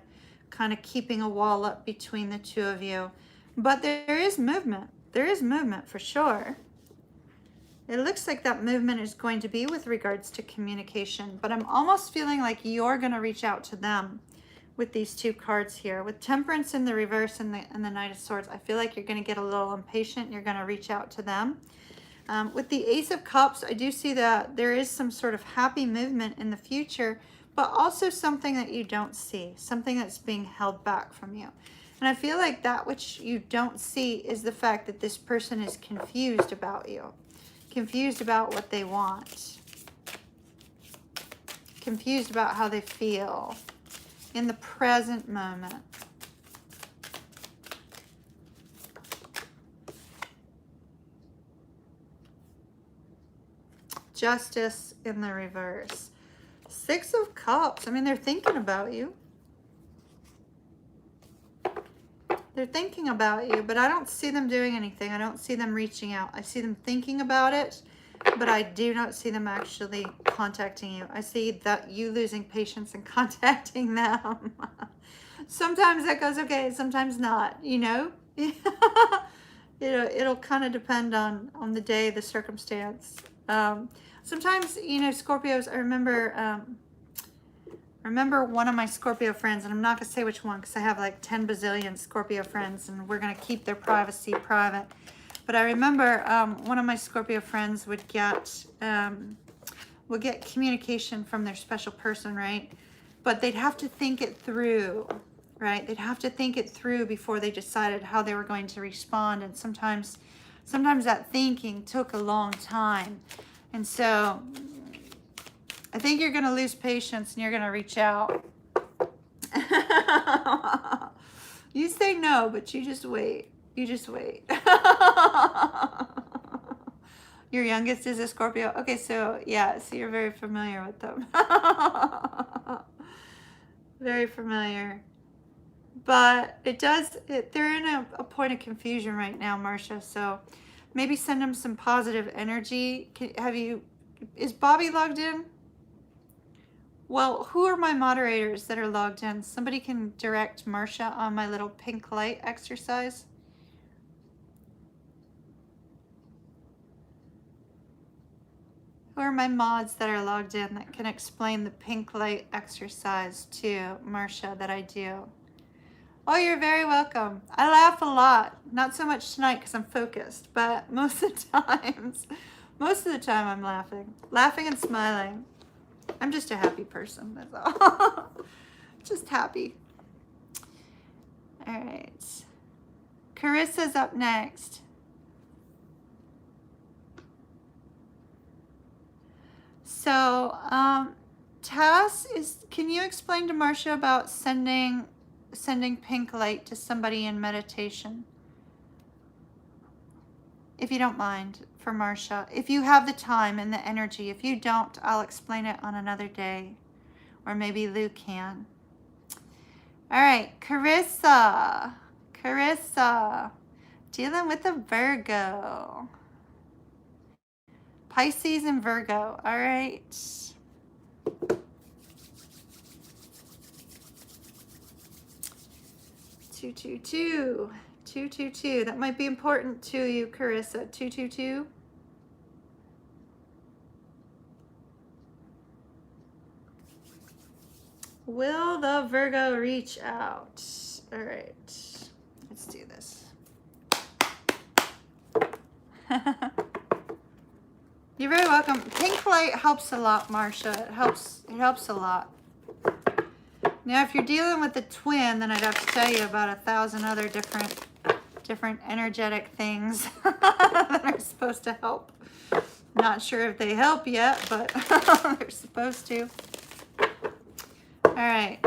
kind of keeping a wall up between the two of you. But there is movement. There is movement for sure. It looks like that movement is going to be with regards to communication, but I'm almost feeling like you're going to reach out to them with these two cards here. With Temperance in the reverse and the Knight of Swords, I feel like you're going to get a little impatient. You're going to reach out to them. With the Ace of Cups, I do see that there is some sort of happy movement in the future, but also something that you don't see, something that's being held back from you. And I feel like that which you don't see is the fact that this person is confused about you, confused about what they want, confused about how they feel in the present moment. Justice in the reverse. Six of Cups. I mean, they're thinking about you. They're thinking about you, but I don't see them doing anything. I don't see them reaching out. I see them thinking about it, but I do not see them actually contacting you. I see that you losing patience and contacting them. Sometimes that goes okay, sometimes not, you know? It'll kind of depend on the day, the circumstance. Sometimes, you know, Scorpios, I remember one of my Scorpio friends, and I'm not going to say which one because I have like 10 bazillion Scorpio friends and we're going to keep their privacy private. But I remember one of my Scorpio friends would get communication from their special person, right? But they'd have to think it through, right? They'd have to think it through before they decided how they were going to respond. And sometimes that thinking took a long time. And so I think you're going to lose patience and you're going to reach out. You say no, but you just wait. You just wait. Your youngest is a Scorpio. Okay, so yeah, so you're very familiar with them. Very familiar. But they're in a point of confusion right now, Marcia. So maybe send them some positive energy. Is Bobby logged in? Well, who are my moderators that are logged in? Somebody can direct Marcia on my little pink light exercise. Who are my mods that are logged in that can explain the pink light exercise to Marcia that I do? Oh, you're very welcome. I laugh a lot. Not so much tonight because I'm focused, but most of the time I'm laughing. Laughing and smiling. I'm just a happy person, that's all. Just happy. All right. Carissa's up next. So, Tass, can you explain to Marcia about sending pink light to somebody in meditation? If you don't mind, for Marcia. If you have the time and the energy. If you don't, I'll explain it on another day. Or maybe Lou can. All right, Carissa. Carissa. Dealing with a Virgo. Pisces and Virgo. All right. 222. 222. That might be important to you, Carissa. 222. Will the Virgo reach out? All right. Let's do this. You're very welcome. Pink light helps a lot, Marcia. It helps a lot. Now, if you're dealing with a twin, then I'd have to tell you about 1,000 other different energetic things that are supposed to help. Not sure if they help yet, but they're supposed to. All right.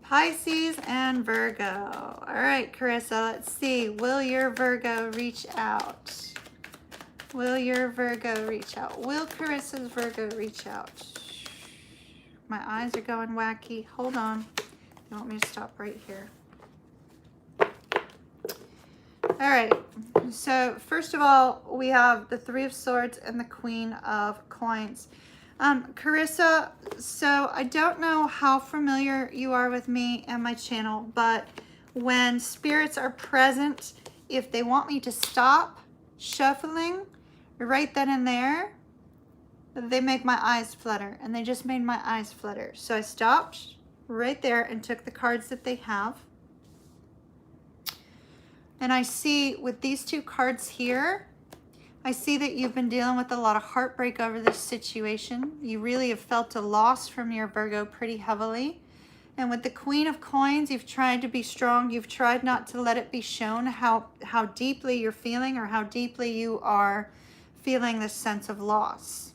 Pisces and Virgo. All right, Carissa, let's see. Will your Virgo reach out? Will your Virgo reach out? Will Carissa's Virgo reach out? My eyes are going wacky. Hold on. You want me to stop right here? All right. So first of all, we have the Three of Swords and the Queen of Coins. Carissa, so I don't know how familiar you are with me and my channel, but when spirits are present, if they want me to stop shuffling right then and there, they make my eyes flutter, and they just made my eyes flutter. So I stopped right there and took the cards that they have. And I see with these two cards here, I see that you've been dealing with a lot of heartbreak over this situation. You really have felt a loss from your Virgo pretty heavily. And with the Queen of Coins, you've tried to be strong. You've tried not to let it be shown how deeply you're feeling or how deeply you are feeling this sense of loss.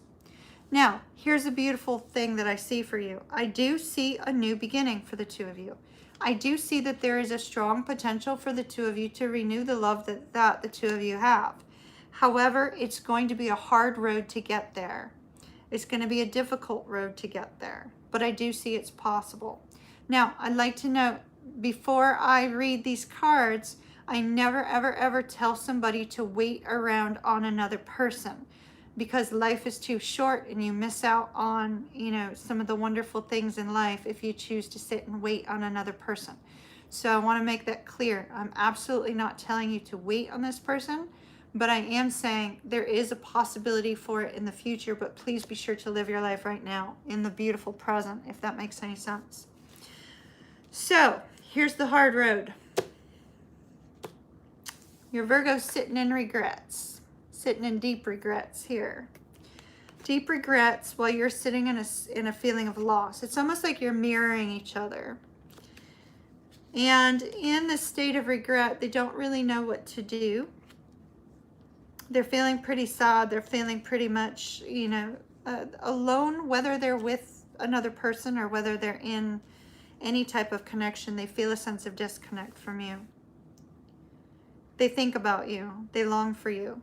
Now, here's a beautiful thing that I see for you. I do see a new beginning for the two of you. I do see that there is a strong potential for the two of you to renew the love that the two of you have. However, it's going to be a hard road to get there. It's going to be a difficult road to get there, but I do see it's possible. Now, I'd like to note, before I read these cards, I never, ever, ever tell somebody to wait around on another person, because life is too short and you miss out on, some of the wonderful things in life if you choose to sit and wait on another person. So I want to make that clear. I'm absolutely not telling you to wait on this person, but I am saying there is a possibility for it in the future, but please be sure to live your life right now in the beautiful present, if that makes any sense. So here's the hard road. Your Virgo's sitting in regrets, sitting in deep regrets here. Deep regrets while you're sitting in a feeling of loss. It's almost like you're mirroring each other. And in the state of regret, they don't really know what to do. They're feeling pretty sad. They're feeling pretty much, alone, whether they're with another person or whether they're in any type of connection. They feel a sense of disconnect from you. They think about you. They long for you.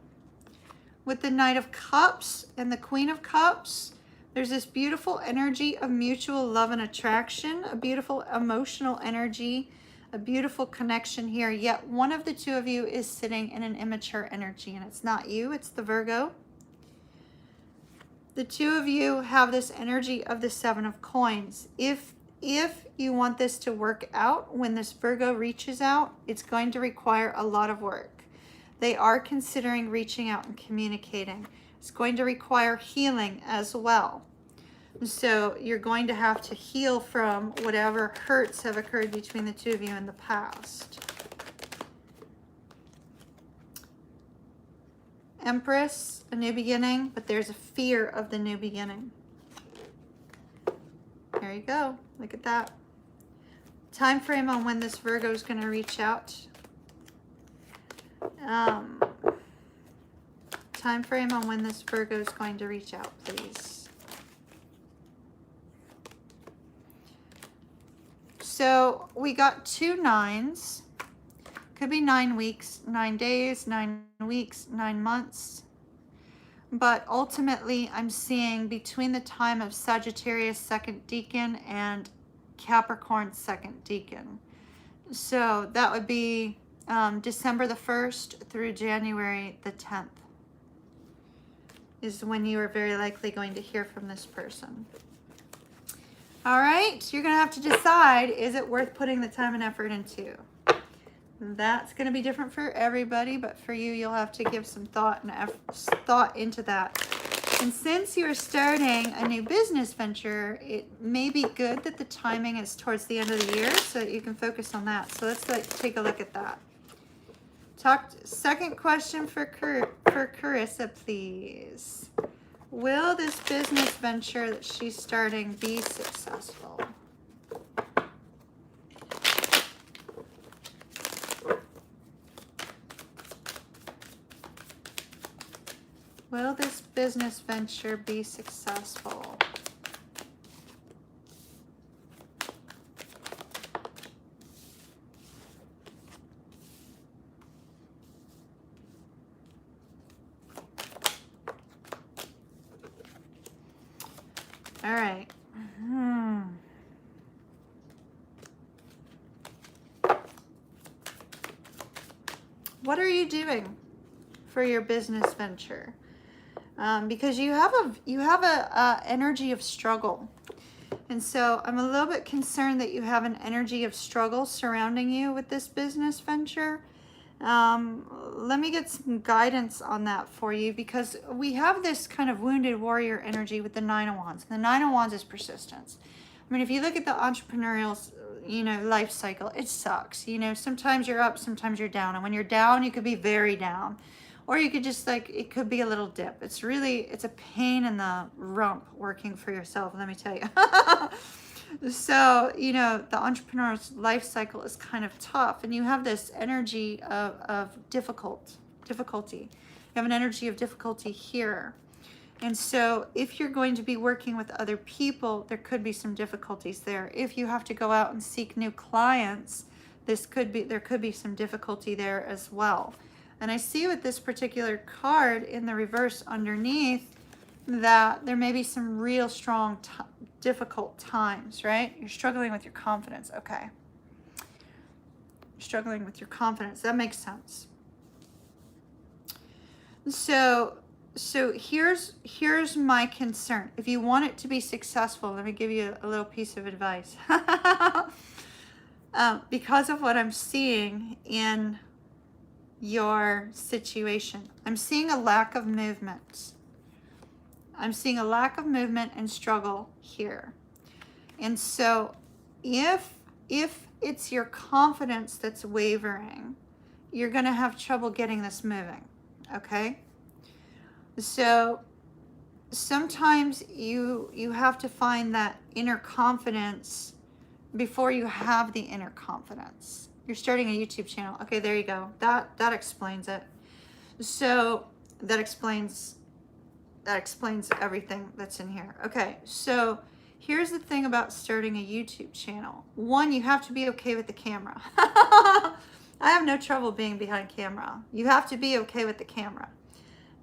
With the Knight of Cups and the Queen of Cups, there's this beautiful energy of mutual love and attraction, a beautiful emotional energy, a beautiful connection here. Yet one of the two of you is sitting in an immature energy, and it's not you, it's the Virgo. The two of you have this energy of the Seven of Coins. If you want this to work out, when this Virgo reaches out, it's going to require a lot of work. They are considering reaching out and communicating. It's going to require healing as well. So you're going to have to heal from whatever hurts have occurred between the two of you in the past. Empress, a new beginning, but there's a fear of the new beginning. There you go. Look at that. Time frame on when this Virgo is going to reach out. Time frame on when this Virgo is going to reach out, please. So we got 2 9s. Could be 9 weeks, 9 days, 9 weeks, 9 months. But ultimately, I'm seeing between the time of Sagittarius second decan and Capricorn second decan. So that would be December the 1st through January the 10th is when you are very likely going to hear from this person. All right, you're going to have to decide, is it worth putting the time and effort into? That's going to be different for everybody, but for you, you'll have to give some thought into that. And since you're starting a new business venture, it may be good that the timing is towards the end of the year so that you can focus on that. So let's take a look at that. Second question for Carissa, please. Will this business venture that she's starting be successful? Will this business venture be successful? All right. What are you doing for your business venture? Because you have a energy of struggle, and so I'm a little bit concerned that you have an energy of struggle surrounding you with this business venture. Let me get some guidance on that for you, because we have this kind of wounded warrior energy with the Nine of Wands. The Nine of Wands is persistence. I mean, if you look at the entrepreneurial, life cycle, it sucks. Sometimes you're up, sometimes you're down, and when you're down, you could be very down. Or you could just it could be a little dip. It's a pain in the rump working for yourself, let me tell you. So, the entrepreneur's life cycle is kind of tough, and you have this energy of difficulty. You have an energy of difficulty here. And so if you're going to be working with other people, there could be some difficulties there. If you have to go out and seek new clients, there could be some difficulty there as well. And I see with this particular card in the reverse underneath that there may be some real strong, difficult times, right? You're struggling with your confidence. Okay. You're struggling with your confidence. That makes sense. So here's my concern. If you want it to be successful, let me give you a little piece of advice. Because of what I'm seeing in your situation, I'm seeing a lack of movement. I'm seeing a lack of movement and struggle here. And so if it's your confidence that's wavering, you're going to have trouble getting this moving, okay? So sometimes you have to find that inner confidence before you have the inner confidence. You're starting a YouTube channel. Okay, there you go. That explains it. So that explains everything that's in here. Okay, so here's the thing about starting a YouTube channel. One, you have to be okay with the camera. I have no trouble being behind camera. You have to be okay with the camera.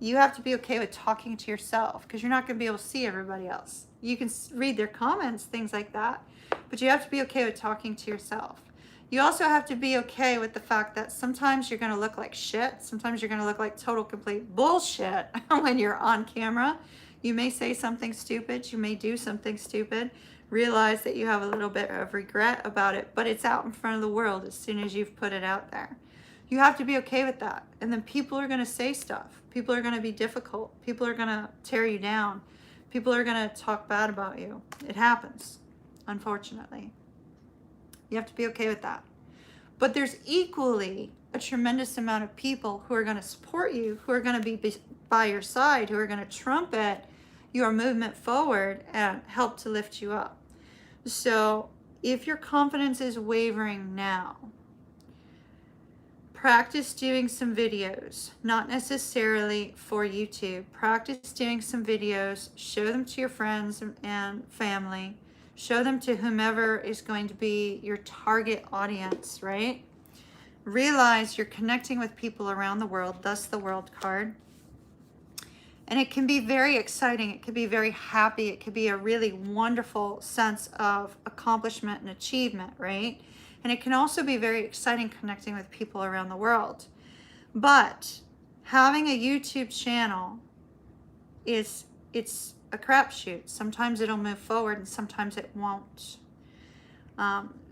You have to be okay with talking to yourself, because you're not going to be able to see everybody else. You can read their comments, things like that, but you have to be okay with talking to yourself. You also have to be okay with the fact that sometimes you're going to look like shit. Sometimes you're going to look like total complete bullshit when you're on camera. You may say something stupid. You may do something stupid. Realize that you have a little bit of regret about it, but it's out in front of the world as soon as you've put it out there. You have to be okay with that. And then people are going to say stuff. People are going to be difficult. People are going to tear you down. People are going to talk bad about you. It happens, unfortunately. You have to be okay with that. But there's equally a tremendous amount of people who are going to support you, who are going to be by your side, who are going to trumpet your movement forward and help to lift you up. So if your confidence is wavering now, practice doing some videos, not necessarily for YouTube. Practice doing some videos, show them to your friends and family, show them to whomever is going to be your target audience, right? Realize you're connecting with people around the world, thus the World card. And it can be very exciting. It could be very happy. It could be a really wonderful sense of accomplishment and achievement, right? And it can also be very exciting connecting with people around the world. But having a YouTube channel it's a crapshoot. Sometimes it'll move forward and sometimes it won't.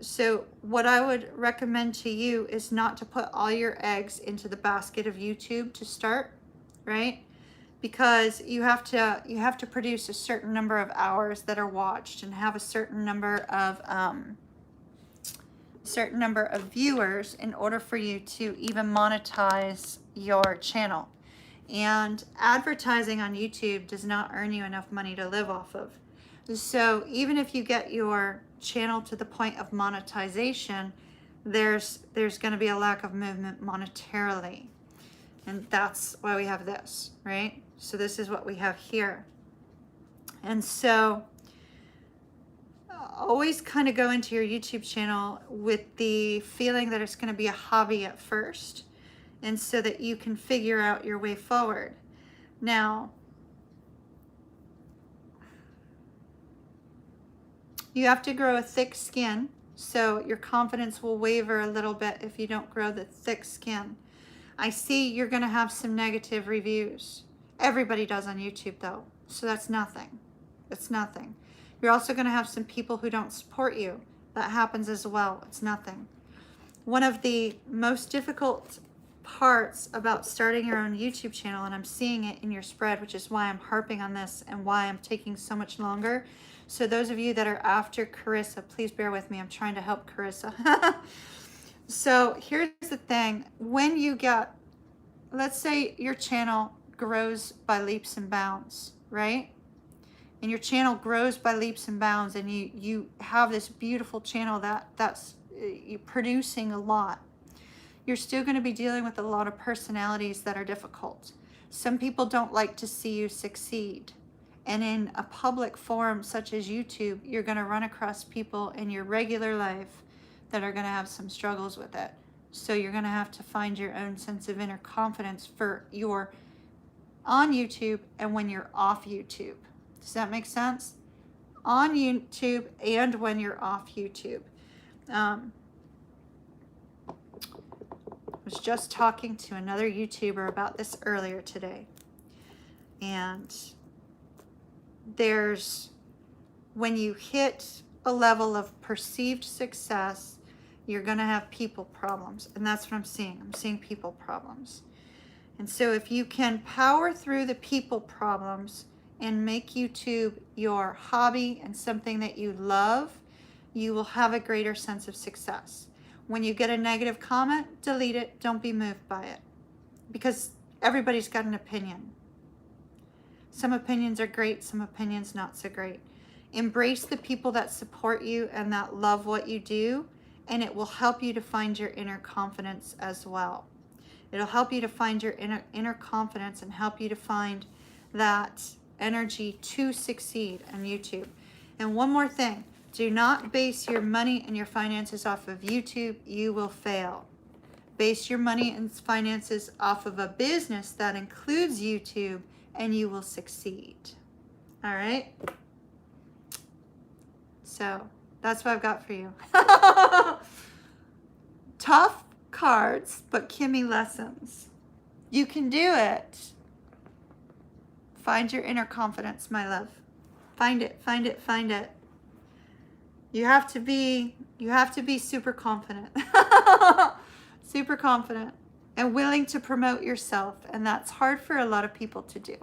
So what I would recommend to you is not to put all your eggs into the basket of YouTube to start, right? Because you have to produce a certain number of hours that are watched and have a certain number of viewers in order for you to even monetize your channel. And advertising on YouTube does not earn you enough money to live off of. So even if you get your channel to the point of monetization, there's going to be a lack of movement monetarily. And that's why we have this, right? So this is what we have here. And so always kind of go into your YouTube channel with the feeling that it's going to be a hobby at first, and so that you can figure out your way forward. Now, you have to grow a thick skin, so your confidence will waver a little bit if you don't grow the thick skin. I see you're going to have some negative reviews. Everybody does on YouTube though, so that's nothing. It's nothing. You're also going to have some people who don't support you. That happens as well. It's nothing. One of the most difficult parts about starting your own YouTube channel, and I'm seeing it in your spread, which is why I'm harping on this and why I'm taking so much longer. So those of you that are after Carissa, please bear with me. I'm trying to help Carissa. So here's the thing. When you get, let's say your channel grows by leaps and bounds, right? And your channel grows by leaps and bounds, and you have this beautiful channel that's you're producing a lot. You're still going to be dealing with a lot of personalities that are difficult. Some people don't like to see you succeed. And in a public forum such as YouTube, you're going to run across people in your regular life that are going to have some struggles with it. So you're going to have to find your own sense of inner confidence for your on YouTube and when you're off YouTube. Does that make sense? On YouTube and when you're off YouTube. I was just talking to another YouTuber about this earlier today. And when you hit a level of perceived success, you're going to have people problems. And that's what I'm seeing. I'm seeing people problems. And so if you can power through the people problems and make YouTube your hobby and something that you love, you will have a greater sense of success. When you get a negative comment, delete it. Don't be moved by it. Because everybody's got an opinion. Some opinions are great, some opinions not so great. Embrace the people that support you and that love what you do, and it will help you to find your inner confidence as well. It'll help you to find your inner confidence and help you to find that energy to succeed on YouTube. And one more thing, do not base your money and your finances off of YouTube. You will fail. Base your money and finances off of a business that includes YouTube, and you will succeed. All right? So that's what I've got for you. Tough cards, but Kimmy lessons. You can do it. Find your inner confidence, my love. Find it, find it, find it. You have to be super confident. Super confident and willing to promote yourself. And that's hard for a lot of people to do.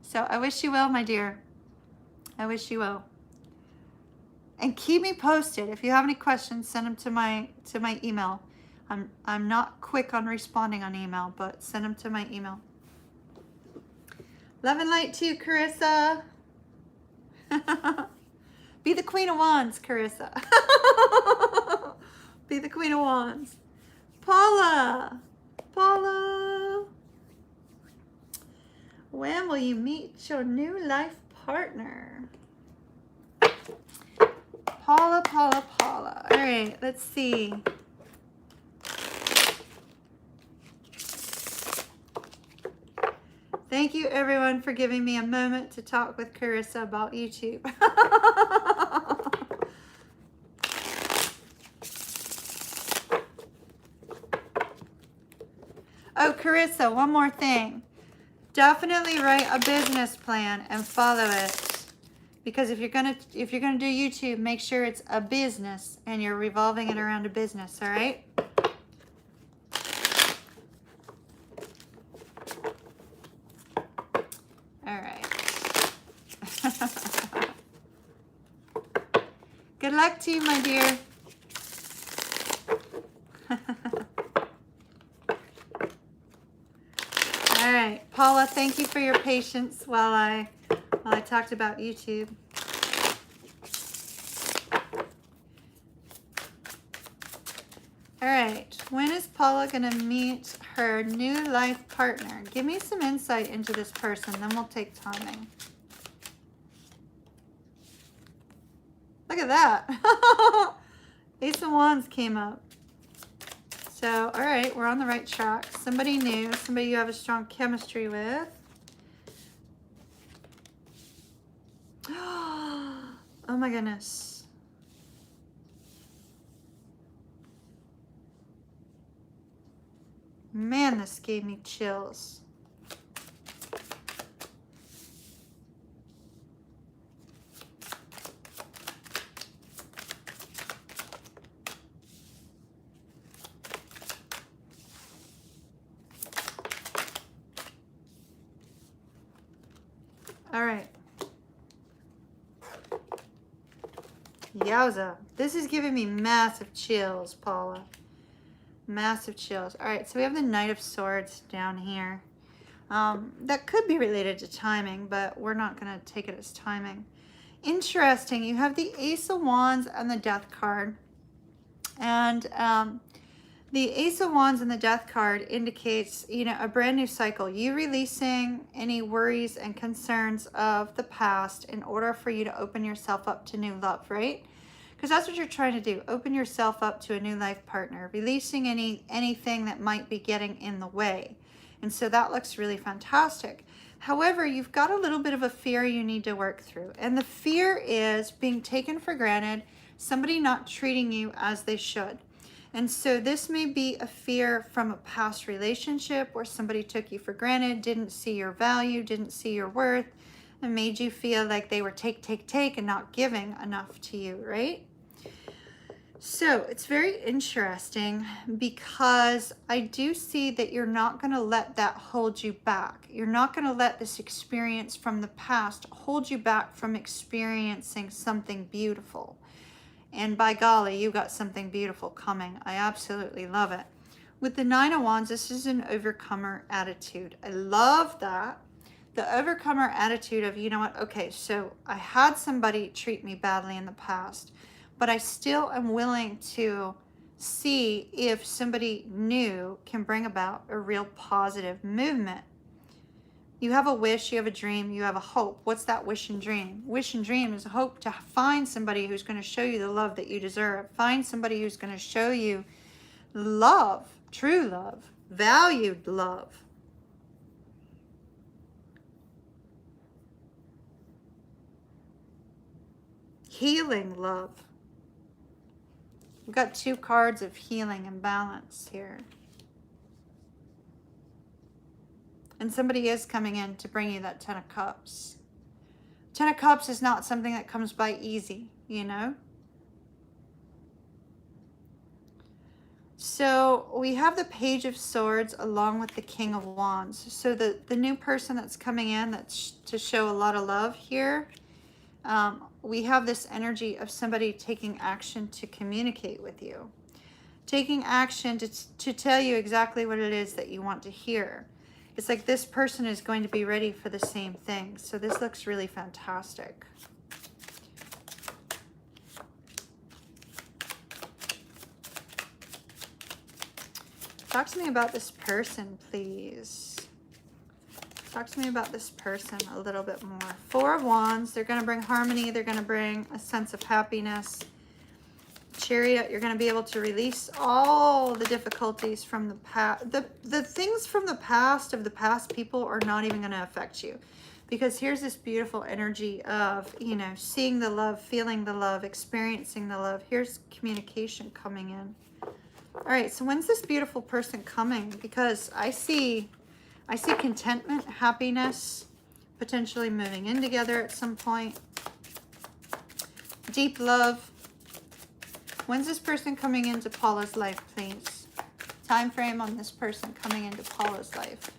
So I wish you well, my dear. I wish you well. And keep me posted. If you have any questions, send them to my email. I'm not quick on responding on email, but send them to my email. Love and light to you, Carissa. Be the Queen of Wands, Carissa. Be the Queen of Wands. Paula. Paula. When will you meet your new life partner? Paula, Paula, Paula. All right, let's see. Thank you, everyone, for giving me a moment to talk with Carissa about YouTube. Oh, Carissa, one more thing. Definitely write a business plan and follow it. Because if you're gonna do YouTube, make sure it's a business and you're revolving it around a business, all right? All right. Good luck to you, my dear. All right, Paula, thank you for your patience while I talked about YouTube. All right, when is Paula gonna meet her new life partner? Give me some insight into this person, then we'll take timing. Look at that. Ace of Wands came up. So, all right, we're on the right track. Somebody new, somebody you have a strong chemistry with. Oh my goodness. Man, this gave me chills. All right. Yowza. This is giving me massive chills, Paula. Massive chills. All right, so we have the Knight of Swords down here. That could be related to timing, but we're not going to take it as timing. Interesting. You have the Ace of Wands and the Death card. And the Ace of Wands and the Death card indicates, you know, a brand new cycle. You releasing any worries and concerns of the past in order for you to open yourself up to new love, right? Because that's what you're trying to do. Open yourself up to a new life partner. Releasing anything that might be getting in the way. And so that looks really fantastic. However, you've got a little bit of a fear you need to work through. And the fear is being taken for granted, somebody not treating you as they should. And so this may be a fear from a past relationship where somebody took you for granted, didn't see your value, didn't see your worth, and made you feel like they were take, and not giving enough to you, right? So it's very interesting because I do see that you're not going to let that hold you back. You're not going to let this experience from the past hold you back from experiencing something beautiful. And by golly, you got something beautiful coming. I absolutely love it. With the Nine of Wands, this is an overcomer attitude. I love that. The overcomer attitude of, you know what, okay, so I had somebody treat me badly in the past, but I still am willing to see if somebody new can bring about a real positive movement. You have a wish, you have a dream, you have a hope. What's that wish and dream? Wish and dream is a hope to find somebody who's going to show you the love that you deserve. Find somebody who's going to show you love, true love, valued love. Healing love. We've got 2 cards of healing and balance here. And somebody is coming in to bring you that 10 of Cups. 10 of Cups is not something that comes by easy, you know? So we have the Page of Swords along with the King of Wands. So the new person that's coming in, that's to show a lot of love here, we have this energy of somebody taking action to communicate with you. Taking action to tell you exactly what it is that you want to hear. It's like this person is going to be ready for the same thing. So this looks really fantastic. Talk to me about this person, please. Talk to me about this person a little bit more. 4 of Wands. They're going to bring harmony. They're going to bring a sense of happiness. Chariot, you're going to be able to release all the difficulties from the past. The things from the past of the past people are not even going to affect you. Because here's this beautiful energy of, you know, seeing the love, feeling the love, experiencing the love. Here's communication coming in. All right, so when's this beautiful person coming? Because I see contentment, happiness, potentially moving in together at some point. Deep love. When's this person coming into Paula's life, please? Time frame on this person coming into Paula's life.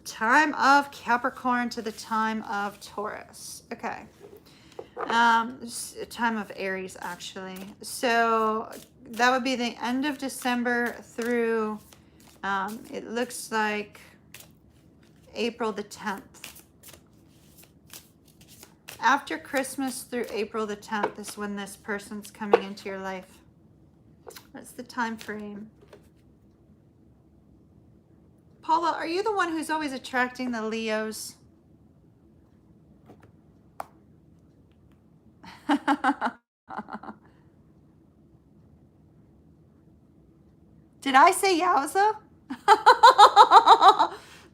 Time of Capricorn to the time of Taurus. Okay. Time of Aries, actually. So that would be the end of December through, it looks like April the 10th. After Christmas through April the 10th is when this person's coming into your life. That's the time frame. Paula, are you the one who's always attracting the Leos? Did I say yowza?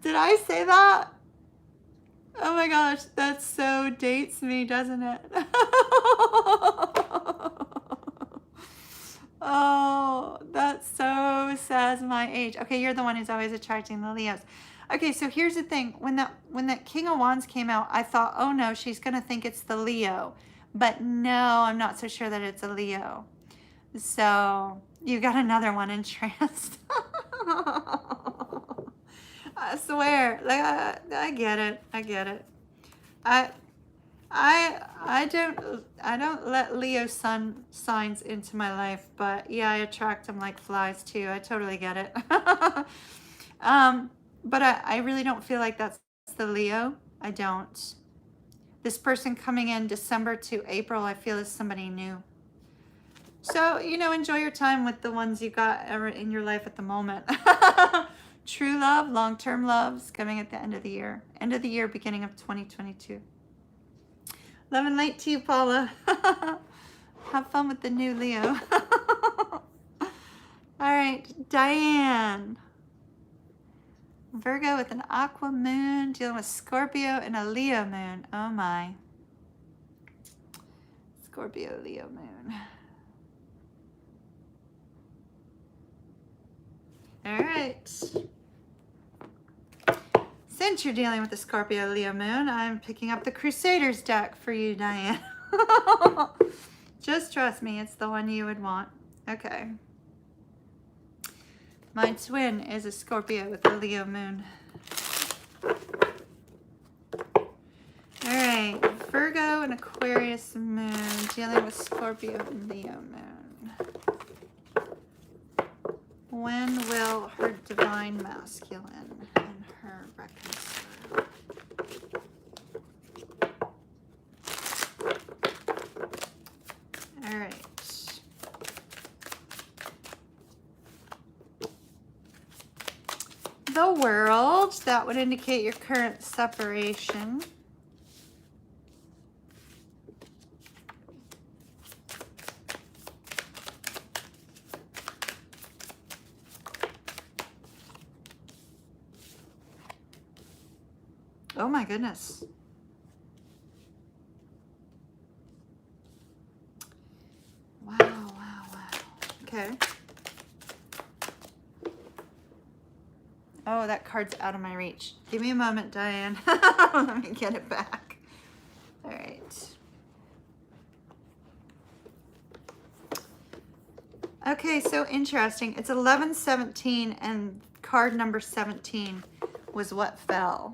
Did I say that? Oh my gosh, that so dates me, doesn't it? Oh, that so says my age. Okay, you're the one who's always attracting the Leos. Okay, so here's the thing. When that King of Wands came out, I thought, oh no, she's going to think it's the Leo. But no, I'm not so sure that it's a Leo. So you got another one entranced. I swear, like I get it. I get it. I don't let Leo sun signs into my life, but yeah, I attract them like flies too. I totally get it. But I really don't feel like that's the Leo. I don't. This person coming in December to April, I feel is somebody new. So, you know, enjoy your time with the ones you got in your life at the moment. True love, long-term love is coming at the end of the year. End of the year, beginning of 2022. Love and light to you, Paula. Have fun with the new Leo. All right, Diane. Virgo with an aqua moon, dealing with Scorpio and a Leo moon. Oh my. Scorpio, Leo moon. All right. Since you're dealing with the Scorpio, Leo moon, I'm picking up the Crusaders deck for you, Diane. Just trust me, it's the one you would want. Okay. My twin is a Scorpio with a Leo moon. All right, Virgo and Aquarius moon, dealing with Scorpio and Leo moon. When will her divine masculine and her reconcile? All right. the World. That would indicate your current separation. Oh my goodness. Wow, wow, wow. Okay. Oh, that card's out of my reach. Give me a moment, Diane. Let me get it back. All right. Okay, so interesting. It's 1117 and card number 17 was what fell.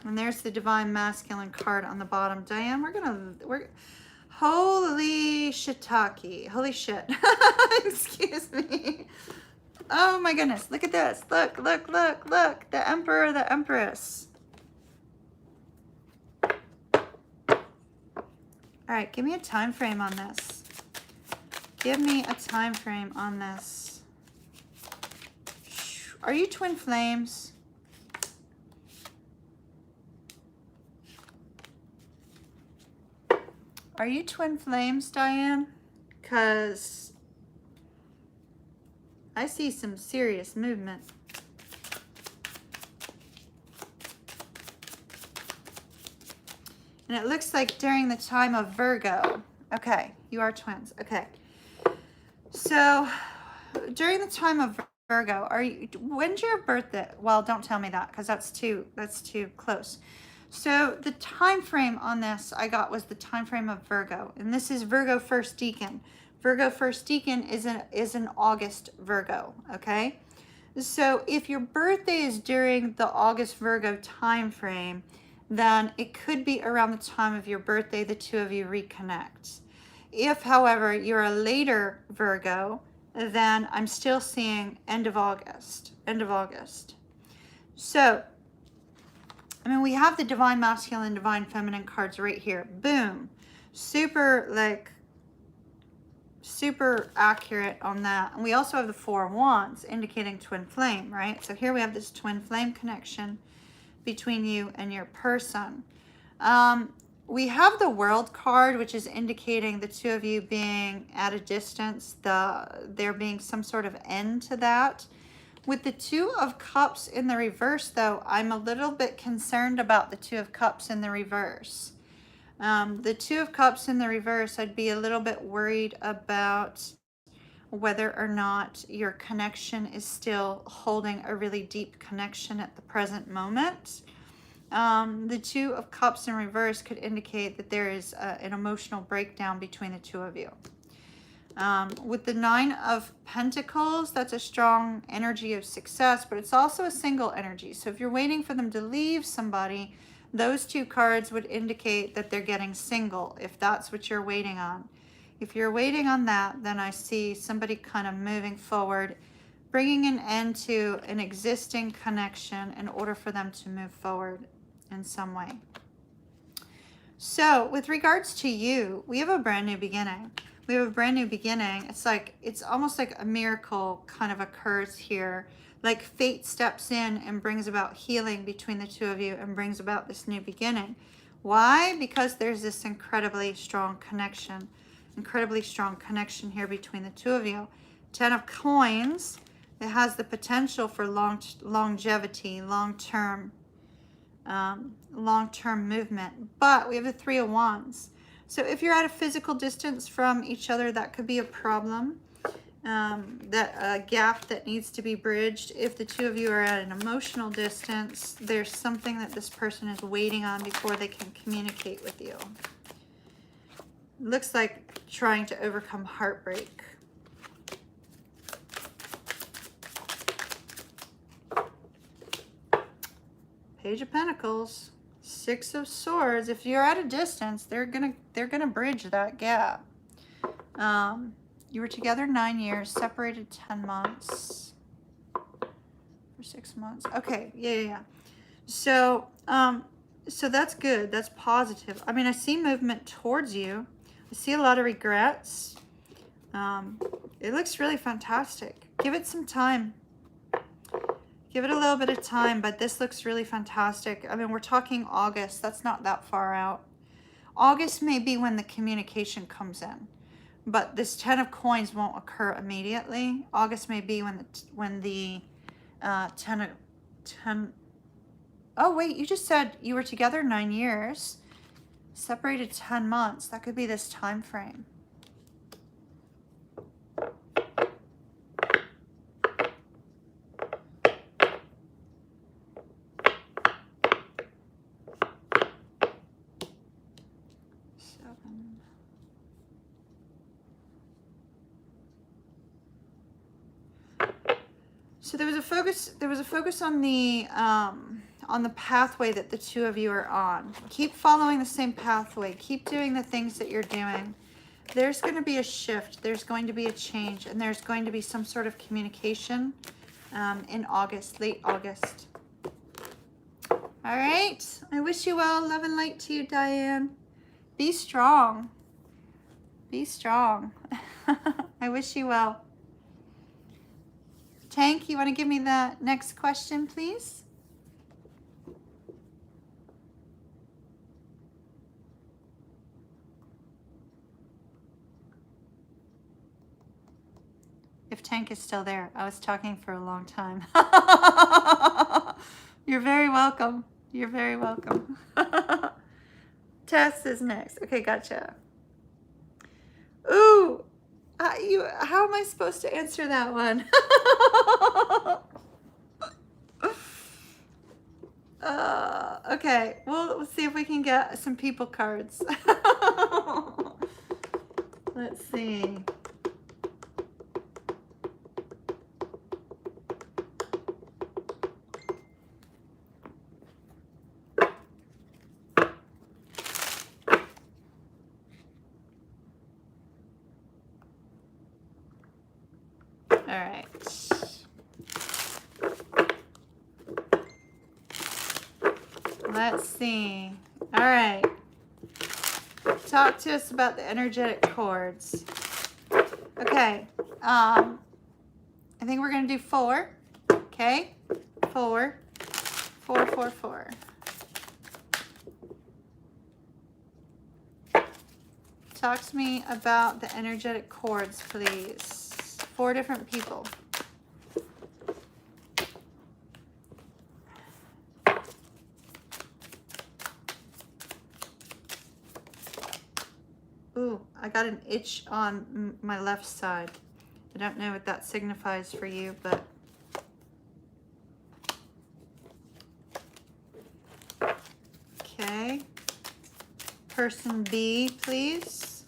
And there's the Divine Masculine card on the bottom. Diane, we're holy shiitake. Holy shit. Excuse me. Oh my goodness. Look at this. Look, look, look, look. The Emperor, the Empress. All right, give me a time frame on this. Give me a time frame on this. Are you twin flames? Are you twin flames, Diane? Because I see some serious movement. And it looks like during the time of Virgo. Okay, you are twins. Okay. So during the time of Virgo, when's your birthday? Well, don't tell me that because that's too close. So the time frame on this I got was the time frame of Virgo, and this is Virgo first decan. Virgo first decan is an August Virgo, okay? So if your birthday is during the August Virgo time frame, then it could be around the time of your birthday the two of you reconnect. If, however, you're a later Virgo, then I'm still seeing end of August. So I mean, we have the Divine Masculine, Divine Feminine cards right here. Boom. Super accurate on that. And we also have the Four of Wands indicating twin flame, right? So here we have this twin flame connection between you and your person. We have the World card, which is indicating the two of you being at a distance, there being some sort of end to that. With the Two of Cups in the reverse, though, I'm a little bit concerned about the Two of Cups in the reverse. The Two of Cups in the reverse, I'd be a little bit worried about whether or not your connection is still holding a really deep connection at the present moment. The Two of Cups in reverse could indicate that there is an emotional breakdown between the two of you. With the Nine of Pentacles, that's a strong energy of success, but it's also a single energy. So if you're waiting for them to leave somebody, those two cards would indicate that they're getting single, if that's what you're waiting on. If you're waiting on that, then I see somebody kind of moving forward, bringing an end to an existing connection in order for them to move forward in some way. So with regards to you, we have a brand new beginning. We have a brand new beginning. It's almost like a miracle kind of occurs here. Like fate steps in and brings about healing between the two of you and brings about this new beginning. Why? Because there's this incredibly strong connection here between the two of you. Ten of Coins, it has the potential for longevity, long-term movement. But we have the Three of Wands. So if you're at a physical distance from each other, that could be a problem, that a gap that needs to be bridged. If the two of you are at an emotional distance, there's something that this person is waiting on before they can communicate with you. Looks like trying to overcome heartbreak. Page of Pentacles. Six of Swords. If you're at a distance, they're gonna bridge that gap. You were together 9 years, separated 10 months, for 6 months. Okay, yeah. So So that's good. That's positive. I mean, I see movement towards you. I see a lot of regrets. It looks really fantastic. Give it some time. Give it a little bit of time, but this looks really fantastic. I mean, we're talking August. That's not that far out. August may be when the communication comes in, but this 10 of coins won't occur immediately. August may be when the 10. Oh wait, you just said you were together 9 years, separated 10 months. That could be this time frame. So there was a focus on the pathway that the two of you are on. Keep following the same pathway. Keep doing the things that you're doing. There's going to be a shift. There's going to be a change, and there's going to be some sort of communication in August, late August. All right. I wish you well. Love and light to you, Diane. Be strong. Be strong. I wish you well. Tank, you want to give me the next question, please? If Tank is still there. I was talking for a long time. You're very welcome. You're very welcome. Tess is next. Okay, gotcha. Ooh, how am I supposed to answer that one? Okay, we'll see if we can get some people cards. Let's see. All right. Let's see. All right. Talk to us about the energetic cords. Okay. I think we're going to do 4. Okay. 4. 4, 4, 4. Talk to me about the energetic cords, please. 4 different people. Ooh, I got an itch on my left side. I don't know what that signifies for you, but okay. Person B, please.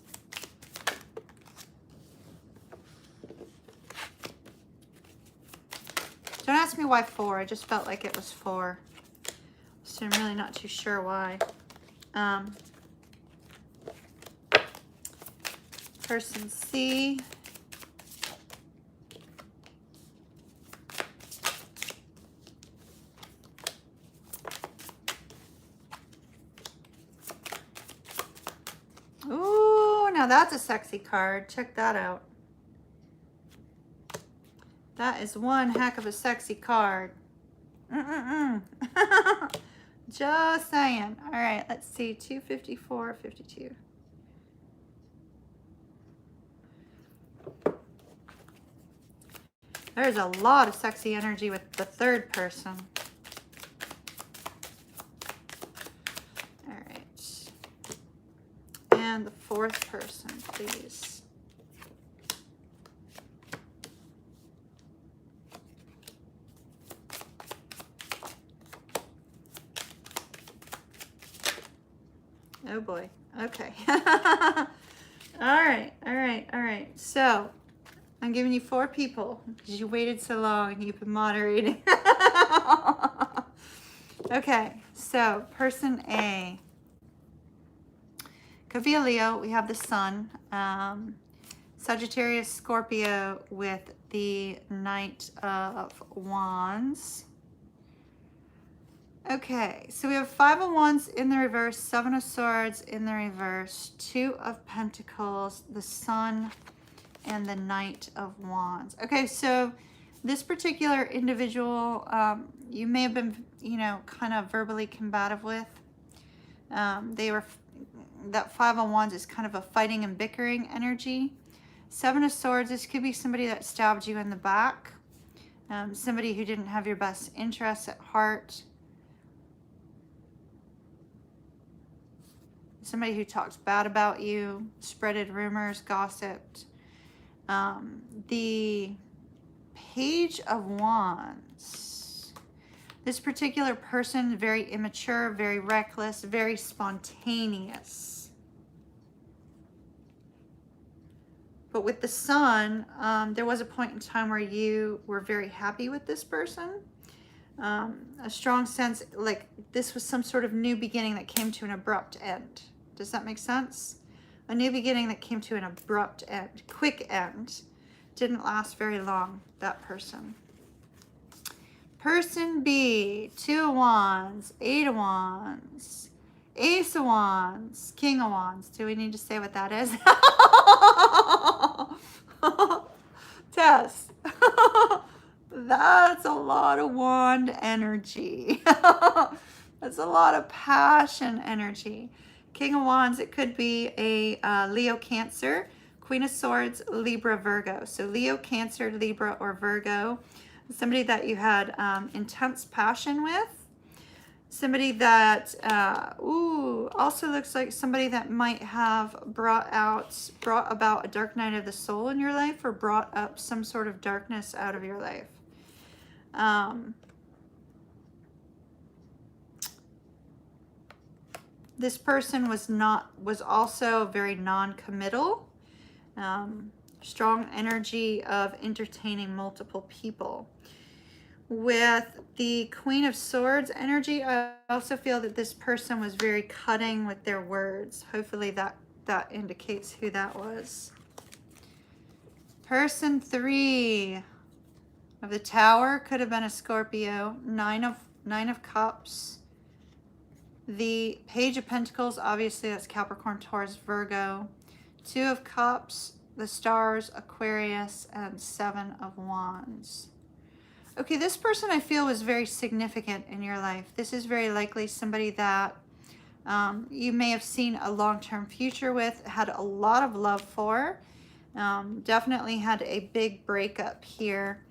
Don't ask me why 4. I just felt like it was 4. So I'm really not too sure why. Person C. Ooh, now that's a sexy card. Check that out. That is one heck of a sexy card. Just saying. All right, let's see. 254, 52. There's a lot of sexy energy with the third person. All right. And the fourth person, please. Oh boy. Okay. All right. All right. All right. So I'm giving you 4 people because you waited so long and you've been moderating. Okay. So person A could be a Leo. We have the Sun. Sagittarius, Scorpio with the Knight of Wands. Okay, so we have 5 of Wands in the reverse, 7 of Swords in the reverse, 2 of Pentacles, the Sun, and the Knight of Wands. Okay, so this particular individual, you may have been, kind of verbally combative with. That 5 of Wands is kind of a fighting and bickering energy. 7 of Swords, this could be somebody that stabbed you in the back. Somebody who didn't have your best interests at heart. Somebody who talked bad about you, spreaded rumors, gossiped. The Page of Wands. This particular person, very immature, very reckless, very spontaneous. But with the Sun, there was a point in time where you were very happy with this person. A strong sense, like this was some sort of new beginning that came to an abrupt end. Does that make sense? A new beginning that came to an abrupt end, quick end. Didn't last very long, that person. Person B, 2 of Wands, 8 of Wands, Ace of Wands, King of Wands. Do we need to say what that is? Tess. That's a lot of wand energy. That's a lot of passion energy. King of Wands, it could be a Leo, Cancer. Queen of Swords, Libra, Virgo. So Leo, Cancer, Libra, or Virgo. Somebody that you had intense passion with. Somebody that, also looks like somebody that might have brought about a dark night of the soul in your life, or brought up some sort of darkness out of your life. This person was also very non-committal. Strong energy of entertaining multiple people. With the Queen of Swords energy, I also feel that this person was very cutting with their words. Hopefully that indicates who that was. Person 3 of the Tower could have been a Scorpio. 9 of Cups. The Page of Pentacles, obviously that's Capricorn, Taurus, Virgo. 2 of Cups, the Stars, Aquarius, and 7 of Wands. Okay, this person I feel was very significant in your life. This is very likely somebody that you may have seen a long-term future with, had a lot of love for. Definitely had a big breakup here.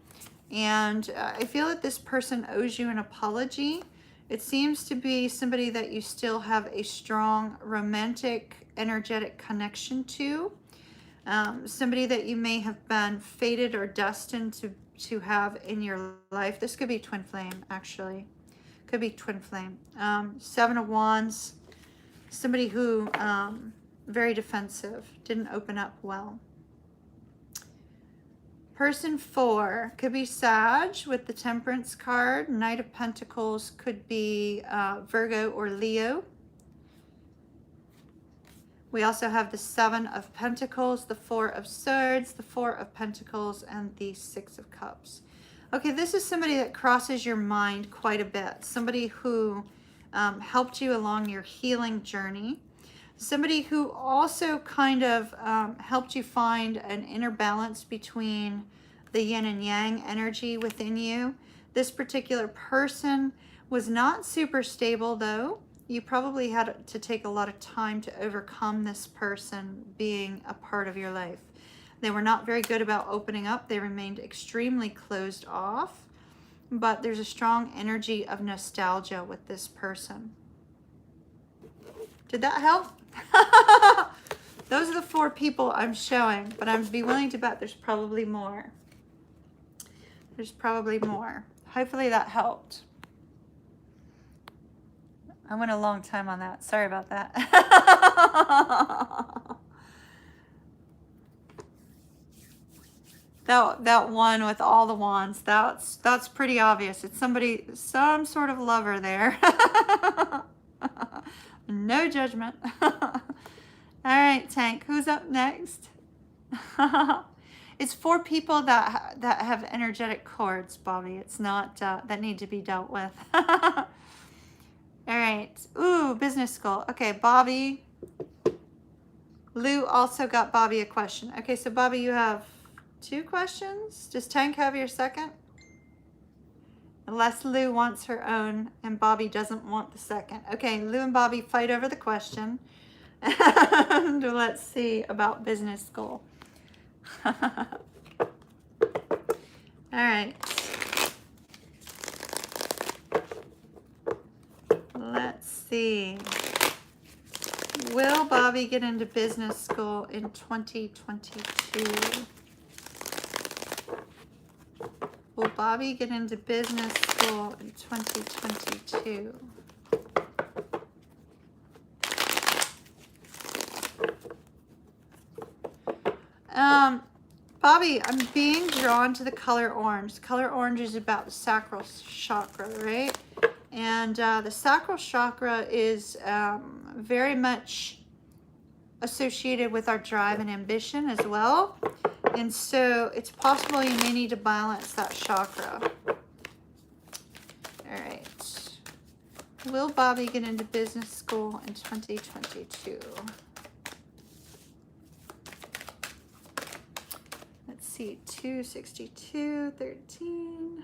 And I feel that this person owes you an apology. It seems to be somebody that you still have a strong romantic, energetic connection to. Somebody that you may have been fated or destined to have in your life. This could be twin flame, actually. Could be twin flame. 7 of Wands. Somebody who, very defensive, didn't open up well. Person 4 could be Sag with the Temperance card. Knight of Pentacles could be Virgo or Leo. We also have the 7 of Pentacles, the 4 of Swords, the 4 of Pentacles, and the 6 of Cups. Okay, this is somebody that crosses your mind quite a bit. Somebody who helped you along your healing journey. Somebody who also kind of helped you find an inner balance between the yin and yang energy within you. This particular person was not super stable, though. You probably had to take a lot of time to overcome this person being a part of your life. They were not very good about opening up. They remained extremely closed off. But there's a strong energy of nostalgia with this person. Did that help? Those are the 4 people I'm showing, but I'd be willing to bet there's probably more. There's probably more. Hopefully that helped. I went a long time on that. Sorry about that. That one with all the wands, that's pretty obvious. It's somebody, some sort of lover there. No judgment. All right, Tank, who's up next? It's 4 people that have energetic cords, Bobby. It's not that need to be dealt with. business goal. Okay, Bobby. Lou also got Bobby a question. Okay, so Bobby, you have 2 questions. Does Tank have your second? Unless Lou wants her own and Bobby doesn't want the second. Okay, Lou and Bobby fight over the question. And let's see about business goal. All right. Let's see. Will Bobby get into business school in 2022? Will Bobby get into business school in 2022? Bobby, I'm being drawn to the color orange. Color orange is about the sacral chakra, right? And the sacral chakra is very much associated with our drive and ambition as well. And so it's possible you may need to balance that chakra. All right. Will Bobby get into business school in 2022? Let's see, 262, 13.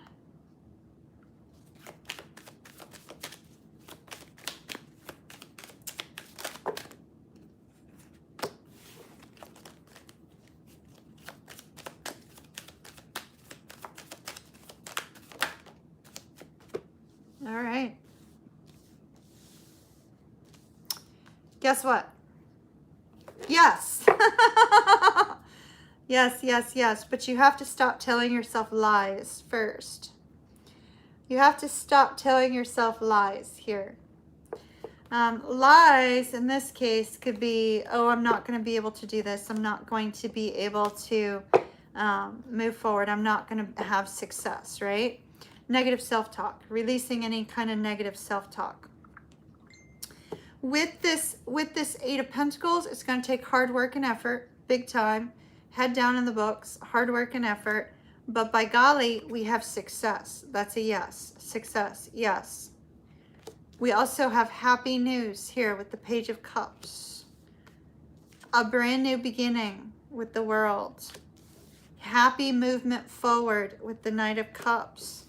All right. Guess what? Yes. Yes, yes, yes. But you have to stop telling yourself lies first. You have to stop telling yourself lies here. Lies in this case could be, oh, I'm not going to be able to do this. I'm not going to be able to move forward. I'm not going to have success, right? Negative self-talk, releasing any kind of negative self-talk. With this 8 of Pentacles, it's going to take hard work and effort, big time. Head down in the books, hard work and effort. But by golly, we have success. That's a yes. Success, yes. We also have happy news here with the Page of Cups. A brand new beginning with the World. Happy movement forward with the Knight of Cups.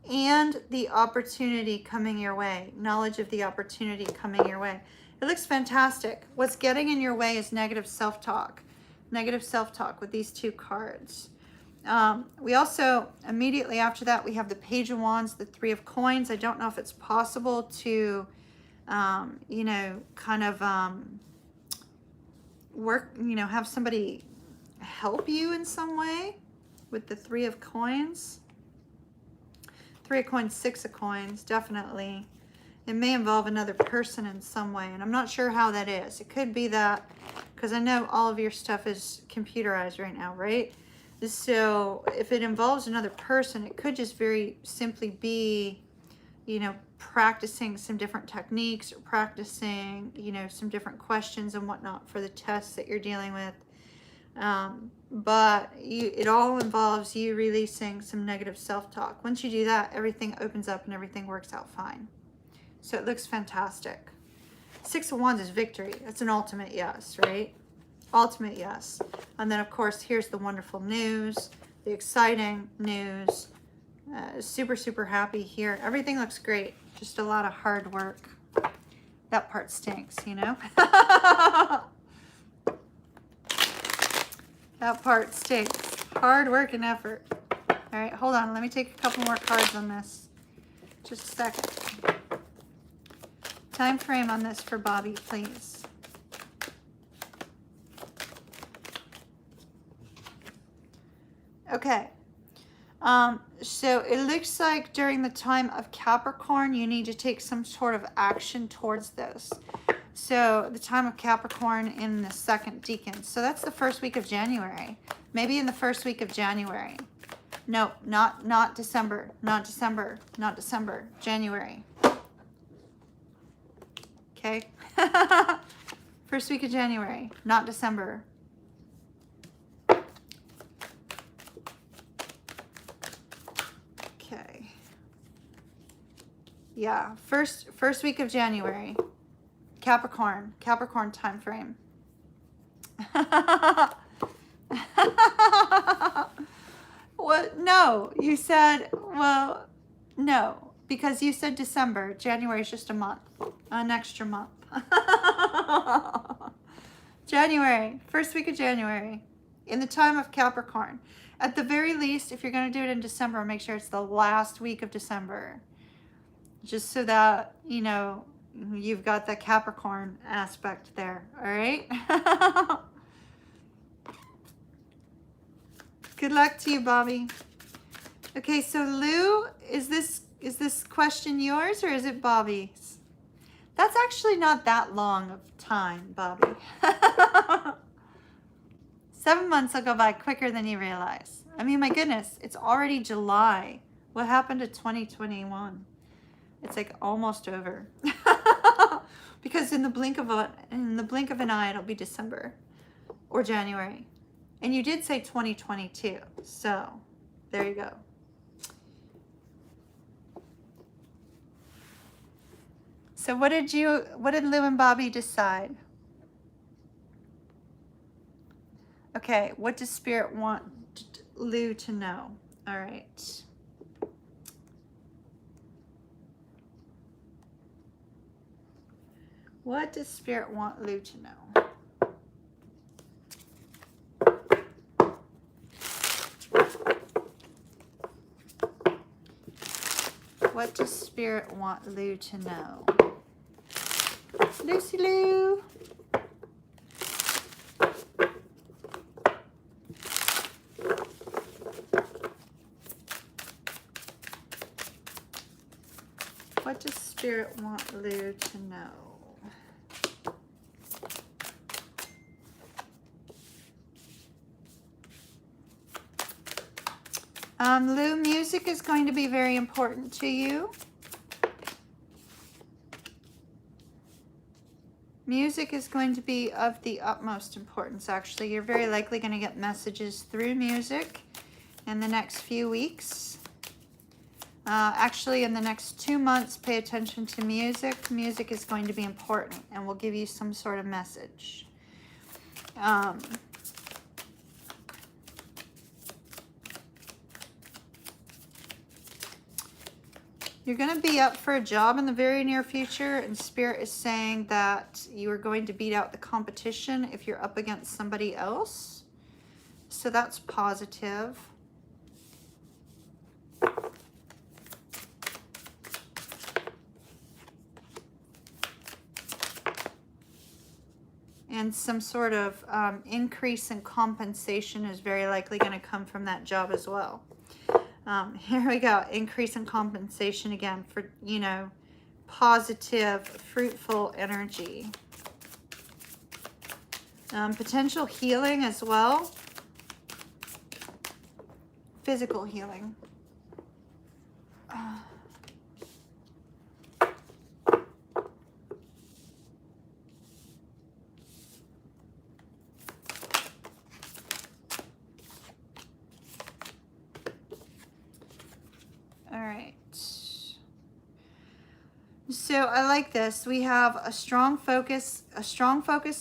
And the opportunity coming your way. Knowledge of the opportunity coming your way. It looks fantastic. What's getting in your way is negative self-talk. Negative self-talk with these 2 cards. We also, immediately after that, we have the Page of Wands, the 3 of Coins. I don't know if it's possible to, you know, kind of work, you know, have somebody help you in some way with the 3 of Coins. 3 of Coins, 6 of Coins, definitely. It may involve another person in some way, and I'm not sure how that is. It could be that, because I know all of your stuff is computerized right now, right? So if it involves another person, it could just very simply be, you know, practicing some different techniques or practicing, you know, some different questions and whatnot for the tests that you're dealing with. But it all involves you releasing some negative self-talk. Once you do that, everything opens up and everything works out fine. So it looks fantastic. 6 of Wands is victory. That's an ultimate yes, right? Ultimate yes. And then, of course, here's the wonderful news, the exciting news. Super, super happy here. Everything looks great. Just a lot of hard work. That part stinks, you know? That part stinks. Hard work and effort. All right, hold on. Let me take a couple more cards on this. Just a second. Time frame on this for Bobby, please. Okay. So it looks like during the time of Capricorn, you need to take some sort of action towards this. So the time of Capricorn in the 2nd decan. So that's the 1st week of January. Maybe in the 1st week of January. No, not December. Not December. Not December. January. Okay. 1st week of January. Not December. Okay. Yeah. First week of January. Capricorn time frame. What? No, you said, well, no, because you said December. January is just a month, an extra month. January, first week of January, in the time of Capricorn. At the very least, if you're going to do it in December, make sure it's the last week of December. Just so that, you know, you've got the Capricorn aspect there, all right? Good luck to you, Bobby. Okay, so Lou, is this question yours or is it Bobby's? That's actually not that long of time, Bobby. 7 months will go by quicker than you realize. I mean, my goodness, it's already July. What happened to 2021? It's like almost over. Because in the blink of an eye, it'll be December or January. And you did say 2022, so there you go. So what did Lou and Bobby decide? Okay, what does Spirit want Lou to know? All right. What does Spirit want Lou to know? What does Spirit want Lou to know? Lucy Lou. What does Spirit want Lou to know? Lou, music is going to be very important to you. Music is going to be of the utmost importance, actually. You're very likely going to get messages through music in the next few weeks. Actually, in the next 2 months, pay attention to music. Music is going to be important and will give you some sort of message. You're going to be up for a job in the very near future, and Spirit is saying that you are going to beat out the competition if you're up against somebody else. So that's positive. And some sort of increase in compensation is very likely going to come from that job as well. Here we go. Increase in compensation again for, you know, positive, fruitful energy. Potential healing as well. Physical healing. So I like this. We have a strong focus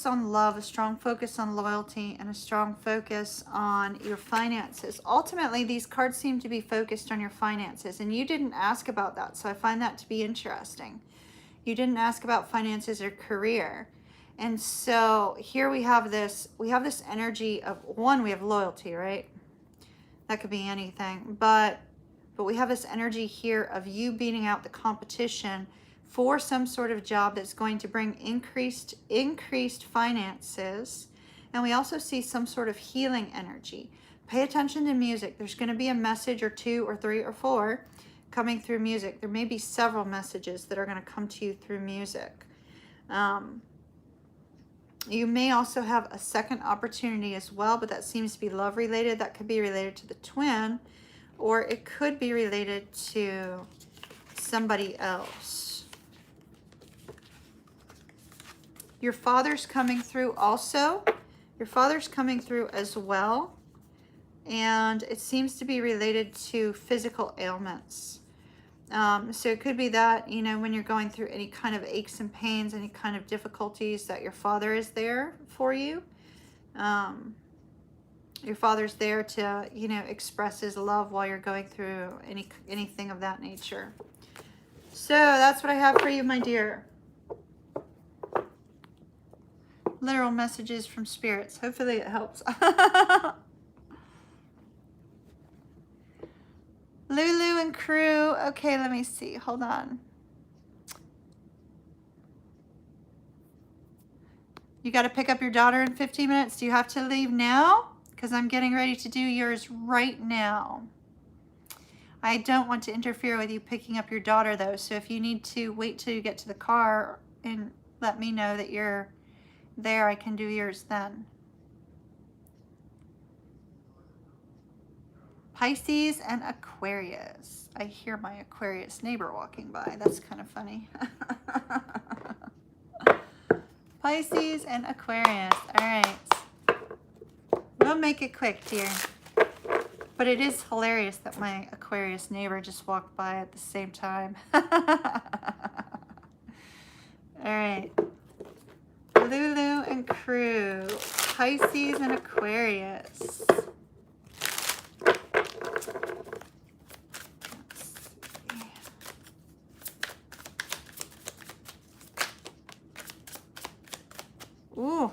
on love, a strong focus on loyalty, and a strong focus on your finances. Ultimately, these cards seem to be focused on your finances, and you didn't ask about that, so I find that to be interesting. You didn't ask about finances or career. And so here we have this energy of, one, we have loyalty, right? That could be anything, but we have this energy here of you beating out the competition for some sort of job that's going to bring increased finances. And we also see some sort of healing energy. Pay attention to music. There's going to be a message or 2 or 3 or 4 coming through music. There may be several messages that are going to come to you through music. You may also have a second opportunity as well, but that seems to be love related. That could be related to the twin, or it could be related to somebody else. Your father's coming through also. Your father's coming through as well. And it seems to be related to physical ailments. So it could be that, you know, when you're going through any kind of aches and pains, any kind of difficulties, that your father is there for you. Your father's there to, you know, express his love while you're going through anything of that nature. So that's what I have for you, my dear. Literal messages from spirits. Hopefully it helps. Lulu and crew. Okay, let me see. Hold on. You got to pick up your daughter in 15 minutes. Do you have to leave now? Because I'm getting ready to do yours right now. I don't want to interfere with you picking up your daughter, though. So if you need to wait till you get to the car and let me know that you're there, I can do yours then. Pisces and Aquarius. I hear my Aquarius neighbor walking by. That's kind of funny. Pisces and Aquarius. All right. We'll make it quick, dear. But it is hilarious that my Aquarius neighbor just walked by at the same time. All right. Lulu and crew. Pisces and Aquarius. Ooh.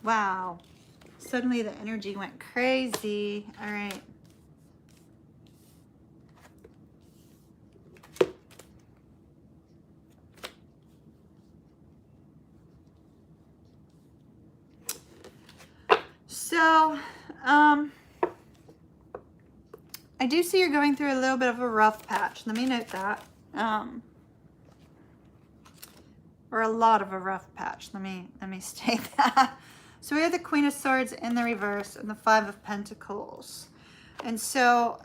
Wow. Suddenly the energy went crazy. All right. So, I do see you're going through a little bit of a rough patch. Let me note that. Or a lot of a rough patch. Let me state that. So we have the Queen of Swords in the reverse and the Five of Pentacles. And so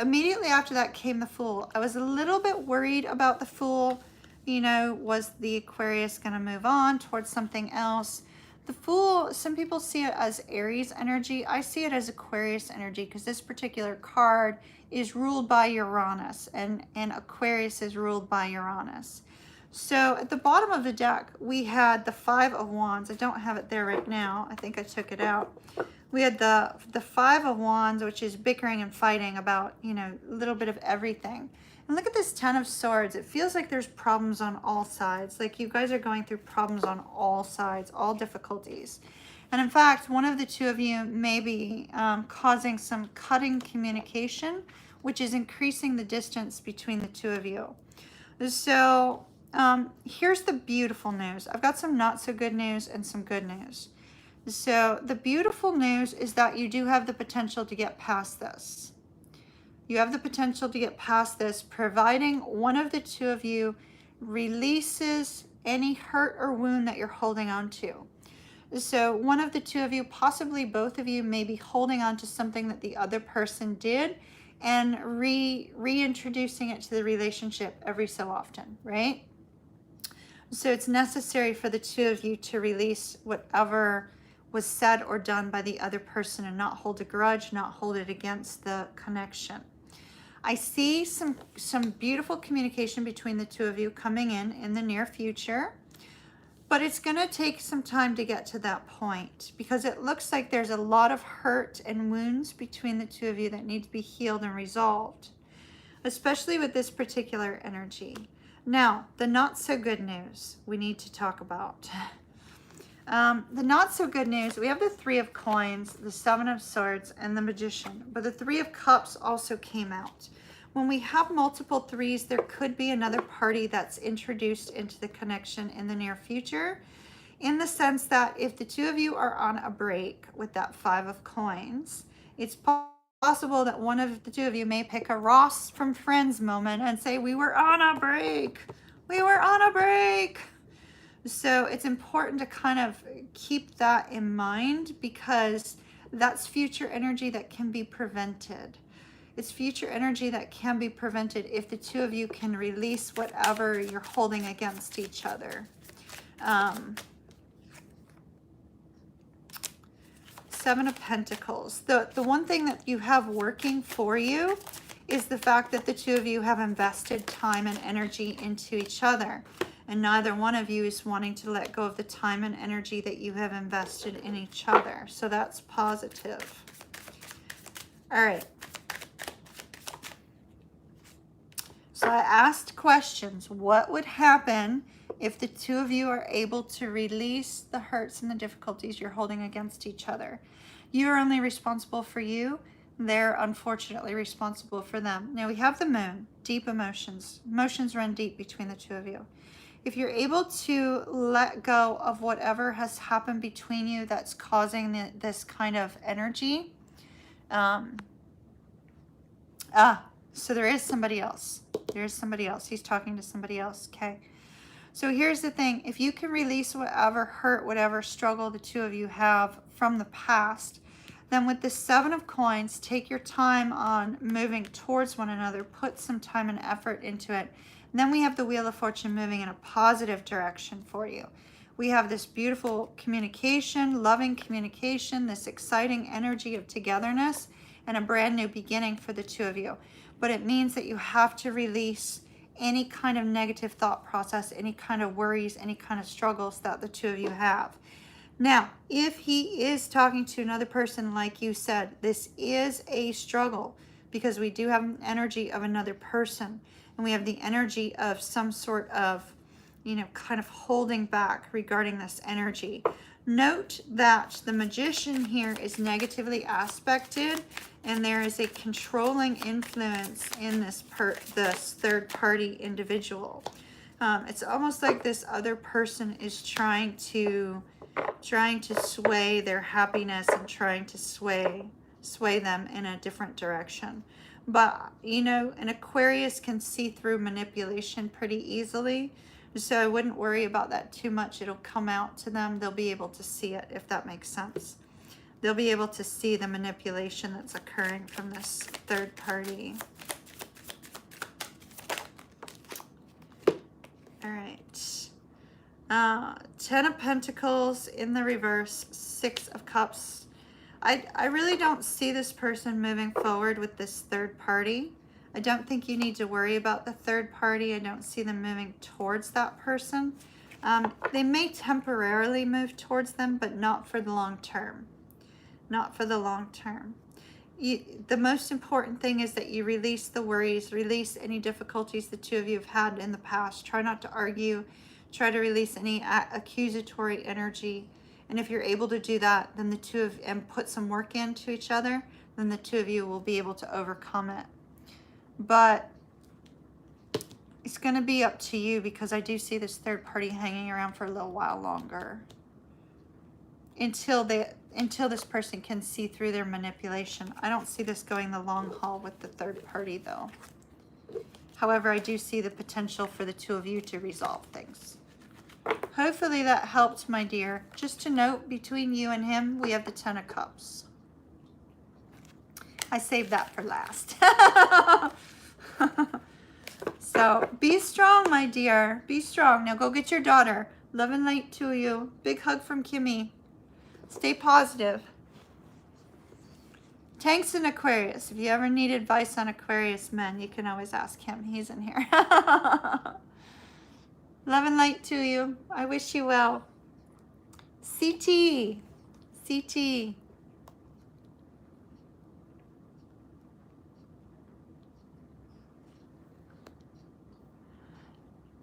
immediately after that came the Fool. I was a little bit worried about the Fool. You know, was the Aquarius going to move on towards something else? The Fool, some people see it as Aries energy. I see it as Aquarius energy because this particular card is ruled by Uranus and Aquarius is ruled by Uranus. So at the bottom of the deck, we had the Five of Wands. I don't have it there right now. I think I took it out. We had the Five of Wands, which is bickering and fighting about, you know, a little bit of everything. And look at this Ten of Swords. It feels like there's problems on all sides. Like you guys are going through problems on all sides, all difficulties. And in fact, one of the two of you may be causing some cutting communication, which is increasing the distance between the two of you. So here's the beautiful news. I've got some not so good news and some good news. So the beautiful news is that you do have the potential to get past this. You have the potential to get past this, providing one of the two of you releases any hurt or wound that you're holding on to. So one of the two of you, possibly both of you, may be holding on to something that the other person did and reintroducing it to the relationship every so often, right? So it's necessary for the two of you to release whatever was said or done by the other person and not hold a grudge, not hold it against the connection. I see some beautiful communication between the two of you coming in the near future, but it's going to take some time to get to that point because it looks like there's a lot of hurt and wounds between the two of you that need to be healed and resolved, especially with this particular energy. Now, the not so good news we need to talk about. The not so good news, we have the Three of Coins, the Seven of Swords, and the Magician. But the Three of Cups also came out. When we have multiple threes, there could be another party that's introduced into the connection in the near future, in the sense that if the two of you are on a break with that Five of Coins, it's possible that one of the two of you may pick a Ross from Friends moment and say, we were on a break. We were on a break. So it's important to kind of keep that in mind because that's future energy that can be prevented. It's future energy that can be prevented if the two of you can release whatever you're holding against each other. Seven of Pentacles. The one thing that you have working for you is the fact that the two of you have invested time and energy into each other. And neither one of you is wanting to let go of the time and energy that you have invested in each other. So that's positive. All right. So I asked questions. What would happen if the two of you are able to release the hurts and the difficulties you're holding against each other? You are only responsible for you. They're unfortunately responsible for them. Now we have the moon, deep emotions. Emotions run deep between the two of you. If you're able to let go of whatever has happened between you that's causing this kind of energy, so there is somebody else. There's somebody else. He's talking to somebody else. Okay. So here's the thing. If you can release whatever hurt, whatever struggle the two of you have from the past, then with the Seven of Coins, take your time on moving towards one another. Put some time and effort into it. And then we have the Wheel of Fortune moving in a positive direction for you. We have this beautiful communication, loving communication, this exciting energy of togetherness, and a brand new beginning for the two of you. But it means that you have to release any kind of negative thought process, any kind of worries, any kind of struggles that the two of you have. Now, if he is talking to another person, like you said, this is a struggle because we do have an energy of another person, and we have the energy of some sort of, kind of holding back regarding this energy. Note that the Magician here is negatively aspected, and there is a controlling influence in this third party individual. It's almost like this other person is trying to sway their happiness and trying to sway them in a different direction. But an Aquarius can see through manipulation pretty easily. So I wouldn't worry about that too much. It'll come out to them. They'll be able to see it, if that makes sense. They'll be able to see the manipulation that's occurring from this third party. All right. 10 of Pentacles in the reverse, 6 of Cups. I really don't see this person moving forward with this third party. I don't think you need to worry about the third party. I don't see them moving towards that person. They may temporarily move towards them, but not for the long term. Not for the long term. The most important thing is that you release the worries, release any difficulties the two of you have had in the past. Try not to argue. Try to release any accusatory energy. And if you're able to do that, then the two of and put some work into each other, then the two of you will be able to overcome it. But it's going to be up to you, because I do see this third party hanging around for a little while longer until this person can see through their manipulation. I don't see this going the long haul with the third party, though. However, I do see the potential for the two of you to resolve things. Hopefully that helped, my dear. Just to note, between you and him, we have the 10 of Cups. I saved that for last. So be strong, my dear. Be strong. Now go get your daughter. Love and light to you. Big hug from Kimmy. Stay positive. Tank's an Aquarius. If you ever need advice on Aquarius men, you can always ask him. He's in here. Love and light to you. I wish you well. CT. CT.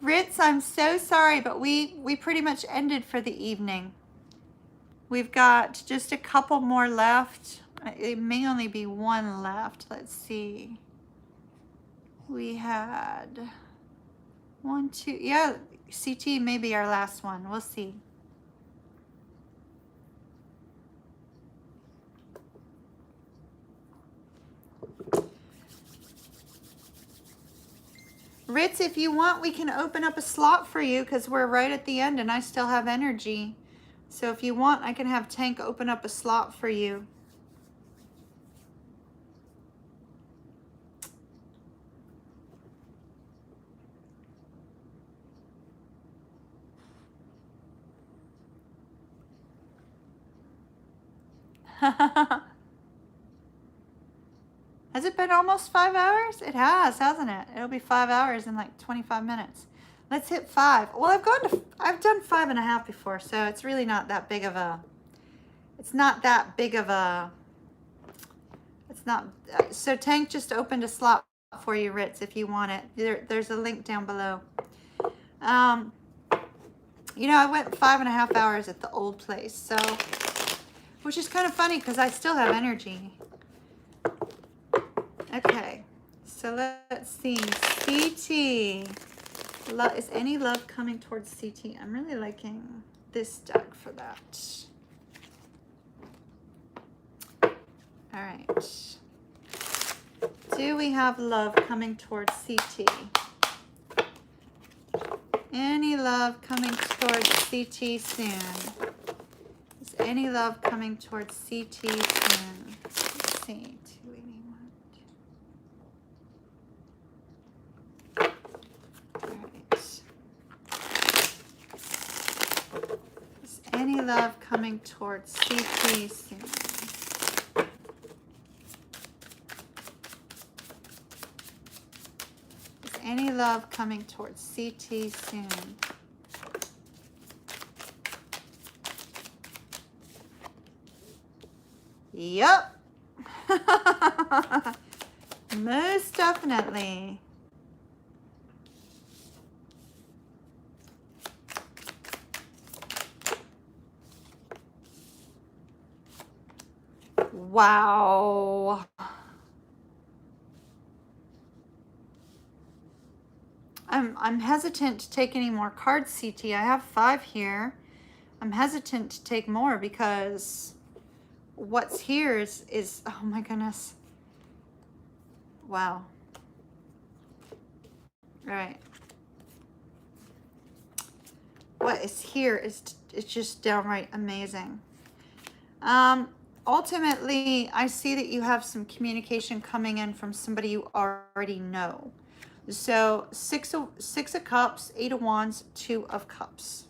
Ritz, I'm so sorry, but we pretty much ended for the evening. We've got just a couple more left. It may only be one left. Let's see. We had 1, 2. Yeah, CT may be our last one. We'll see. Ritz, if you want, we can open up a slot for you, because we're right at the end and I still have energy. So if you want, I can have Tank open up a slot for you. Has it been almost 5 hours? It has, hasn't it? It'll be 5 hours in like 25 minutes. Let's hit 5. Well, I've done 5.5 before, so it's really not that big of a, it's not, so Tank just opened a slot for you, Ritz, if you want it. There's a link down below. You know, I went 5.5 hours at the old place, so, which is kind of funny because I still have energy. Okay, so let's see. CT. Is any love coming towards CT? I'm really liking this deck for that. All right. Do we have love coming towards CT? Any love coming towards CT soon? Is any love coming towards CT soon? Let's see. 281. All right. Is any love coming towards CT soon? Any love coming towards CT soon? Yep. Most definitely. Wow. I'm hesitant to take any more cards, CT. I have 5 here. I'm hesitant to take more because what's here is oh my goodness. Wow. All right. What is here is just downright amazing. Ultimately, I see that you have some communication coming in from somebody you already know. So six of cups, 8 of wands, 2 of cups.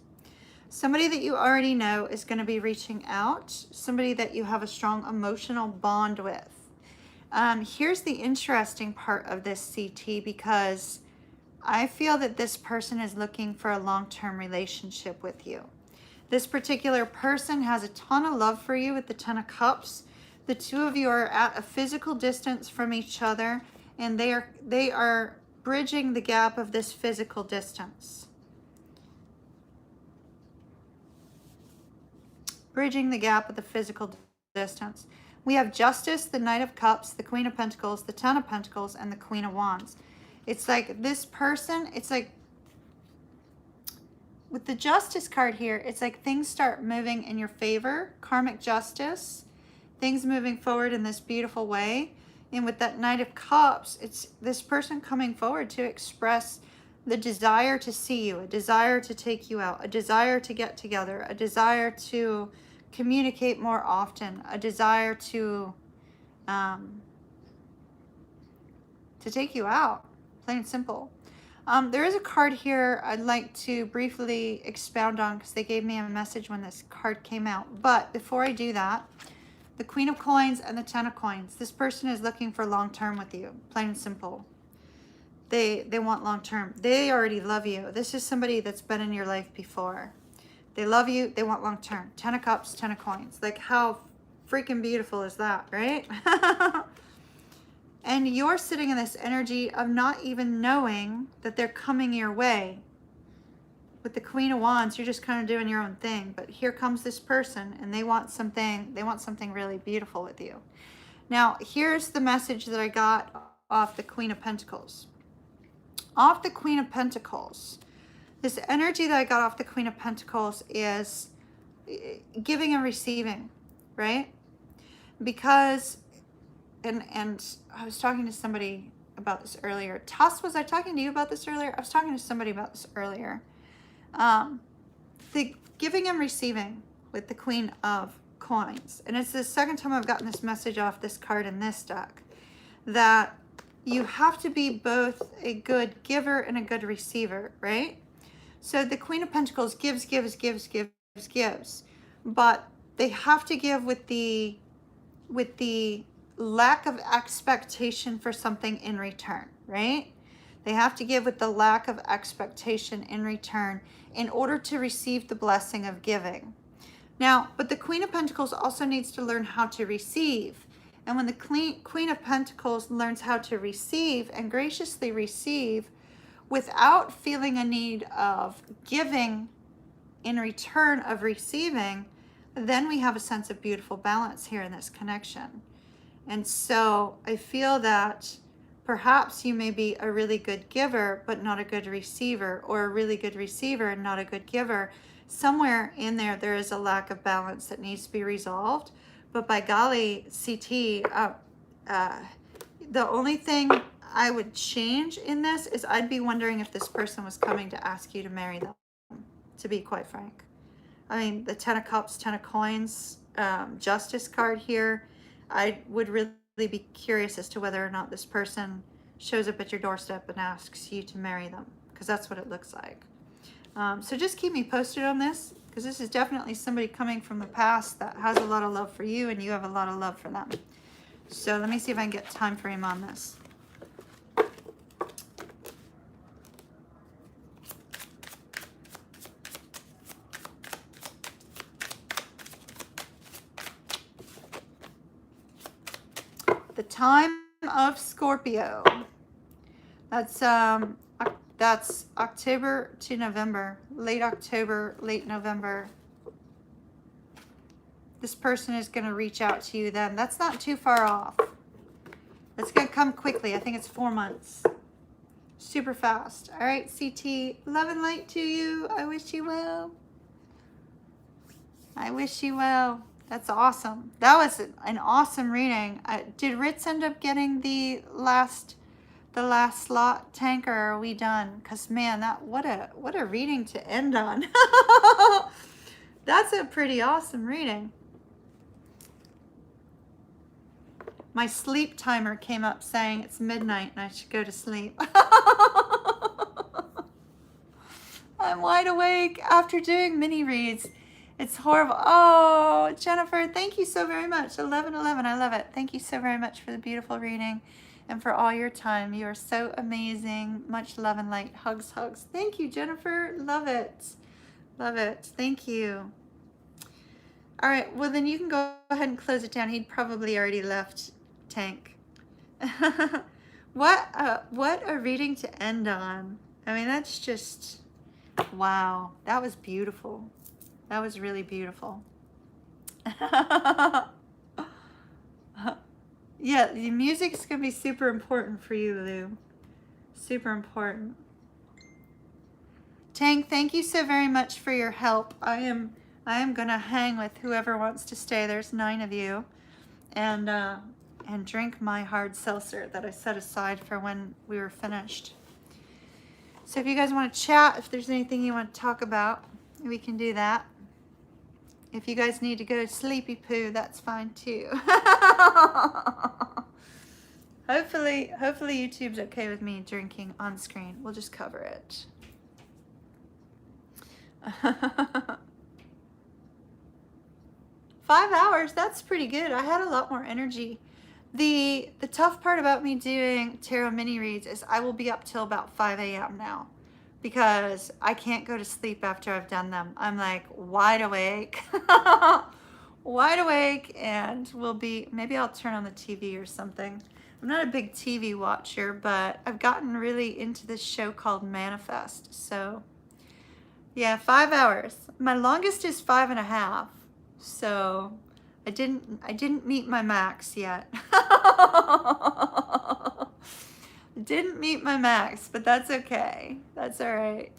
Somebody that you already know is going to be reaching out. Somebody that you have a strong emotional bond with. Here's the interesting part of this CT, because I feel that this person is looking for a long-term relationship with you. This particular person has a ton of love for you with the 10 of cups. The two of you are at a physical distance from each other, and they are bridging the gap of this physical distance. Bridging the gap of the physical distance. We have Justice, the Knight of Cups, the Queen of Pentacles, the Ten of Pentacles, and the Queen of Wands. It's like this person, it's like with the Justice card here, it's like things start moving in your favor. Karmic justice. Things moving forward in this beautiful way. And with that Knight of Cups, it's this person coming forward to express the desire to see you, a desire to take you out, a desire to get together, a desire to communicate more often, a desire to take you out, plain and simple. There is a card here I'd like to briefly expound on because they gave me a message when this card came out. But before I do that, the Queen of Coins and the Ten of Coins. This person is looking for long-term with you, plain and simple. They want long-term. They already love you. This is somebody that's been in your life before. They love you. They want long-term. 10 of Cups, 10 of Coins. Like, how freaking beautiful is that, right? And you're sitting in this energy of not even knowing that they're coming your way. With the Queen of Wands, you're just kind of doing your own thing. But here comes this person, and they want something really beautiful with you. Now, here's the message that I got off the Queen of Pentacles. Off the Queen of Pentacles, this energy that I got off the Queen of Pentacles is giving and receiving, right? Because, and I was talking to somebody about this earlier. Tuss, was I talking to you about this earlier? I was talking to somebody about this earlier. The giving and receiving with the Queen of Coins. And it's the second time I've gotten this message off this card in this deck, that you have to be both a good giver and a good receiver, right? So the Queen of Pentacles gives. But they have to give with the with the lack of expectation for something in return, right? They have to give with the lack of expectation in return in order to receive the blessing of giving. Now, but the Queen of Pentacles also needs to learn how to receive. And when the Queen of Pentacles learns how to receive and graciously receive without feeling a need of giving in return of receiving, then we have a sense of beautiful balance here in this connection. And so I feel that perhaps you may be a really good giver, but not a good receiver, or a really good receiver and not a good giver. Somewhere in there, there is a lack of balance that needs to be resolved. But by golly, CT, the only thing I would change in this is I'd be wondering if this person was coming to ask you to marry them, to be quite frank. I mean, the 10 of Cups, 10 of Coins, Justice card here. I would really be curious as to whether or not this person shows up at your doorstep and asks you to marry them, because that's what it looks like. So just keep me posted on this, because this is definitely somebody coming from the past that has a lot of love for you and you have a lot of love for them. So let me see if I can get time frame on this. The time of Scorpio. That's October to November, late October, late November. This person is going to reach out to you then. That's not too far off. It's going to come quickly. I think it's 4 months. Super fast. All right, CT, love and light to you. I wish you well. I wish you well. That's awesome. That was an awesome reading. Did Ritz end up getting the last slot, Tank, or are we done? Because man, what a reading to end on. That's a pretty awesome reading. My sleep timer came up saying it's midnight and I should go to sleep. I'm wide awake after doing mini reads. It's horrible. Oh, Jennifer, thank you so very much. 1111, I love it. Thank you so very much for the beautiful reading and for all your time. You are so amazing. Much love and light. Hugs, hugs. Thank you, Jennifer. Love it. Love it. Thank you. All right, well then you can go ahead and close it down. He'd probably already left, Tank. What a reading to end on. I mean, that's just, wow. That was beautiful. That was really beautiful. Yeah, the music's going to be super important for you, Lou. Super important. Tank, thank you so very much for your help. I am going to hang with whoever wants to stay. There's 9 of you. And drink my hard seltzer that I set aside for when we were finished. So if you guys want to chat, if there's anything you want to talk about, we can do that. If you guys need to go to sleepy poo, that's fine too. Hopefully YouTube's okay with me drinking on screen. We'll just cover it. 5 hours, that's pretty good. I had a lot more energy. The tough part about me doing tarot mini reads is I will be up till about 5 a.m. now, because I can't go to sleep after I've done them. I'm like wide awake, wide awake, and maybe I'll turn on the TV or something. I'm not a big TV watcher, but I've gotten really into this show called Manifest. So yeah, 5 hours. My longest is 5.5. So I didn't meet my max yet. Didn't meet my max, but that's okay. That's all right.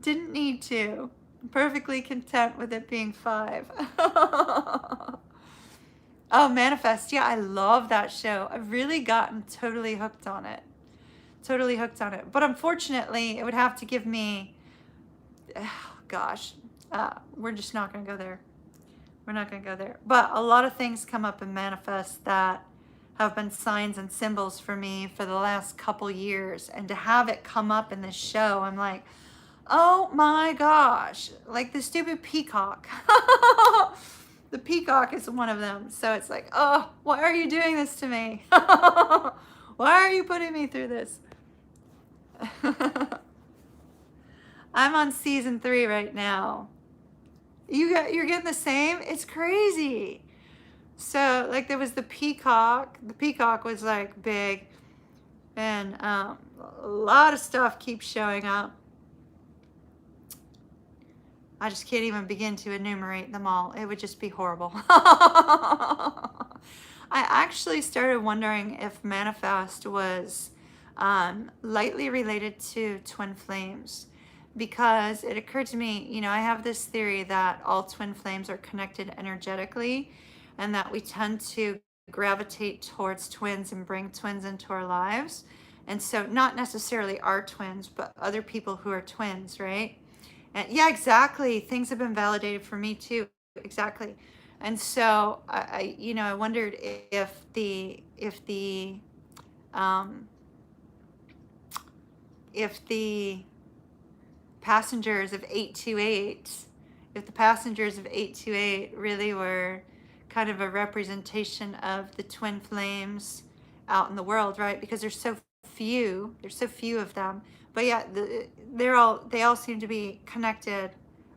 Didn't need to. I'm perfectly content with it being 5. Oh, Manifest. Yeah, I love that show. I've really gotten totally hooked on it. Totally hooked on it. But unfortunately, it would have to give me, oh, gosh, we're just not going to go there. We're not going to go there. But a lot of things come up in Manifest that have been signs and symbols for me for the last couple years. And to have it come up in this show, I'm like, oh my gosh, like the stupid peacock. The peacock is one of them. So it's like, oh, why are you doing this to me? Why are you putting me through this? I'm on season 3 right now. You're getting the same? It's crazy. So like there was the peacock. The peacock was like big, and a lot of stuff keeps showing up. I just can't even begin to enumerate them all. It would just be horrible. I actually started wondering if Manifest was lightly related to twin flames, because it occurred to me, you know, I have this theory that all twin flames are connected energetically, and that we tend to gravitate towards twins and bring twins into our lives. And so not necessarily our twins, but other people who are twins, right? And yeah, exactly. Things have been validated for me too. Exactly. And so you know, I wondered um, if the passengers of 828, if the passengers of 828 really were kind of a representation of the twin flames out in the world, right? Because there's so few of them. But yeah, they all seem to be connected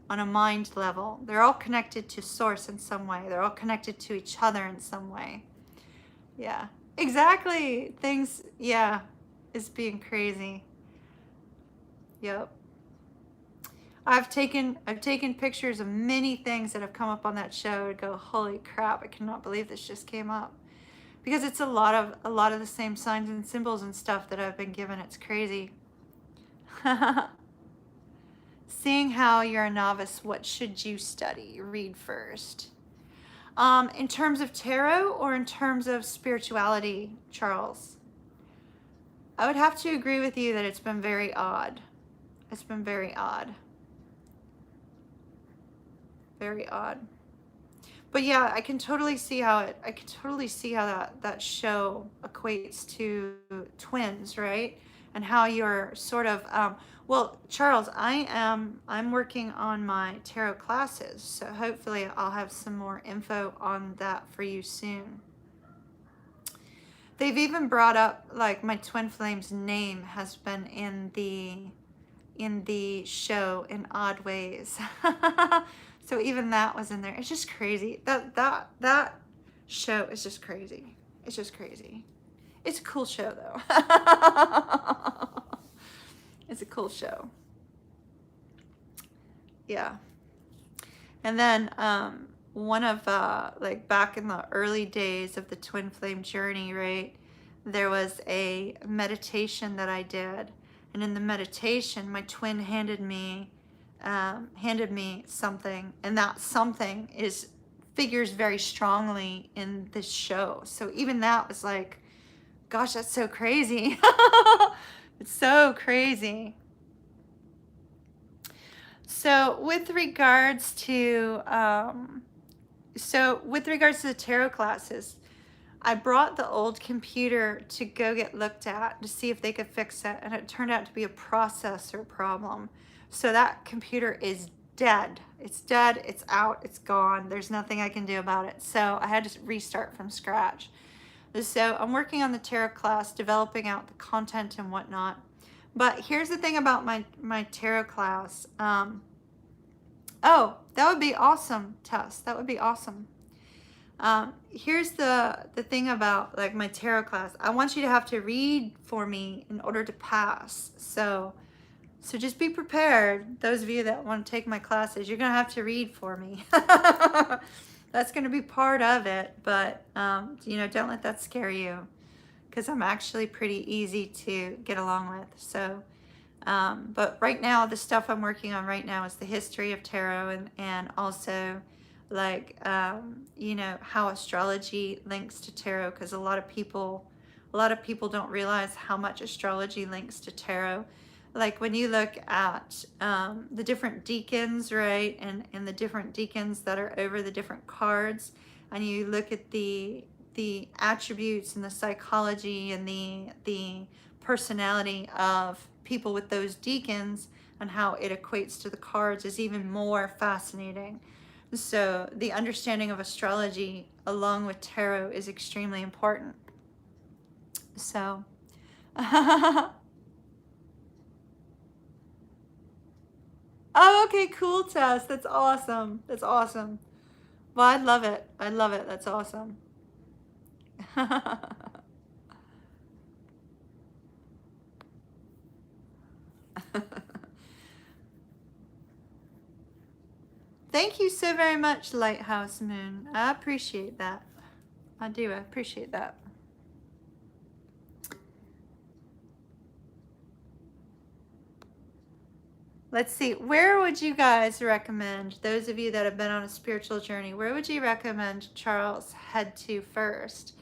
on a mind level. They're all connected to source in some way. They're all connected to each other in some way. Yeah, exactly. Things, yeah, is being crazy. Yep. I've taken pictures of many things that have come up on that show to go, holy crap, I cannot believe this just came up. Because it's a lot of the same signs and symbols and stuff that I've been given. It's crazy. Seeing how you're a novice, what should you study? Read first. In terms of tarot or in terms of spirituality, Charles? I would have to agree with you that it's been very odd. It's been very odd. Very odd. But yeah, I can totally see how that show equates to twins, right? And how you're sort of well, Charles, I'm working on my tarot classes, so hopefully I'll have some more info on that for you soon. They've even brought up, like, my twin flame's name has been in the show in odd ways. So even that was in there. It's just crazy. That show is just crazy. It's just crazy. It's a cool show though. It's a cool show. Yeah. And then one of like back in the early days of the twin flame journey, right? There was a meditation that I did. And in the meditation, my twin handed me something, and that something figures very strongly in this show. So even that was like, gosh, that's so crazy. It's so crazy. So with regards to the tarot classes, I brought the old computer to go get looked at to see if they could fix it, and it turned out to be a processor problem. So that computer is dead. It's dead, it's out, it's gone. There's nothing I can do about it. So I had to restart from scratch. So I'm working on the tarot class, developing out the content and whatnot. But here's the thing about my tarot class. Oh, that would be awesome, Tess. That would be awesome. Here's the thing about, like, my tarot class. I want you to have to read for me in order to pass. So just be prepared. Those of you that want to take my classes, you're going to have to read for me. That's going to be part of it. But, you know, don't let that scare you, because I'm actually pretty easy to get along with. So, but right now, the stuff I'm working on right now is the history of tarot, and also, like, you know, how astrology links to tarot, because a lot of people don't realize how much astrology links to tarot. Like when you look at the different deacons, right, and the different deacons that are over the different cards, and you look at the attributes and the psychology and the personality of people with those deacons and how it equates to the cards, is even more fascinating. So the understanding of astrology along with tarot is extremely important. So, oh, okay, cool, Tess. That's awesome. That's awesome. Well, I love it. I love it. That's awesome. Thank you so very much, Lighthouse Moon. I appreciate that. I do. I appreciate that. Let's see. Where would you guys recommend, those of you that have been on a spiritual journey, where would you recommend Charles head to first?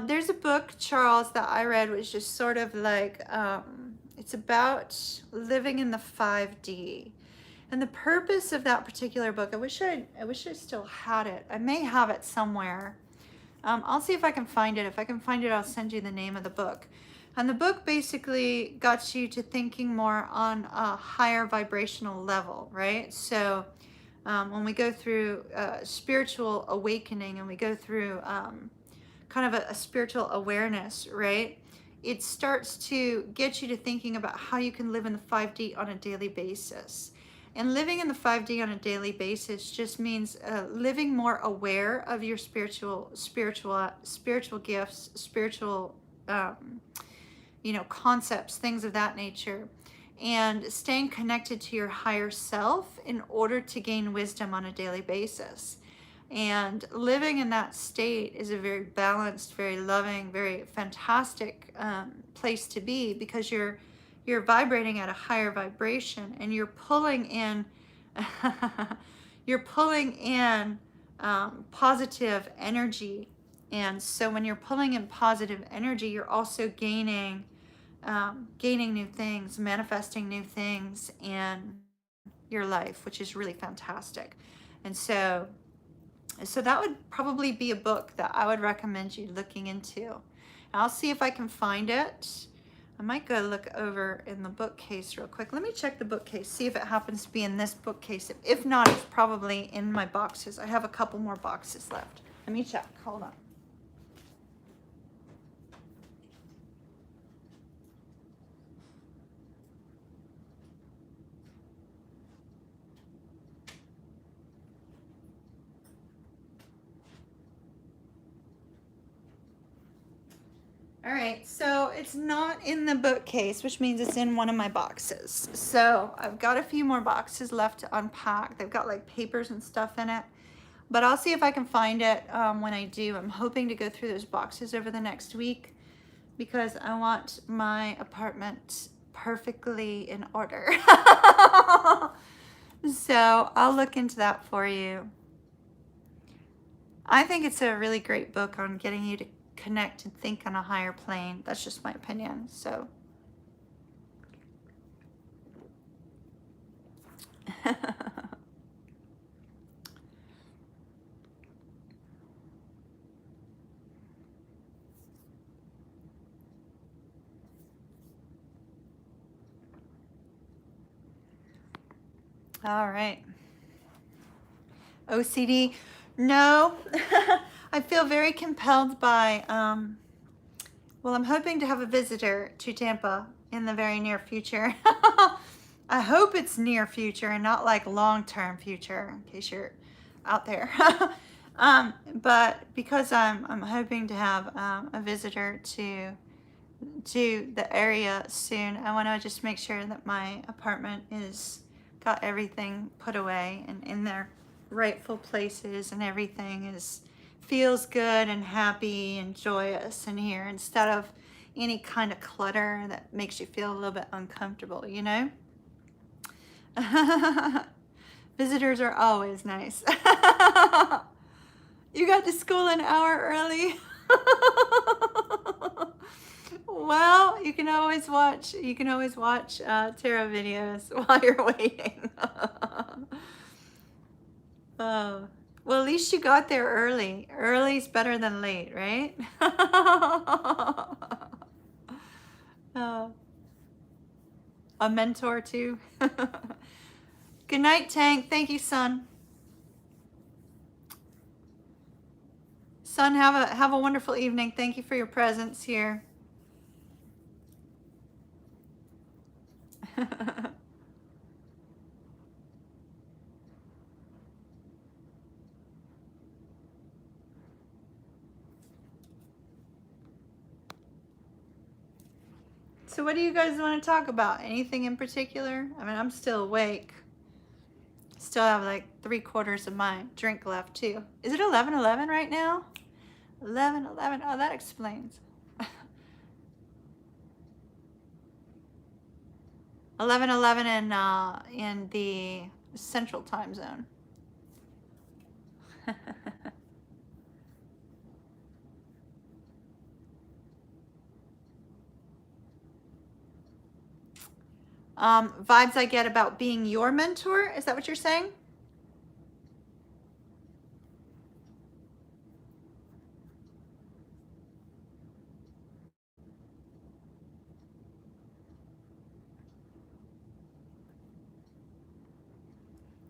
There's a book, Charles, that I read, which is sort of like, it's about living in the 5D. And the purpose of that particular book, I wish I still had it. I may have it somewhere. I'll see if I can find it. If I can find it, I'll send you the name of the book. And the book basically got you to thinking more on a higher vibrational level, right? So when we go through spiritual awakening and we go through kind of a spiritual awareness, right? It starts to get you to thinking about how you can live in the 5D on a daily basis. And living in the 5D on a daily basis just means living more aware of your spiritual gifts, spiritual, concepts, things of that nature, and staying connected to your higher self in order to gain wisdom on a daily basis. And living in that state is a very balanced, very loving, very fantastic place to be, because you're vibrating at a higher vibration, and you're pulling in positive energy. And so when you're pulling in positive energy, you're also gaining new things, manifesting new things in your life, which is really fantastic. And so that would probably be a book that I would recommend you looking into. I'll see if I can find it. I might go look over in the bookcase real quick. Let me check the bookcase, see if it happens to be in this bookcase. If not, it's probably in my boxes. I have a couple more boxes left. Let me check. Hold on. All right, so it's not in the bookcase, which means it's in one of my boxes. So I've got a few more boxes left to unpack. They've got like papers and stuff in it, but I'll see if I can find it when I do. I'm hoping to go through those boxes over the next week because I want my apartment perfectly in order. So I'll look into that for you. I think it's a really great book on getting you to connect and think on a higher plane. That's just my opinion. So all right. OCD. No. I feel very compelled by, well, I'm hoping to have a visitor to Tampa in the very near future. I hope it's near future and not like long-term future, in case you're out there. But because I'm hoping to have a visitor to the area soon, I want to just make sure that my apartment is got everything put away and in their rightful places, and everything feels good and happy and joyous in here, instead of any kind of clutter that makes you feel a little bit uncomfortable, you know? Visitors are always nice. You got to school an hour early. Well, you can always watch tarot videos while you're waiting. Oh, well, at least you got there early. Early's better than late, right? A mentor too. Good night, Tank. Thank you, son. Son, have a wonderful evening. Thank you for your presence here. So what do you guys want to talk about? Anything in particular? I mean, I'm still awake. Still have like 3/4 of my drink left too. Is it 11:11 right now? 11:11. Oh, that explains. 11:11 in the Central Time Zone. Vibes I get about being your mentor. Is that what you're saying?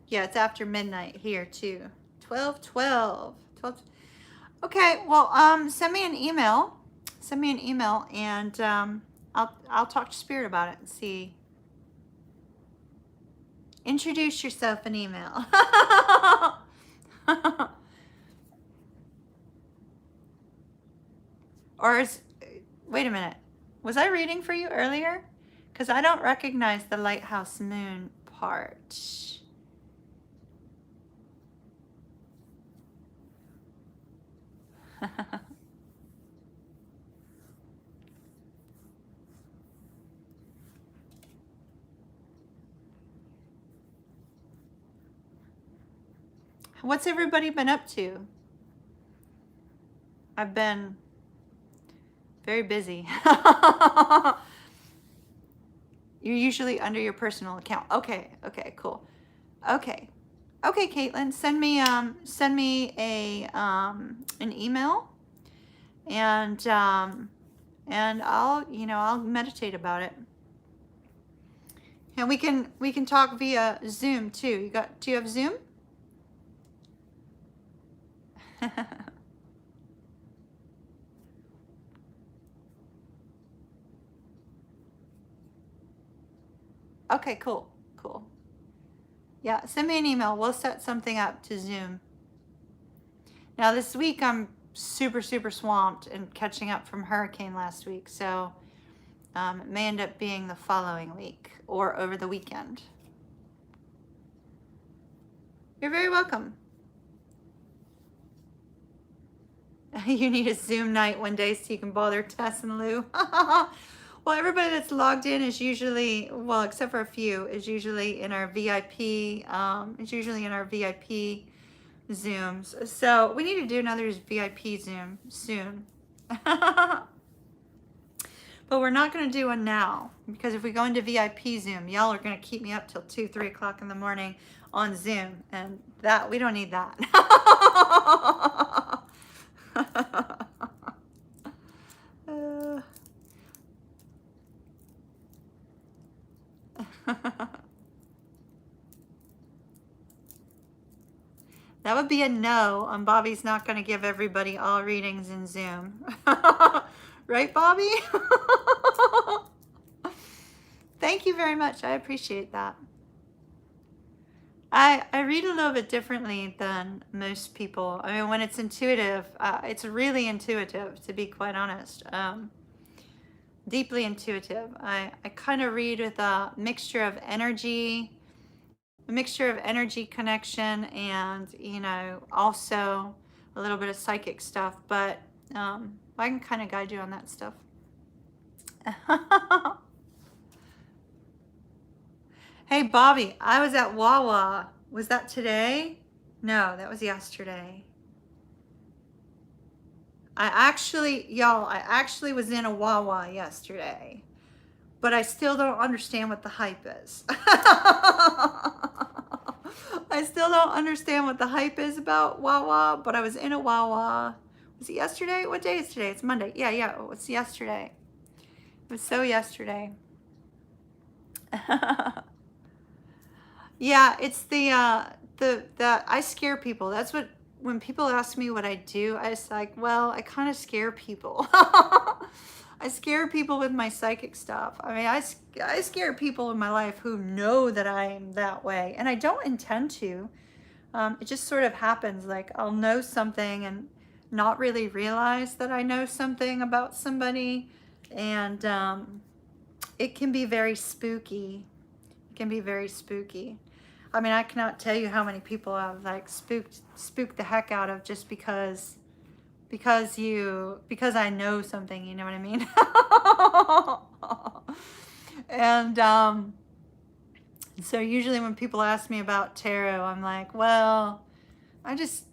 Yeah, it's after midnight here too. 12:12. 12. Okay, well, send me an email. Send me an email, and I'll talk to Spirit about it and see. Introduce yourself in email. Or wait a minute. Was I reading for you earlier? Because I don't recognize the lighthouse moon part. What's everybody been up to? I've been very busy. You're usually under your personal account. Okay, cool. Okay, Caitlin, send me a an email, and I'll meditate about it. And we can talk via Zoom too. Do you have Zoom? Okay, cool. Yeah, send me an email. We'll set something up to Zoom. Now this week I'm super swamped and catching up from hurricane last week, so it may end up being the following week or over the weekend. You're very welcome. You need a Zoom night one day so you can bother Tess and Lou. Well, everybody that's logged in is usually, well, except for a few, is usually in our VIP. Zooms. So we need to do another VIP Zoom soon. But we're not going to do one now, because if we go into VIP Zoom, y'all are going to keep me up till 2, 3 o'clock in the morning on Zoom, and that we don't need that. That would be a no. Bobby's not going to give everybody all readings in Zoom. Right, Bobby? Thank you very much. I appreciate that. I read a little bit differently than most people. I mean, when it's intuitive, it's really intuitive, to be quite honest. Deeply intuitive. I kind of read with a mixture of energy connection, and also a little bit of psychic stuff, but I can kind of guide you on that stuff. Hey Bobby, I was at Wawa. Was that today? No, that was yesterday. I actually was in a Wawa yesterday, but I still don't understand what the hype is. I still don't understand what the hype is about Wawa, but I was in a Wawa. Was it yesterday? What day is today? It's Monday. Yeah, it's yesterday. It was so yesterday. Yeah, it's the I scare people. That's when people ask me what I do, I just like, well, I kind of scare people. I scare people with my psychic stuff. I mean, I scare people in my life who know that I am that way, and I don't intend to. It just sort of happens. Like, I'll know something and not really realize that I know something about somebody, and it can be very spooky. It can be very spooky. I mean, I cannot tell you how many people I've like spooked the heck out of just because I know something, you know what I mean? And so usually when people ask me about tarot, I'm like, well, I just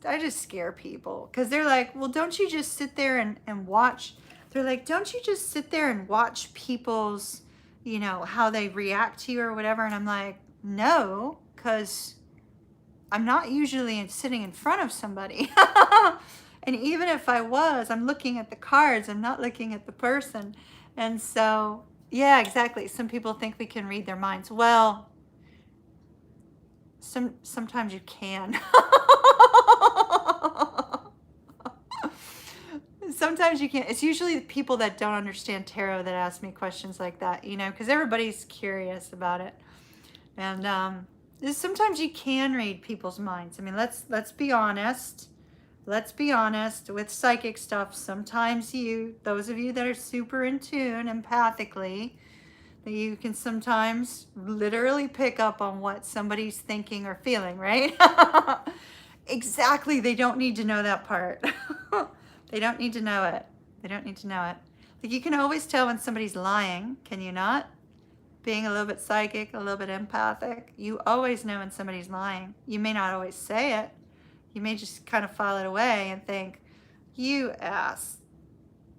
scare people, because they're like, well, don't you just sit there and watch? They're like, don't you just sit there and watch people's, you know, how they react to you or whatever? And I'm like, no, because I'm not usually sitting in front of somebody. And even if I was, I'm looking at the cards, I'm not looking at the person. And so, yeah, exactly. Some people think we can read their minds. Well, sometimes you can. Sometimes you can. It's usually the people that don't understand tarot that ask me questions like that, you know, because everybody's curious about it. And sometimes you can read people's minds. I mean, let's be honest. Let's be honest with psychic stuff. Sometimes those of you that are super in tune empathically, that you can sometimes literally pick up on what somebody's thinking or feeling, right? Exactly. They don't need to know that part. They don't need to know it. They don't need to know it. Like, you can always tell when somebody's lying, can you not? Being a little bit psychic, a little bit empathic, you always know when somebody's lying. You may not always say it. You may just kind of file it away and think, you ass,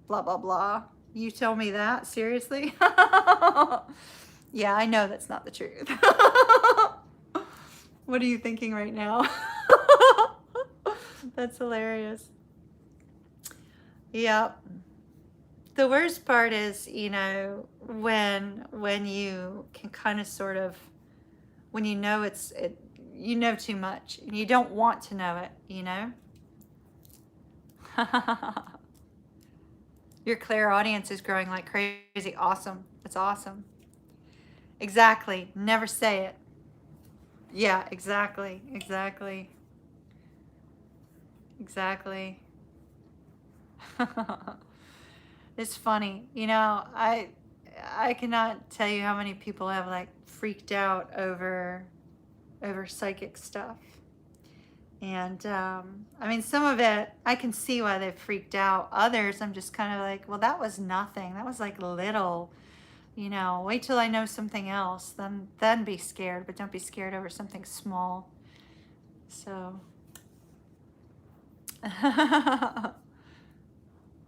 blah, blah, blah. You told me that? Seriously? Yeah, I know that's not the truth. What are you thinking right now? That's hilarious. Yep. The worst part is, you know, when you can kind of sort of, when you know you know too much and you don't want to know it, you know? Your clairaudience is growing like crazy. Awesome. That's awesome. Exactly. Never say it. Yeah, exactly. Exactly. Exactly. It's funny. You know, I cannot tell you how many people have like freaked out over psychic stuff. And I mean, some of it, I can see why they've freaked out. Others, I'm just kind of like, well, that was nothing. That was like little, you know, wait till I know something else. Then be scared, but don't be scared over something small. So,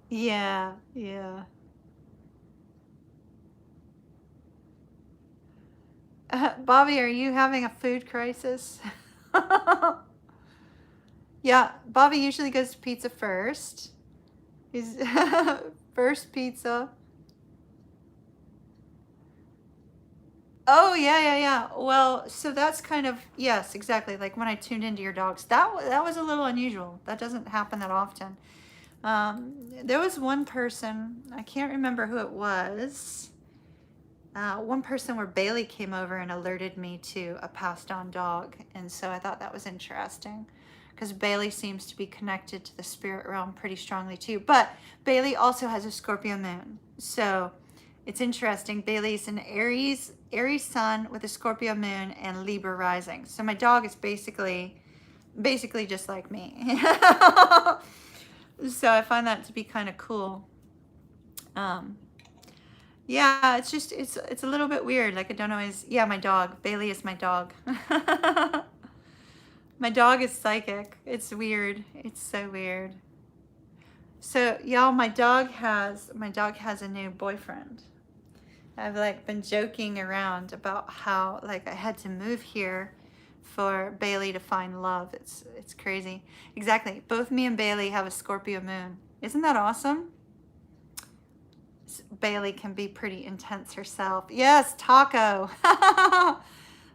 yeah, yeah. Bobby, are you having a food crisis? Yeah, Bobby usually goes to pizza first. He's first pizza. Oh, yeah, yeah, yeah. Well, so that's kind of, yes, exactly. Like when I tuned into your dogs, that was a little unusual. That doesn't happen that often. There was one person, I can't remember who it was. One person where Bailey came over and alerted me to a passed on dog. And so I thought that was interesting, because Bailey seems to be connected to the spirit realm pretty strongly too. But Bailey also has a Scorpio moon. So it's interesting. Bailey's an Aries sun with a Scorpio moon and Libra rising. So my dog is basically just like me. So I find that to be kind of cool. Yeah, it's just, it's a little bit weird. Like, I don't always, yeah, my dog. Bailey is my dog. My dog is psychic. It's weird. It's so weird. So, y'all, my dog has a new boyfriend. I've like been joking around about how like I had to move here for Bailey to find love. It's crazy. Exactly. Both me and Bailey have a Scorpio moon. Isn't that awesome? Bailey can be pretty intense herself. Yes, Taco.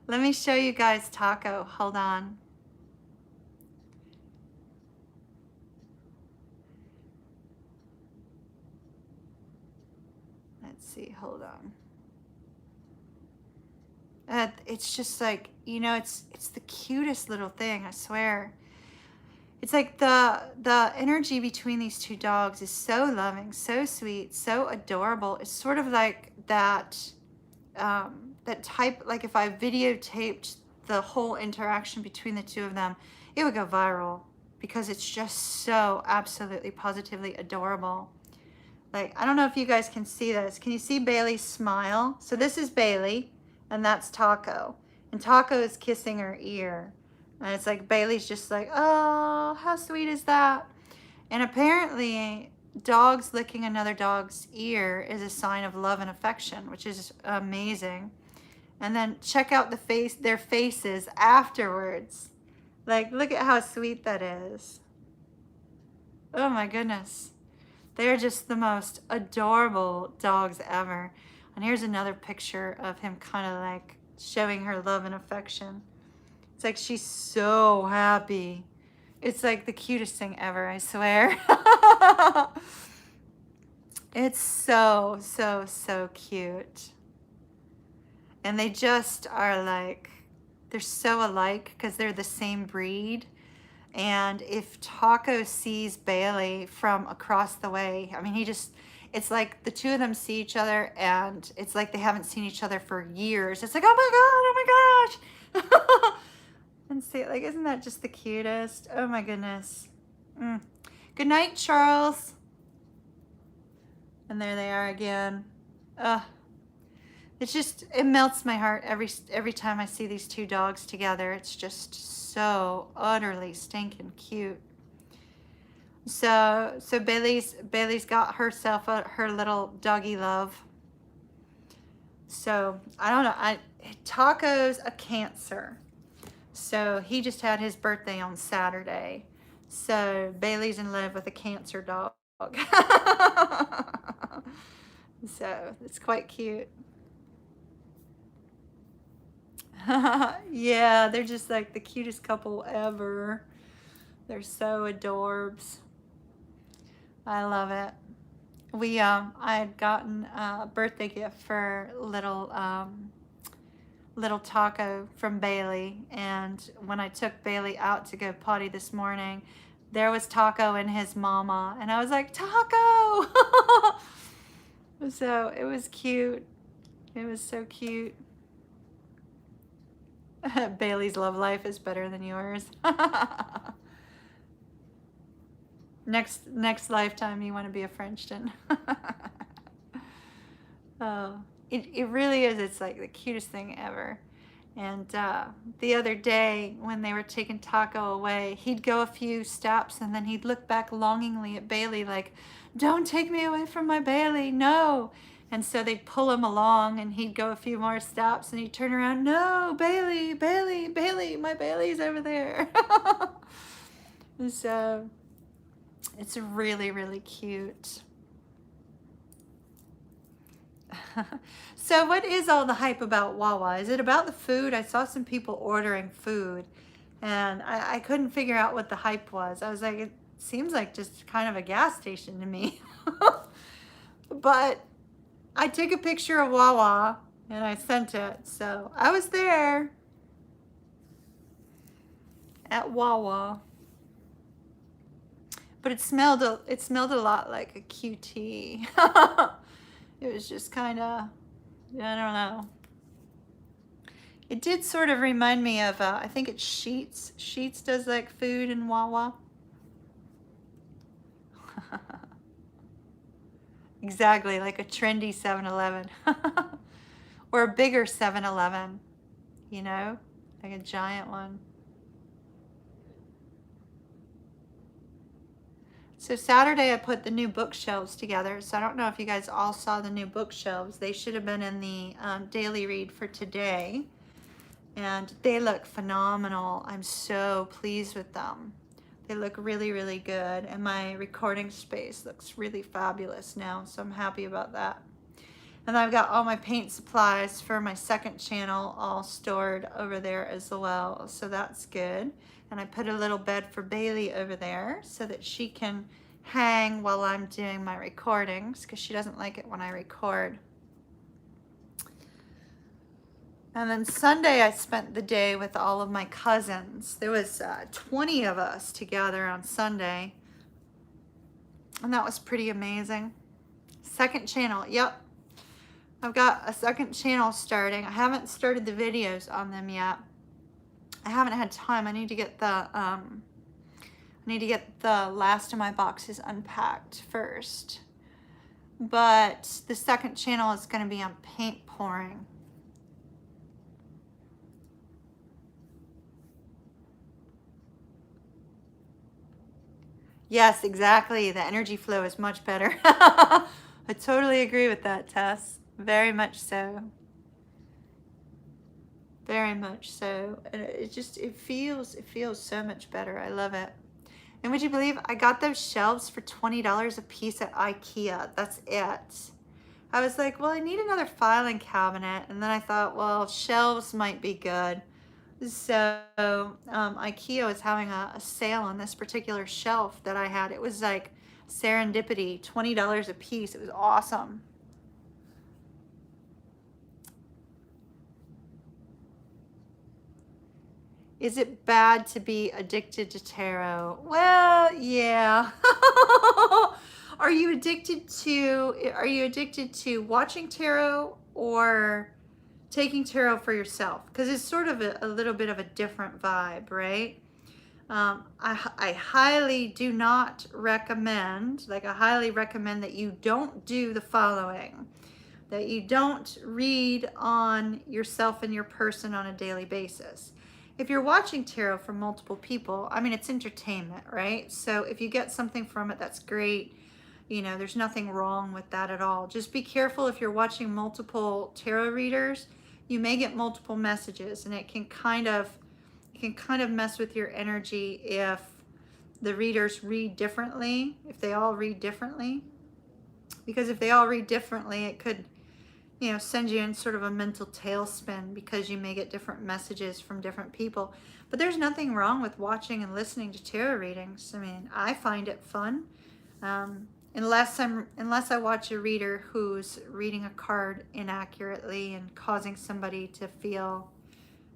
Let me show you guys Taco. Hold on. let's see, hold on. It's just like, you know, it's the cutest little thing, I swear. It's like the energy between these two dogs is so loving, so sweet, so adorable. It's sort of like that that type, like if I videotaped the whole interaction between the two of them, it would go viral because it's just so absolutely positively adorable. Like, I don't know if you guys can see this. Can you see Bailey's smile? So this is Bailey, and that's Taco. And Taco is kissing her ear. And it's like Bailey's just like, oh, how sweet is that? And apparently, dogs licking another dog's ear is a sign of love and affection, which is amazing. And then check out their faces afterwards. Like, look at how sweet that is. Oh my goodness. They're just the most adorable dogs ever. And here's another picture of him kind of like showing her love and affection. It's like she's so happy. It's like the cutest thing ever, I swear. It's so, so, so cute. And they just are like, they're so alike because they're the same breed. And if Taco sees Bailey from across the way, I mean, it's like the two of them see each other and it's like they haven't seen each other for years. It's like, oh my God, oh my gosh. And see, like, isn't that just the cutest? Oh my goodness. Good night, Charles. And there they are again. It melts my heart every time I see these two dogs together. It's just so utterly stinking cute. So Bailey's got herself her little doggy love. So I don't know. Taco's a Cancer, so he just had his birthday on Saturday. So Bailey's in love with a Cancer dog. So it's quite cute. Yeah, they're just like the cutest couple ever. They're so adorbs. I love it. I had gotten a birthday gift for little Taco from Bailey, and when I took Bailey out to go potty this morning, there was Taco and his mama, and I was like, Taco! So it was cute. It was so cute. Bailey's love life is better than yours. Next lifetime you want to be a Frenchton. Oh, it really is. It's like the cutest thing ever. And the other day when they were taking Taco away, he'd go a few steps and then he'd look back longingly at Bailey like, don't take me away from my Bailey, no. And so they'd pull him along and he'd go a few more steps and he'd turn around, no, Bailey, Bailey, Bailey, my Bailey's over there. So it's really, really cute. So what is all the hype about Wawa? Is it about the food? I saw some people ordering food and I couldn't figure out what the hype was. I was like, it seems like just kind of a gas station to me. But I took a picture of Wawa and I sent it. So I was there at Wawa. But it smelled a lot like a QT. It was just kind of, I don't know. It did sort of remind me of, I think it's Sheetz. Sheetz does like food in Wawa. Exactly, like a trendy 7-Eleven. Or a bigger 7-Eleven, you know, like a giant one. So Saturday I put the new bookshelves together. So I don't know if you guys all saw the new bookshelves. They should have been in the daily read for today. And they look phenomenal. I'm so pleased with them. They look really, really good. And my recording space looks really fabulous now. So I'm happy about that. And I've got all my paint supplies for my second channel all stored over there as well. So that's good. And I put a little bed for Bailey over there so that she can hang while I'm doing my recordings because she doesn't like it when I record. And then Sunday, I spent the day with all of my cousins. There was 20 of us together on Sunday, and that was pretty amazing. Second channel, yep. I've got a second channel starting. I haven't started the videos on them yet. I haven't had time. I need to get the last of my boxes unpacked first. But the second channel is going to be on paint pouring. Yes, exactly. The energy flow is much better. I totally agree with that, Tess. Very much so. Very much so. And it feels so much better. I love it. And would you believe I got those shelves for $20 a piece at IKEA? That's it. I was like, well, I need another filing cabinet. And then I thought, well, shelves might be good. So IKEA was having a sale on this particular shelf that I had. It was like serendipity, $20 a piece. It was awesome. Is it bad to be addicted to tarot? Well, yeah. Are you addicted to watching tarot or taking tarot for yourself? Because it's sort of a little bit of a different vibe, right? I highly do not recommend, I highly recommend that you don't do the following. That you don't read on yourself and your person on a daily basis. If you're watching tarot from multiple people, I mean, it's entertainment, right? So if you get something from it, that's great. You know, there's nothing wrong with that at all. Just be careful if you're watching multiple tarot readers, you may get multiple messages, and it can kind of mess with your energy if the readers read differently, if they all read differently. Because if they all read differently, it could, send you in sort of a mental tailspin because you may get different messages from different people. But there's nothing wrong with watching and listening to tarot readings. I mean, I find it fun. Unless I watch a reader who's reading a card inaccurately and causing somebody to feel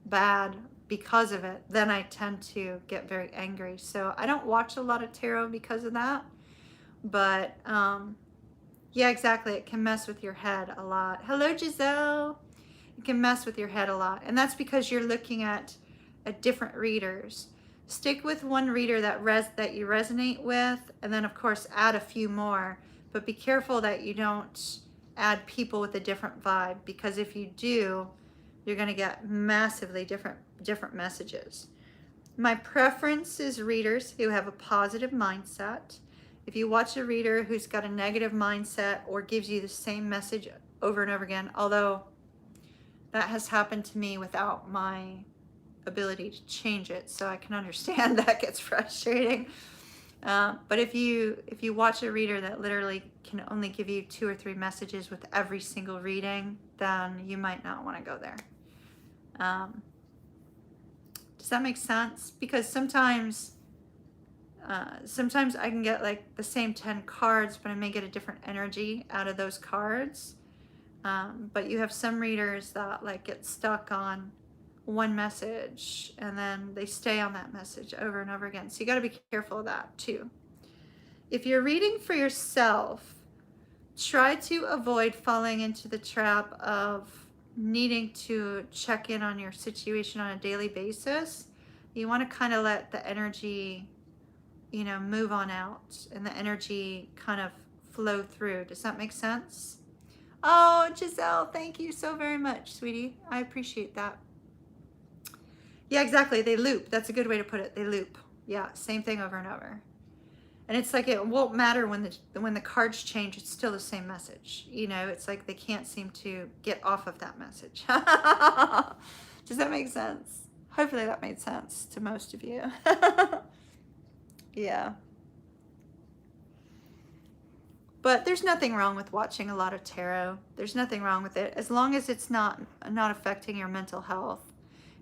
bad because of it, then I tend to get very angry. So I don't watch a lot of tarot because of that. But yeah, exactly. It can mess with your head a lot. Hello, Giselle. It can mess with your head a lot. And that's because you're looking at different readers. Stick with one reader that you resonate with, and then of course add a few more. But be careful that you don't add people with a different vibe, because if you do, you're going to get massively different messages. My preference is readers who have a positive mindset. If you watch a reader who's got a negative mindset or gives you the same message over and over again, although that has happened to me without my ability to change it, so I can understand that gets frustrating. But if you watch a reader that literally can only give you 2 or 3 messages with every single reading, then you might not want to go there. Does that make sense? Because sometimes I can get like the same 10 cards, but I may get a different energy out of those cards. But you have some readers that like get stuck on one message and then they stay on that message over and over again. So you got to be careful of that too. If you're reading for yourself, try to avoid falling into the trap of needing to check in on your situation on a daily basis. You want to kind of let the energy, move on out and the energy kind of flow through. Does that make sense? Oh, Giselle, thank you so very much, sweetie. I appreciate that. Yeah, exactly. They loop. That's a good way to put it. They loop. Yeah, same thing over and over. And it's like it won't matter when the cards change, it's still the same message. It's like they can't seem to get off of that message. Does that make sense? Hopefully that made sense to most of you. Yeah. But there's nothing wrong with watching a lot of tarot. There's nothing wrong with it, as long as it's not affecting your mental health.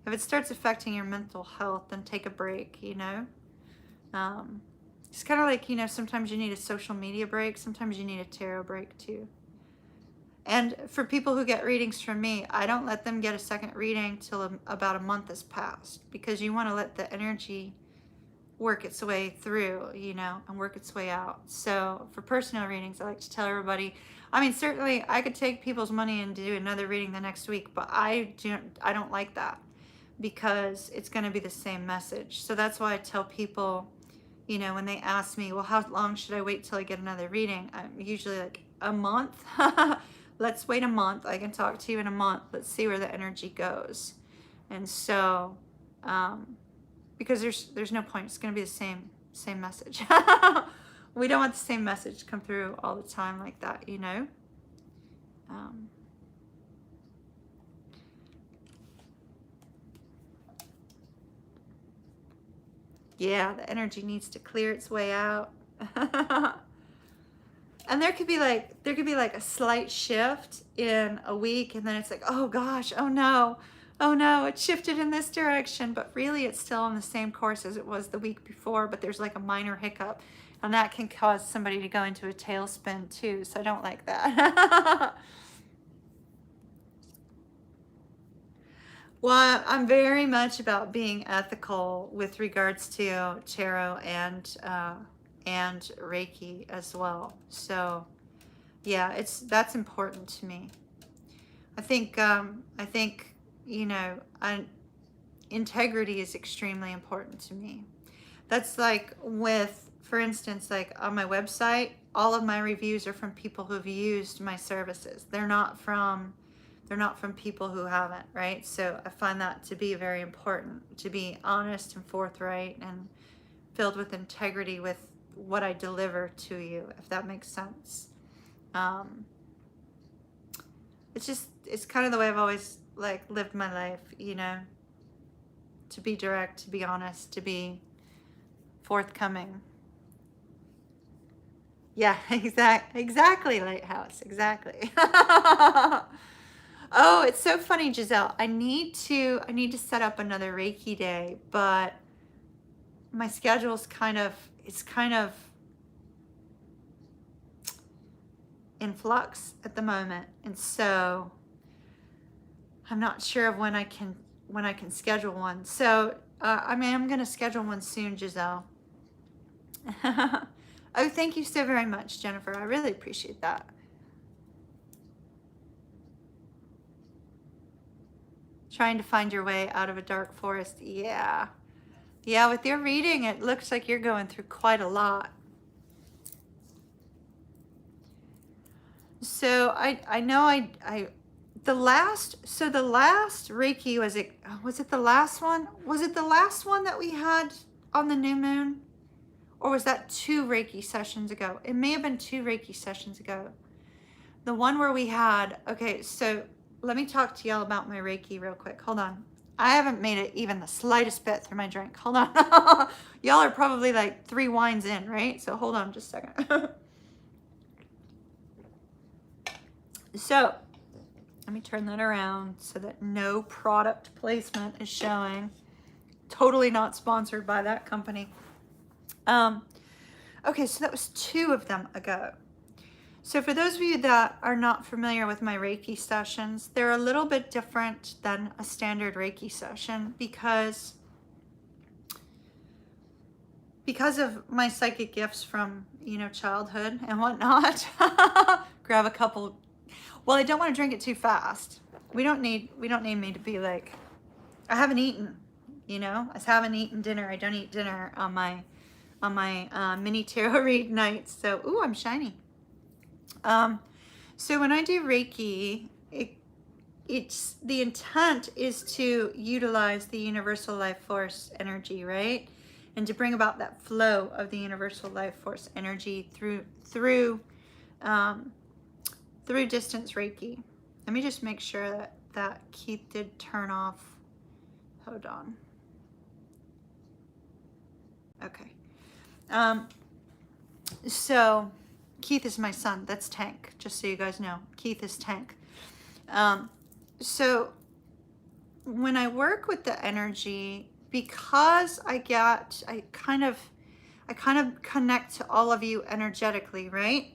If it starts affecting your mental health, then take a break, It's kind of like, sometimes you need a social media break. Sometimes you need a tarot break too. And for people who get readings from me, I don't let them get a second reading till about a month has passed, because you want to let the energy work its way through, and work its way out. So for personal readings, I like to tell everybody, I mean, certainly I could take people's money and do another reading the next week, but I don't like that, because it's going to be the same message. So that's why I tell people, when they ask me, well, how long should I wait till I get another reading? I'm usually like, a month. Let's wait a month. I can talk to you in a month. Let's see where the energy goes. And so, because there's no point. It's going to be the same message. We don't want the same message to come through all the time like that, Yeah, the energy needs to clear its way out. And there could be like a slight shift in a week, and then it's like, oh gosh, oh no, it shifted in this direction, but really it's still on the same course as it was the week before, but there's like a minor hiccup, and that can cause somebody to go into a tailspin too, so I don't like that. Well, I'm very much about being ethical with regards to tarot and Reiki as well. So, yeah, that's important to me. I think integrity is extremely important to me. That's like for instance, like on my website, all of my reviews are from people who've used my services. They're not from people who haven't, right? So I find that to be very important, to be honest and forthright and filled with integrity with what I deliver to you, if that makes sense. It's kind of the way I've always like lived my life, to be direct, to be honest, to be forthcoming. Yeah, exactly, Lighthouse, exactly. Oh, it's so funny, Giselle. I need to set up another Reiki day, but my schedule's kind of in flux at the moment, and so I'm not sure of when I can schedule one. So I'm going to schedule one soon, Giselle. Oh, thank you so very much, Jennifer. I really appreciate that. Trying to find your way out of a dark forest. Yeah, with your reading, it looks like you're going through quite a lot. So I know the last Reiki, was it the last one? Was it the last one that we had on the new moon? Or was that 2 Reiki sessions ago? It may have been 2 Reiki sessions ago. The one where we had, okay, so let me talk to y'all about my Reiki real quick. Hold on. I haven't made it even the slightest bit through my drink. Hold on. Y'all are probably like 3 wines in, right? So hold on just a second. So let me turn that around so that no product placement is showing. Totally not sponsored by that company. Okay, so that was 2 of them ago. So for those of you that are not familiar with my Reiki sessions, they're a little bit different than a standard Reiki session because of my psychic gifts from, childhood and whatnot. Grab a couple. Well, I don't want to drink it too fast. We don't need me to be like, I haven't eaten, I haven't eaten dinner. I don't eat dinner on my mini tarot read nights. So, ooh, I'm shiny. So when I do Reiki, it's the intent is to utilize the universal life force energy, right? And to bring about that flow of the universal life force energy through distance Reiki. Let me just make sure that Keith did turn off. Hold on. Okay. So Keith is my son. That's Tank, just so you guys know. Keith is Tank. So when I work with the energy, because I kind of connect to all of you energetically, right?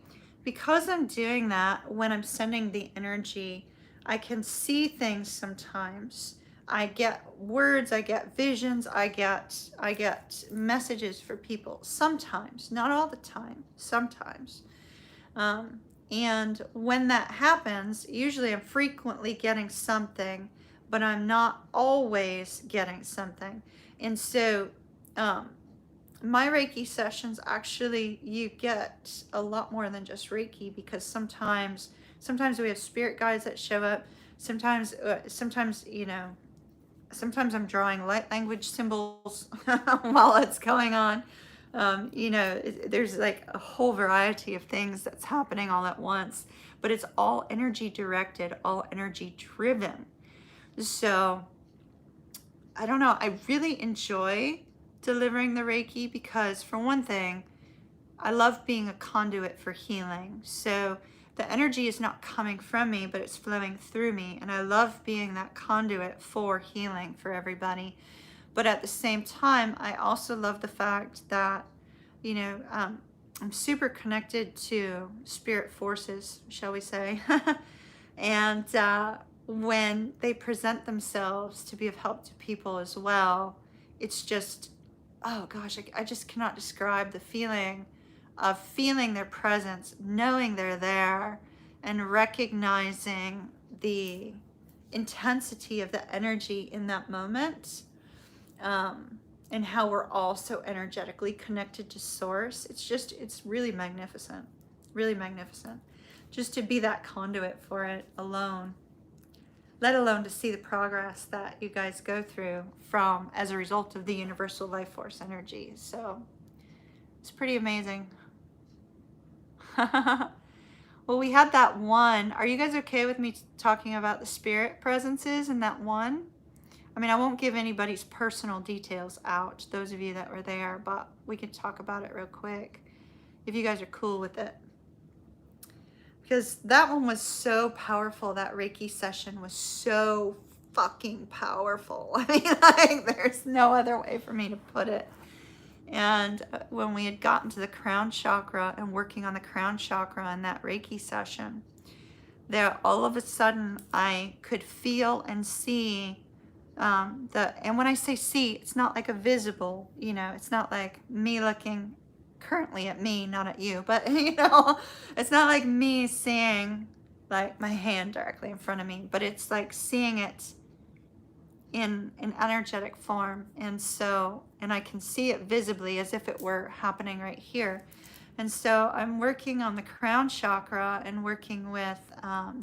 because I'm doing that, when I'm sending the energy, I can see things sometimes. I get words, I get visions, I get messages for people sometimes, not all the time, sometimes. Um, and when that happens, usually I'm frequently getting something, but I'm not always getting something. And so, um, my Reiki sessions, actually, you get a lot more than just Reiki, because sometimes we have spirit guides that show up. Sometimes sometimes I'm drawing light language symbols while it's going on. There's like a whole variety of things that's happening all at once, but it's all energy directed, all energy driven. So I don't know, I really enjoy delivering the Reiki because, for one thing, I love being a conduit for healing. So the energy is not coming from me, but it's flowing through me. And I love being that conduit for healing for everybody. But at the same time, I also love the fact that, I'm super connected to spirit forces, shall we say. And when they present themselves to be of help to people as well, it's just, oh gosh, I just cannot describe the feeling of feeling their presence, knowing they're there, and recognizing the intensity of the energy in that moment, and how we're all so energetically connected to source. It's really magnificent, really magnificent, just to be that conduit for it alone, let alone to see the progress that you guys go through as a result of the universal life force energy. So it's pretty amazing. Well, we had that one. Are you guys okay with me talking about the spirit presences in that one? I mean, I won't give anybody's personal details out, those of you that were there, but we can talk about it real quick if you guys are cool with it. Because that one was so powerful. That Reiki session was so fucking powerful. I mean, like, there's no other way for me to put it. And when we had gotten to the crown chakra and working on the crown chakra in that Reiki session, there all of a sudden I could feel and see and when I say see, it's not like a visible, it's not like me looking currently at me, not at you, but it's not like me seeing like my hand directly in front of me, but it's like seeing it in an energetic form. And I can see it visibly as if it were happening right here. And so I'm working on the crown chakra and working with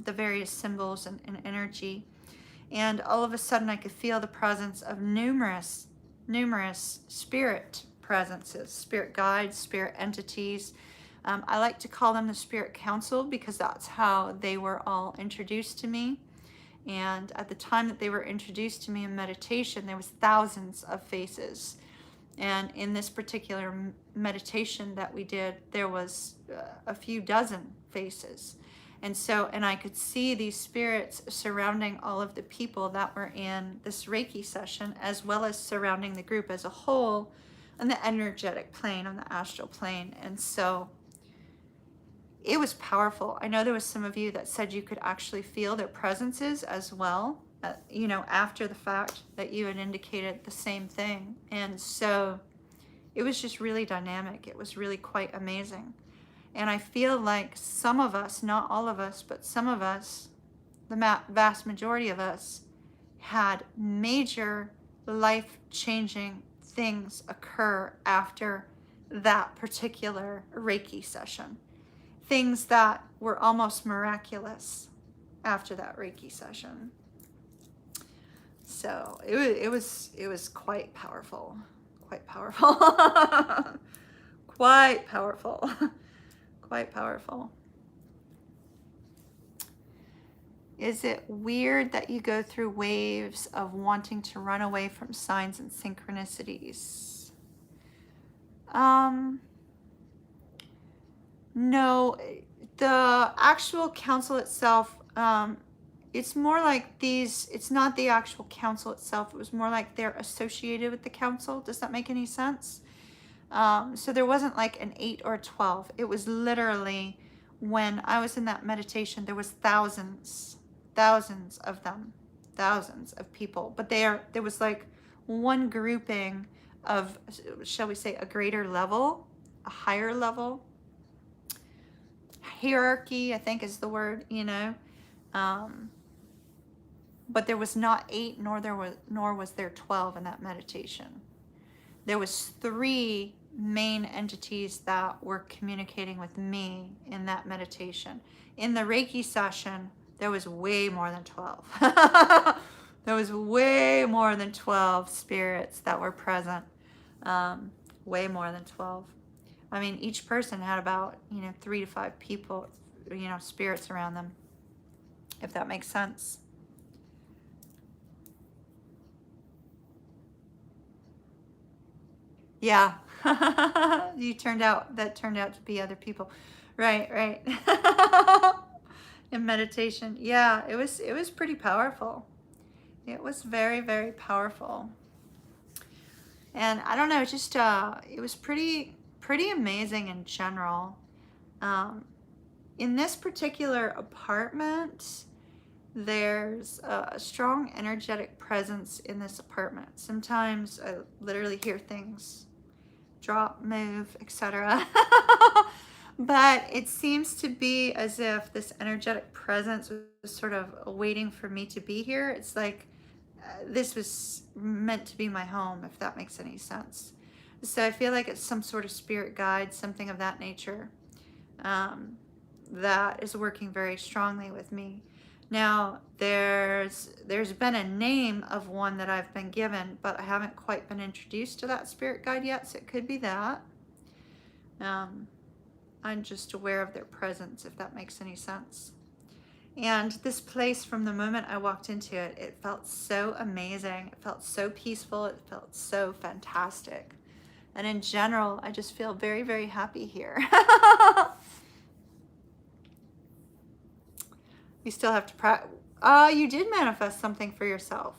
the various symbols and energy. And all of a sudden I could feel the presence of numerous spirit presences, spirit guides, spirit entities. I like to call them the Spirit Council because that's how they were all introduced to me. And at the time that they were introduced to me in meditation, there was thousands of faces. And in this particular meditation that we did, there was a few dozen faces. And I could see these spirits surrounding all of the people that were in this Reiki session, as well as surrounding the group as a whole on the energetic plane, on the astral plane. And so it was powerful. I know there was some of you that said you could actually feel their presences as well, after the fact that you had indicated the same thing. And so it was just really dynamic. It was really quite amazing. And I feel like some of us, not all of us, but some of us, the vast majority of us, had major life-changing things occur after that particular Reiki session. Things that were almost miraculous after that Reiki session. So it was quite powerful. Quite powerful. Quite powerful. Quite powerful. Is it weird that you go through waves of wanting to run away from signs and synchronicities? No, the actual council itself, it's more like it's not the actual council itself. It was more like they're associated with the council. Does that make any sense? So there wasn't like an 8 or a 12. It was literally when I was in that meditation, there was thousands of them, thousands of people. But there was like one grouping of, shall we say, a greater level, a higher level. Hierarchy, I think is the word, you know. But there was not 8, nor was there 12 in that meditation. There was 3 main entities that were communicating with me in that meditation. In the Reiki session, there was way more than 12. There was way more than 12 spirits that were present. Way more than 12. I mean, each person had about, 3 to 5 people, spirits around them, if that makes sense. Yeah. That turned out to be other people. Right. In meditation. Yeah, it was pretty powerful. It was very, very powerful. And I don't know, just it was pretty amazing in general. In this particular apartment, there's a strong energetic presence in this apartment. Sometimes I literally hear things drop, move, etc. But it seems to be as if this energetic presence was sort of waiting for me to be here. It's like this was meant to be my home, if that makes any sense. So I feel like it's some sort of spirit guide, something of that nature, that is working very strongly with me. Now, there's been a name of one that I've been given, but I haven't quite been introduced to that spirit guide yet, so it could be that. I'm just aware of their presence, if that makes any sense. And this place, from the moment I walked into it, it felt so amazing. It felt so peaceful. It felt so fantastic. And in general, I just feel very, very happy here. You still have to practice. You did manifest something for yourself.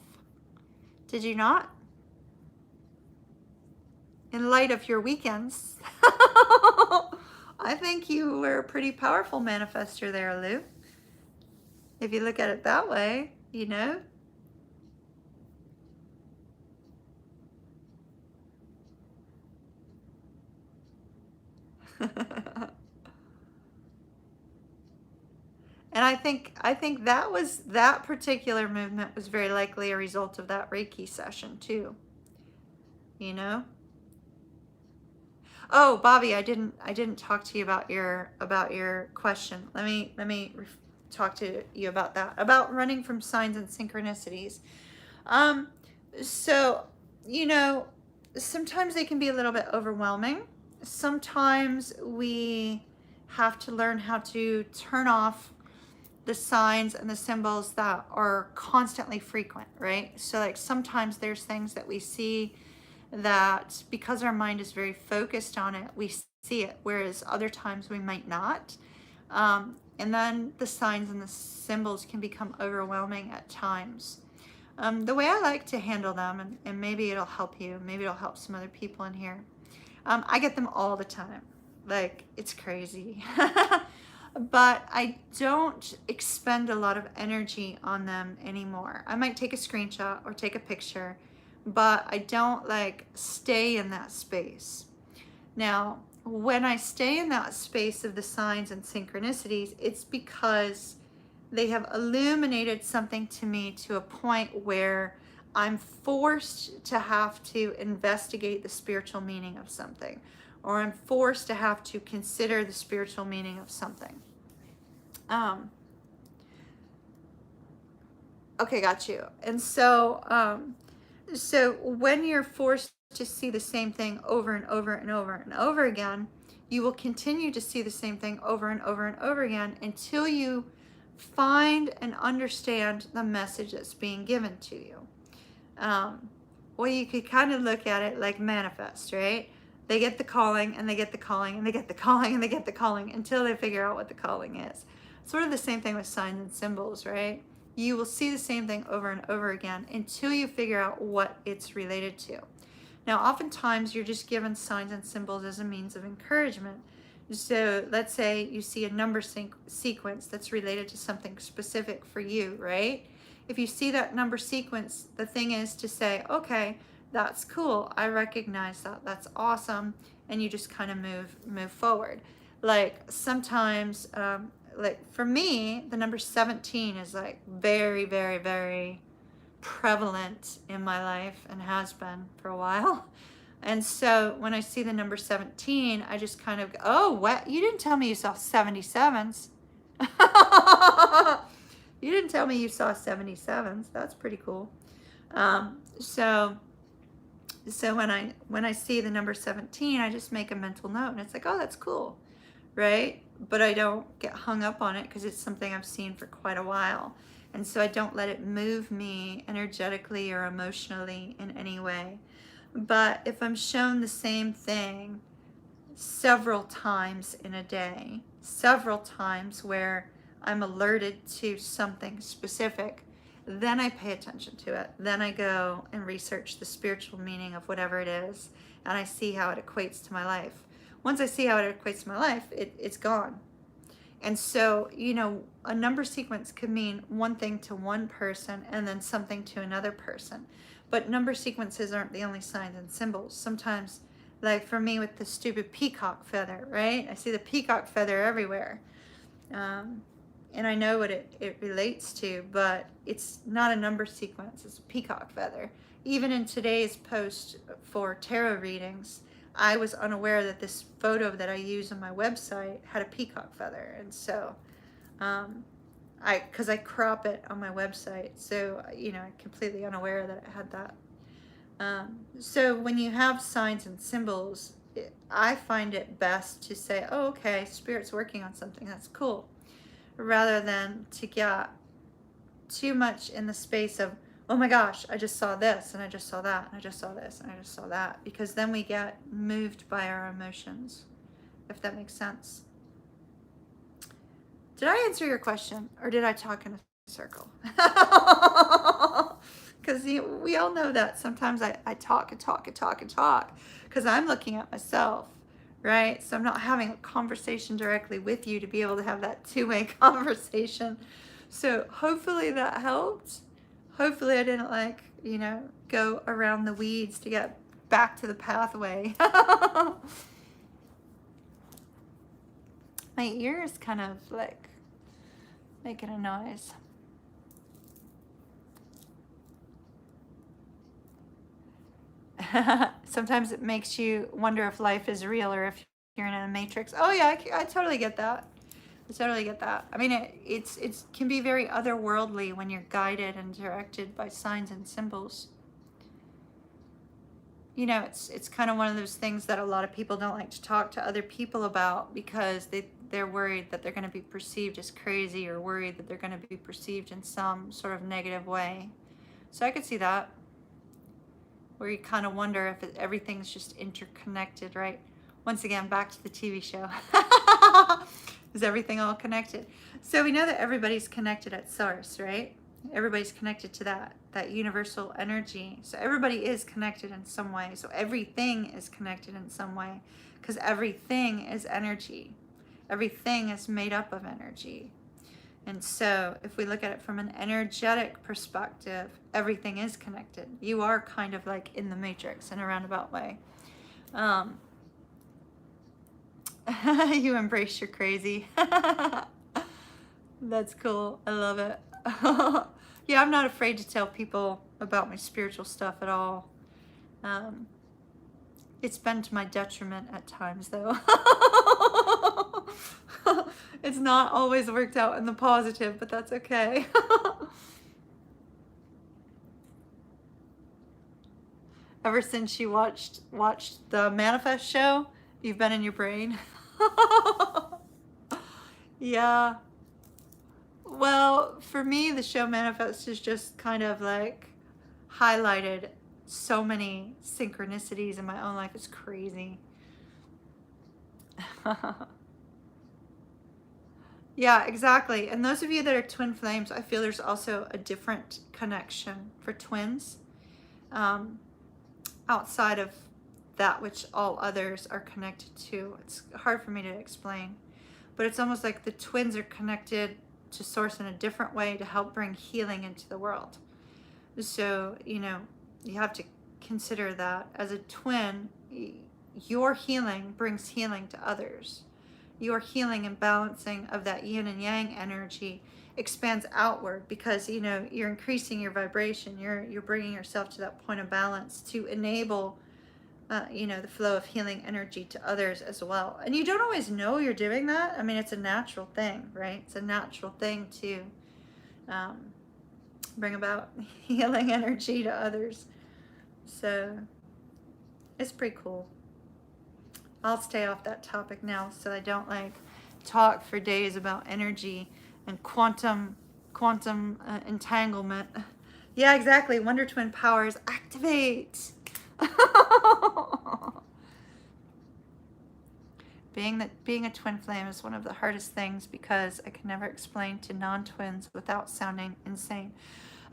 Did you not? In light of your weekends, I think you were a pretty powerful manifester there, Lou. If you look at it that way, And I think that particular movement was very likely a result of that Reiki session too. Oh, Bobby, I didn't talk to you about your question. Let me talk to you about that, about running from signs and synchronicities. So, sometimes they can be a little bit overwhelming. Sometimes we have to learn how to turn off the signs and the symbols that are constantly frequent, right? So like sometimes there's things that we see that because our mind is very focused on it, we see it, whereas other times we might not. And then the signs and the symbols can become overwhelming at times. The way I like to handle them, and maybe it'll help you, maybe it'll help some other people in here. I get them all the time. Like, it's crazy. But I don't expend a lot of energy on them anymore. I might take a screenshot or take a picture, but I don't stay in that space. Now, when I stay in that space of the signs and synchronicities, it's because they have illuminated something to me to a point where I'm forced to have to investigate the spiritual meaning of something, or I'm forced to have to consider the spiritual meaning of something. Okay, got you. And so, so when you're forced to see the same thing over and over and over and over again, you will continue to see the same thing over and over and over again until you find and understand the message that's being given to you. Well, you could kind of look at it like manifest, right? They get the calling and they get the calling and they get the calling and they get the calling until they figure out what the calling is. Sort of the same thing with signs and symbols, right? You will see the same thing over and over again until you figure out what it's related to. Now, oftentimes you're just given signs and symbols as a means of encouragement So let's say you see a number sequence that's related to something specific for you, right? If you see that number sequence, the thing is to say, okay, that's cool. I recognize that. That's awesome. And you just kind of move forward. Like sometimes, like for me, the number 17 is like very, very, very prevalent in my life and has been for a while. And so when I see the number 17, I just kind of go, oh, what? You didn't tell me you saw 77s. You didn't tell me you saw 77s. That's pretty cool. So when I see the number 17, I just make a mental note, and it's like, oh, that's cool, right? But I don't get hung up on it because it's something I've seen for quite a while. And so I don't let it move me energetically or emotionally in any way. But if I'm shown the same thing several times in a day, several times where I'm alerted to something specific, then I pay attention to it. Then I go and research the spiritual meaning of whatever it is, and I see how it equates to my life. Once I see how it equates to my life, it's gone. And so, you know, a number sequence could mean one thing to one person and then something to another person. But number sequences aren't the only signs and symbols. Sometimes, like for me with the stupid peacock feather, right? I see the peacock feather everywhere. And I know what it relates to, but it's not a number sequence, it's a peacock feather. Even in today's post for tarot readings, I was unaware that this photo that I use on my website had a peacock feather. And so, because I crop it on my website, so, you know, I'm completely unaware that it had that. So when you have signs and symbols, I find it best to say, oh, okay, Spirit's working on something, that's cool. Rather than to get too much in the space of, oh my gosh, I just saw this, and I just saw that, and I just saw this, and I just saw that. Because then we get moved by our emotions, if that makes sense. Did I answer your question, or did I talk in a circle? Because we all know that sometimes I talk and talk and talk and talk because I'm looking at myself, right? So I'm not having a conversation directly with you to be able to have that two-way conversation. So hopefully that helped. Hopefully I didn't, like, you know, go around the weeds to get back to the pathway. My ear is kind of like making a noise. Sometimes it makes you wonder if life is real or if you're in a matrix. Oh yeah, I totally get that. I totally get that. I mean, it can be very otherworldly when you're guided and directed by signs and symbols. You know, it's kind of one of those things that a lot of people don't like to talk to other people about because they're worried that they're going to be perceived as crazy or worried that they're going to be perceived in some sort of negative way. So I could see that, where you kind of wonder if everything's just interconnected, right? Once again, back to the TV show. Is everything all connected? So we know that everybody's connected at source, right? Everybody's connected to that universal energy. So everybody is connected in some way. So everything is connected in some way because everything is energy. Everything is made up of energy. And so if we look at it from an energetic perspective, everything is connected. You are kind of like in the matrix in a roundabout way. You embrace your crazy. That's cool. I love it. Yeah, I'm not afraid to tell people about my spiritual stuff at all. It's been to my detriment at times, though. It's not always worked out in the positive, but that's okay. Ever since you watched the Manifest show, you've been in your brain. Yeah. Well, for me, the show Manifest has just kind of like highlighted so many synchronicities in my own life. It's crazy. Yeah, exactly. And those of you that are twin flames, I feel there's also a different connection for twins outside of that which all others are connected to. It's hard for me to explain, but it's almost like the twins are connected to source in a different way to help bring healing into the world. So, you know, you have to consider that as a twin, your healing brings healing to others. Your healing and balancing of that yin and yang energy expands outward because, you know, you're increasing your vibration. You're bringing yourself to that point of balance to enable, you know, the flow of healing energy to others as well. And you don't always know you're doing that. I mean, it's a natural thing, right? It's a natural thing to bring about healing energy to others. So it's pretty cool. I'll stay off that topic now so I don't like talk for days about energy and quantum entanglement. Yeah, exactly. Wonder Twin powers activate. Being a twin flame is one of the hardest things because I can never explain to non-twins without sounding insane.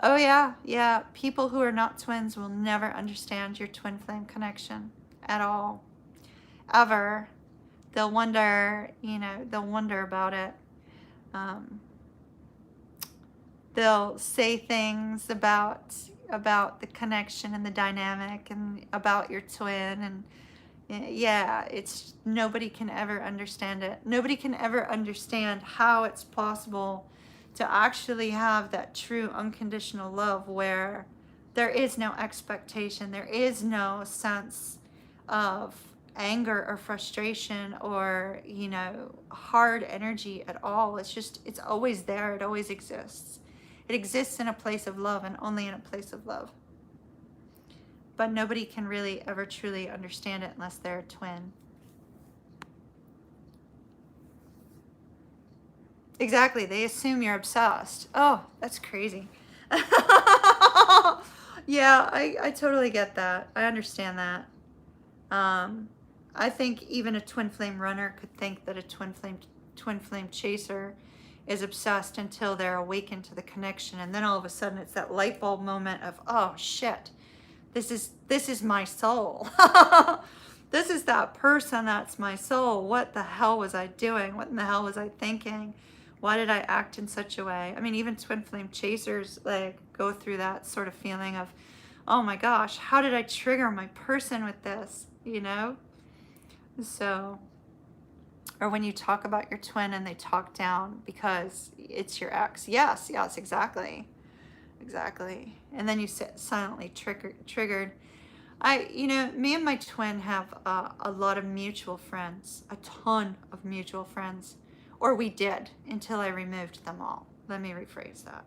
Oh yeah. People who are not twins will never understand your twin flame connection at all. Ever. They'll wonder, you know, they'll wonder about it. They'll say things about the connection and the dynamic and about your twin, and yeah, it's nobody can ever understand it. Nobody can ever understand how it's possible to actually have that true unconditional love where there is no expectation, there is no sense of anger or frustration or, you know, hard energy at all. It's just, it's always there. It always exists. It exists in a place of love and only in a place of love. But nobody can really ever truly understand it unless they're a twin. Exactly. They assume you're obsessed. Oh, that's crazy. Yeah, I totally get that. I understand that. I think even a twin flame runner could think that a twin flame chaser is obsessed until they're awakened to the connection, and then all of a sudden it's that light bulb moment of, oh shit, this is my soul. This is that person that's my soul. What the hell was I doing? What in the hell was I thinking? Why did I act in such a way? I mean, even twin flame chasers like go through that sort of feeling of, oh my gosh, how did I trigger my person with this, you know? So, or when you talk about your twin and they talk down because it's your ex. Yes, exactly. And then you sit silently triggered. You know, me and my twin have a lot of mutual friends, a ton of mutual friends, or we did until I removed them all. Let me rephrase that.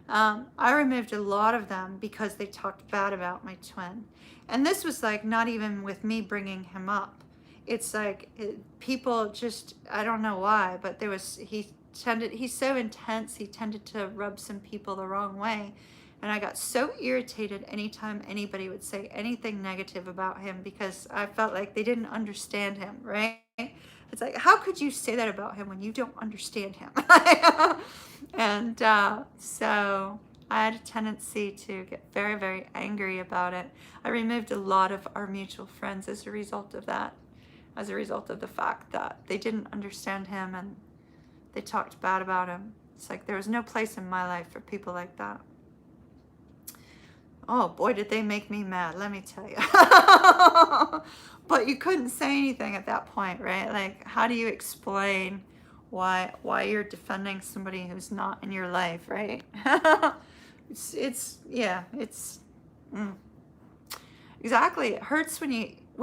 I removed a lot of them because they talked bad about my twin. And this was like not even with me bringing him up. It's like people just, I don't know why, but he's so intense, he tended to rub some people the wrong way. And I got so irritated anytime anybody would say anything negative about him because I felt like they didn't understand him, right? It's like, how could you say that about him when you don't understand him? And so I had a tendency to get very, very angry about it. I removed a lot of our mutual friends as a result of that, as a result of the fact that they didn't understand him and they talked bad about him. It's like there was no place in my life for people like that. Oh boy, did they make me mad, let me tell you. But you couldn't say anything at that point, right? Like, how do you explain why you're defending somebody who's not in your life, right? Exactly. It hurts when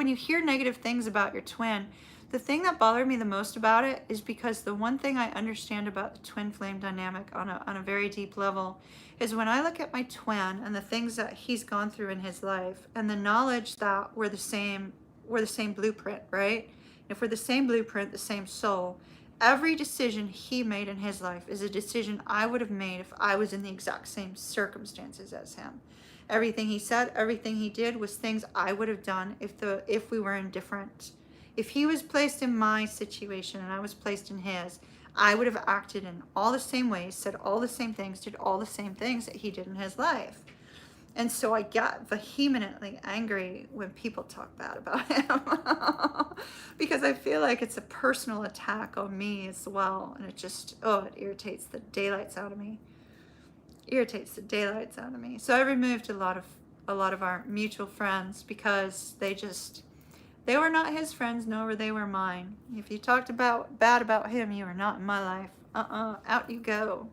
you hear negative things about your twin. The thing that bothered me the most about it is because the one thing I understand about the twin flame dynamic on a very deep level is when I look at my twin and the things that he's gone through in his life and the knowledge that we're the same blueprint, right? If we're the same blueprint, the same soul, every decision he made in his life is a decision I would have made if I was in the exact same circumstances as him. Everything he said, everything he did was things I would have done if we were indifferent. If he was placed in my situation and I was placed in his, I would have acted in all the same ways, said all the same things, did all the same things that he did in his life. And so I get vehemently angry when people talk bad about him because I feel like it's a personal attack on me as well. And it just, oh, it irritates the daylights out of me. Irritates the daylights out of me. So I removed a lot of our mutual friends because they were not his friends, nor were they mine. If you talked bad about him, you were not in my life. Out you go.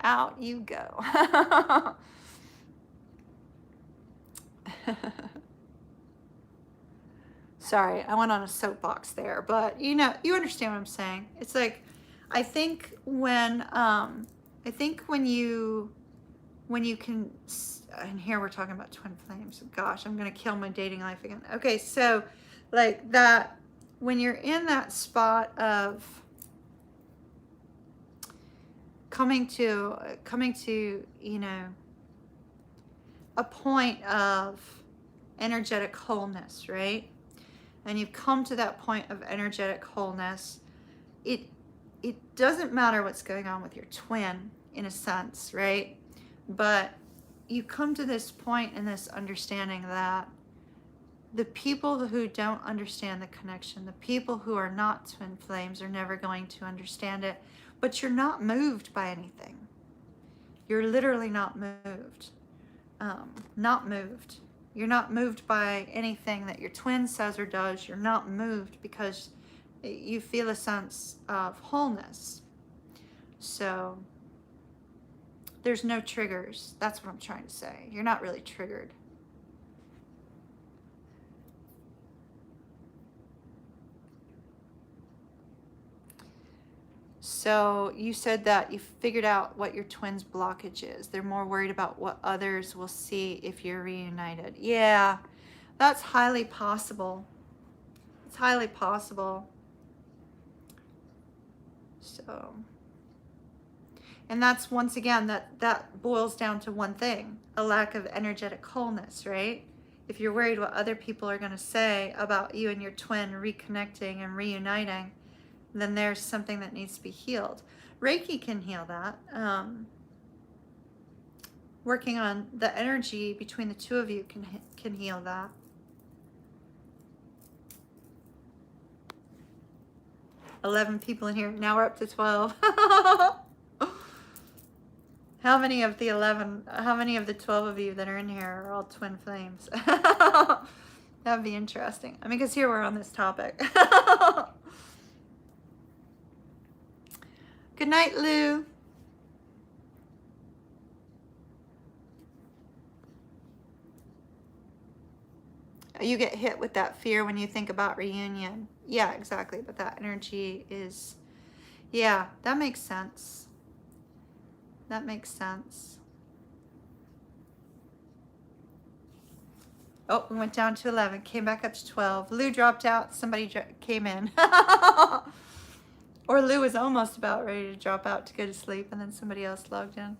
Out you go. Sorry, I went on a soapbox there, but you understand what I'm saying. It's like, I think when you can, and here we're talking about twin flames. Gosh, I'm gonna kill my dating life again. Okay, so like that, when you're in that spot of coming to a point of energetic wholeness, right? And you've come to that point of energetic wholeness, it doesn't matter what's going on with your twin, in a sense, right? But you come to this point in this understanding that the people who don't understand the connection, the people who are not twin flames, are never going to understand it. But you're not moved by anything. You're literally not moved. Not moved. You're not moved by anything that your twin says or does. You're not moved because you feel a sense of wholeness. So there's no triggers. That's what I'm trying to say. You're not really triggered. So you said that you figured out what your twin's blockage is. They're more worried about what others will see if you're reunited. Yeah, that's highly possible. It's highly possible. So, and that's, once again, that boils down to one thing: a lack of energetic wholeness, right? If you're worried what other people are going to say about you and your twin reconnecting and reuniting, then there's something that needs to be healed. Reiki can heal that. Working on the energy between the two of you can heal that. "11 people in here. Now we're up to 12. How many of the 12 of you that are in here are all twin flames? That would be interesting. I mean, because here we're on this topic. Good night, Lou. You get hit with that fear when you think about reunion. Yeah, exactly. But that energy is, yeah, that makes sense. That makes sense. Oh, we went down to 11, came back up to 12. Lou dropped out, somebody came in. Or Lou was almost about ready to drop out to go to sleep, and then somebody else logged in.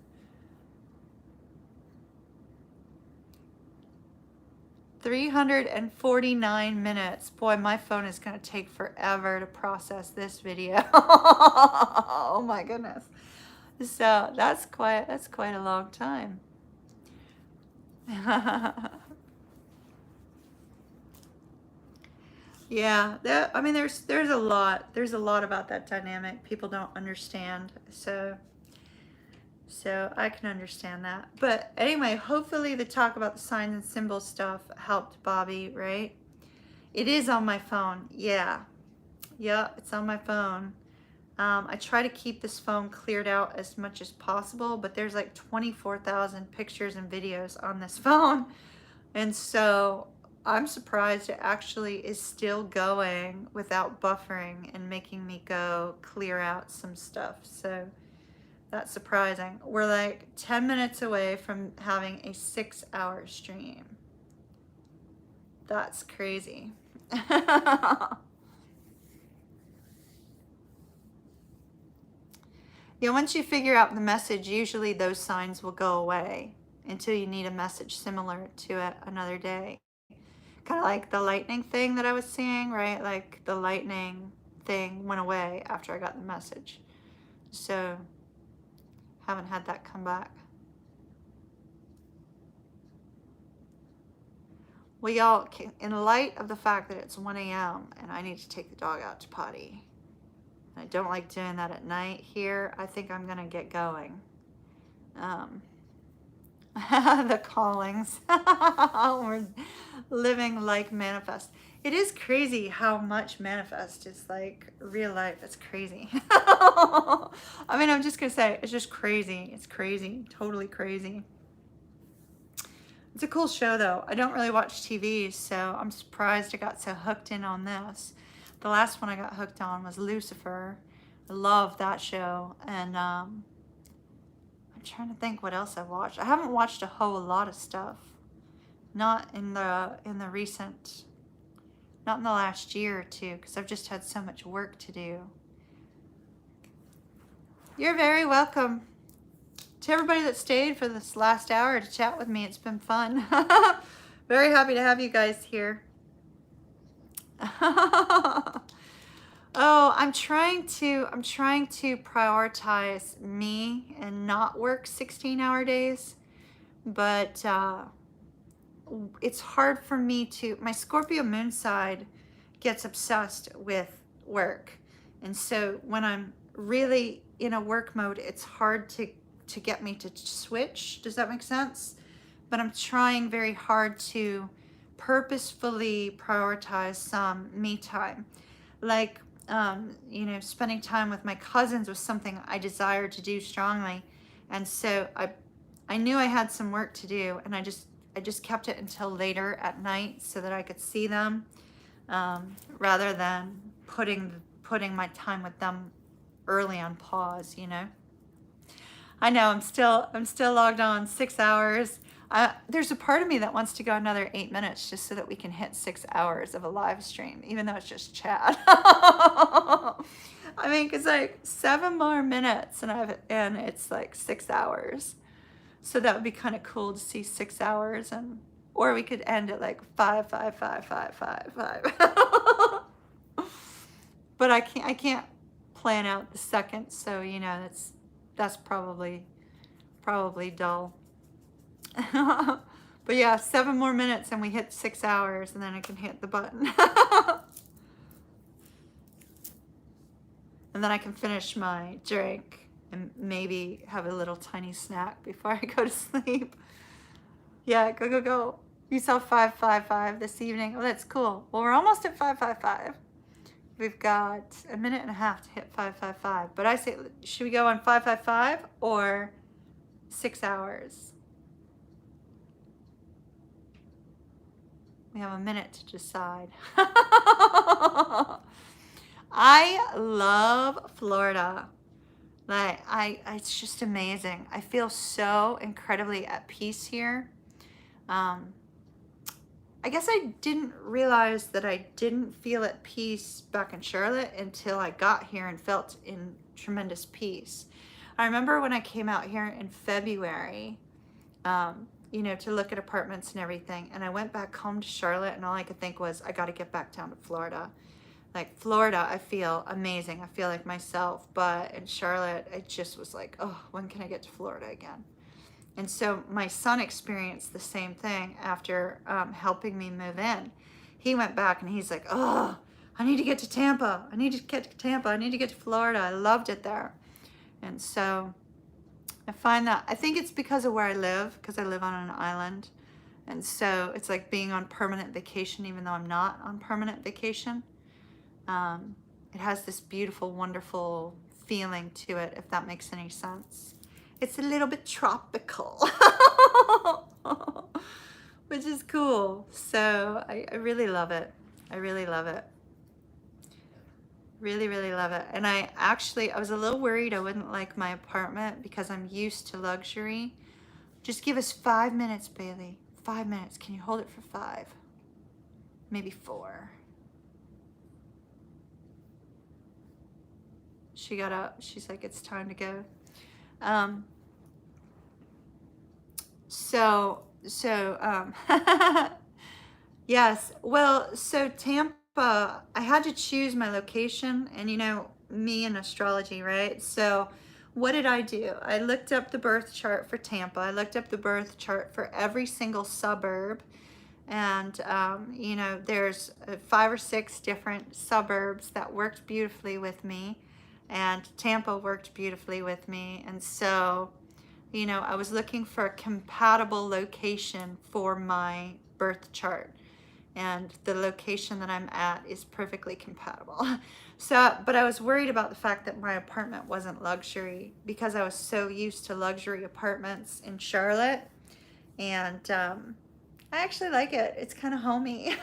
349 minutes. Boy, my phone is going to take forever to process this video. Oh my goodness. So that's quite a long time. Yeah, I mean, there's a lot about that dynamic people don't understand. So I can understand that. But anyway, hopefully the talk about the signs and symbols stuff helped Bobby, right? It is on my phone. Yeah, it's on my phone. I try to keep this phone cleared out as much as possible, but there's like 24,000 pictures and videos on this phone. And so I'm surprised it actually is still going without buffering and making me go clear out some stuff. So that's surprising. We're like 10 minutes away from having a 6-hour stream. That's crazy. Yeah, once you figure out the message, usually those signs will go away until you need a message similar to it another day. Kind of like the lightning thing that I was seeing, right? Like the lightning thing went away after I got the message. So haven't had that come back. Well, y'all, in light of the fact that it's 1 a.m. and I need to take the dog out to potty, and I don't like doing that at night here, I think I'm gonna get going. The callings. We're living like Manifest. It is crazy how much Manifest is like real life. It's crazy. I mean, I'm just gonna say, it's just crazy. It's crazy, totally crazy. It's a cool show though. I don't really watch TV, so I'm surprised I got so hooked in on this. The last one I got hooked on was Lucifer. I love that show. And I'm trying to think what else I watched. I haven't watched a whole lot of stuff. Not in the recent, not in the last year or two, because I've just had so much work to do. You're very welcome. To everybody that stayed for this last hour to chat with me, it's been fun. Very happy to have you guys here. Oh, I'm trying to prioritize me and not work 16-hour days, but it's hard for me to. My Scorpio moon side gets obsessed with work, and so when I'm really in a work mode, it's hard to get me to switch. Does that make sense? But I'm trying very hard to purposefully prioritize some me time. Like, you know, spending time with my cousins was something I desired to do strongly. And so I knew I had some work to do, and I just kept it until later at night so that I could see them, rather than putting my time with them early on pause, you know. I know I'm still logged on 6 hours. There's a part of me that wants to go another 8 minutes just so that we can hit 6 hours of a live stream, even though it's just chat. I mean, cause like 7 more minutes and it's like 6 hours. So that would be kind of cool to see 6 hours, or we could end at like 5, 5, 5, 5, 5, 5. But I can't plan out the seconds, so you know that's probably dull. But yeah, 7 more minutes and we hit 6 hours, and then I can hit the button. And then I can finish my drink and maybe have a little tiny snack before I go to sleep. Yeah, go. You saw 555 this evening. Oh, that's cool. Well, we're almost at 555. We've got a minute and a half to hit 555. But I say, should we go on 555 or 6 hours? We have a minute to decide. I love Florida. Like, it's just amazing. I feel so incredibly at peace here. I guess I didn't realize that I didn't feel at peace back in Charlotte until I got here and felt in tremendous peace. I remember when I came out here in February, you know, to look at apartments and everything, and I went back home to Charlotte, and all I could think was, I got to get back down to Florida. Like, Florida, I feel amazing. I feel like myself. But in Charlotte, it just was like, oh, when can I get to Florida again? And so my son experienced the same thing after helping me move in. He went back and he's like, oh, I need to get to Tampa. I need to get to Tampa. I need to get to Florida. I loved it there. And so I find that, I think it's because of where I live, because I live on an island. And so it's like being on permanent vacation, even though I'm not on permanent vacation. It has this beautiful, wonderful feeling to it, if that makes any sense. It's a little bit tropical, which is cool. So I really love it. I really love it. Really, really love it. And I was a little worried I wouldn't like my apartment because I'm used to luxury. Just give us 5 minutes, Bailey. 5 minutes. Can you hold it for 5? Maybe 4. She got up. She's like, it's time to go. Yes. Well, so Tampa, I had to choose my location, and you know, me and astrology, right? So what did I do? I looked up the birth chart for Tampa. I looked up the birth chart for every single suburb And, you know, there's 5 or 6 different suburbs that worked beautifully with me. And Tampa worked beautifully with me. And so, you know, I was looking for a compatible location for my birth chart. And the location that I'm at is perfectly compatible. So, but I was worried about the fact that my apartment wasn't luxury because I was so used to luxury apartments in Charlotte. And I actually like it. It's kind of homey.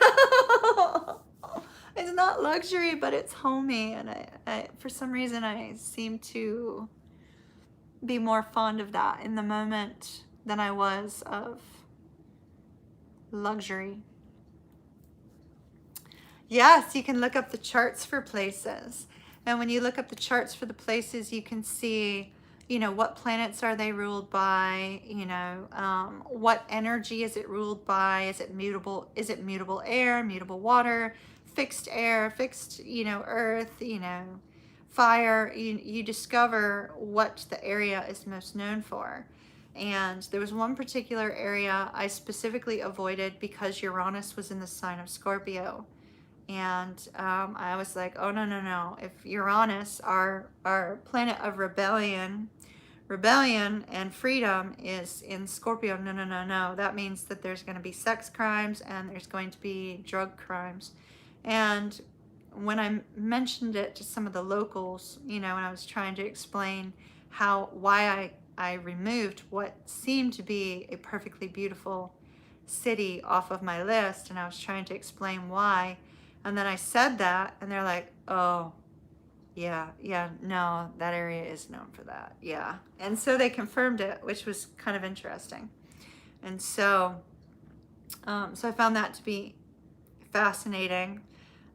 It's not luxury, but it's homey. And for some reason, I seem to be more fond of that in the moment than I was of luxury. Yes, you can look up the charts for places. And when you look up the charts for the places, you can see, you know, what planets are they ruled by? You know, what energy is it ruled by? Is it mutable? Is it mutable air, mutable water, fixed air, fixed, you know, earth, you know, fire? You discover what the area is most known for. And there was one particular area I specifically avoided because Uranus was in the sign of Scorpio. And I was like, oh, no, no, no. If Uranus, our planet of rebellion and freedom is in Scorpio, no, no, no, no. That means that there's going to be sex crimes and there's going to be drug crimes. And when I mentioned it to some of the locals, you know, and I was trying to explain why I removed what seemed to be a perfectly beautiful city off of my list, and I was trying to explain why. And then I said that, and they're like, oh, yeah, no, that area is known for that. Yeah. And so they confirmed it, which was kind of interesting. And so, so I found that to be fascinating.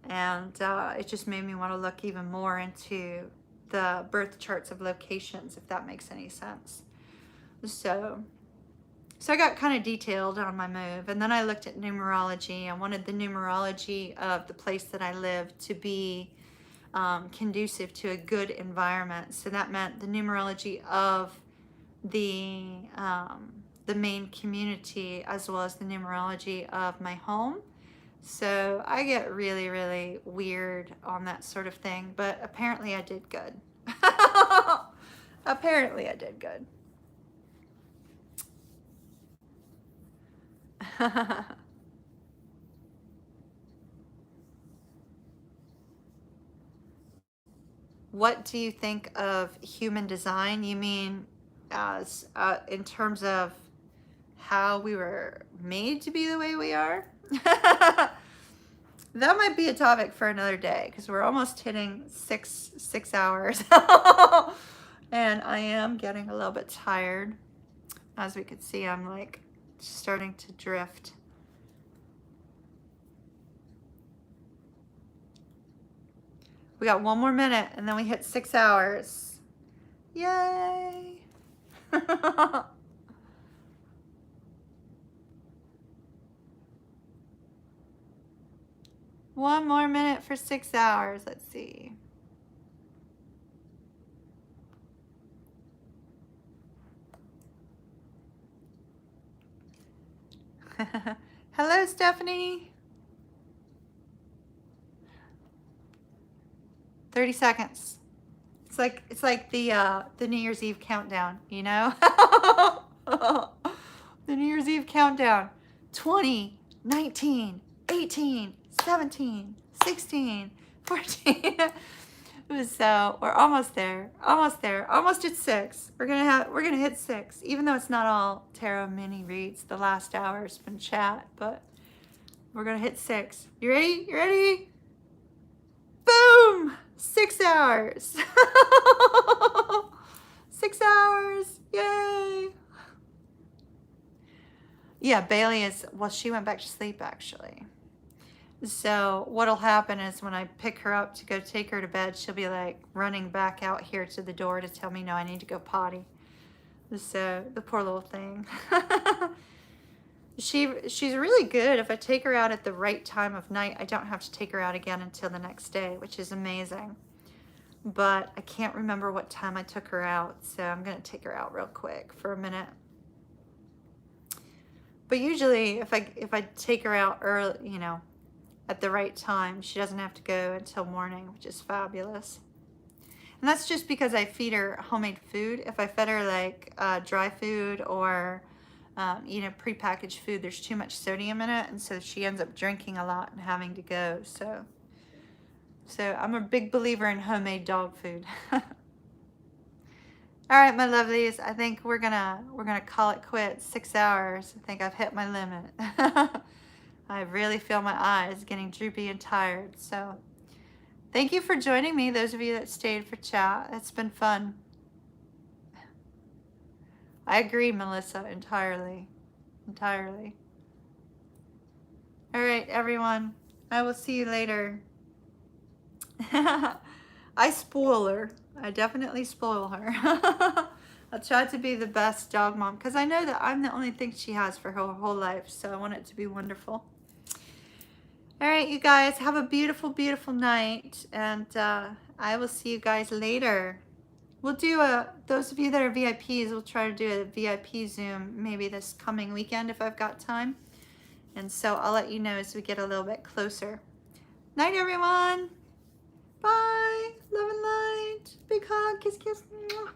And it just made me want to look even more into the birth charts of locations, if that makes any sense. So I got kind of detailed on my move, and then I looked at numerology. I wanted the numerology of the place that I lived to be conducive to a good environment. So that meant the numerology of the main community as well as the numerology of my home. So I get really, really weird on that sort of thing, but apparently I did good. Apparently I did good. What do you think of human design? You mean as in terms of how we were made to be the way we are? That might be a topic for another day because we're almost hitting six hours. And I am getting a little bit tired. As we can see, I'm like starting to drift. We got 1 more minute and then we hit 6 hours. Yay! 1 more minute for 6 hours. Let's see. Hello, Stephanie. 30 seconds. It's like the New Year's Eve countdown, you know? The New Year's Eve countdown. 20, 19, 18, 17, 16, 14. So we're almost there. Almost there. Almost at 6. We're gonna hit 6. Even though it's not all tarot mini reads, the last hour's been chat, but we're gonna hit 6. You ready? You ready? Boom! 6 hours. 6 hours. Yay. Yeah, Bailey is, well, she went back to sleep actually. So what'll happen is when I pick her up to go take her to bed, she'll be like running back out here to the door to tell me, no, I need to go potty. So the poor little thing. She's really good. If I take her out at the right time of night, I don't have to take her out again until the next day, which is amazing. But I can't remember what time I took her out, so I'm gonna take her out real quick for a minute. But usually if I take her out early, you know, at the right time, she doesn't have to go until morning, which is fabulous. And that's just because I feed her homemade food. If I fed her like dry food or you know, prepackaged food, there's too much sodium in it, and so she ends up drinking a lot and having to go. So I'm a big believer in homemade dog food. All right, my lovelies, I think we're gonna call it quits. 6 hours. I think I've hit my limit. I really feel my eyes getting droopy and tired. So thank you for joining me, those of you that stayed for chat. It's been fun. I agree, Melissa, entirely. Entirely. All right, everyone. I will see you later. I spoil her. I definitely spoil her. I'll try to be the best dog mom because I know that I'm the only thing she has for her whole life. So I want it to be wonderful. All right, you guys, have a beautiful, beautiful night. And I will see you guys later. We'll do those of you that are VIPs, we'll try to do a VIP Zoom maybe this coming weekend if I've got time. And so I'll let you know as we get a little bit closer. Night, everyone. Bye. Love and light. Big hug. Kiss, kiss. Mwah.